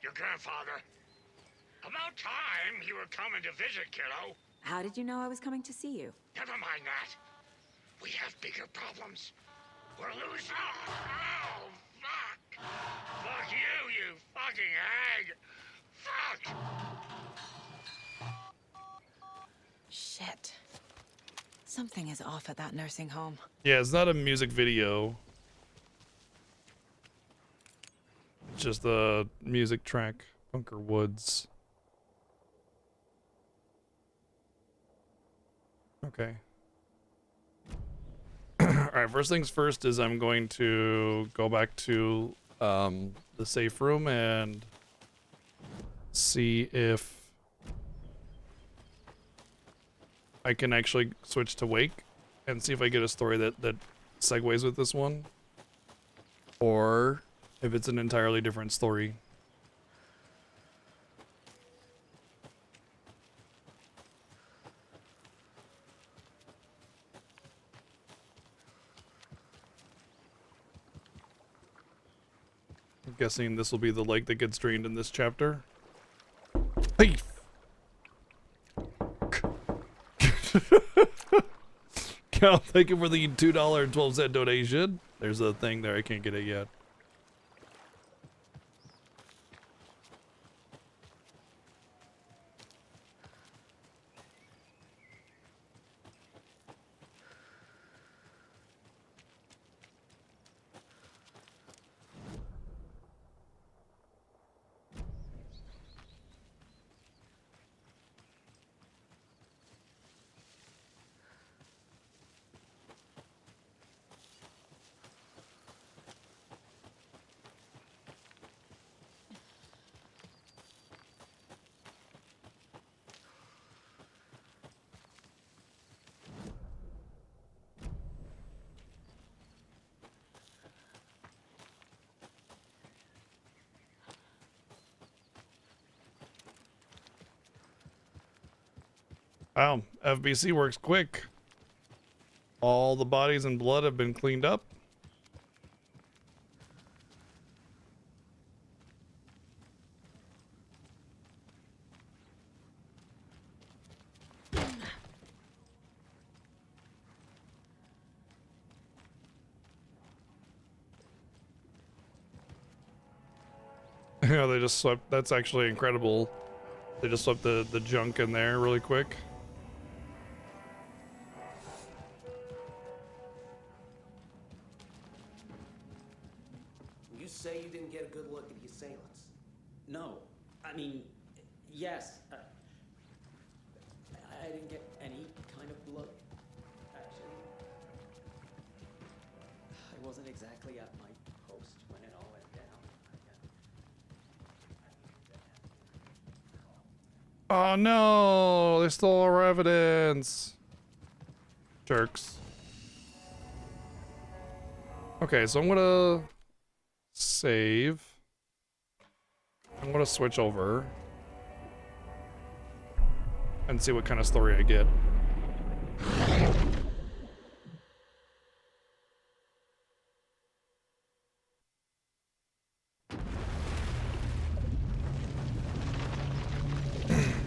your grandfather. About time you were coming to visit, kiddo. How did you know I was coming to see you? Never mind that. We have bigger problems. We're losing. Oh, fuck. Fuck you, you fucking hag. Fuck. Shit. Something is off at that nursing home. Yeah, it's not a music video. It's just the music track. Bunker Woods. Okay. Alright, first things first is I'm going to go back to the safe room and see if I can actually switch to Wake and see if I get a story that segues with this one. Or if it's an entirely different story. I'm guessing this will be the lake that gets drained in this chapter. Hey! Cal, thank you for the $2.12 donation. There's a thing there, I can't get it yet. Wow, FBC works quick. All the bodies and blood have been cleaned up. Yeah, they just swept. That's actually incredible. They just swept the junk in there really quick. You say you didn't get a good look at the assailants. No, I mean, yes. I didn't get any kind of look, actually. I wasn't exactly at my post when it all went down. Oh no, they stole our evidence. Jerks. Okay, so I'm gonna save. I'm gonna switch over and see what kind of story I get.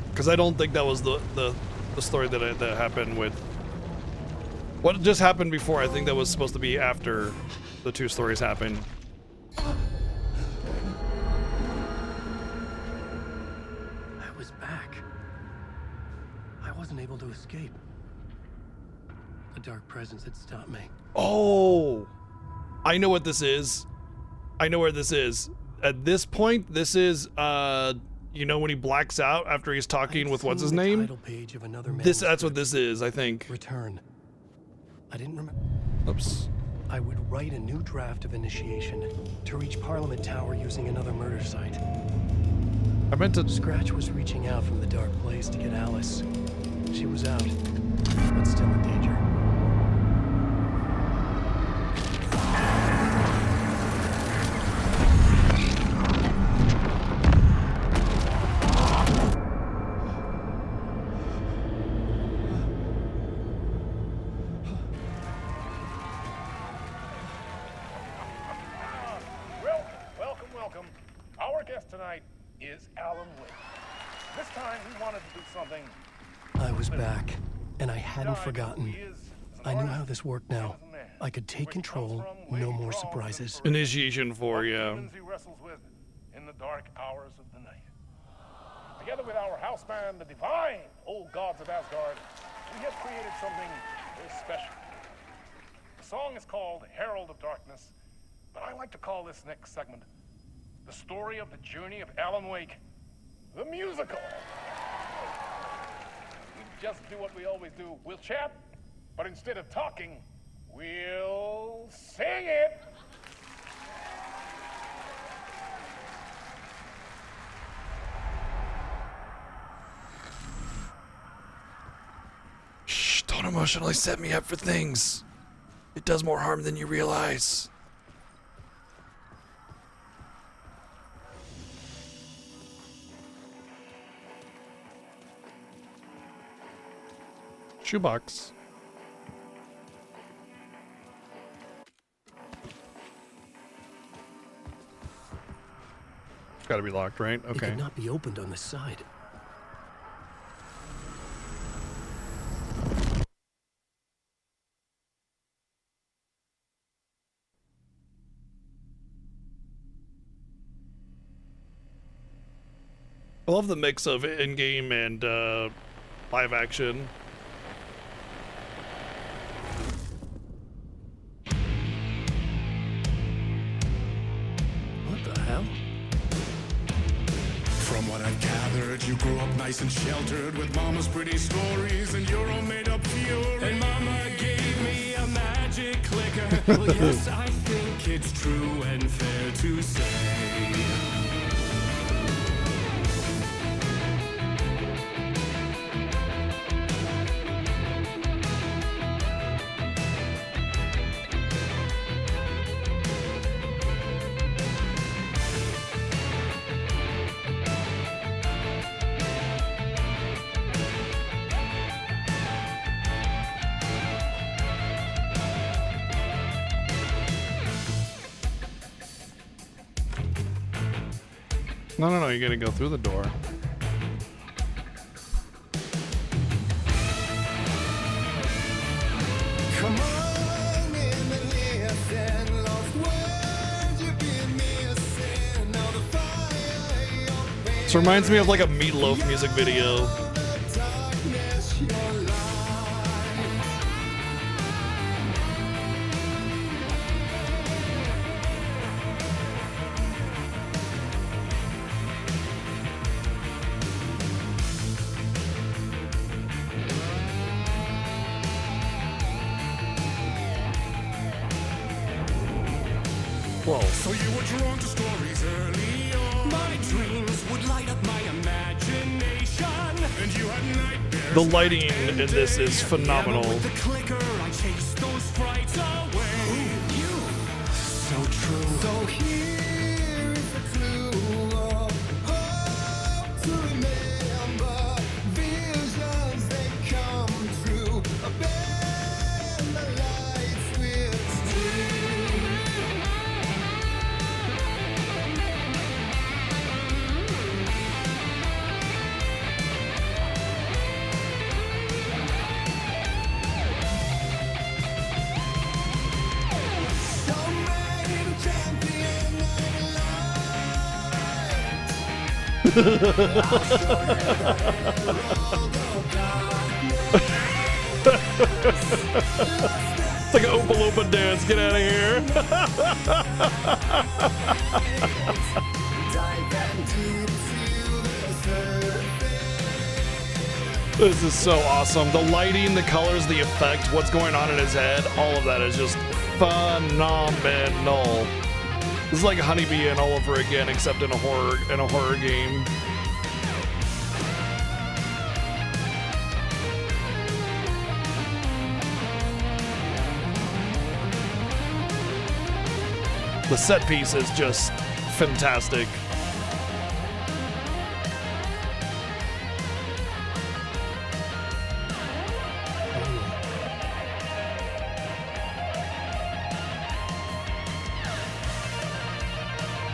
Because I don't think that was the story that happened with what just happened before. I think that was supposed to be after the two stories happened. I was back. I wasn't able to escape. A dark presence had stopped me. Oh, I know what this is. I know where this is. At this point, this is you know, when he blacks out after he's talking with what's his name? Title page of another That's what this is, I think. Return. I didn't remember. Oops. I would write a new draft of initiation to reach Parliament Tower using another murder site. I meant to. Scratch was reaching out from the dark place to get Alice. She was out, but still in danger. Welcome. Our guest tonight is Alan Wake. This time he wanted to do something. I was back, and I hadn't forgotten. I knew how this worked now. I could take control, no more surprises. Initiation 4, yeah. He wrestles with in the dark hours of the night. Together with our house band, the divine old gods of Asgard, we have created something very special. The song is called Herald of Darkness, but I like to call this next segment the story of the journey of Alan Wake, the musical. We just do what we always do. We'll chat, but instead of talking, we'll sing it. Shh, don't emotionally set me up for things. It does more harm than you realize. Shoebox. It's gotta be locked, right? It Okay. could not be opened on the side. I love the mix of in-game and live action. What the hell? From what I've gathered, you grew up nice and sheltered with mama's pretty stories and your own made-up fury. And mama gave me a magic clicker. Well, yes, I think it's true and fair to say. No, you gotta go through the door. Come on in and listen, lost words you've been missing. Now the fire This reminds me of like a Meatloaf music video. Whoa. So you were drawn to stories early on. My dreams would light up my imagination. And you had nightmares. The lighting in this is phenomenal. With the clicker, I chased those frights away. Who knew? So true. So here is the clue of hope to remember. Visions, they come true. Bend the lights with steel. It's like an Oompa Loompa dance. Get out of here. This is so awesome. The lighting, the colors, the effect, what's going on in his head, all of that is just phenomenal. This is like Honeybee and all over again, except in a horror game. The set piece is just fantastic.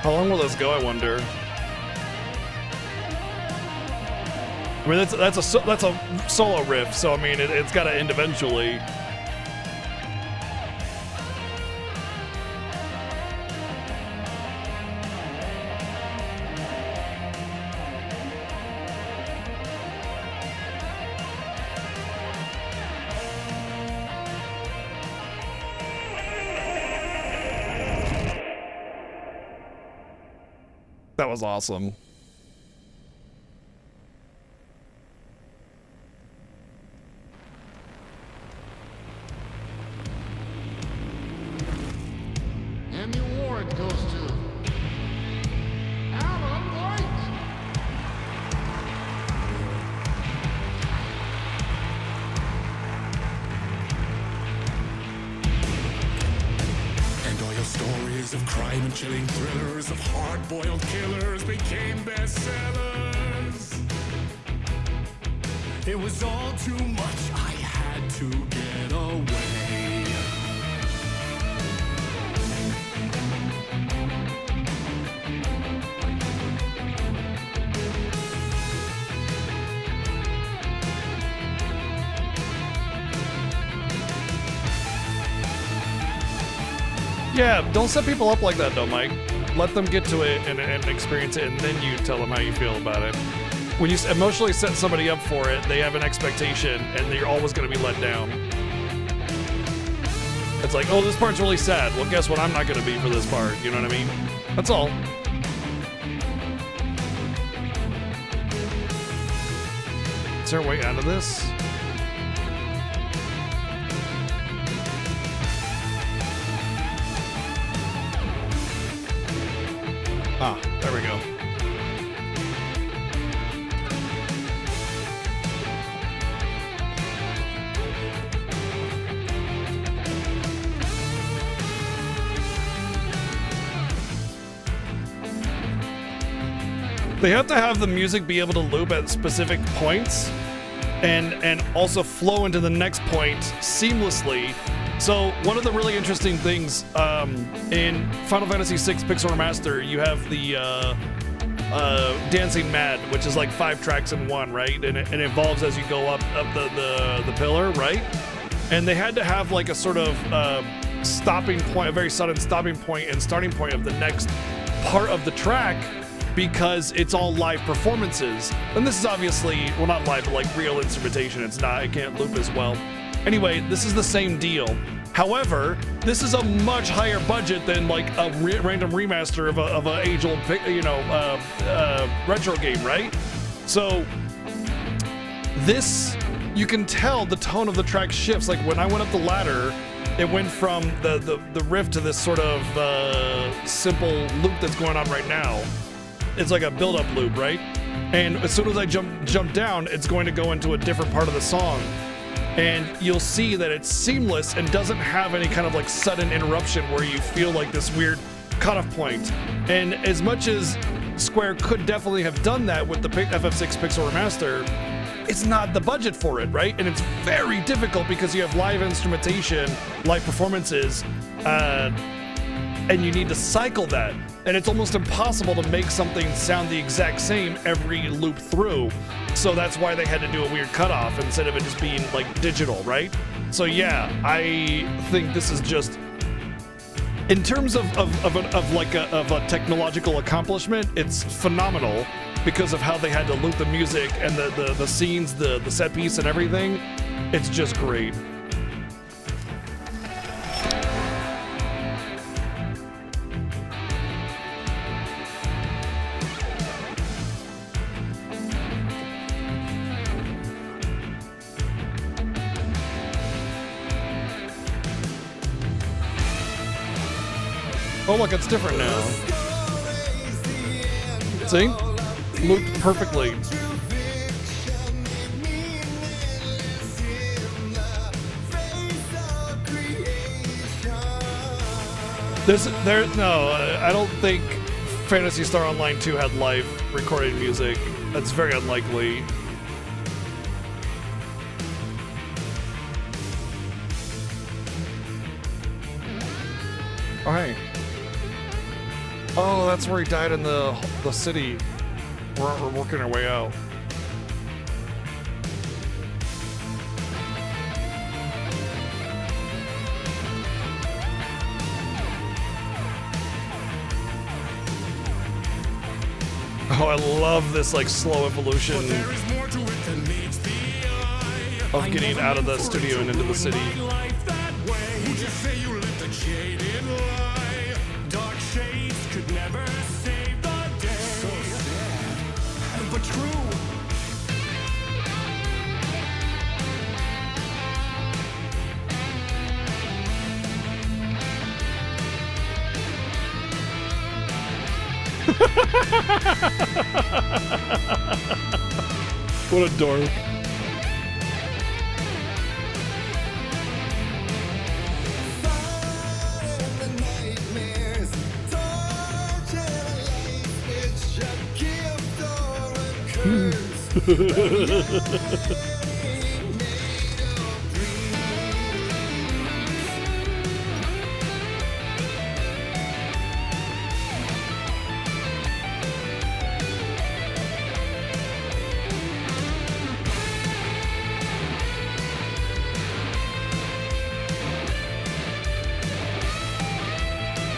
How long will this go, I wonder? I mean, that's a solo riff, so I mean, it's got to end eventually. That was awesome. And the award goes to Alan White. And all your stories of crime and chilling thrillers of hard-boiled killers became bestsellers. It was all too much. I had to get away. Yeah, don't set people up like that though, Mike. Let them get to it and experience it, and then you tell them how you feel about it. When you emotionally set somebody up for it, they have an expectation, and you're always going to be let down. It's like, oh, this part's really sad. Well, guess what? I'm not going to be for this part. You know what I mean? That's all. Is there a way out of this? Ah, there we go. They have to have the music be able to loop at specific points and also flow into the next point seamlessly. So one of the really interesting things in Final Fantasy VI Pixel Remaster, you have the Dancing Mad, which is like 5 tracks in one, right? And it evolves as you go up the pillar, right? And they had to have like a sort of stopping point, a very sudden stopping point and starting point of the next part of the track because it's all live performances. And this is obviously, well, not live, but like real instrumentation. It can't loop as well. Anyway, this is the same deal. However, this is a much higher budget than like a random remaster of a age-old, retro game, right? So this, you can tell the tone of the track shifts. Like when I went up the ladder, it went from the riff to this sort of simple loop that's going on right now. It's like a build-up loop, right? And as soon as I jump down, it's going to go into a different part of the song. And you'll see that it's seamless and doesn't have any kind of like sudden interruption where you feel like this weird cutoff point. And as much as Square could definitely have done that with the FF6 Pixel Remaster, it's not the budget for it, right? And it's very difficult because you have live instrumentation, live performances, and you need to cycle that. And it's almost impossible to make something sound the exact same every loop through. So that's why they had to do a weird cutoff instead of it just being like digital, right? So yeah, I think this is just, in terms of a technological accomplishment, it's phenomenal because of how they had to loop the music and the scenes, the set piece and everything. It's just great. Oh look, it's different now. See? Looped perfectly. I don't think Phantasy Star Online 2 had live recorded music. That's very unlikely. Oh, hey. Oh, that's where he died in the city. We're working our way out. Oh, I love this like slow evolution of getting out of the studio and into the city. What a dork.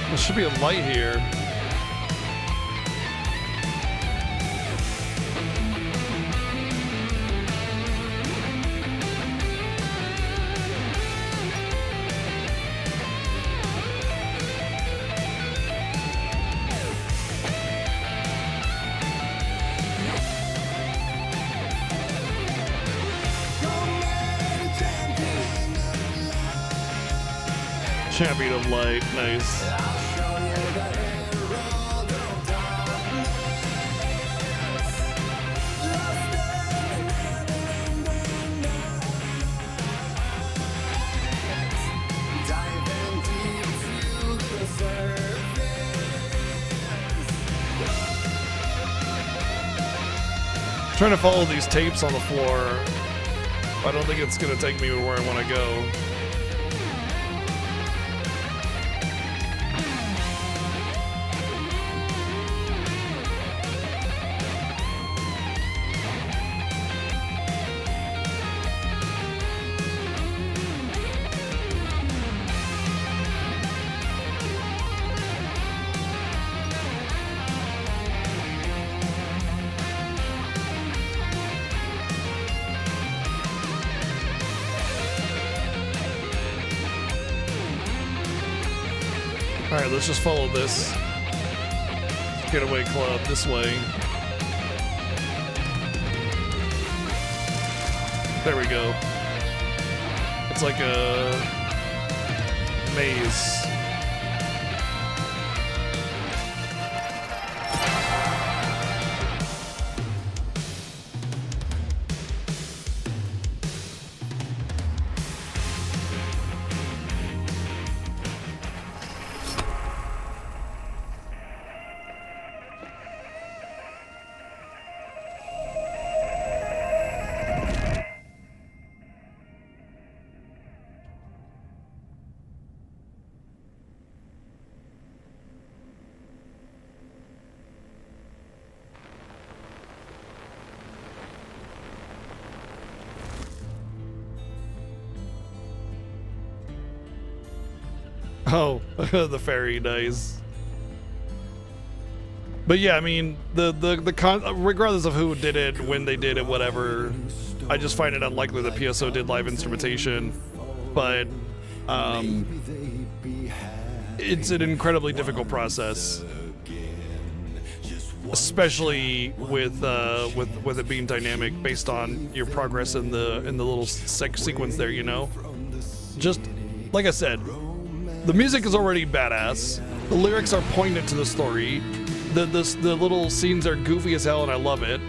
There should be a light here. Champion of Light, nice. Trying to follow these tapes on the floor. I don't think it's gonna take me where I want to go. Alright, let's just follow this getaway club this way. There we go. It's like a maze. Oh, the ferry, nice. But yeah, I mean, regardless of who did it, when they did it, whatever, I just find it unlikely that PSO did live instrumentation. But it's an incredibly difficult process, especially with it being dynamic based on your progress in the little sequence there. You know, just like I said. The music is already badass. The lyrics are poignant to the story. The little scenes are goofy as hell, and I love it.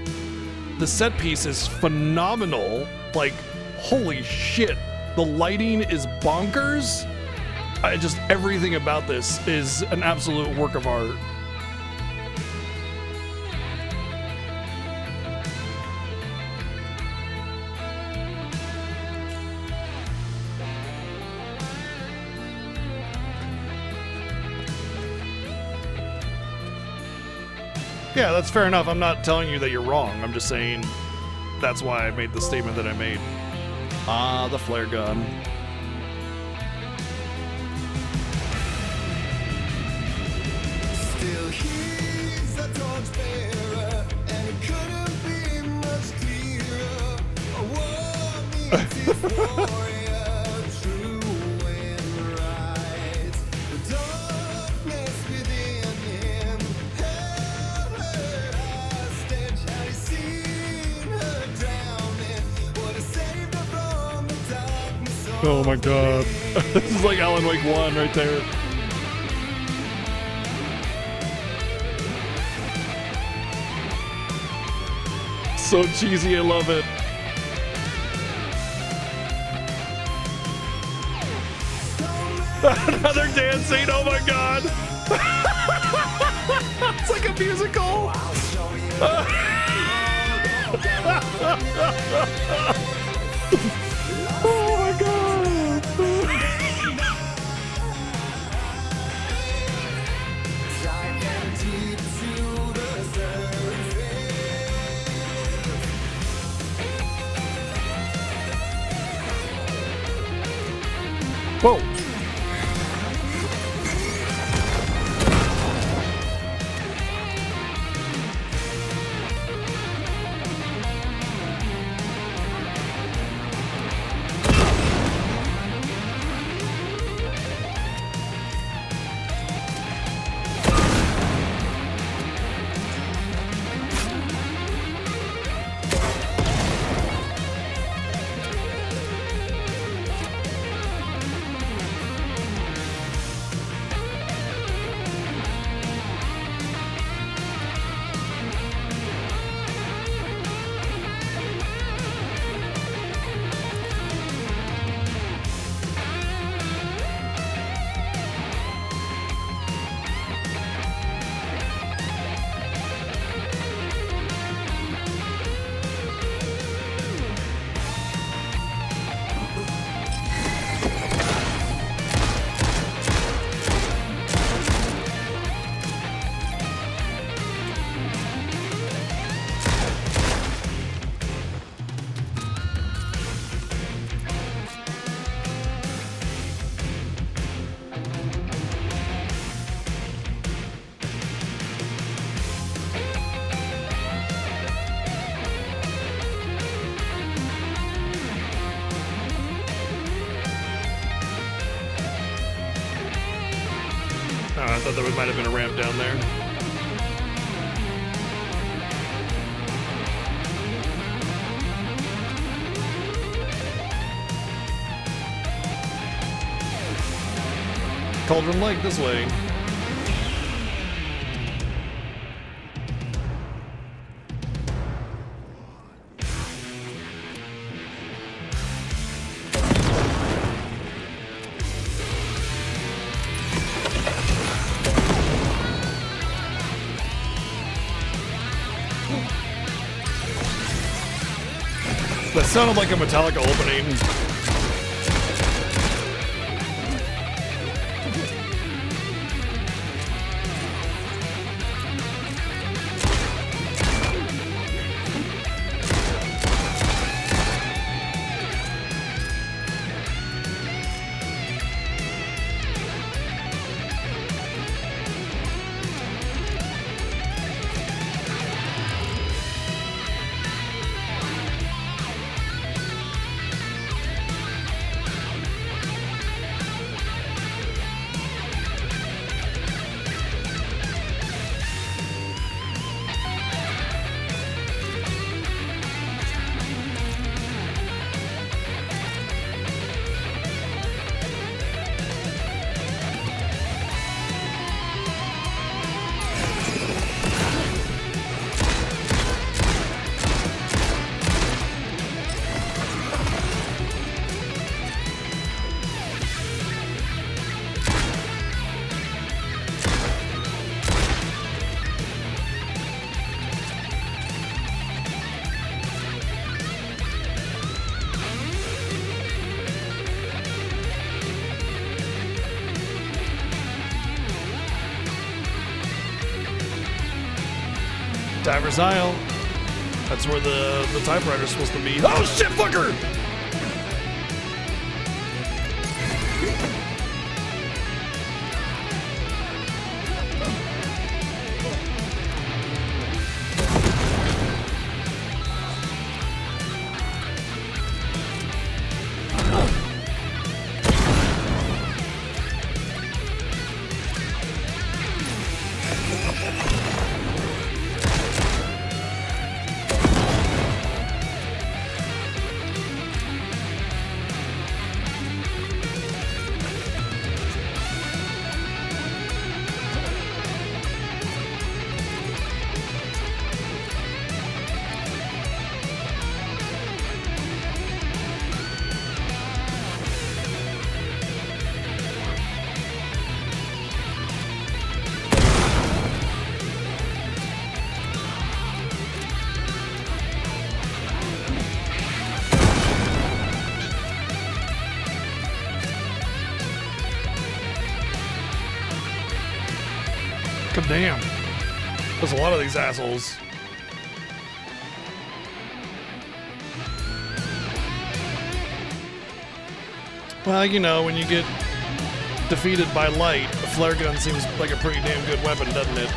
The set piece is phenomenal. Like, holy shit. The lighting is bonkers. Everything about this is an absolute work of art. Yeah, that's fair enough. I'm not telling you that you're wrong. I'm just saying that's why I made the statement that I made. Ah, the flare gun. Still he's a torchbearer, and it couldn't be much clearer. A war meets its warrior, true and right. The darkness within him held her hostage. Had he seen her drowning, would have saved her from the darkness. Oh my god. This is like Alan Wake 1 right there. So cheesy, I love it. Another dancing, oh my god. It's like a musical. Oh my god. Whoa. Oh, I thought there might have been a ramp down there. Cauldron Lake this way. That sounded like a Metallica opening. Diver's Isle. That's where the typewriter's supposed to be. Oh shit, fucker! Damn. There's a lot of these assholes. Well, you know, when you get defeated by light, a flare gun seems like a pretty damn good weapon, doesn't it?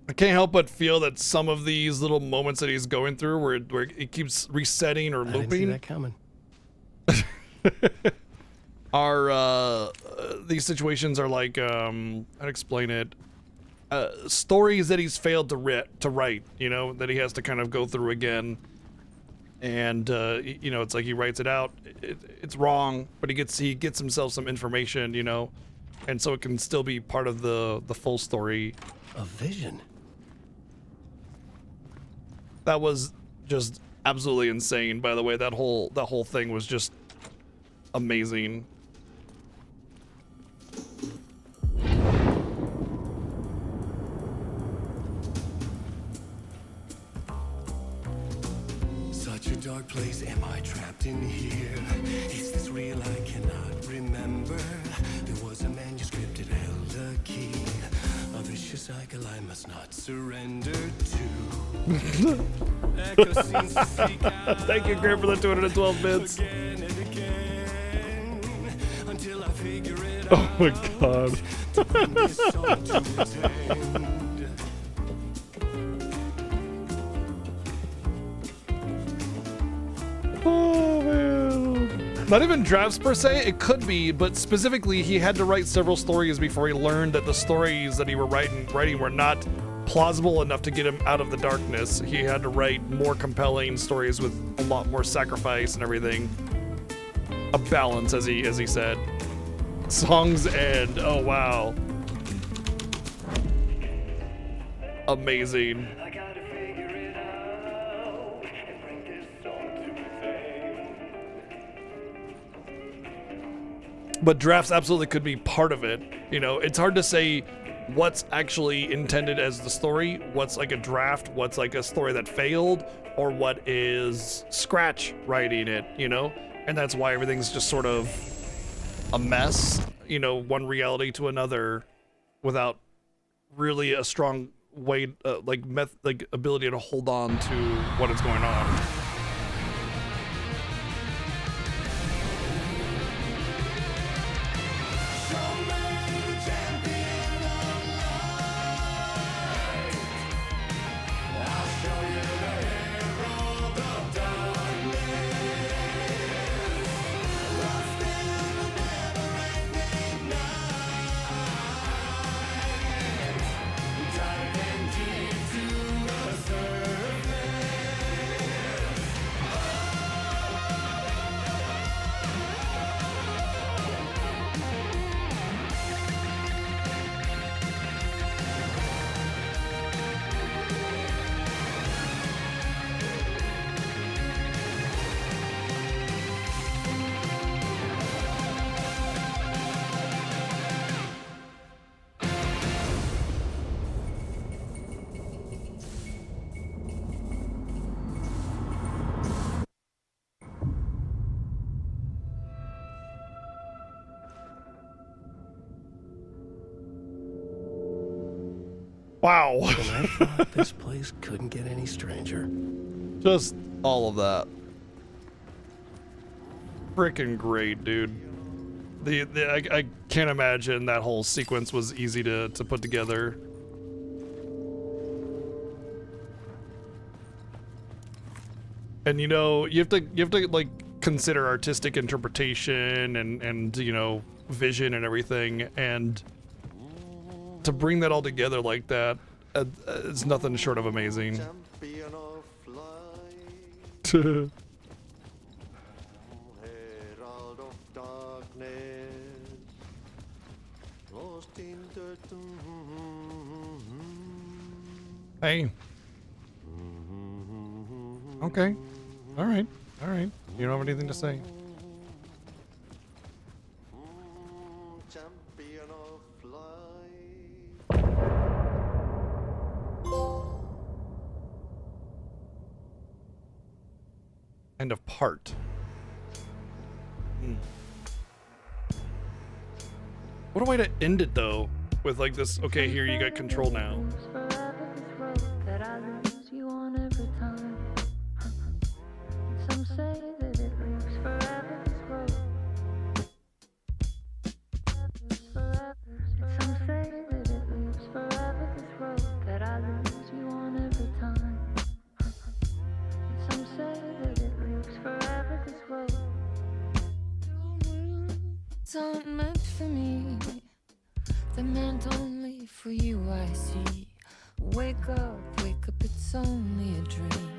I can't help but feel that some of these little moments that he's going through where it keeps resetting or looping. I didn't see that coming. Are these situations are like I'd explain it, stories that he's failed to write, you know, that he has to kind of go through again, and you know, it's like he writes it out, it's wrong, but he gets himself some information, you know, and so it can still be part of the full story. A vision. That was just absolutely insane, by the way. That whole thing was just amazing. Such a dark place, am I trapped in here? Is this real? I cannot remember. There was a manuscript, it held a cycle I must not surrender to. Echo scenes to seek out Thank you, Grant, for the 212 bits. again and again until I figure it Oh out. my god. To bring this song to its end. Oh man. Not even drafts per se, it could be, but specifically he had to write several stories before he learned that the stories that he were writing were not plausible enough to get him out of the darkness. He had to write more compelling stories with a lot more sacrifice and everything. A balance, as he said. Songs end. Oh wow. Amazing. But drafts absolutely could be part of it. You know, it's hard to say what's actually intended as the story, what's like a draft, what's like a story that failed, or what is scratch writing it, you know? And that's why everything's just sort of a mess, you know, one reality to another without really a strong way, like ability to hold on to what is going on. Wow. And I thought this place couldn't get any stranger. Just all of that. Freaking great, dude. I can't imagine that whole sequence was easy to put together. And you know, you have to like consider artistic interpretation and you know, vision and everything, and to bring that all together like that, it's nothing short of amazing. Hey. Okay. All right. All right. You don't have anything to say. End of part. What a way to end it though, with like this, okay, here you got control now. Some say that it lives forever, this road. Some say that it lives forever, this road. That I lose you on every time. Some say that it lives forever, this road. It's not meant for me. They're meant only for you, I see. Wake up, it's only a dream.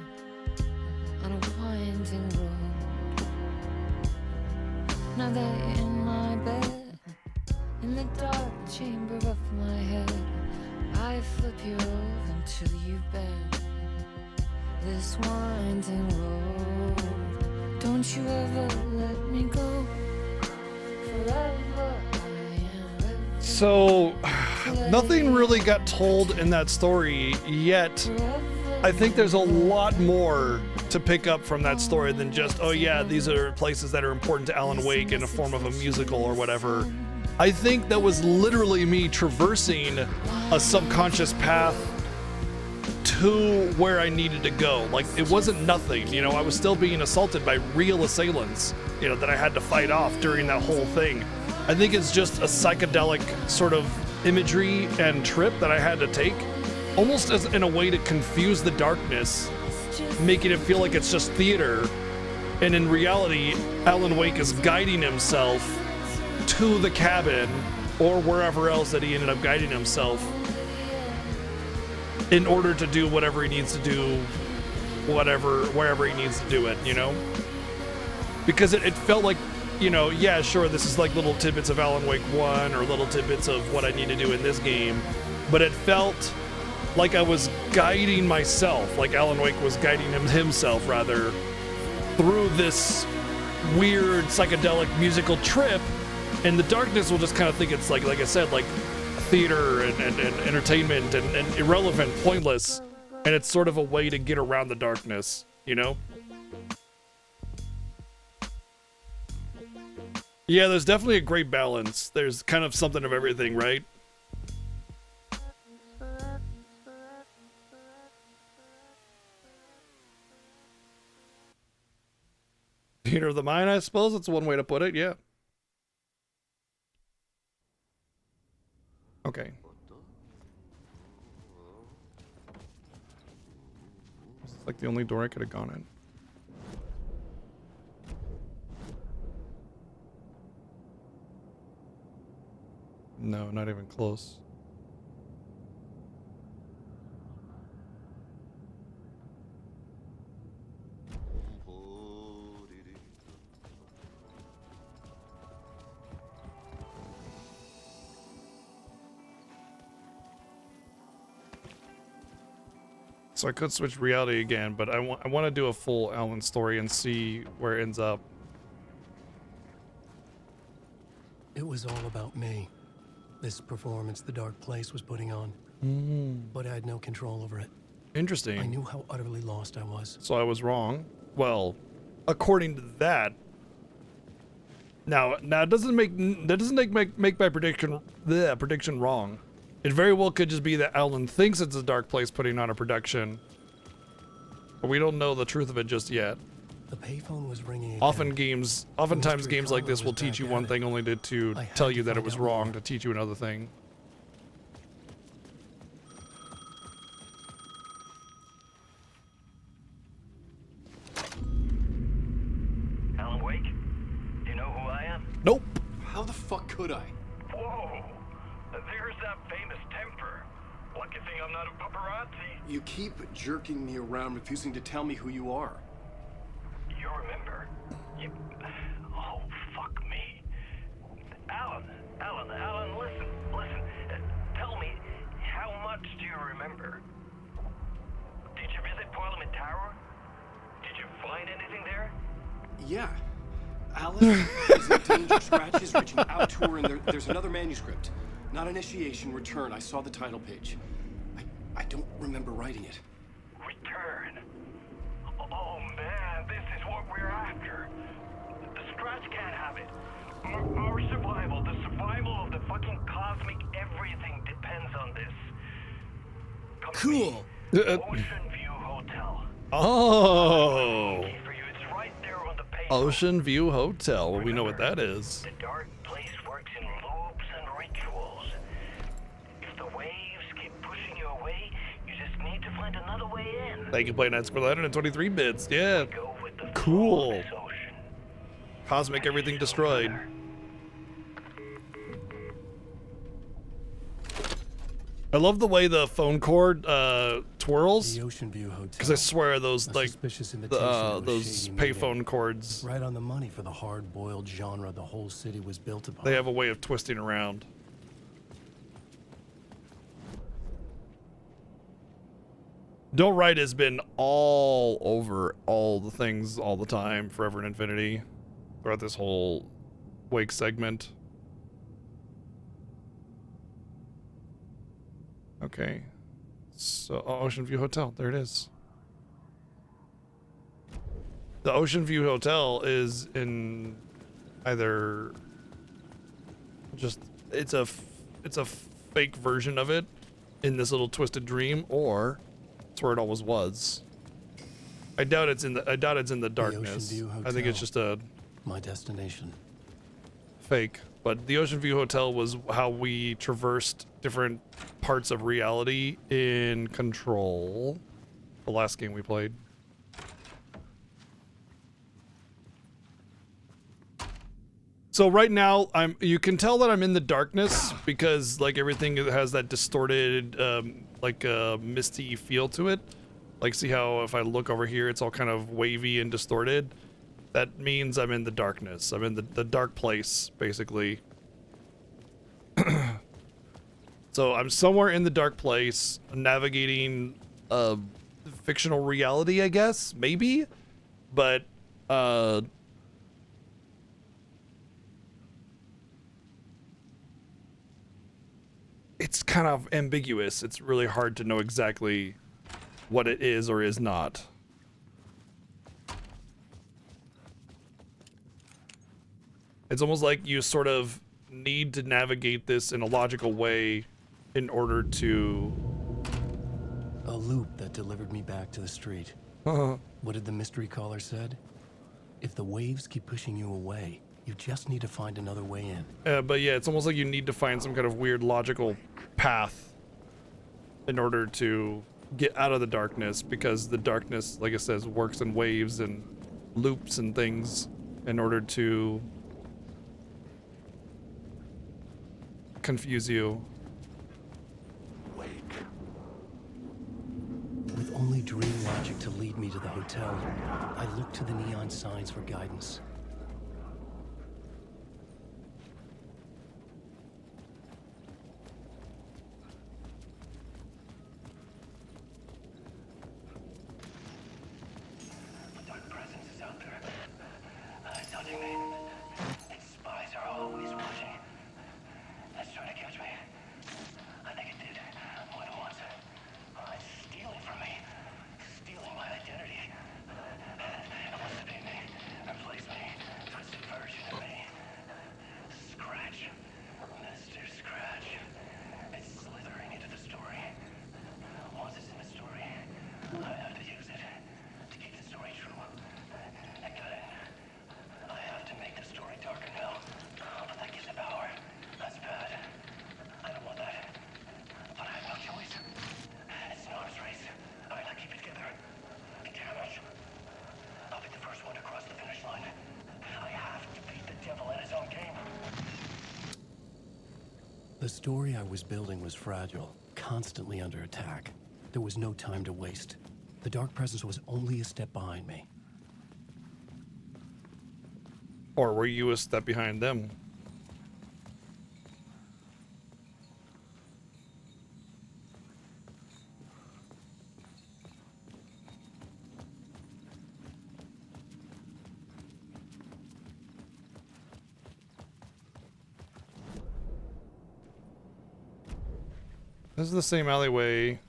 On a winding road. Now that you're in my bed, in the dark chamber of my head, I flip you over until you bend. This winding road. Don't you ever let me go. Forever I am. So, nothing really got told in that story yet. I think there's a lot more to pick up from that story than just, oh yeah, these are places that are important to Alan Wake in a form of a musical or whatever. I think that was literally me traversing a subconscious path to where I needed to go. Like, it wasn't nothing, you know, I was still being assaulted by real assailants, you know, that I had to fight off during that whole thing. I think it's just a psychedelic sort of imagery and trip that I had to take, almost as in a way to confuse the darkness, making it feel like it's just theater. And in reality, Alan Wake is guiding himself to the cabin or wherever else that he ended up guiding himself in order to do whatever he needs to do, wherever he needs to do it, you know? Because it felt like, you know, yeah, sure, this is like little tidbits of Alan Wake 1 or little tidbits of what I need to do in this game, but it felt like I was guiding myself, like Alan Wake was guiding himself, rather, through this weird psychedelic musical trip, and the darkness will just kind of think it's like I said, like theater and entertainment and irrelevant, pointless, and it's sort of a way to get around the darkness, you know? Yeah, there's definitely a great balance. There's kind of something of everything, right? Theater of the mind, I suppose. That's one way to put it, yeah. Okay. This is like the only door I could have gone in. No, not even close. So I could switch reality again, but I want to do a full Alan story and see where it ends up. It was all about me. This performance the Dark Place was putting on. But I had no control over it. Interesting. I knew how utterly lost I was. So I was wrong. Well, according to that. Now it doesn't make my prediction wrong. It very well could just be that Alan thinks it's a Dark Place putting on a production, but we don't know the truth of it just yet. The payphone was ringing again. Oftentimes games like this will teach you one thing only to tell you that it was wrong, to teach you another thing. Alan Wake? Do you know who I am? Nope. How the fuck could I? Whoa! There's that famous temper. Lucky thing I'm not a paparazzi. You keep jerking me around, refusing to tell me who you are. You remember? Oh, fuck me. Alan, listen. Tell me, how much do you remember? Did you visit Parliament Tower? Did you find anything there? Yeah. Alice is in danger. Scratch is reaching out to her, and there's another manuscript. Not initiation, return. I saw the title page. I don't remember writing it. Return? Oh man, this is what we're after. The Scratch can't have it. Our survival, the survival of the fucking cosmic everything depends on this. Come cool. Ocean View Hotel. Oh. For you, it's right there on the page. Ocean View Hotel. Well, we know what that is. The Dark Place works in loops and rituals. If the waves keep pushing you away, you just need to find another way in. Thank you, Play Nights, for 123 bits. Yeah. Cool. Cosmic everything destroyed. I love the way the phone cord twirls. The Ocean View Hotel. Because I swear those those payphone cords. Right on the money for the hard-boiled genre the whole city was built upon. They have a way of twisting around. Don't Write has been all over all the things all the time, forever and infinity, throughout this whole Wake segment. Okay, so Ocean View Hotel, there it is. The Ocean View Hotel is in either just it's a fake version of it in this little twisted dream, or it's where it always was. I doubt it's in the darkness. The Ocean View I think it's Hotel. just a My destination. fake. But the Ocean View Hotel was how we traversed different parts of reality in Control, the last game we played. So right now, you can tell that I'm in the darkness because like everything has that distorted, like misty feel to it. Like see how if I look over here, it's all kind of wavy and distorted. That means I'm in the darkness. I'm in the dark place, basically. So I'm somewhere in the dark place, navigating fictional reality, I guess, maybe, but it's kind of ambiguous. It's really hard to know exactly what it is or is not. It's almost like you sort of need to navigate this in a logical way in order to... A loop that delivered me back to the street. What did the mystery caller said? If the waves keep pushing you away, you just need to find another way in. But yeah, it's almost like you need to find some kind of weird logical path in order to get out of the darkness, because the darkness, like it says, works in waves and loops and things in order to confuse you. With only dream logic to lead me to the hotel, I looked to the neon signs for guidance. The story I was building was fragile, constantly under attack. There was no time to waste. The Dark Presence was only a step behind me. Or were you a step behind them? This is the same alleyway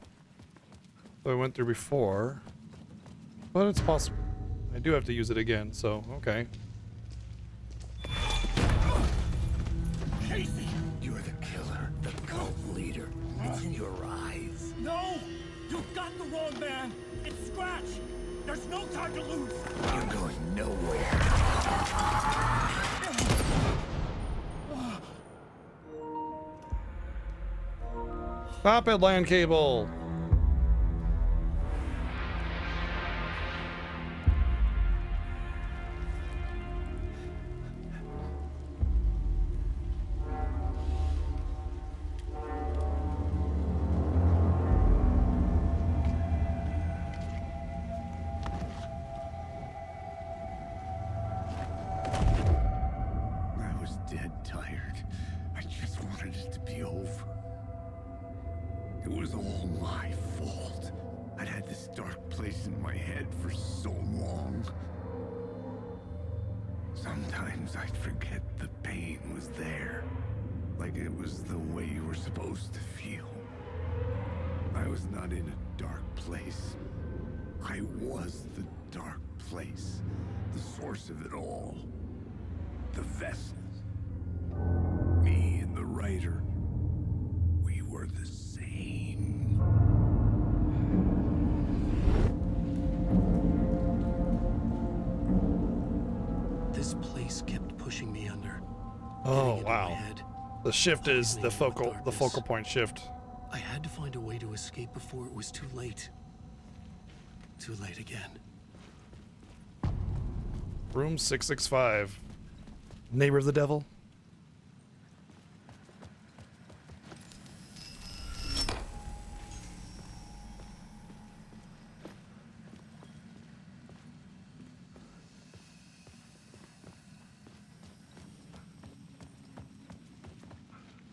that I went through before, but it's possible. I do have to use it again, so okay. Casey! You're the killer, the cult leader. It's in your eyes. No! You've got the wrong man! It's Scratch! There's no time to lose! You're going nowhere. Stop it, land cable! I was dead tired. I just wanted it to be over. It was all my fault. I'd had this dark place in my head for so long. Sometimes I'd forget the pain was there. Like it was the way you were supposed to feel. I was not in a dark place. I was the dark place. The source of it all. The vessel. Me in the right Ryder. We were the same. This place kept pushing me under. Oh wow. The shift is the focal point shift. I had to find a way to escape before it was too late. Too late again. Room 665. Neighbor of the devil.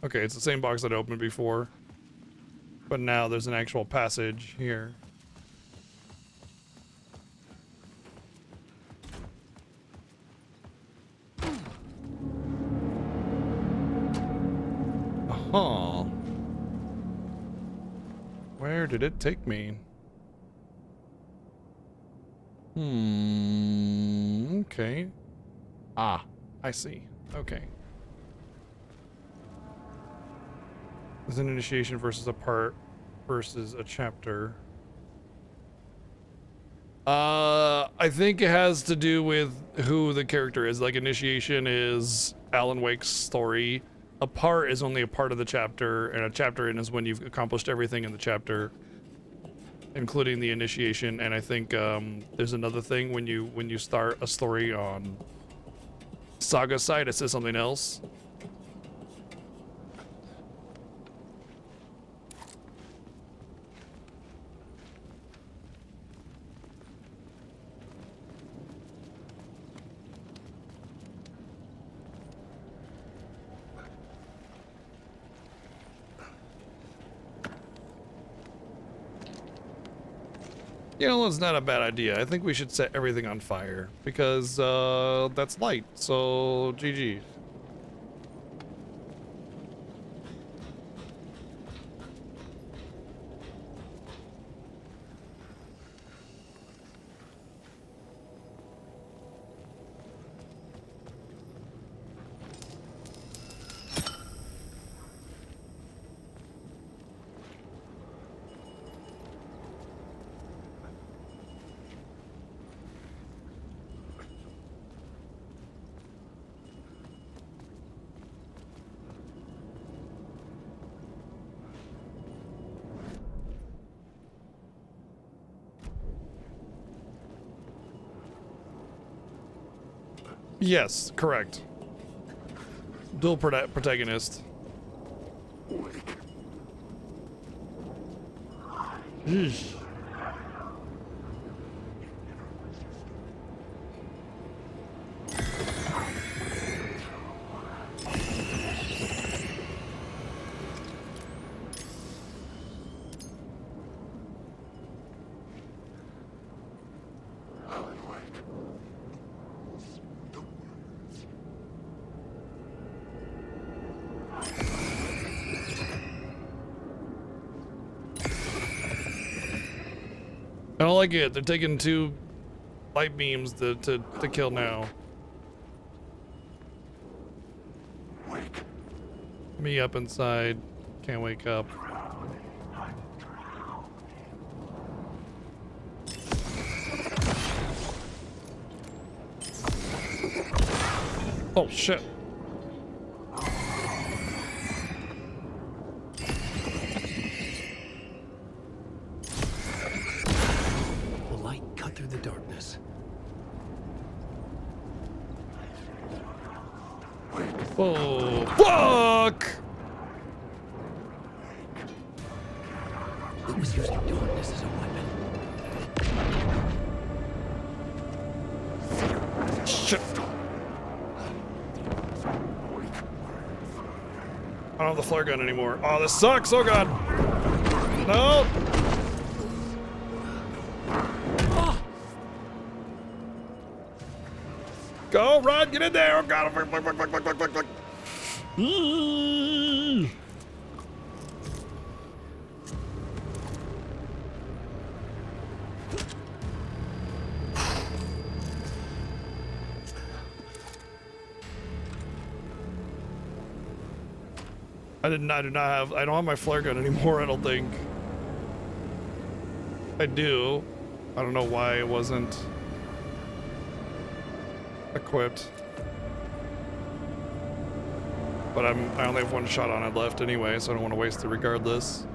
Okay, it's the same box that I opened before, but now there's an actual passage here. Huh. Where did it take me? Okay. Ah, I see. Okay. There's an initiation versus a part versus a chapter. I think it has to do with who the character is. Like, initiation is Alan Wake's story. A part is only a part of the chapter, and a chapter in is when you've accomplished everything in the chapter, including the initiation. And I think there's another thing when you start a story on Saga's side, it says something else. You know, it's not a bad idea. I think we should set everything on fire because that's light. So GG. Yes, correct. Dual protagonist. Eesh. I don't like it. They're taking 2 light beams to kill now. Me up inside. Can't wake up. Oh shit. The darkness. Whoa! Fuck! It was using darkness as a weapon. Shit! I don't have the flare gun anymore. Oh, this sucks! Oh god! No! Go, run, get in there! Oh god! Fuck. I don't have my flare gun anymore, I don't think. I do. I don't know why it wasn't equipped. But I only have one shot on it left anyway, so I don't want to waste it regardless.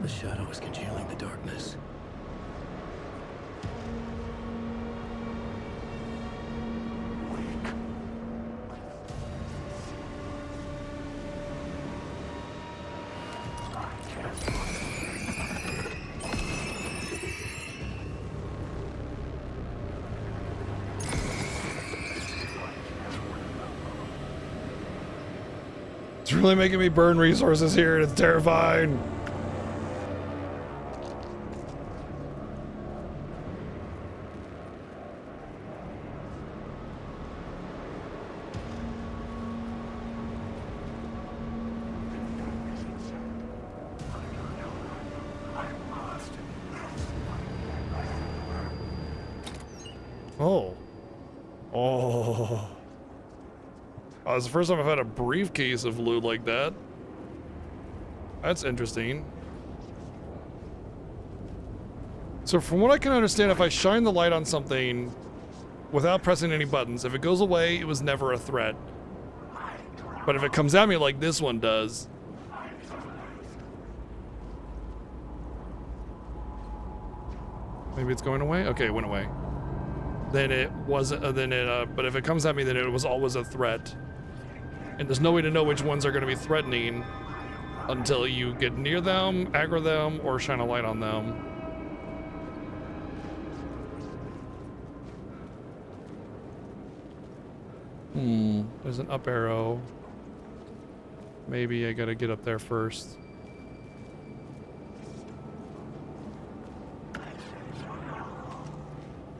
The shadow is congealing the darkness. It's really making me burn resources here, and it's terrifying. Oh. Oh. Oh, it's the first time I've had a briefcase of loot like that. That's interesting. So from what I can understand, if I shine the light on something without pressing any buttons, if it goes away, it was never a threat. But if it comes at me like this one does, maybe it's going away? Okay, it went away. Then it wasn't, but if it comes at me, then it was always a threat. And there's no way to know which ones are going to be threatening until you get near them, aggro them, or shine a light on them. There's an up arrow. Maybe I gotta get up there first.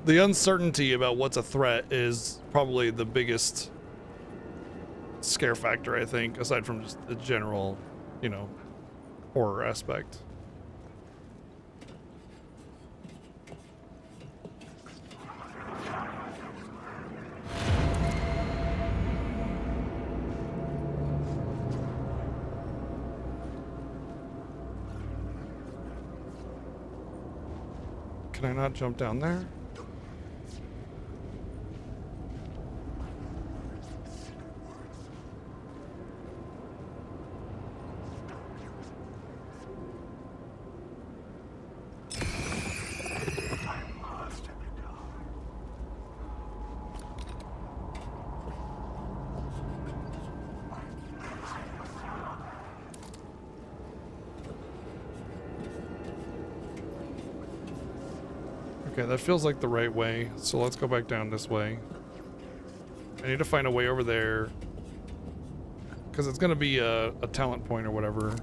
The uncertainty about what's a threat is probably the biggest scare factor, I think, aside from just the general, you know, horror aspect. Can I not jump down there? Okay, that feels like the right way, so let's go back down this way. I need to find a way over there, because it's going to be a talent point or whatever.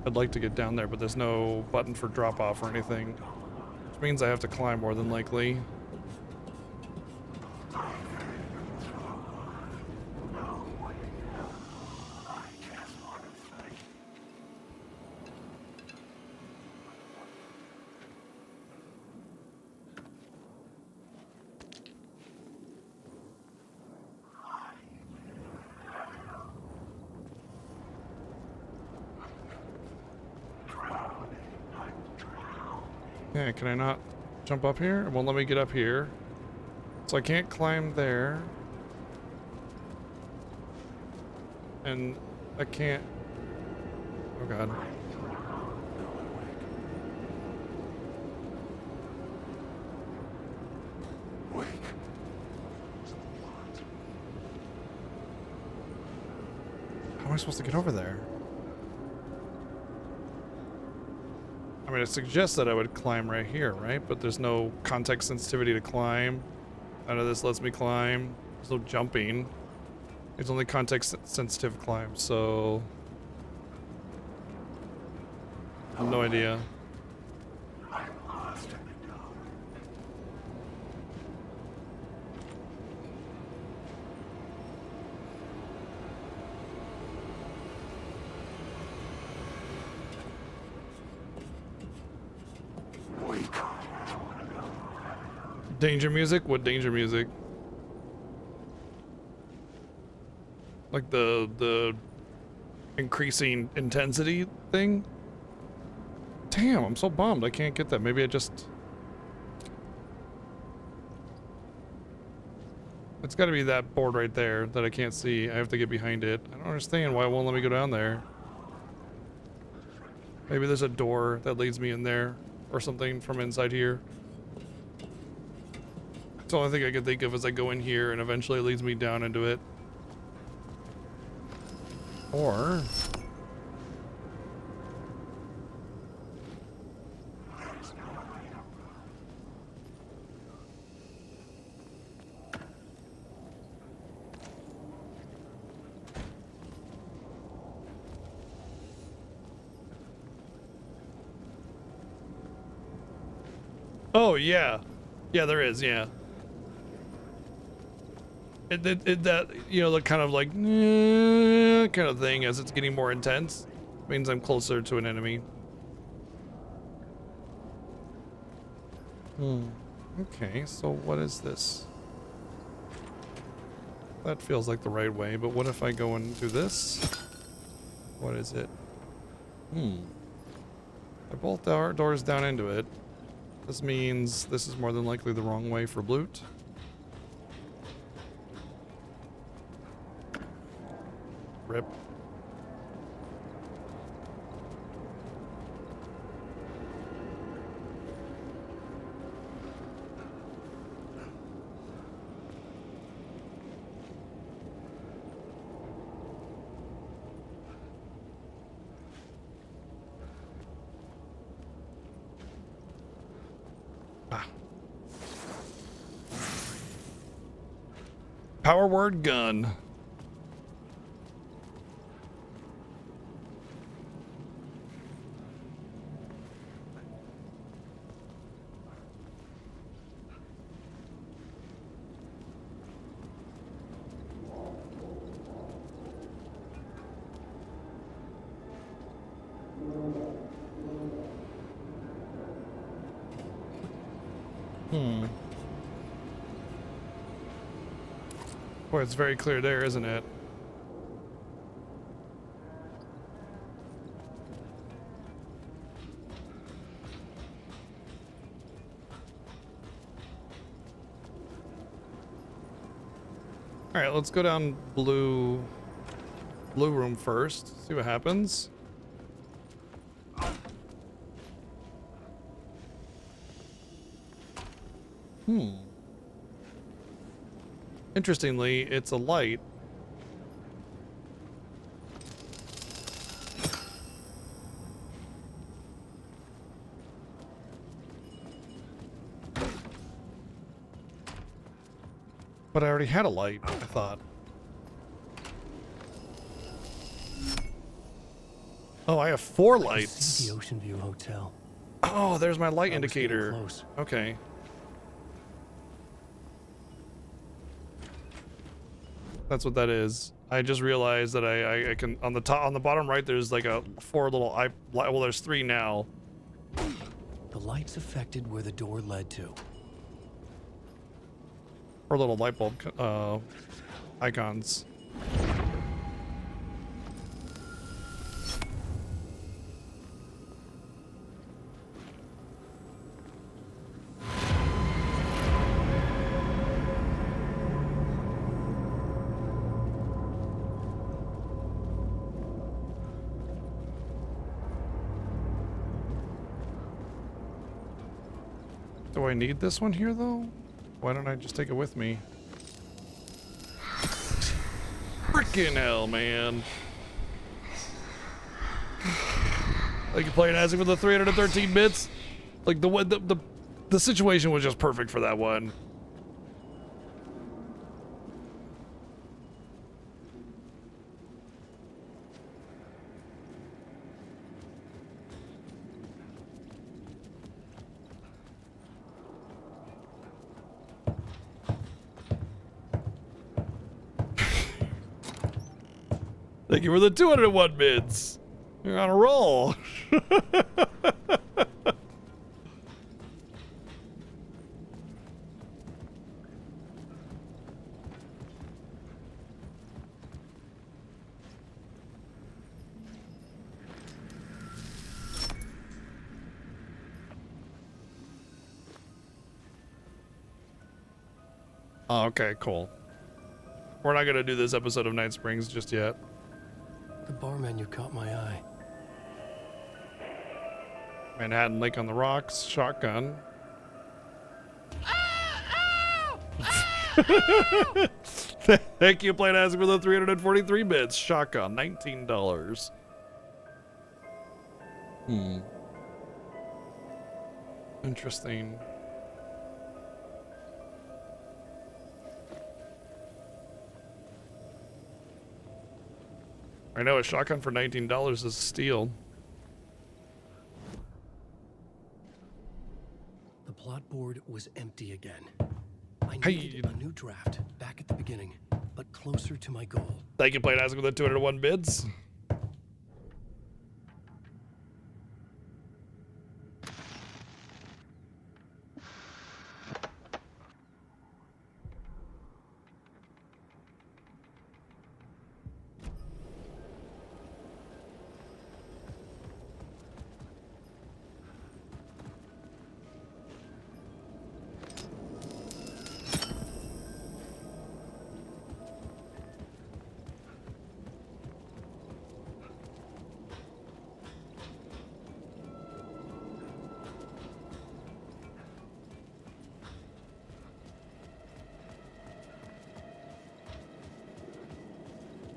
I'd like to get down there, but there's no button for drop-off or anything, which means I have to climb more than likely. Yeah, can I not jump up here? It won't let me get up here. So I can't climb there. And I can't... Oh god. How am I supposed to get over there? I mean, it suggests that I would climb right here, right? But there's no context sensitivity to climb. None of this lets me climb. There's no jumping. It's only context sensitive climb, so... I have no idea. Danger music? What danger music? Like the increasing intensity thing. Damn, I'm so bummed I can't get that. Maybe I just... It's gotta be that board right there that I can't see. I have to get behind it. I don't understand why it won't let me go down there. Maybe there's a door that leads me in there or something from inside here. It's the only thing I can think of as I go in here and eventually it leads me down into it. Or... Oh, yeah. Yeah, there is, yeah. That, you know, the kind of like, kind of thing as it's getting more intense means I'm closer to an enemy. Okay, so what is this? That feels like the right way, but what if I go and do this? What is it? I bolt our doors down into it. This means this is more than likely the wrong way for Blute. Rip. Power word gun. Boy, it's very clear there, isn't it? All right, let's go down blue room first. See what happens. Interestingly, it's a light. But I already had a light, I thought. Oh, I have 4 lights. The Ocean View Hotel. Oh, there's my light indicator. Okay. That's what that is. I just realized that I can on the bottom right there's like a 4 little well there's 3 now. The lights affected where the door led to. 4 little light bulb icons. Do I need this one here, though? Why don't I just take it with me? Frickin' hell, man. Like you playing Isaac with the 313 bits? Like the situation was just perfect for that one. Thank you for the 201 bits. You're on a roll. Oh, okay, cool. We're not gonna do this episode of Night Springs just yet. The bar menu caught my eye. Manhattan Lake on the Rocks, shotgun. Thank you, Plain Ask, for the 343 bits. Shotgun, $19. Interesting. I know a shotgun for $19 is a steal. The plot board was empty again. I needed a new draft back at the beginning, but closer to my goal. Thank you, Plain Ask, for the 201 bids.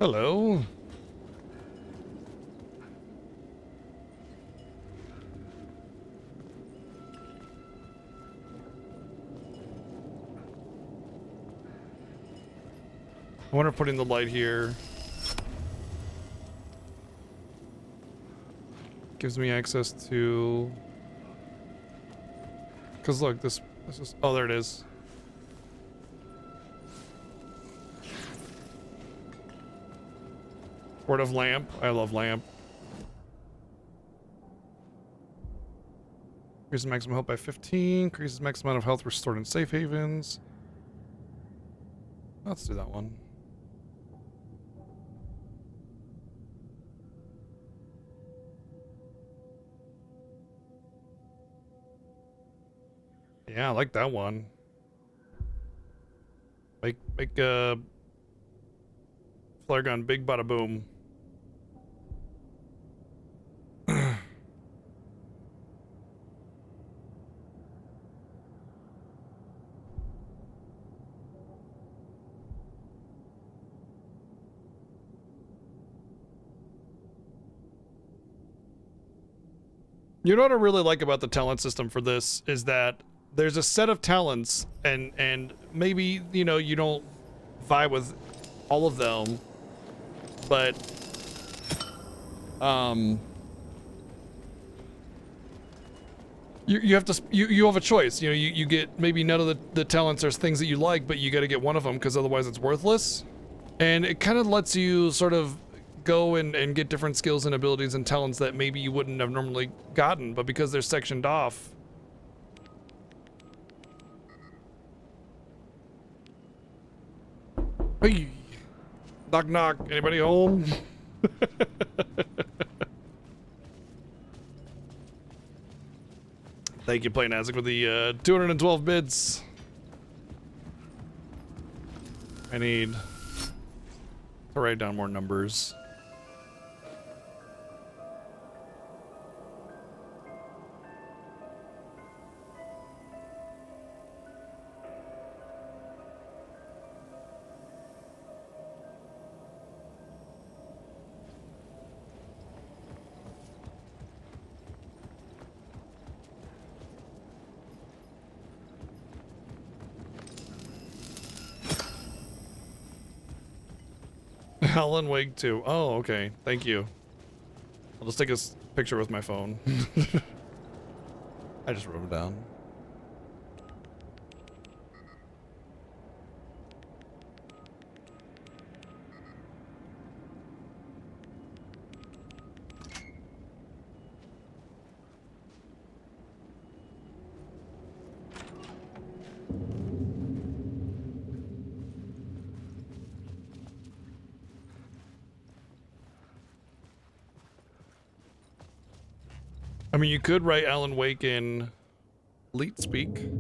Hello. I wonder if putting the light here gives me access to, because look, this is, oh, there it is. Word of lamp. I love lamp. Increases maximum health by 15. Increases maximum amount of health restored in safe havens. Let's do that one. Yeah, I like that one. Make a flare gun big bada boom. You know what I really like about the talent system for this is that there's a set of talents, and maybe, you know, you don't vibe with all of them, but you have to, you have a choice. You know, you get maybe none of the talents or things that you like, but you got to get one of them because otherwise it's worthless. And it kind of lets you sort of go and get different skills and abilities and talents that maybe you wouldn't have normally gotten, but because they're sectioned off. Hey, knock knock, anybody home? Thank you, Plain Azek, for the 212 bids. I need to write down more numbers. Alan Wake 2. Oh, okay. Thank you. I'll just take a picture with my phone. I just wrote it down. I mean, you could write Alan Wake in Leet speak.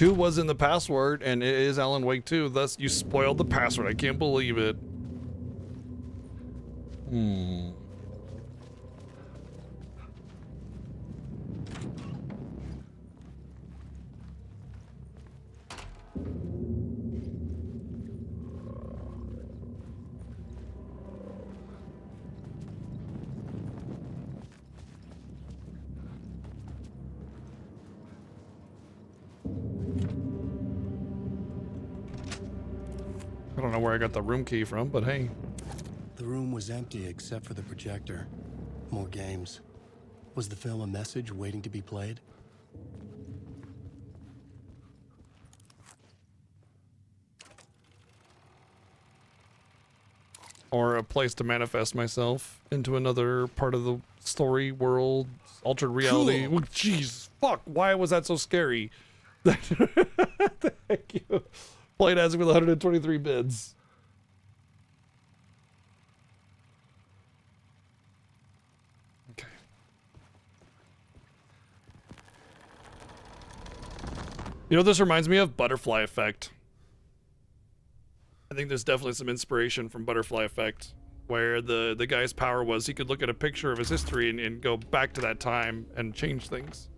2 was in the password, and it is Alan Wake 2. Thus, you spoiled the password. I can't believe it. I don't know where I got the room key from, but hey. The room was empty except for the projector. More games. Was the film a message waiting to be played? Or a place to manifest myself into another part of the story, world, altered reality. Cool. Jeez, fuck, why was that so scary? Thank you. Played as with 123 bids. Okay. You know what this reminds me of? Butterfly Effect. I think there's definitely some inspiration from Butterfly Effect, where the guy's power was he could look at a picture of his history and go back to that time and change things.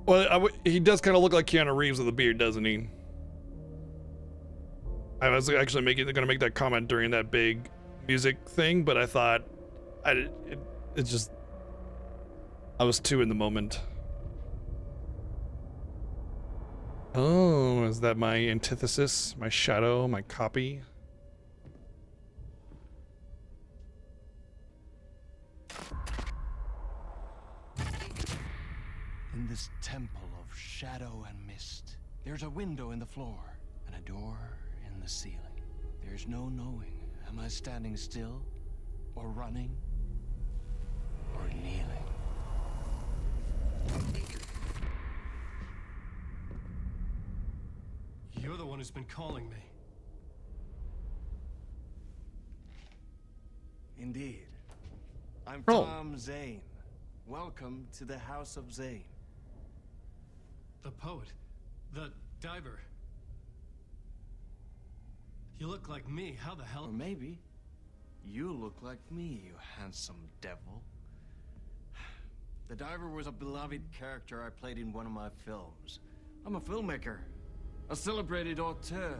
Well, he does kind of look like Keanu Reeves with a beard, doesn't he? I was actually going to make that comment during that big music thing, but I thought I was too in the moment. Oh, is that my antithesis, my shadow, my copy? In this temple of shadow and mist, there's a window in the floor and a door in the ceiling. There's no knowing, am I standing still, or running, or kneeling? You're the one who's been calling me. Indeed. I'm Tom Zane. Welcome to the House of Zane. The poet. The diver. You look like me. How the hell? Or maybe you look like me, you handsome devil. The diver was a beloved character I played in one of my films. I'm a filmmaker, a celebrated auteur.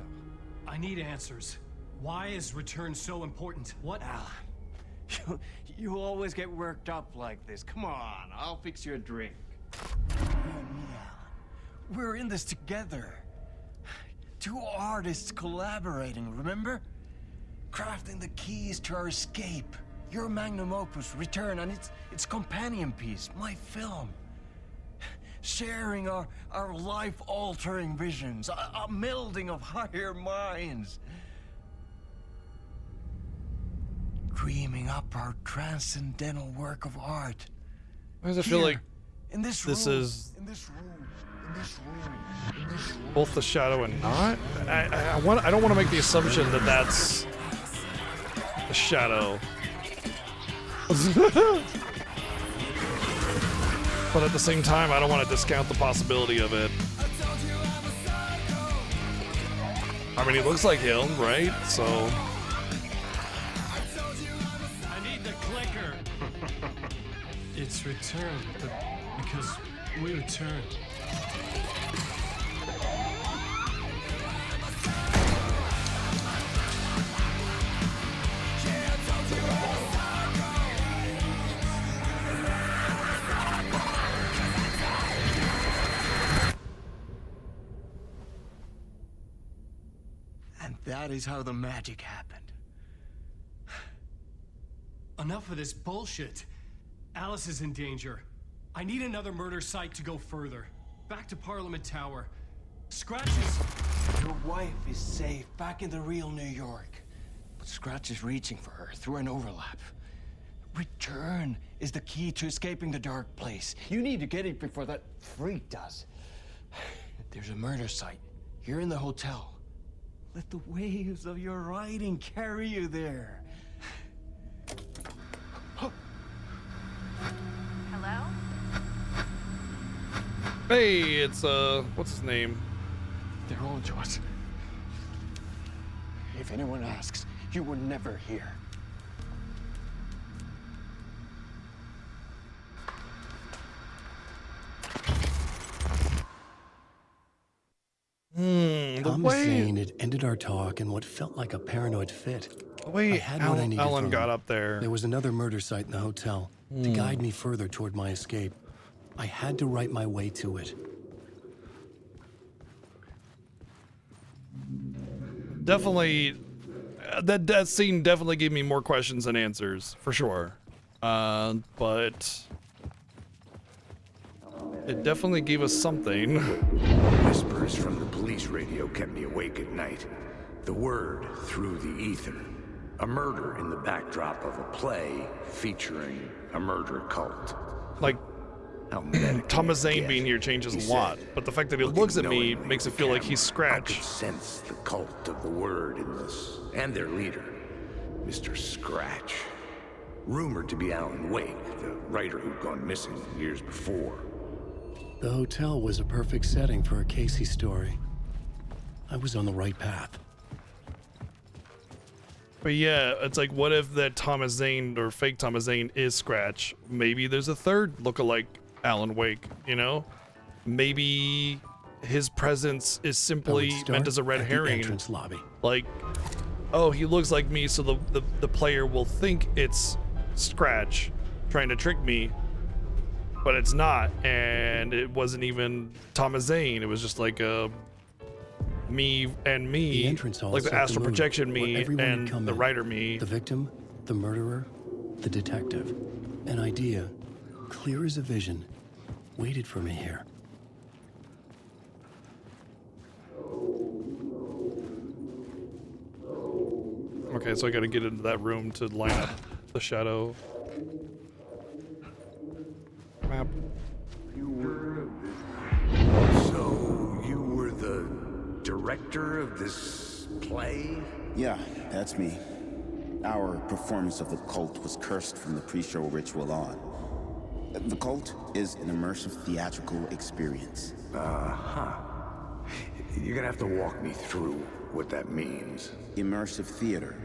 I need answers. Why is Return so important? What? Alan, you always get worked up like this. Come on, I'll fix you a drink. You and me, Alan. We're in this together. Two artists collaborating, remember? Crafting the keys to our escape. Your magnum opus, Return, and its companion piece, my film. Sharing our life-altering visions, a melding of higher minds. Dreaming up our transcendental work of art. Why does it feel like in this this room, is in this room, in this room, in this room. both the shadow and not? I don't want to make the assumption that that's the shadow. But at the same time, I don't want to discount the possibility of it. I mean, he looks like him, right? So. I need the clicker. It's Return, but because we return. And that is how the magic happened. Enough of this bullshit. Alice is in danger. I need another murder site to go further. Back to Parliament Tower. Scratches. Your wife is safe back in the real New York. But Scratch is reaching for her through an overlap. Return is the key to escaping the dark place. You need to get it before that freak does. There's a murder site here in the hotel. Let the waves of your riding carry you there. Hello? Hey, it's what's his name? They're on to us. If anyone asks, you were never here. The Thomas way Zane had ended our talk in what felt like a paranoid fit. I had what I needed Alan from got him. up there. There was another murder site in the hotel to guide me further toward my escape. I had to write my way to it. Definitely, that scene definitely gave me more questions than answers, for sure. But it definitely gave us something. Whispers from the police radio kept me awake at night. The word through the ether. A murder in the backdrop of a play featuring a murder cult. Like, How medically Thomas Zane get, being here changes he a lot, said, but the fact that he looking looks at me knowingly makes at it the feel like he's camera. I Scratch. could sense the cult of the word in this, and their leader, Mr. Scratch. Rumored to be Alan Wake, the writer who'd gone missing years before. The hotel was a perfect setting for a Casey story. I was on the right path. But yeah, it's like, what if that Thomas Zane or fake Thomas Zane is Scratch? Maybe there's a third lookalike Alan Wake, you know? Maybe his presence is simply meant as a red at the herring. entrance lobby. Like, oh, he looks like me, so the player will think it's Scratch trying to trick me, but it's not, and it wasn't even Thomas Zane. It was just like a me and me, The entrance hall like the set the astral mood, projection where me everyone would and come the in. writer me. The victim, the murderer, the detective. An idea, clear as a vision, waited for me here. Okay, so I gotta get into that room to line up the shadow map. So, you were the director of this play? Yeah, that's me. Our performance of the cult was cursed from the pre-show ritual on. The cult is an immersive theatrical experience. Uh-huh. You're gonna have to walk me through what that means. Immersive theater.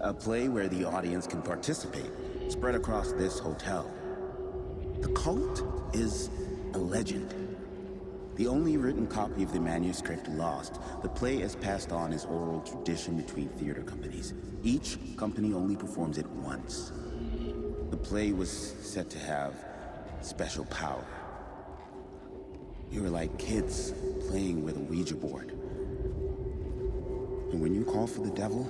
A play where the audience can participate, spread across this hotel. The cult is a legend. The only written copy of the manuscript lost, the play is passed on as oral tradition between theater companies. Each company only performs it once. The play was said to have special power. You were like kids playing with a Ouija board. And when you call for the devil,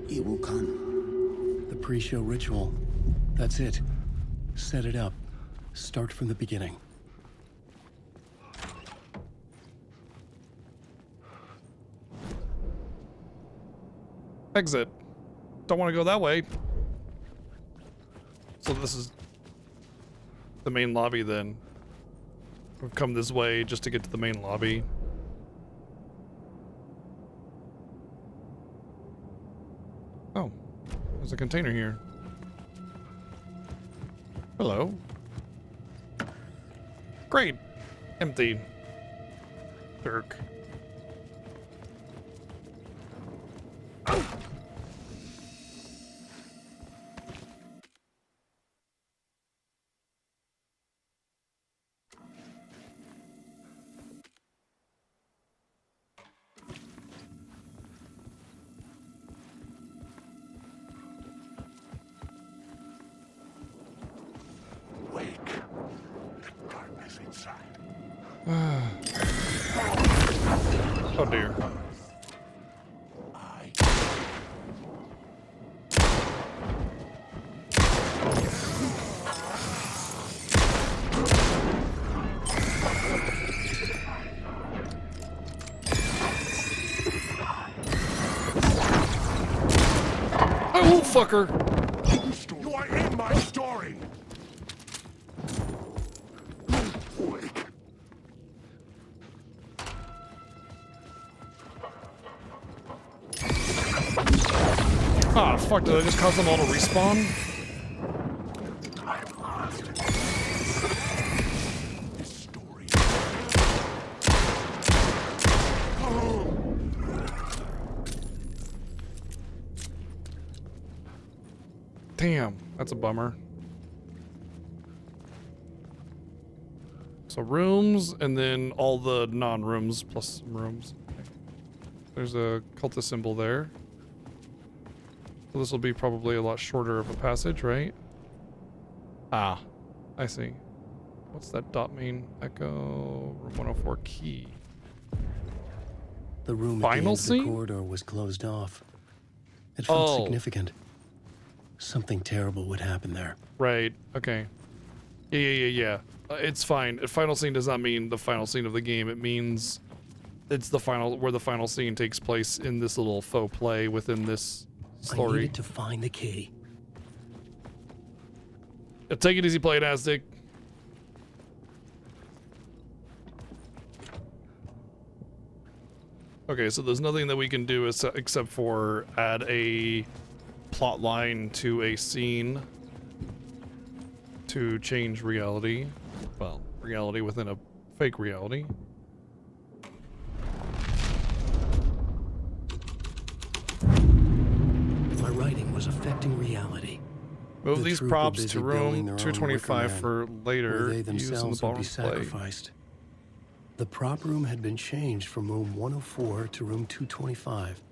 it will come. The pre-show ritual. That's it. Set it up. Start from the beginning. Exit. Don't want to go that way. So this is the main lobby then. We've come this way just to get to the main lobby. Oh, there's a container here. Hello. Great. Empty. Jerk. Wake. The darkness inside. Oh dear. Oh, fucker. You are in my story. Ah, fuck, did I just cause them all to respawn? Damn, that's a bummer. So rooms, and then all the non-rooms plus some rooms. Okay. There's a cultist symbol there. So this will be probably a lot shorter of a passage, right? Ah, I see. What's that dot mean? Echo, room 104 key. The room Final at the end of scene? the corridor was closed off. It felt Oh. significant. Something terrible would happen there. Right, okay. Yeah. It's fine. A final scene does not mean the final scene of the game. It means it's the final, where the final scene takes place in this little faux play within this I story. needed to find the key. Take it easy, Playtastic. Okay, so there's nothing that we can do except for add a plot line to a scene to change reality. Well, reality within a fake reality. My writing was affecting reality. Move The these troop were props busy to room room 225 for later. where they Use in the themselves would be bonus play. sacrificed. The prop room had been changed from room 104 to room 225.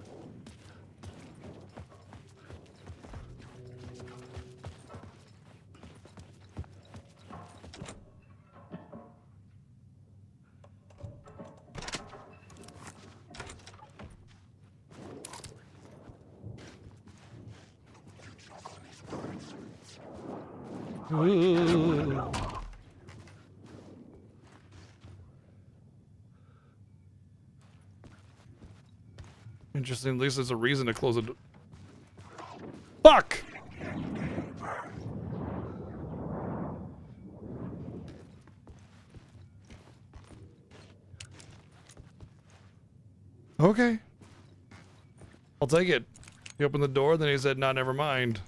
Ooh. Interesting. At least there's a reason to close it. Fuck! Okay. I'll take it. He opened the door, then he said, "Nah, never mind."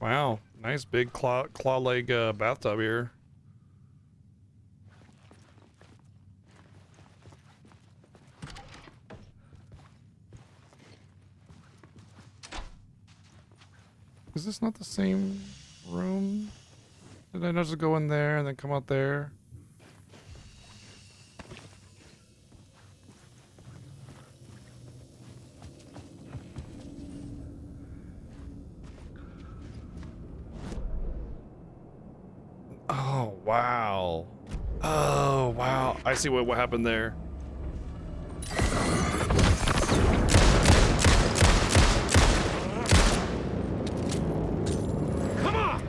Wow, nice big claw leg bathtub here. Is this not the same room? Did I not just go in there and then come out there? Oh, wow. Oh, wow. I see what happened there. Come on!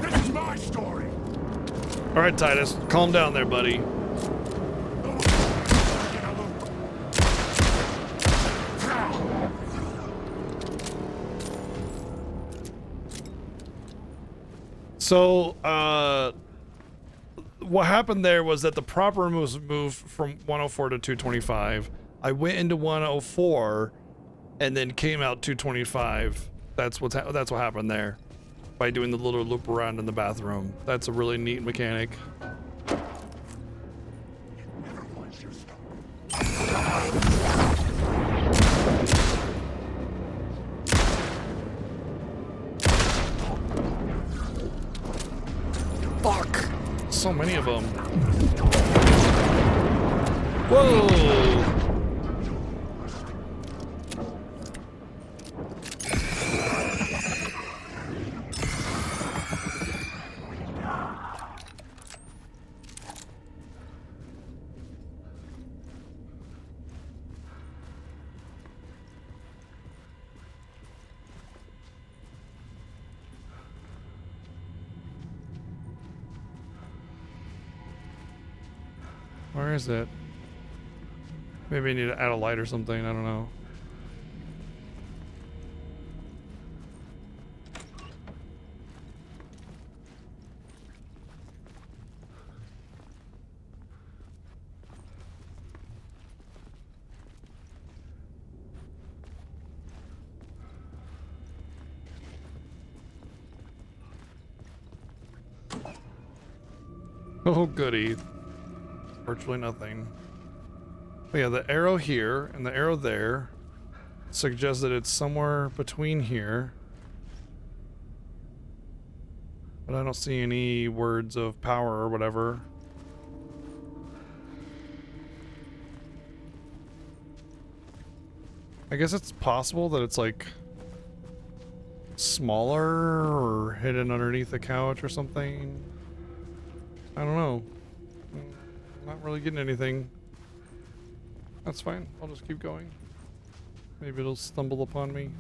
This is my story. All right, Titus, calm down there, buddy. So, what happened there was that the prop room was moved from 104 to 225. I went into 104 and then came out 225. That's what happened there by doing the little loop around in the bathroom. That's a really neat mechanic. Fuck! So many of them. Whoa! Where is it? Maybe I need to add a light or something. I don't know. Oh, goody. Virtually nothing. But yeah, the arrow here and the arrow there suggests that it's somewhere between here. But I don't see any words of power or whatever. I guess it's possible that it's like smaller or hidden underneath the couch or something. I don't know. Not really getting anything. That's fine. I'll just keep going. Maybe it'll stumble upon me.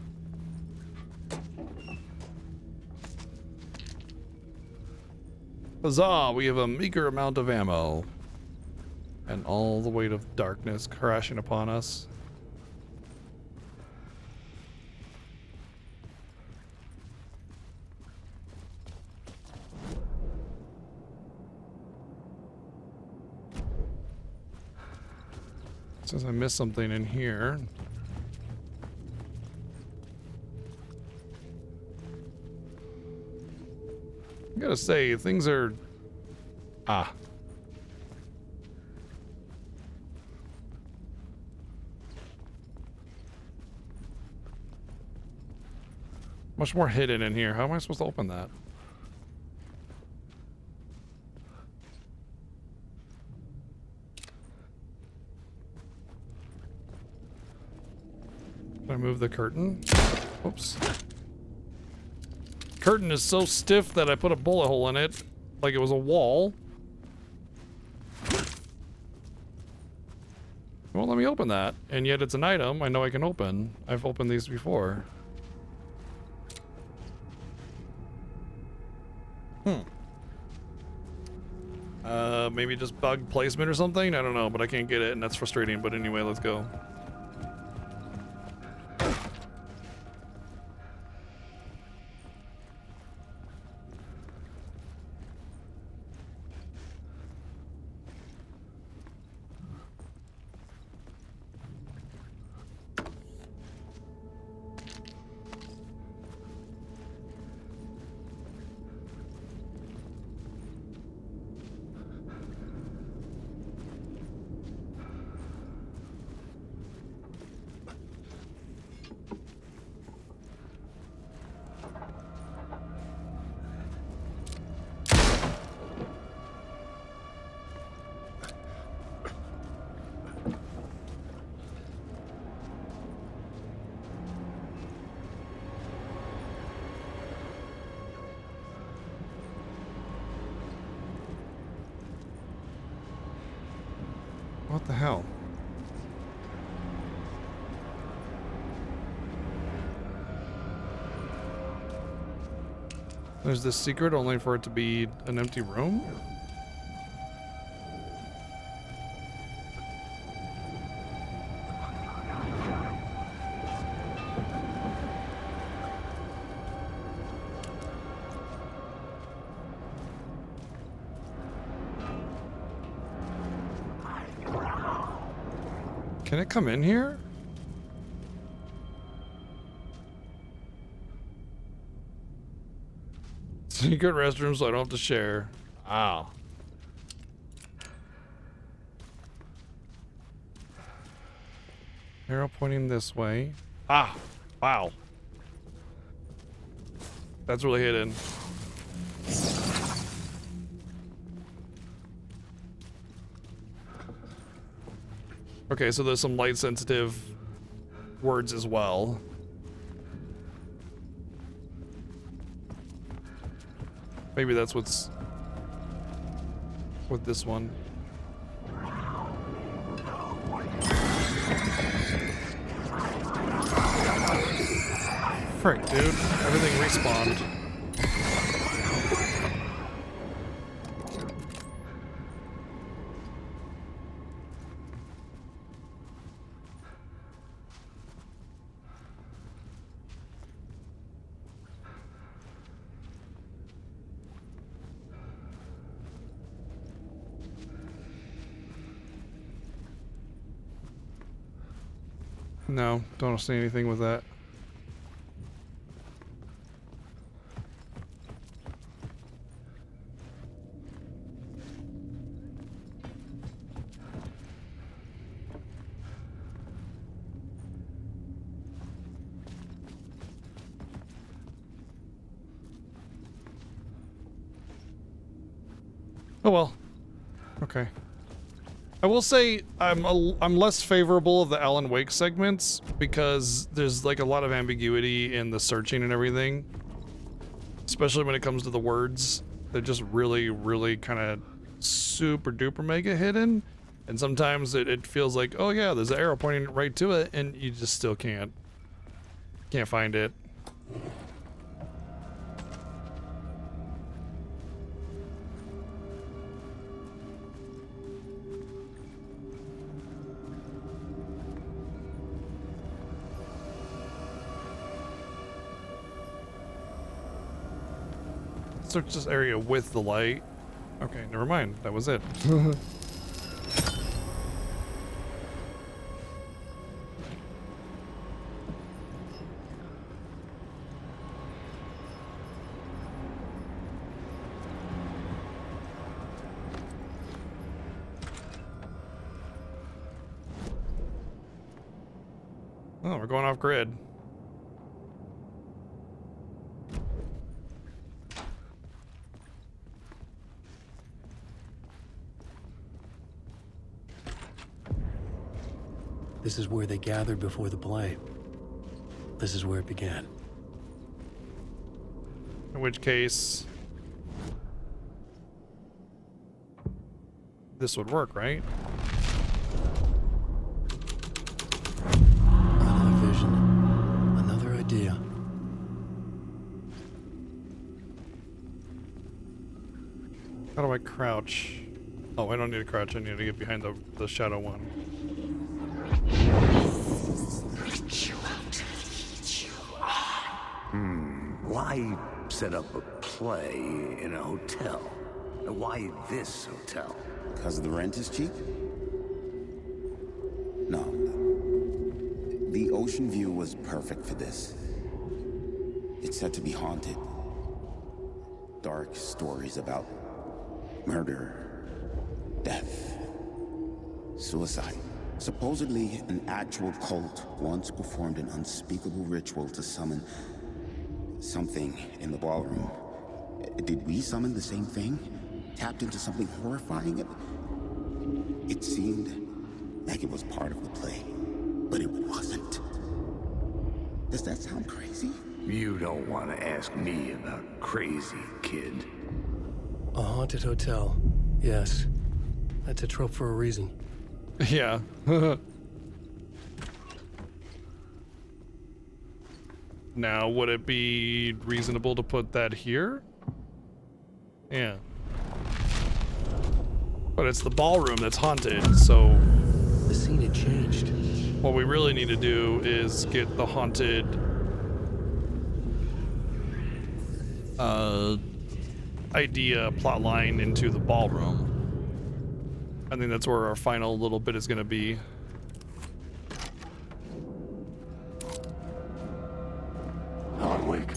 Huzzah! We have a meager amount of ammo. And all the weight of darkness crashing upon us. Since I missed something in here. I gotta say, things are... Ah. Much more hidden in here. How am I supposed to open that? Can I move the curtain? Oops. Curtain is so stiff that I put a bullet hole in it, like it was a wall. It won't let me open that, and yet it's an item I know I can open. I've opened these before. Maybe just bug placement or something? I don't know, but I can't get it, and that's frustrating. But anyway, let's go. What the hell? There's this secret only for it to be an empty room? Can it come in here? Secret restroom so I don't have to share. Wow. Arrow pointing this way. Ah, wow. That's really hidden. Okay, so there's some light sensitive words as well. Maybe that's what's with this one. Frick, dude. Everything respawned. No, don't see anything with that. Oh well. Okay. I will say I'm less favorable of the Alan Wake segments because there's like a lot of ambiguity in the searching and everything. Especially when it comes to the words. They're just really kind of super duper mega hidden. And sometimes it feels like, oh yeah, there's an arrow pointing right to it, and you just still can't find it. Search this area with the light. Okay, never mind. That was it. Oh, we're going off grid. This is where they gathered before the play. This is where it began. In which case, this would work, right? Another vision. Another idea. How do I crouch? Oh, I don't need to crouch. I need to get behind the shadow one. Why set up a play in a hotel? Why this hotel? Because the rent is cheap? No. The ocean view was perfect for this. It's said to be haunted. Dark stories about murder, death, suicide. Supposedly, an actual cult once performed an unspeakable ritual to summon something in the ballroom. Did we summon the same thing? Tapped into something horrifying? It seemed like it was part of the play, but it wasn't. Does that sound crazy? You don't want to ask me about crazy, kid. A haunted hotel. Yes. That's a trope for a reason. Yeah. Now, would it be reasonable to put that here? Yeah. But it's the ballroom that's haunted, so... The scene had changed. What we really need to do is get the haunted... idea, plotline into the ballroom. I think that's where our final little bit is going to be. Alan Wake.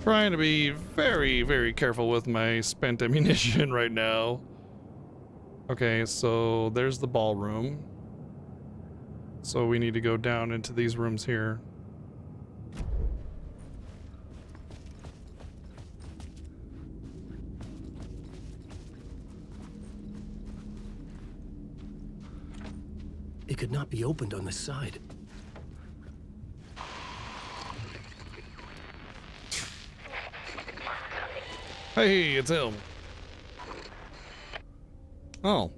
Trying to be very, very careful with my spent ammunition right now. Okay, so there's the ballroom. So we need to go down into these rooms here. It could not be opened on the side. Hey, it's him. Oh.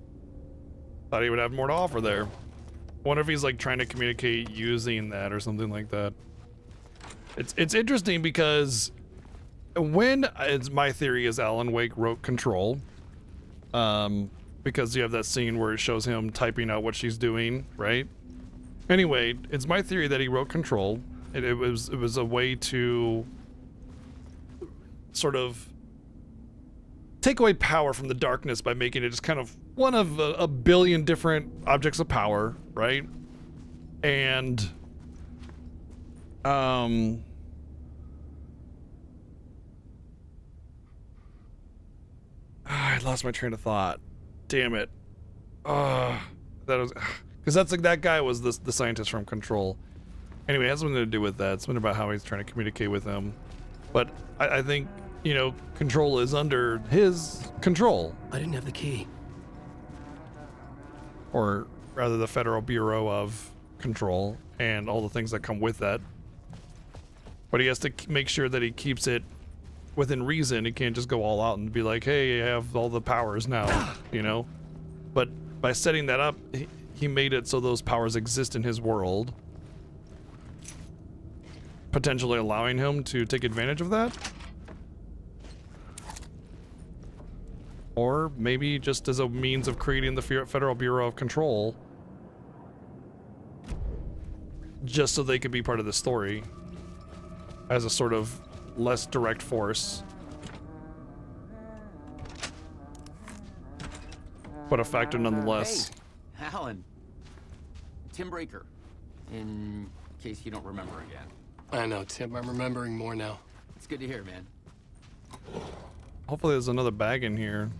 Thought he would have more to offer there. Wonder if he's like trying to communicate using that or something like that. It's interesting because when, it's my theory is Alan Wake wrote Control, because you have that scene where it shows him typing out what she's doing, right? Anyway, it's my theory that he wrote Control. It was a way to sort of take away power from the darkness by making it just kind of one of a billion different objects of power, right? And I lost my train of thought. Damn it. That was because that's like that guy was the scientist from Control. Anyway, it has something to do with that. It's something about how he's trying to communicate with him. But I think, you know, Control is under his control. I didn't have the key. Or rather the Federal Bureau of Control and all the things that come with that. But he has to make sure that he keeps it within reason. He can't just go all out and be like, hey, I have all the powers now, you know? But by setting that up, he made it so those powers exist in his world, potentially allowing him to take advantage of that. Or maybe just as a means of creating the Federal Bureau of Control, just so they could be part of the story as a sort of less direct force, but a factor nonetheless. Hey, Alan. Tim Breaker, in case you don't remember again. I know, Tim. I'm remembering more now. It's good to hear, man. Hopefully there's another bag in here.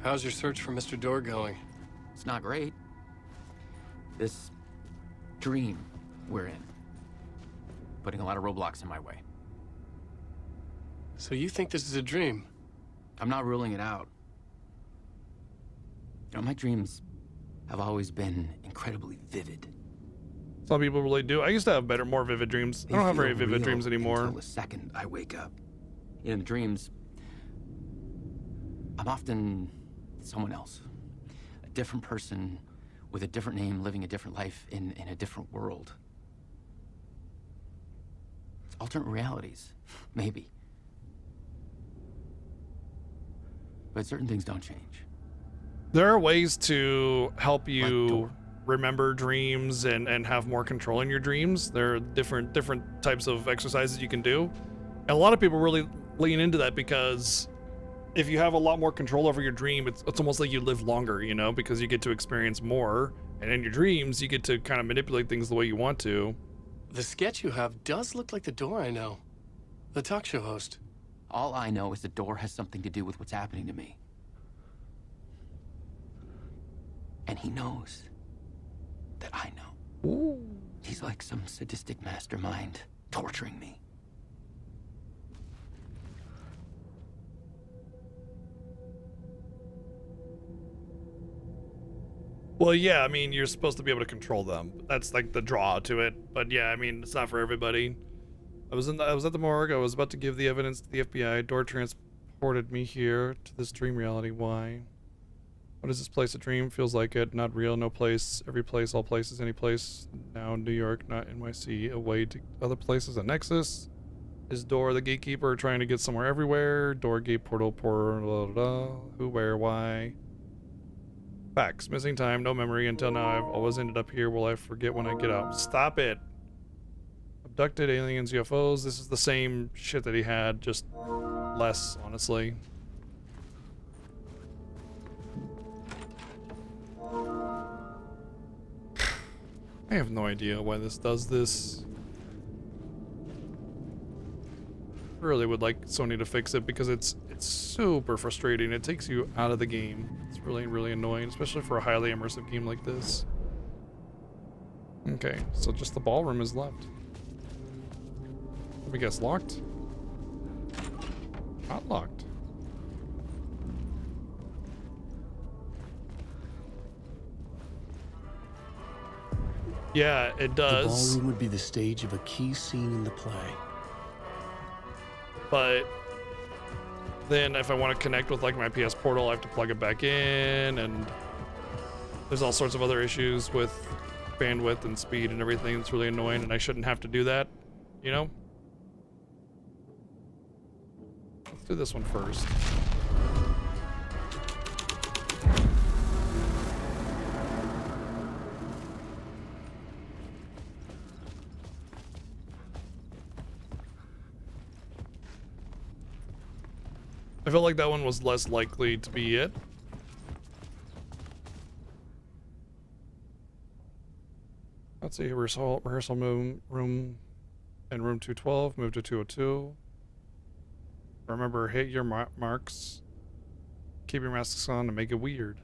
How's your search for Mr. Door going? It's not great. This dream we're in, putting a lot of roadblocks in my way. So you think this is a dream? I'm not ruling it out. You know, my dreams have always been incredibly vivid. Some people really do. I used to have more vivid dreams. I don't have very vivid dreams anymore. Until the second I wake up. In the dreams, I'm often someone else. A different person with a different name, living a different life in a different world. It's alternate realities, maybe. But certain things don't change. There are ways to help you remember dreams and have more control in your dreams. There are different types of exercises you can do. And a lot of people really lean into that because if you have a lot more control over your dream, it's almost like you live longer, you know, because you get to experience more. And in your dreams, you get to kind of manipulate things the way you want to. The sketch you have does look like the Door I know. The talk show host. All I know is the Door has something to do with what's happening to me. And he knows that I know. Ooh. He's like some sadistic mastermind torturing me. Well, yeah, I mean, you're supposed to be able to control them. That's like the draw to it. But yeah, I mean, it's not for everybody. I was at the morgue. I was about to give the evidence to the FBI. Door transported me here to this dream reality. Why? What is this place? A dream? Feels like it. Not real. No place. Every place. All places. Any place. Now New York. Not NYC. Away to other places. A nexus. Is Door the gatekeeper trying to get somewhere everywhere? Door, gate, portal, blah, blah, blah. Who, where, why? Facts. Missing time. No memory. Until now, I've always ended up here. Will I forget when I get out? Stop it. Abducted, aliens, UFOs. This is the same shit that he had, just less, honestly. I have no idea why this does this. Really would like Sony to fix it because it's super frustrating. It takes you out of the game. It's really, really annoying, especially for a highly immersive game like this. Okay, so just the ballroom is left. Let me guess, locked? Not locked. Yeah, it does. The ballroom would be the stage of a key scene in the play. But then if I want to connect with like my PS Portal, I have to plug it back in, and there's all sorts of other issues with bandwidth and speed and everything that's really annoying, and I shouldn't have to do that, you know? Let's do this one first. I felt like that one was less likely to be it. Let's see, rehearsal room in room 212, move to 202. Remember, hit your marks. Keep your masks on to make it weird.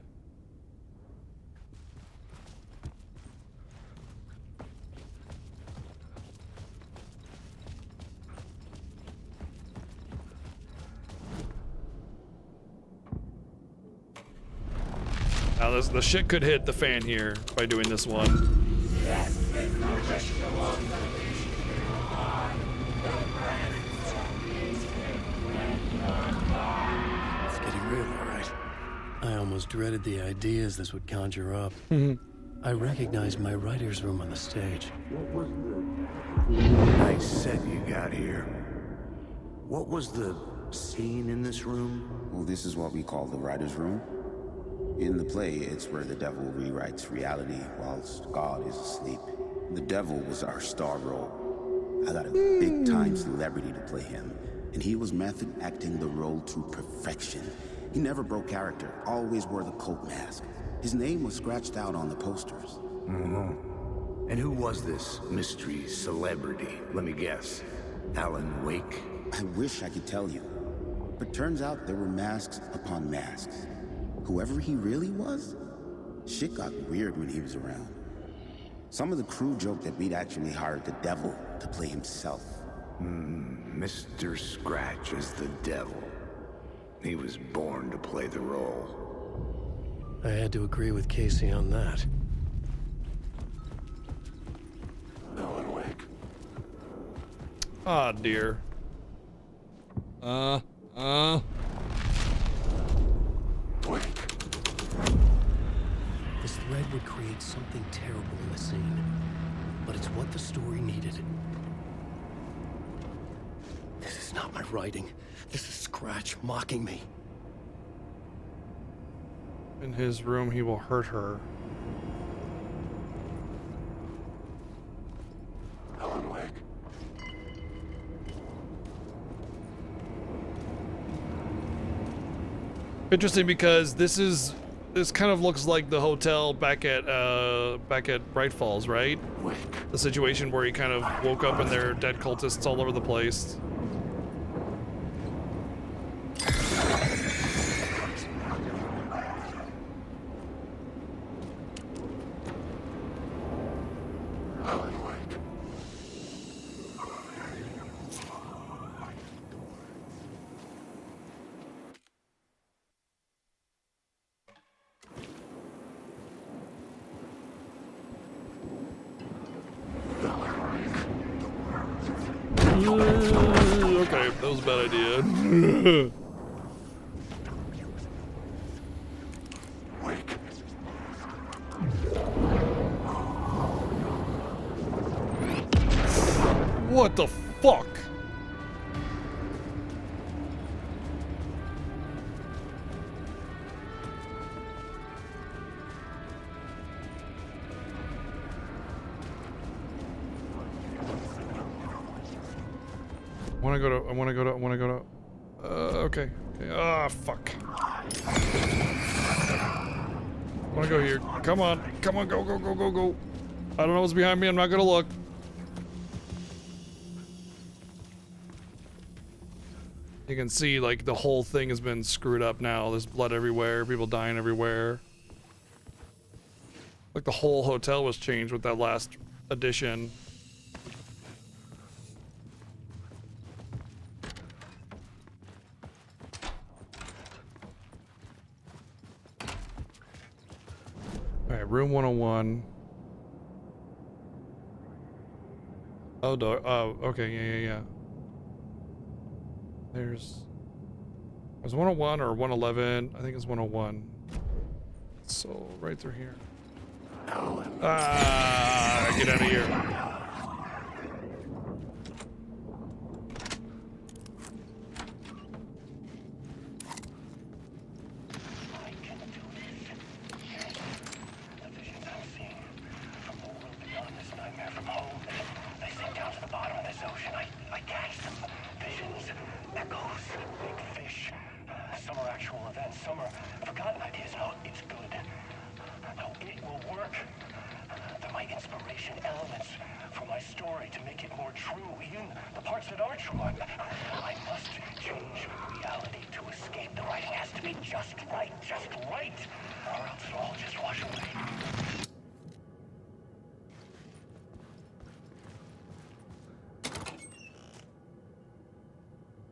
Now the shit could hit the fan here by doing this one. It's getting real, all right. I almost dreaded the ideas this would conjure up. I recognized my writer's room on the stage. What was the nice set you got here? What was the scene in this room? Well, this is what we call the writer's room. In the play, it's where the devil rewrites reality whilst God is asleep. The devil was our star role. I got a big-time celebrity to play him, and he was method acting the role to perfection. He never broke character, always wore the cult mask. His name was scratched out on the posters. And who was this mystery celebrity? Let me guess. Alan Wake? I wish I could tell you, but turns out there were masks upon masks. Whoever he really was, shit got weird when he was around. Some of the crew joked that we'd actually hired the devil to play himself. Mr. Scratch is the devil. He was born to play the role. I had to agree with Casey on that. Alan Wake. Ah, dear. Wake. This thread would create something terrible in the scene, but it's what the story needed. This is not my writing. This is Scratch mocking me. In his room, he will hurt her. Alan Wake. Interesting, because this kind of looks like the hotel back at Bright Falls, right? The situation where he kind of woke up and there are dead cultists all over the place. Okay, that was a bad idea. What the fuck? I wanna go to, okay. Ah, fuck. I wanna go here. Come on, go. I don't know what's behind me, I'm not gonna look. You can see, like, the whole thing has been screwed up now. There's blood everywhere, people dying everywhere. Like, the whole hotel was changed with that last addition. Alright, room 101. Oh, okay, yeah. There's was 101 or 111. I think it's 101. So right through here. Ah, get out of here.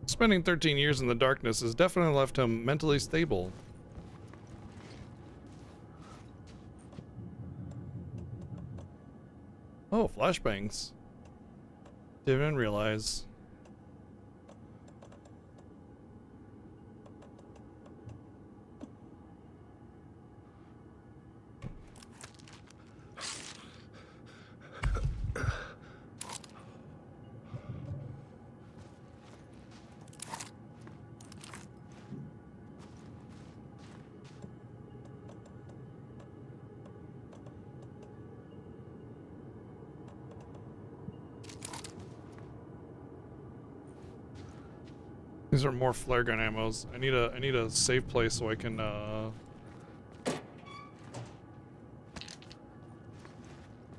Spending 13 years in the darkness has definitely left him mentally stable. Oh, flashbangs. Didn't realize. These are more flare gun ammos. I need a safe place so I can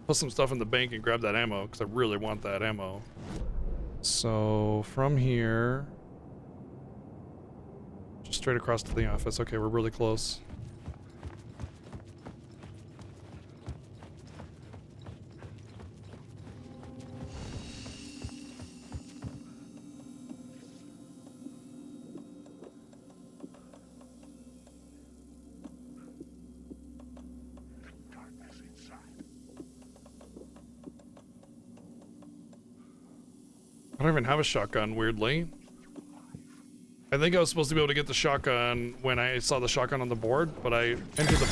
put some stuff in the bank and grab that ammo because I really want that ammo. So from here, just straight across to the office. Okay, we're really close. I don't even have a shotgun, weirdly. I think I was supposed to be able to get the shotgun when I saw the shotgun on the board, but I entered the...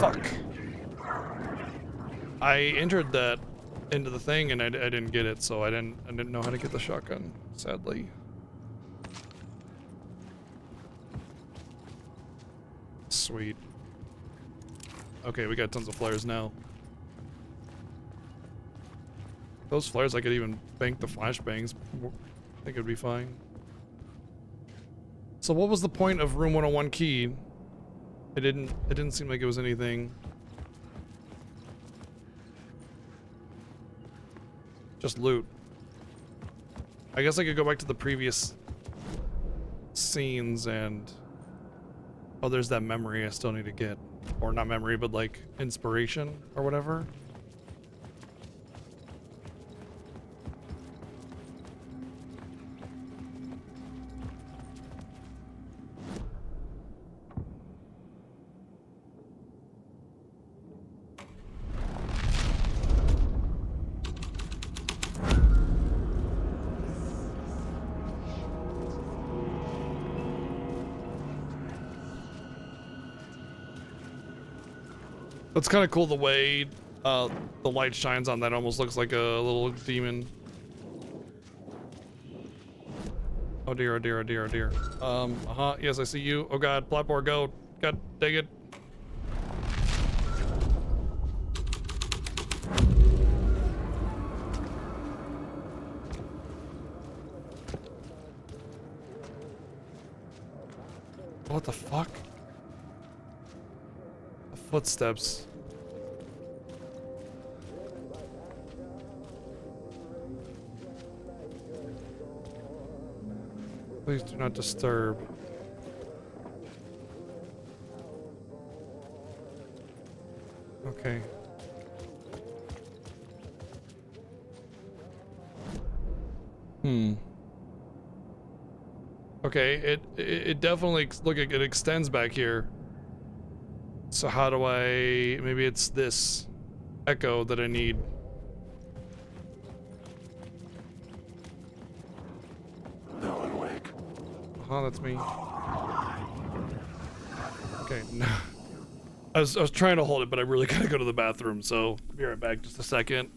Fuck. I entered that into the thing and I didn't get it, so I didn't know how to get the shotgun, sadly. Sweet. Okay, we got tons of flares now. Those flares, I could even bank the flashbangs. I think it'd be fine. So what was the point of room 101 key? It didn't seem like it was anything. Just loot. I guess I could go back to the previous scenes and... Oh, there's that memory I still need to get. Or not memory, but like inspiration or whatever. It's kind of cool the way the light shines on that. Almost looks like a little demon. Oh dear, oh dear, oh dear, oh dear. Yes, I see you. Oh god, platform, go. God dang it. What the fuck? The footsteps. Please do not disturb. Okay. Okay, it definitely look like it extends back here. So how do I, maybe it's this echo that I need. Alan Wake, Oh, that's me. Okay, no. I was trying to hold it, but I really gotta go to the bathroom, so be right back just a second.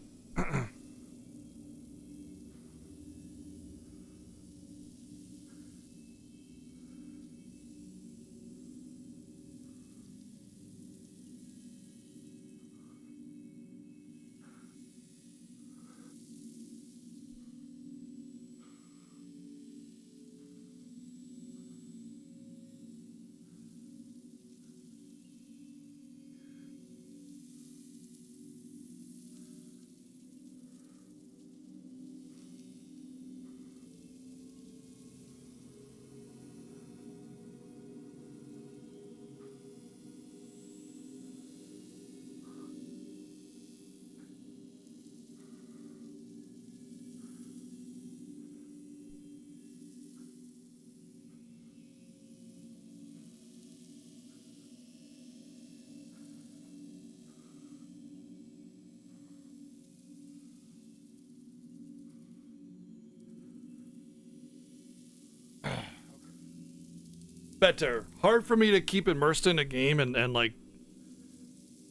Better. Hard for me to keep immersed in a game and like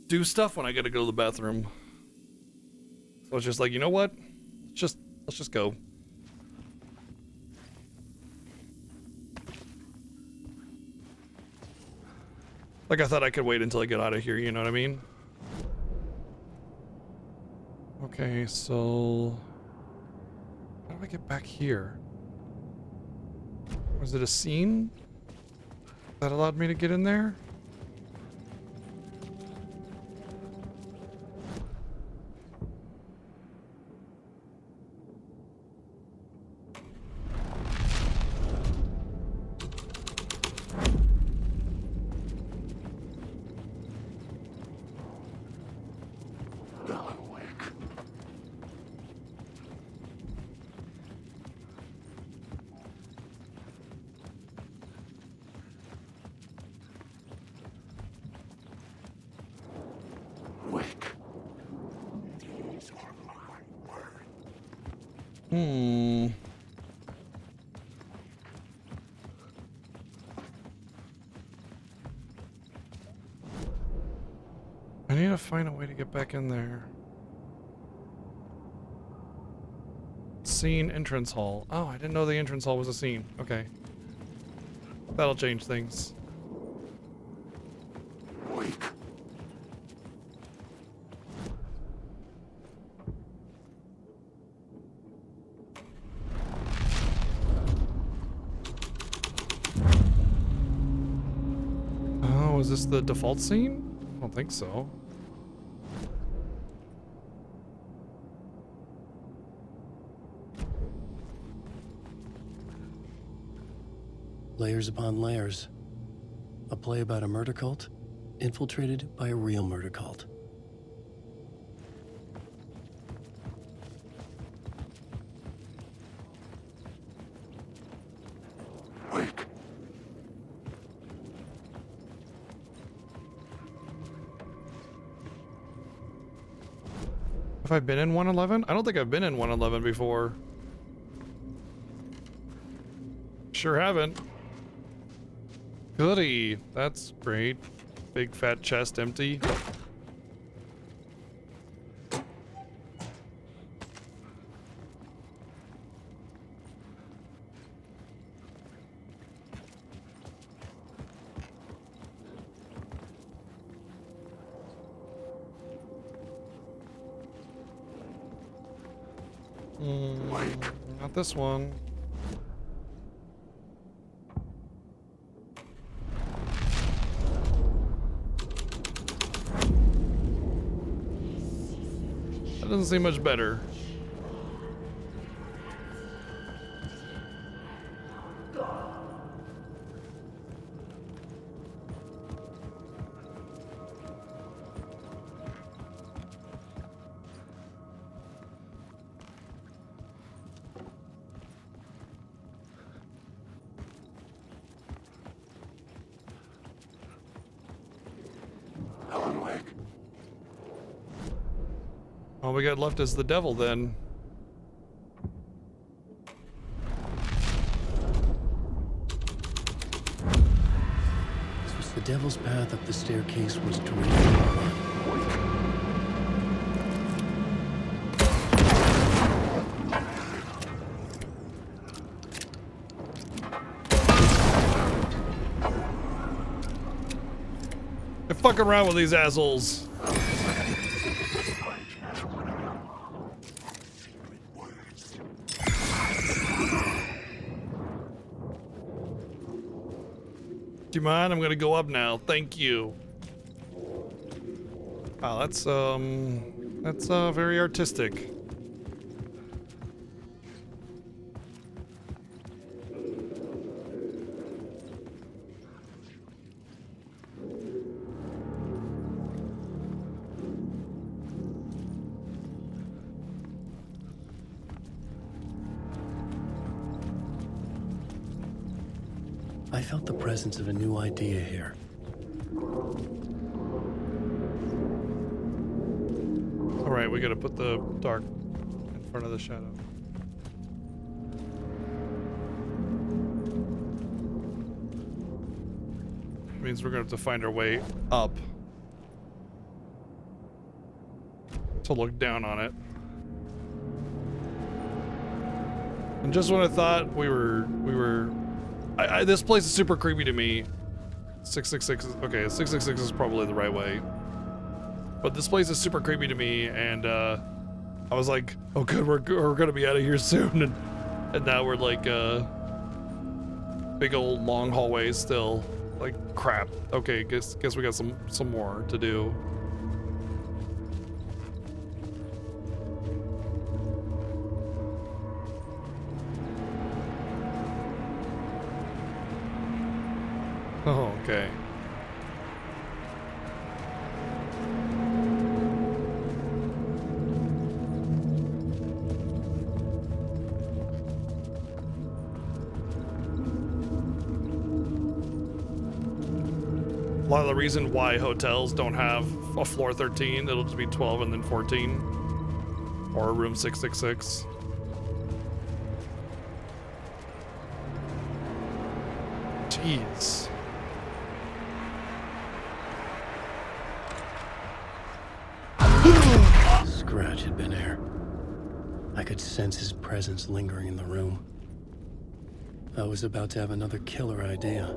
do stuff when I gotta go to the bathroom. So it's just like, you know what? Let's just go. Like I thought I could wait until I get out of here, you know what I mean? Okay, so how do I get back here? Was it a scene that allowed me to get in there? I need to find a way to get back in there. Scene entrance hall. Oh, I didn't know the entrance hall was a scene. Okay. That'll change things. Oh, is this the default scene? I don't think so. Layers upon layers. A play about a murder cult infiltrated by a real murder cult. Have I been in 111? I don't think I've been in 111 before. Sure haven't. Goody. That's great. Big fat chest empty. Not this one. That doesn't seem much better. All we got left is the devil then. devil's path up the staircase was draped in blood. I fuck around with these assholes. Do you mind? I'm gonna go up now. Thank you. Wow, that's very artistic. I felt the presence of a new idea here. All right, we gotta put the dark in front of the shadow. Means we're gonna have to find our way up to look down on it. And just when I thought we were this place is super creepy to me. 666 is okay. 666 is probably the right way, but this place is super creepy to me, and I was like, oh good, we're gonna be out of here soon, and now we're like big old long hallways still. Like crap. Okay, guess we got some more to do. Oh, okay. A lot of the reason why hotels don't have a floor 13, it'll just be 12 and then 14, or room 666. Jeez. Scratch had been there. I could sense his presence lingering in the room. I was about to have another killer idea.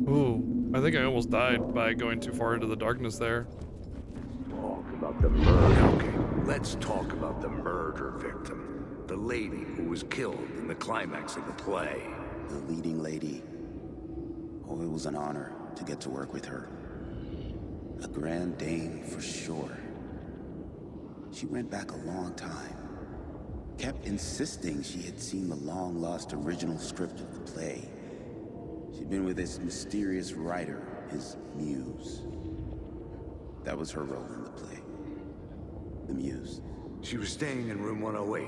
Ooh, I think I almost died by going too far into the darkness there. Talk about the murder. Okay, let's talk about the murder victim. The lady who was killed in the climax of the play. The leading lady. Oh, it was an honor to get to work with her. A grand dame for sure. She went back a long time. Kept insisting she had seen the long-lost original script of the play. She'd been with this mysterious writer, his muse. That was her role in the play. The muse. She was staying in room 108,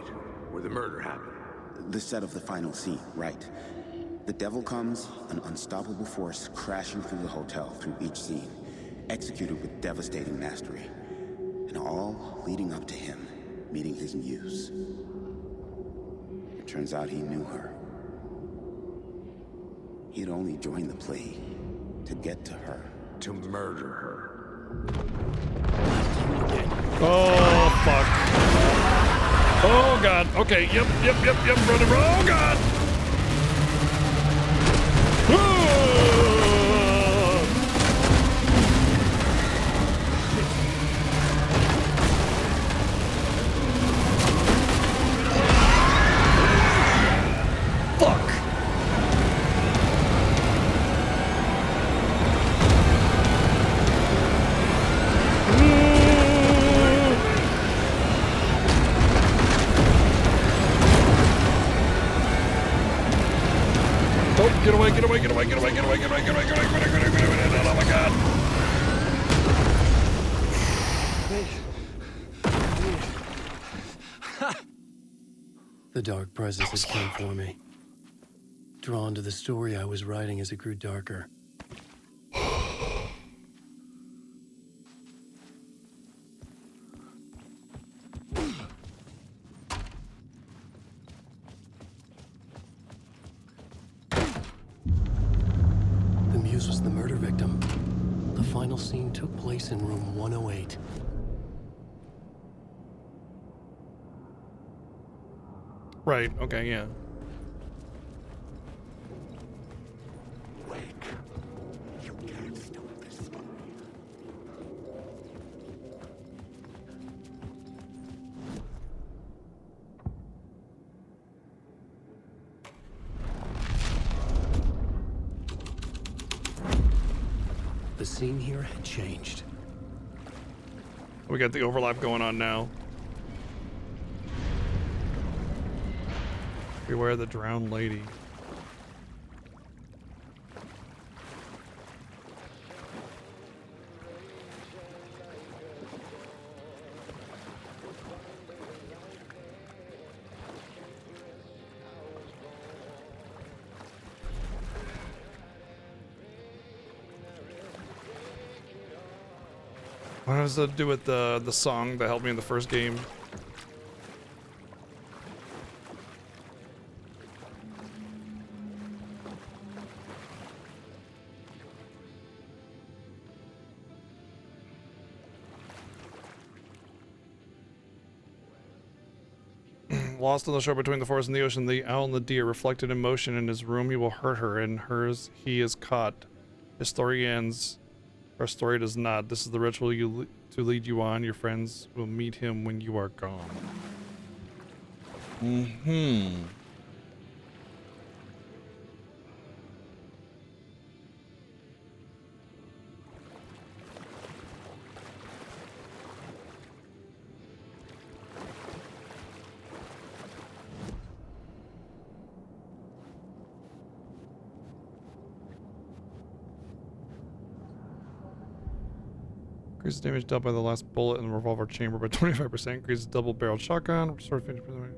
where the murder happened. The set of the final scene, right. The devil comes, an unstoppable force crashing through the hotel through each scene, executed with devastating mastery. And all leading up to him meeting his muse. It turns out he knew her. He'd only joined the play to get to her. To murder her. Oh, fuck. Oh, God. Okay, yep, brother. Oh, God. Fuck. Oh, get away, get away, get away, get away, get away, get away, get away, get away, get away, get away, get away, oh my God. The dark presence had come for me. Drawn to the story I was writing as it grew darker. original scene took place in room 108. Right, okay, yeah. Wake. You can't stop this story. The scene here had changed. We got the overlap going on now. Beware the drowned lady. What does that do with the song that helped me in the first game? Lost on the shore between the forest and the ocean, the owl and the deer reflected in motion in his room. He will hurt her, and hers he is caught. His story ends. Our story does not. This is the ritual to lead you on. Your friends will meet him when you are gone. Mm-hmm. Increases damage dealt by the last bullet in the revolver chamber by 25%. Increases double-barreled shotgun. Restore 50%.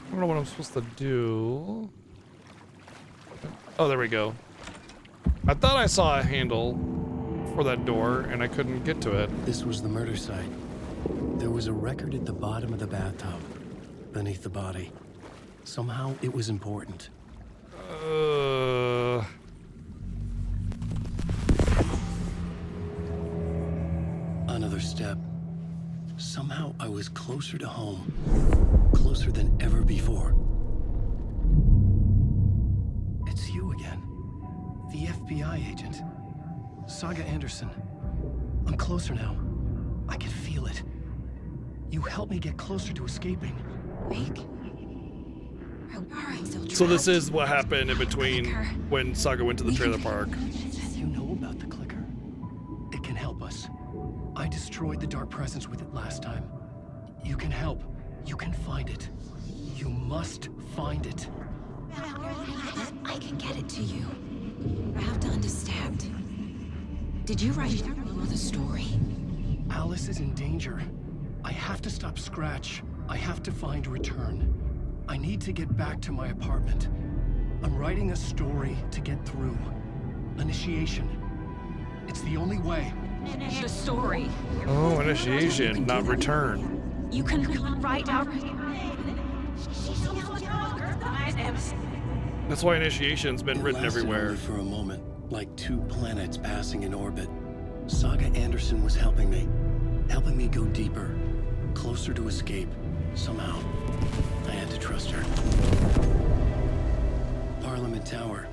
I don't know what I'm supposed to do. Oh, there we go. I thought I saw a handle for that door, and I couldn't get to it. This was the murder site. There was a record at the bottom of the bathtub, beneath the body. Somehow it was important. Another step. Somehow I was closer to home. Closer than ever before. It's you again. The FBI agent. Saga Anderson. I'm closer now. I can feel it. You helped me get closer to escaping. Wake? So this is what happened in between when Saga went to the trailer park. You know about the clicker. It can help us. I destroyed the dark presence with it last time. You can help. You can find it. You must find it. I can get it to you. I have to understand. Did you write the story? Alice is in danger. I have to stop Scratch. I have to find Return. I need to get back to my apartment. I'm writing a story to get through. Initiation. It's the only way. The story. Oh, initiation, not return. You can write out. That's why initiation's been written lasted everywhere. only for a moment, like two planets passing in orbit. Saga Anderson was helping me go deeper, closer to escape. Somehow, I had to trust her. Parliament Tower.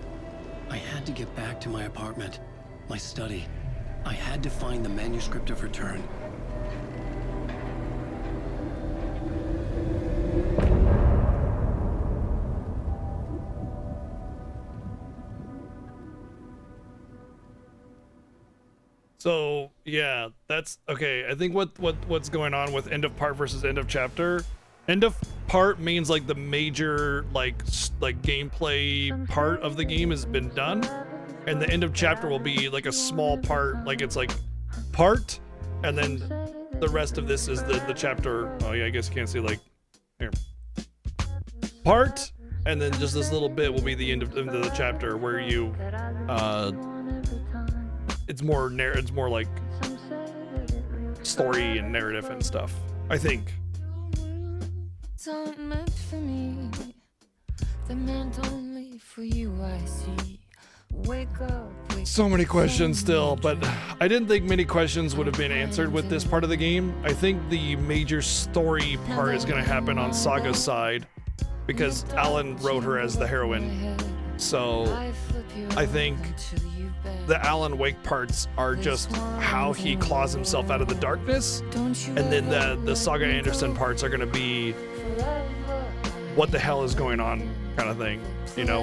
I had to get back to my apartment, my study. I had to find the manuscript of Return. So yeah, that's okay. I think what's going on with end of part versus end of chapter. End of part means like the major like gameplay part of the game has been done, and the end of chapter will be like a small part, like it's like part, and then the rest of this is the chapter. Oh yeah, I guess you can't see like here. part, and then just this little bit will be the end of the chapter where you it's more like story and narrative and stuff, I think. It's not meant for me. They're meant only for you, I see. Wake up. So many questions still, but I didn't think many questions would have been answered with this part of the game. I think the major story part is going to happen on Saga's side because Alan wrote her as the heroine. So I think the Alan Wake parts are just how he claws himself out of the darkness, and then the Saga Anderson parts are going to be what the hell is going on kind of thing, you know?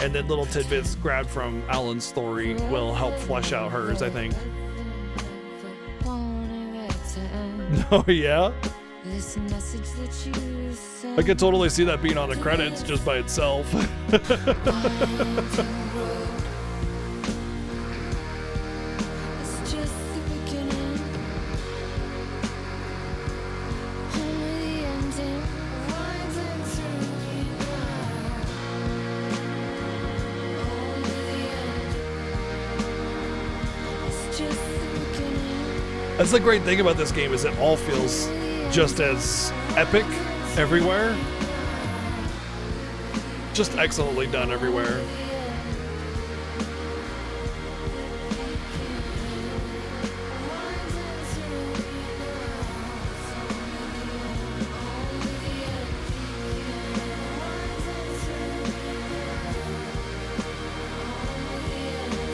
And then little tidbits grabbed from Alan's story will help flesh out hers, I think. Oh, yeah? I could totally see that being on the credits just by itself. That's the great thing about this game, is it all feels just as epic everywhere. Just excellently done everywhere.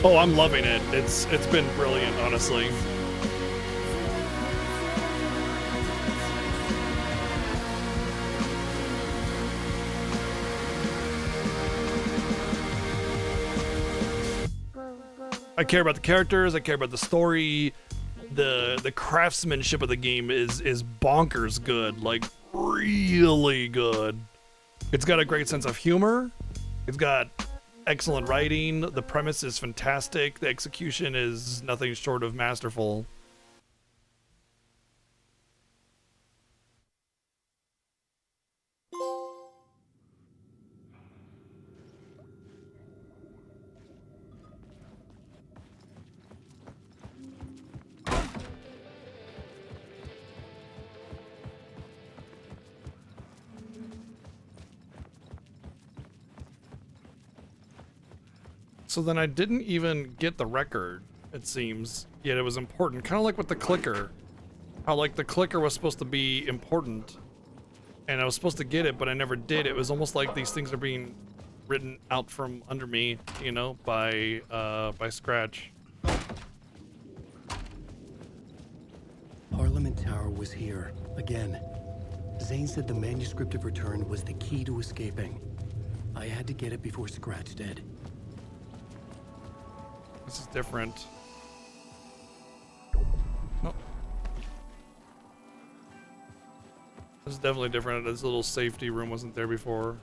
Oh, I'm loving it. It's been brilliant, honestly. I care about the characters, I care about the story. The craftsmanship of the game is bonkers good, like really good. It's got a great sense of humor. It's got excellent writing. The premise is fantastic. The execution is nothing short of masterful. So then I didn't even get the record, it seems, yet it was important. Kind of like with the clicker. How like the clicker was supposed to be important, and I was supposed to get it, but I never did. It was almost like these things are being written out from under me, you know, by Scratch. Parliament Tower was here, again. Zane said the manuscript of return was the key to escaping. I had to get it before Scratch did. This is different. Oh. This is definitely different. This little safety room wasn't there before.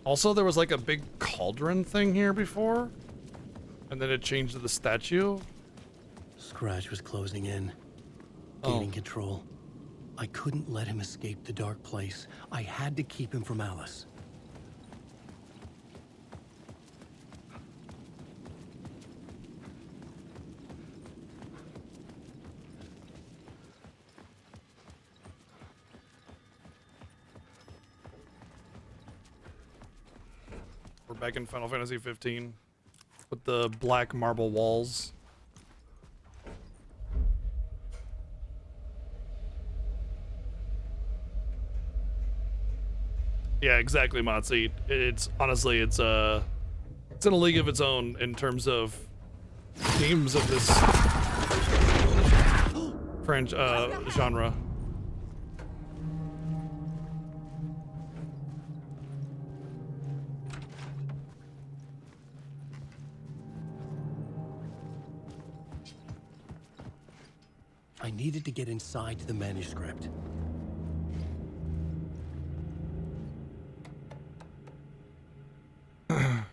Also, there was like a big cauldron thing here before, and then it changed to the statue. Scratch was closing in, gaining control. I couldn't let him escape the dark place. I had to keep him from Alice. We're back in Final Fantasy 15 with the black marble walls. Yeah, exactly, Motzi. It's honestly, it's in a league of its own in terms of games of this genre. I needed to get inside the manuscript. I'm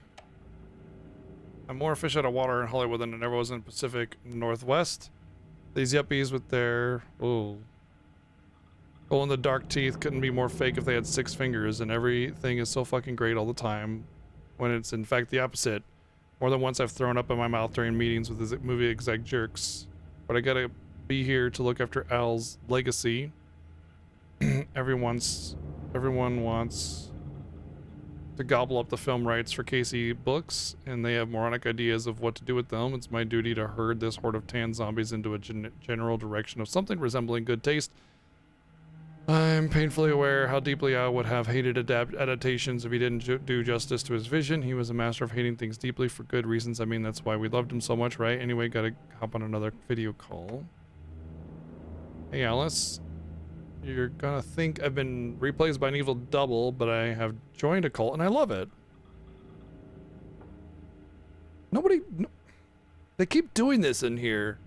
more fish out of water in Hollywood than I ever was in the Pacific Northwest. These yuppies with their... Ooh. Glow in the dark teeth couldn't be more fake if they had 6 fingers, and everything is so fucking great all the time when it's in fact the opposite. More than once I've thrown up in my mouth during meetings with the movie exec jerks, but I gotta be here to look after Al's legacy. Everyone wants to gobble up the film rights for Casey books, and they have moronic ideas of what to do with them. It's my duty to herd this horde of tan zombies into a general direction of something resembling good taste. I'm painfully aware how deeply I would have hated adaptations if he didn't do justice to his vision. He was a master of hating things deeply for good reasons. I mean, that's why we loved him so much, right? Anyway, gotta hop on another video call. Hey, Alice. You're gonna think I've been replaced by an evil double, but I have joined a cult and I love it. They keep doing this in here.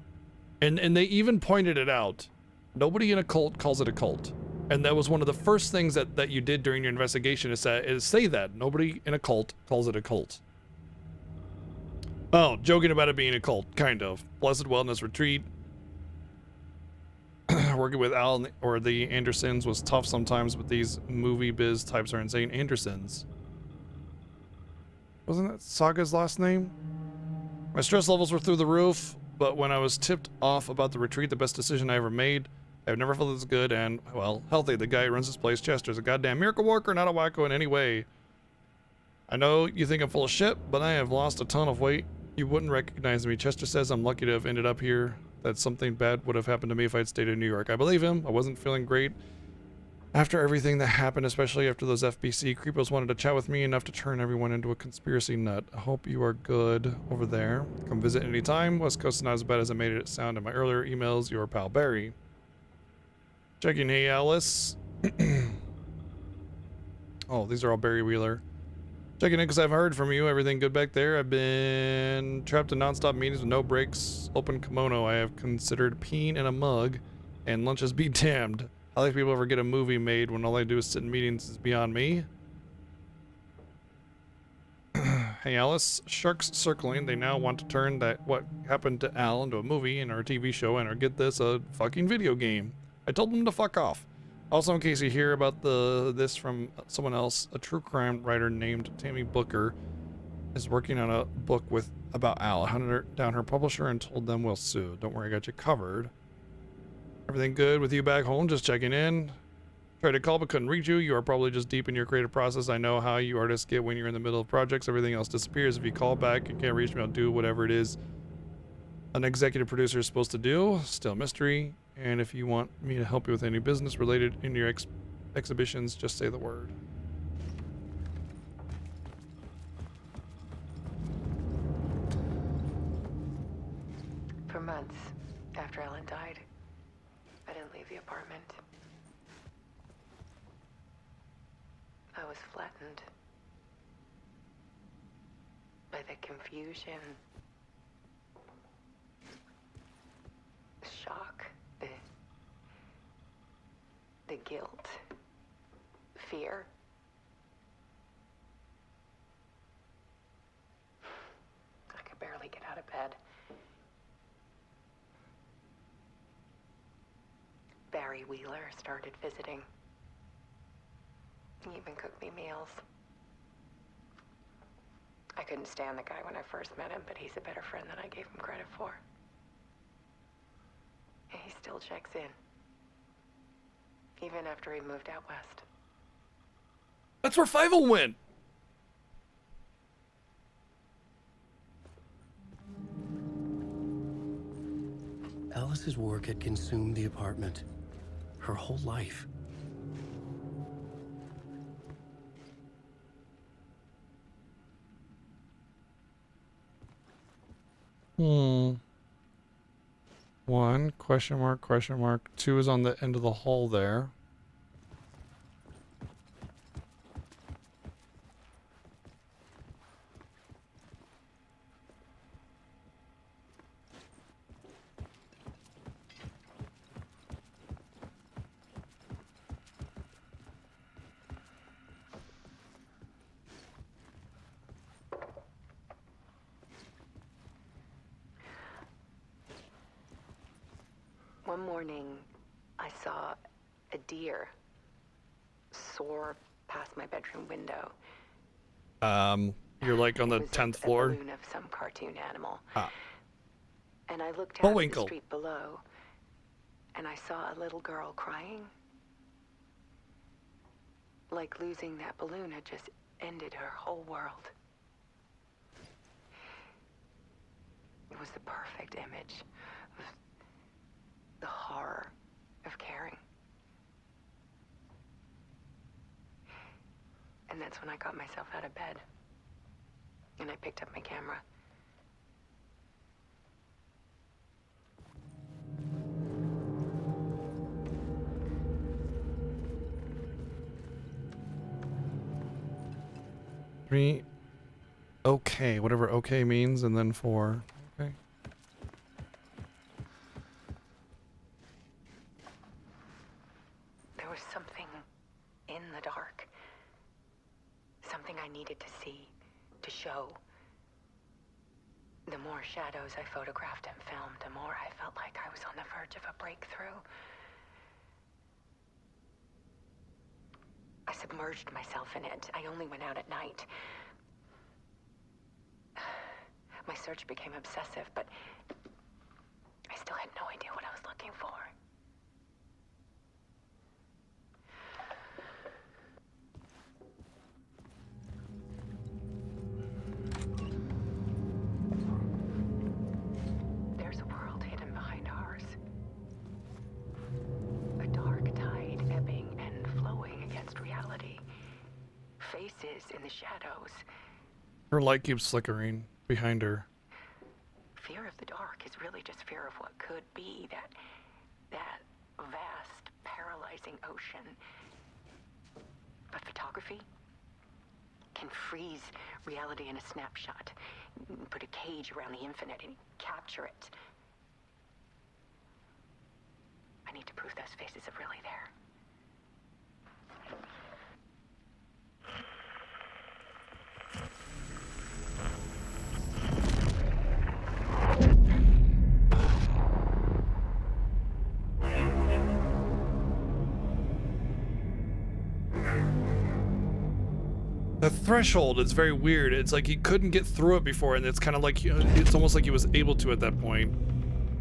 And they even pointed it out. Nobody in a cult calls it a cult. And that was one of the first things that you did during your investigation is say that. Nobody in a cult calls it a cult. Oh, joking about it being a cult, kind of. Blessed Wellness Retreat. Working with Al or the Andersons was tough sometimes, but these movie biz types are insane. Andersons. Wasn't that Saga's last name? My stress levels were through the roof, but when I was tipped off about the retreat, the best decision I ever made, I've never felt this good and, well, healthy. The guy who runs this place, Chester's a goddamn miracle worker, not a wacko in any way. I know you think I'm full of shit, but I have lost a ton of weight. You wouldn't recognize me. Chester says I'm lucky to have ended up here, that something bad would have happened to me if I'd stayed in New York. I believe him. I wasn't feeling great after everything that happened, especially after those FBC creepos wanted to chat with me enough to turn everyone into a conspiracy nut. I hope you are good over there. Come visit anytime. West Coast is not as bad as I made it sound in my earlier emails. Your pal Barry. Checking. Hey, Alice. Oh, these are all Barry Wheeler. Checking in because I've heard from you. Everything good back there? I've been trapped in non-stop meetings with no breaks. Open kimono. I have considered peeing in a mug, and lunches be damned. I like people ever get a movie made when all I do is sit in meetings is beyond me. Hey, Alice. Sharks circling. They now want to turn that what happened to Al into a movie and our TV show and or get this a fucking video game. I told them to fuck off. Also, in case you hear about this from someone else, a true crime writer named Tammy Booker is working on a book about Al. I hunted down her publisher and told them we'll sue. Don't worry, I got you covered. Everything good with you back home? Just checking in. Tried to call but couldn't reach you. You are probably just deep in your creative process. I know how you artists get when you're in the middle of projects. Everything else disappears. If you call back and can't reach me, I'll do whatever it is an executive producer is supposed to do. Still mystery. And if you want me to help you with any business related in your exhibitions, just say the word. For months after Ellen died, I didn't leave the apartment. I was flattened by the confusion, the shock, the guilt, fear. I could barely get out of bed. Barry Wheeler started visiting. He even cooked me meals. I couldn't stand the guy when I first met him, but he's a better friend than I gave him credit for. And he still checks in. Even after he moved out west. That's where Fievel went. Alice's work had consumed the apartment. Her whole life. One, question mark, question mark. 2 is on the end of the hall there. One morning, I saw a deer soar past my bedroom window. You're like on the It was 10th a floor. balloon of some cartoon animal. Ah. And I looked out at the Bullwinkle. street below, and I saw a little girl crying. Like losing that balloon had just ended her whole world. It was the perfect image of the horror of caring. And that's when I got myself out of bed. And I picked up my camera. Three. Okay, whatever okay means, and then 4. Okay. There was something in the dark. Something I needed to see, to show. The more shadows I photographed and filmed, the more I felt like I was on the verge of a breakthrough. I submerged myself in it. I only went out at night. My search became obsessive, but I still had no idea what I was looking for. There's a world hidden behind ours. A dark tide ebbing and flowing against reality. Faces in the shadows. Her light keeps flickering behind her. Fear of the dark is really just fear of what could be, that vast, paralyzing ocean. But photography can freeze reality in a snapshot, put a cage around the infinite and capture it. I need to prove those faces are really there. The threshold is very weird. It's like he couldn't get through it before, and it's kind of like, it's almost like he was able to at that point,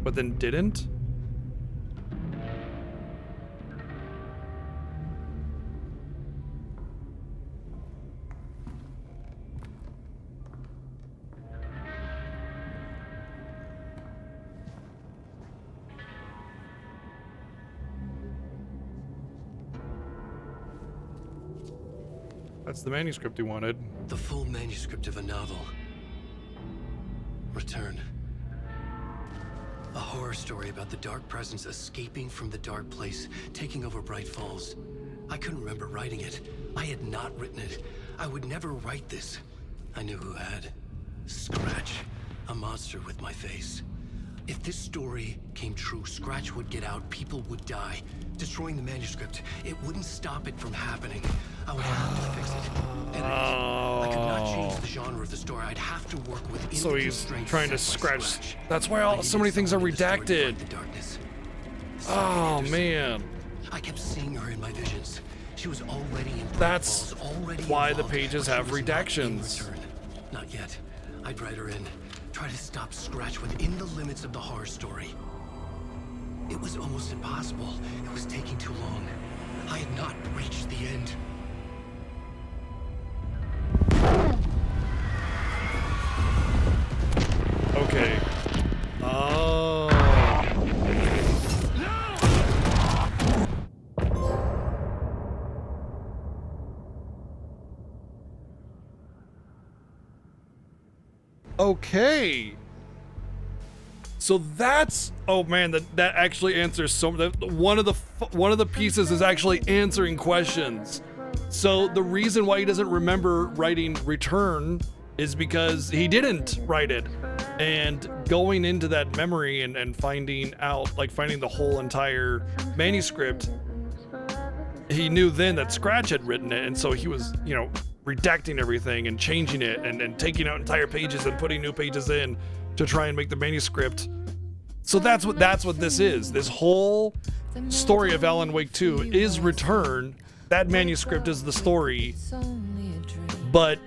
but then didn't. That's the manuscript he wanted. The full manuscript of a novel. Return. A horror story about the dark presence escaping from the dark place, taking over Bright Falls. I couldn't remember writing it. I had not written it. I would never write this. I knew who had. Scratch. A monster with my face. If this story came true, Scratch would get out, people would die. Destroying the manuscript, it wouldn't stop it from happening. I would have to fix it. Edit it. I could not change the genre of the story. I'd have to work with So he's trying to scratch. That's why so many things are redacted. Oh man. I kept seeing her in my visions. She was already in Bright That's Falls, already why the involved, pages but she have was not in redactions. return. Not yet. I'd write her in. Try to stop Scratch within the limits of the horror story. It was almost impossible. It was taking too long. I had not reached the end. Okay. Oh. Okay. So that's, oh man, that actually answers one of the pieces is actually answering questions. So the reason why he doesn't remember writing Return is because he didn't write it. And going into that memory and finding out, like finding the whole entire manuscript, he knew then that Scratch had written it, and so he was, you know, redacting everything and changing it and taking out entire pages and putting new pages in to try and make the manuscript So that's what this is. This whole story of Alan Wake 2 is Return. That manuscript is the story, but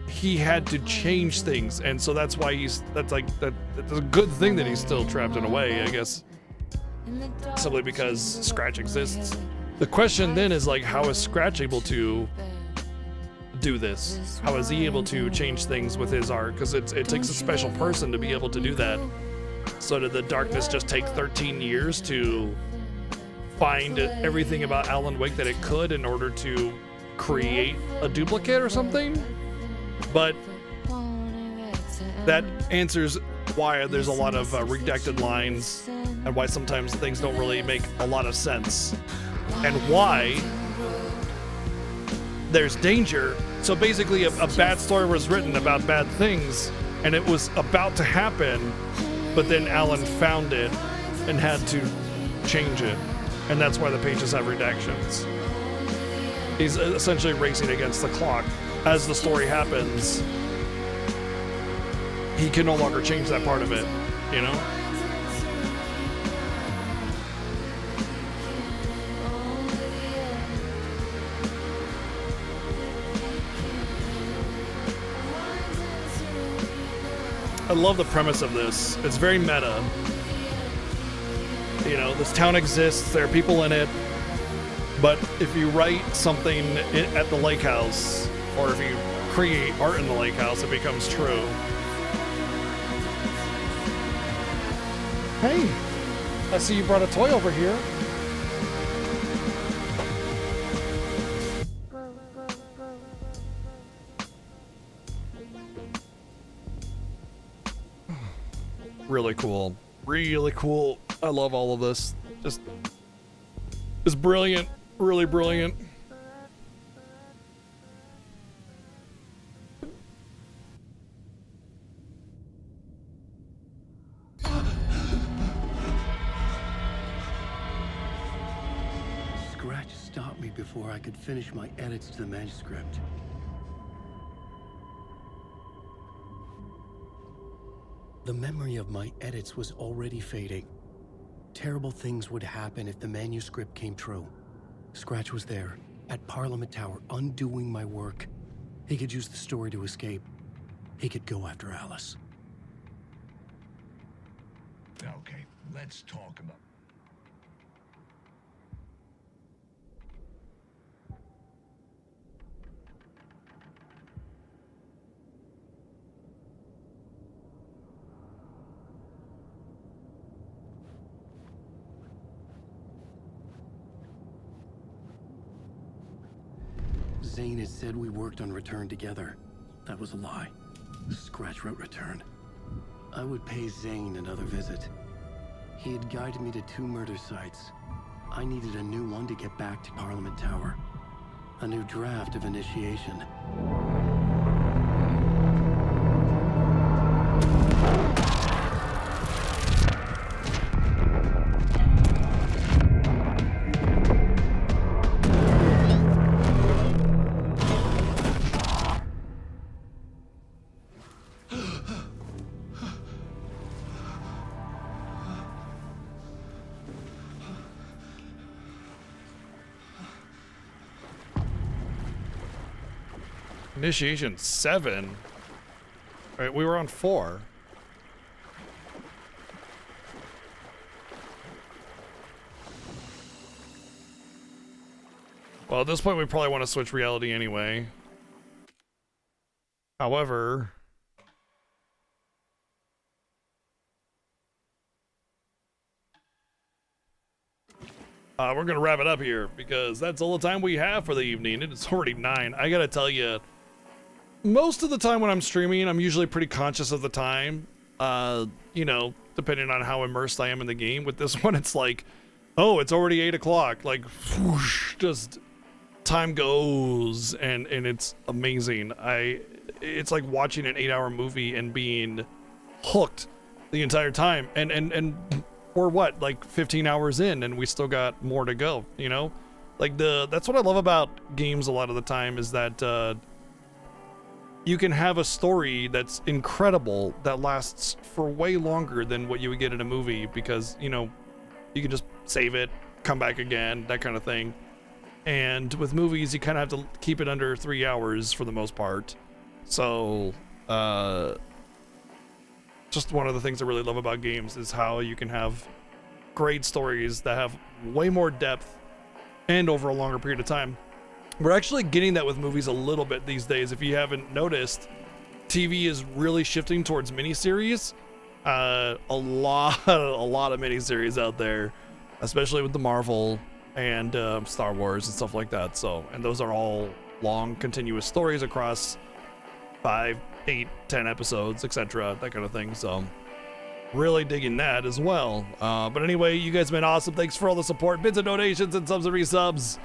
he had to change things, and so that's why that's a good thing that he's still trapped in a way, I guess, simply because Scratch exists. The question then is like, how is Scratch able to do this? How is he able to change things with his art? Because it takes a special person to be able to do that. So did the Darkness just take 13 years to find everything about Alan Wake that it could in order to create a duplicate or something? But that answers why there's a lot of redacted lines and why sometimes things don't really make a lot of sense and why there's danger. So basically a bad story was written about bad things and it was about to happen, but then Alan found it and had to change it, and that's why the pages have redactions. He's essentially racing against the clock. As the story happens, he can no longer change that part of it, you know? I love the premise of this. It's very meta. You know, this town exists, there are people in it, but if you write something at the lake house, or if you create art in the lake house, it becomes true. Hey, I see you brought a toy over here. Really cool. Really cool. I love all of this. Just, it's brilliant. Really brilliant. Scratch stopped me before I could finish my edits to the manuscript. The memory of my edits was already fading. Terrible things would happen if the manuscript came true. Scratch was there, at Parliament Tower, undoing my work. He could use the story to escape. He could go after Alice. Okay, let's talk about... Zane had said we worked on Return together. That was a lie. Scratch wrote Return. I would pay Zane another visit. He had guided me to 2 murder sites. I needed a new one to get back to Parliament Tower. A new draft of Initiation. Initiation 7. Right, we were on 4. Well, at this point, we probably want to switch reality anyway. However, we're going to wrap it up here because that's all the time we have for the evening. It's already 9. I got to tell you, most of the time when I'm streaming, I'm usually pretty conscious of the time, you know, depending on how immersed I am in the game. With this one, it's like, oh, it's already 8 o'clock. Like, whoosh, just time goes, and it's amazing. It's like watching an 8-hour movie and being hooked the entire time. And we're what, like 15 hours in, and we still got more to go, you know? Like, that's what I love about games a lot of the time, is that, you can have a story that's incredible that lasts for way longer than what you would get in a movie, because, you know, you can just save it, come back again, that kind of thing. And with movies, you kind of have to keep it under 3 hours for the most part. So, just one of the things I really love about games is how you can have great stories that have way more depth and over a longer period of time. We're actually getting that with movies a little bit these days. If you haven't noticed, TV is really shifting towards miniseries. A lot of miniseries out there, especially with the Marvel and Star Wars and stuff like that. So, and those are all long, continuous stories across 5, 8, 10 episodes, etc., that kind of thing. So, really digging that as well. But anyway, you guys have been awesome. Thanks for all the support, bits and donations, and subs and resubs.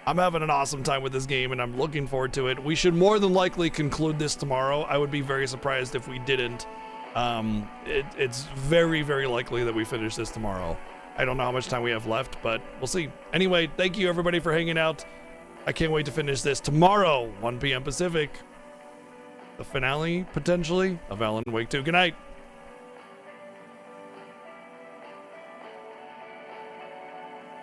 I'm having an awesome time with this game, and I'm looking forward to it. We should more than likely conclude this tomorrow. I would be very surprised if we didn't. It's very, very likely that we finish this tomorrow. I don't know how much time we have left, but we'll see. Anyway, thank you everybody for hanging out. I can't wait to finish this tomorrow, 1 p.m. Pacific. The finale, potentially, of Alan Wake 2. Good night.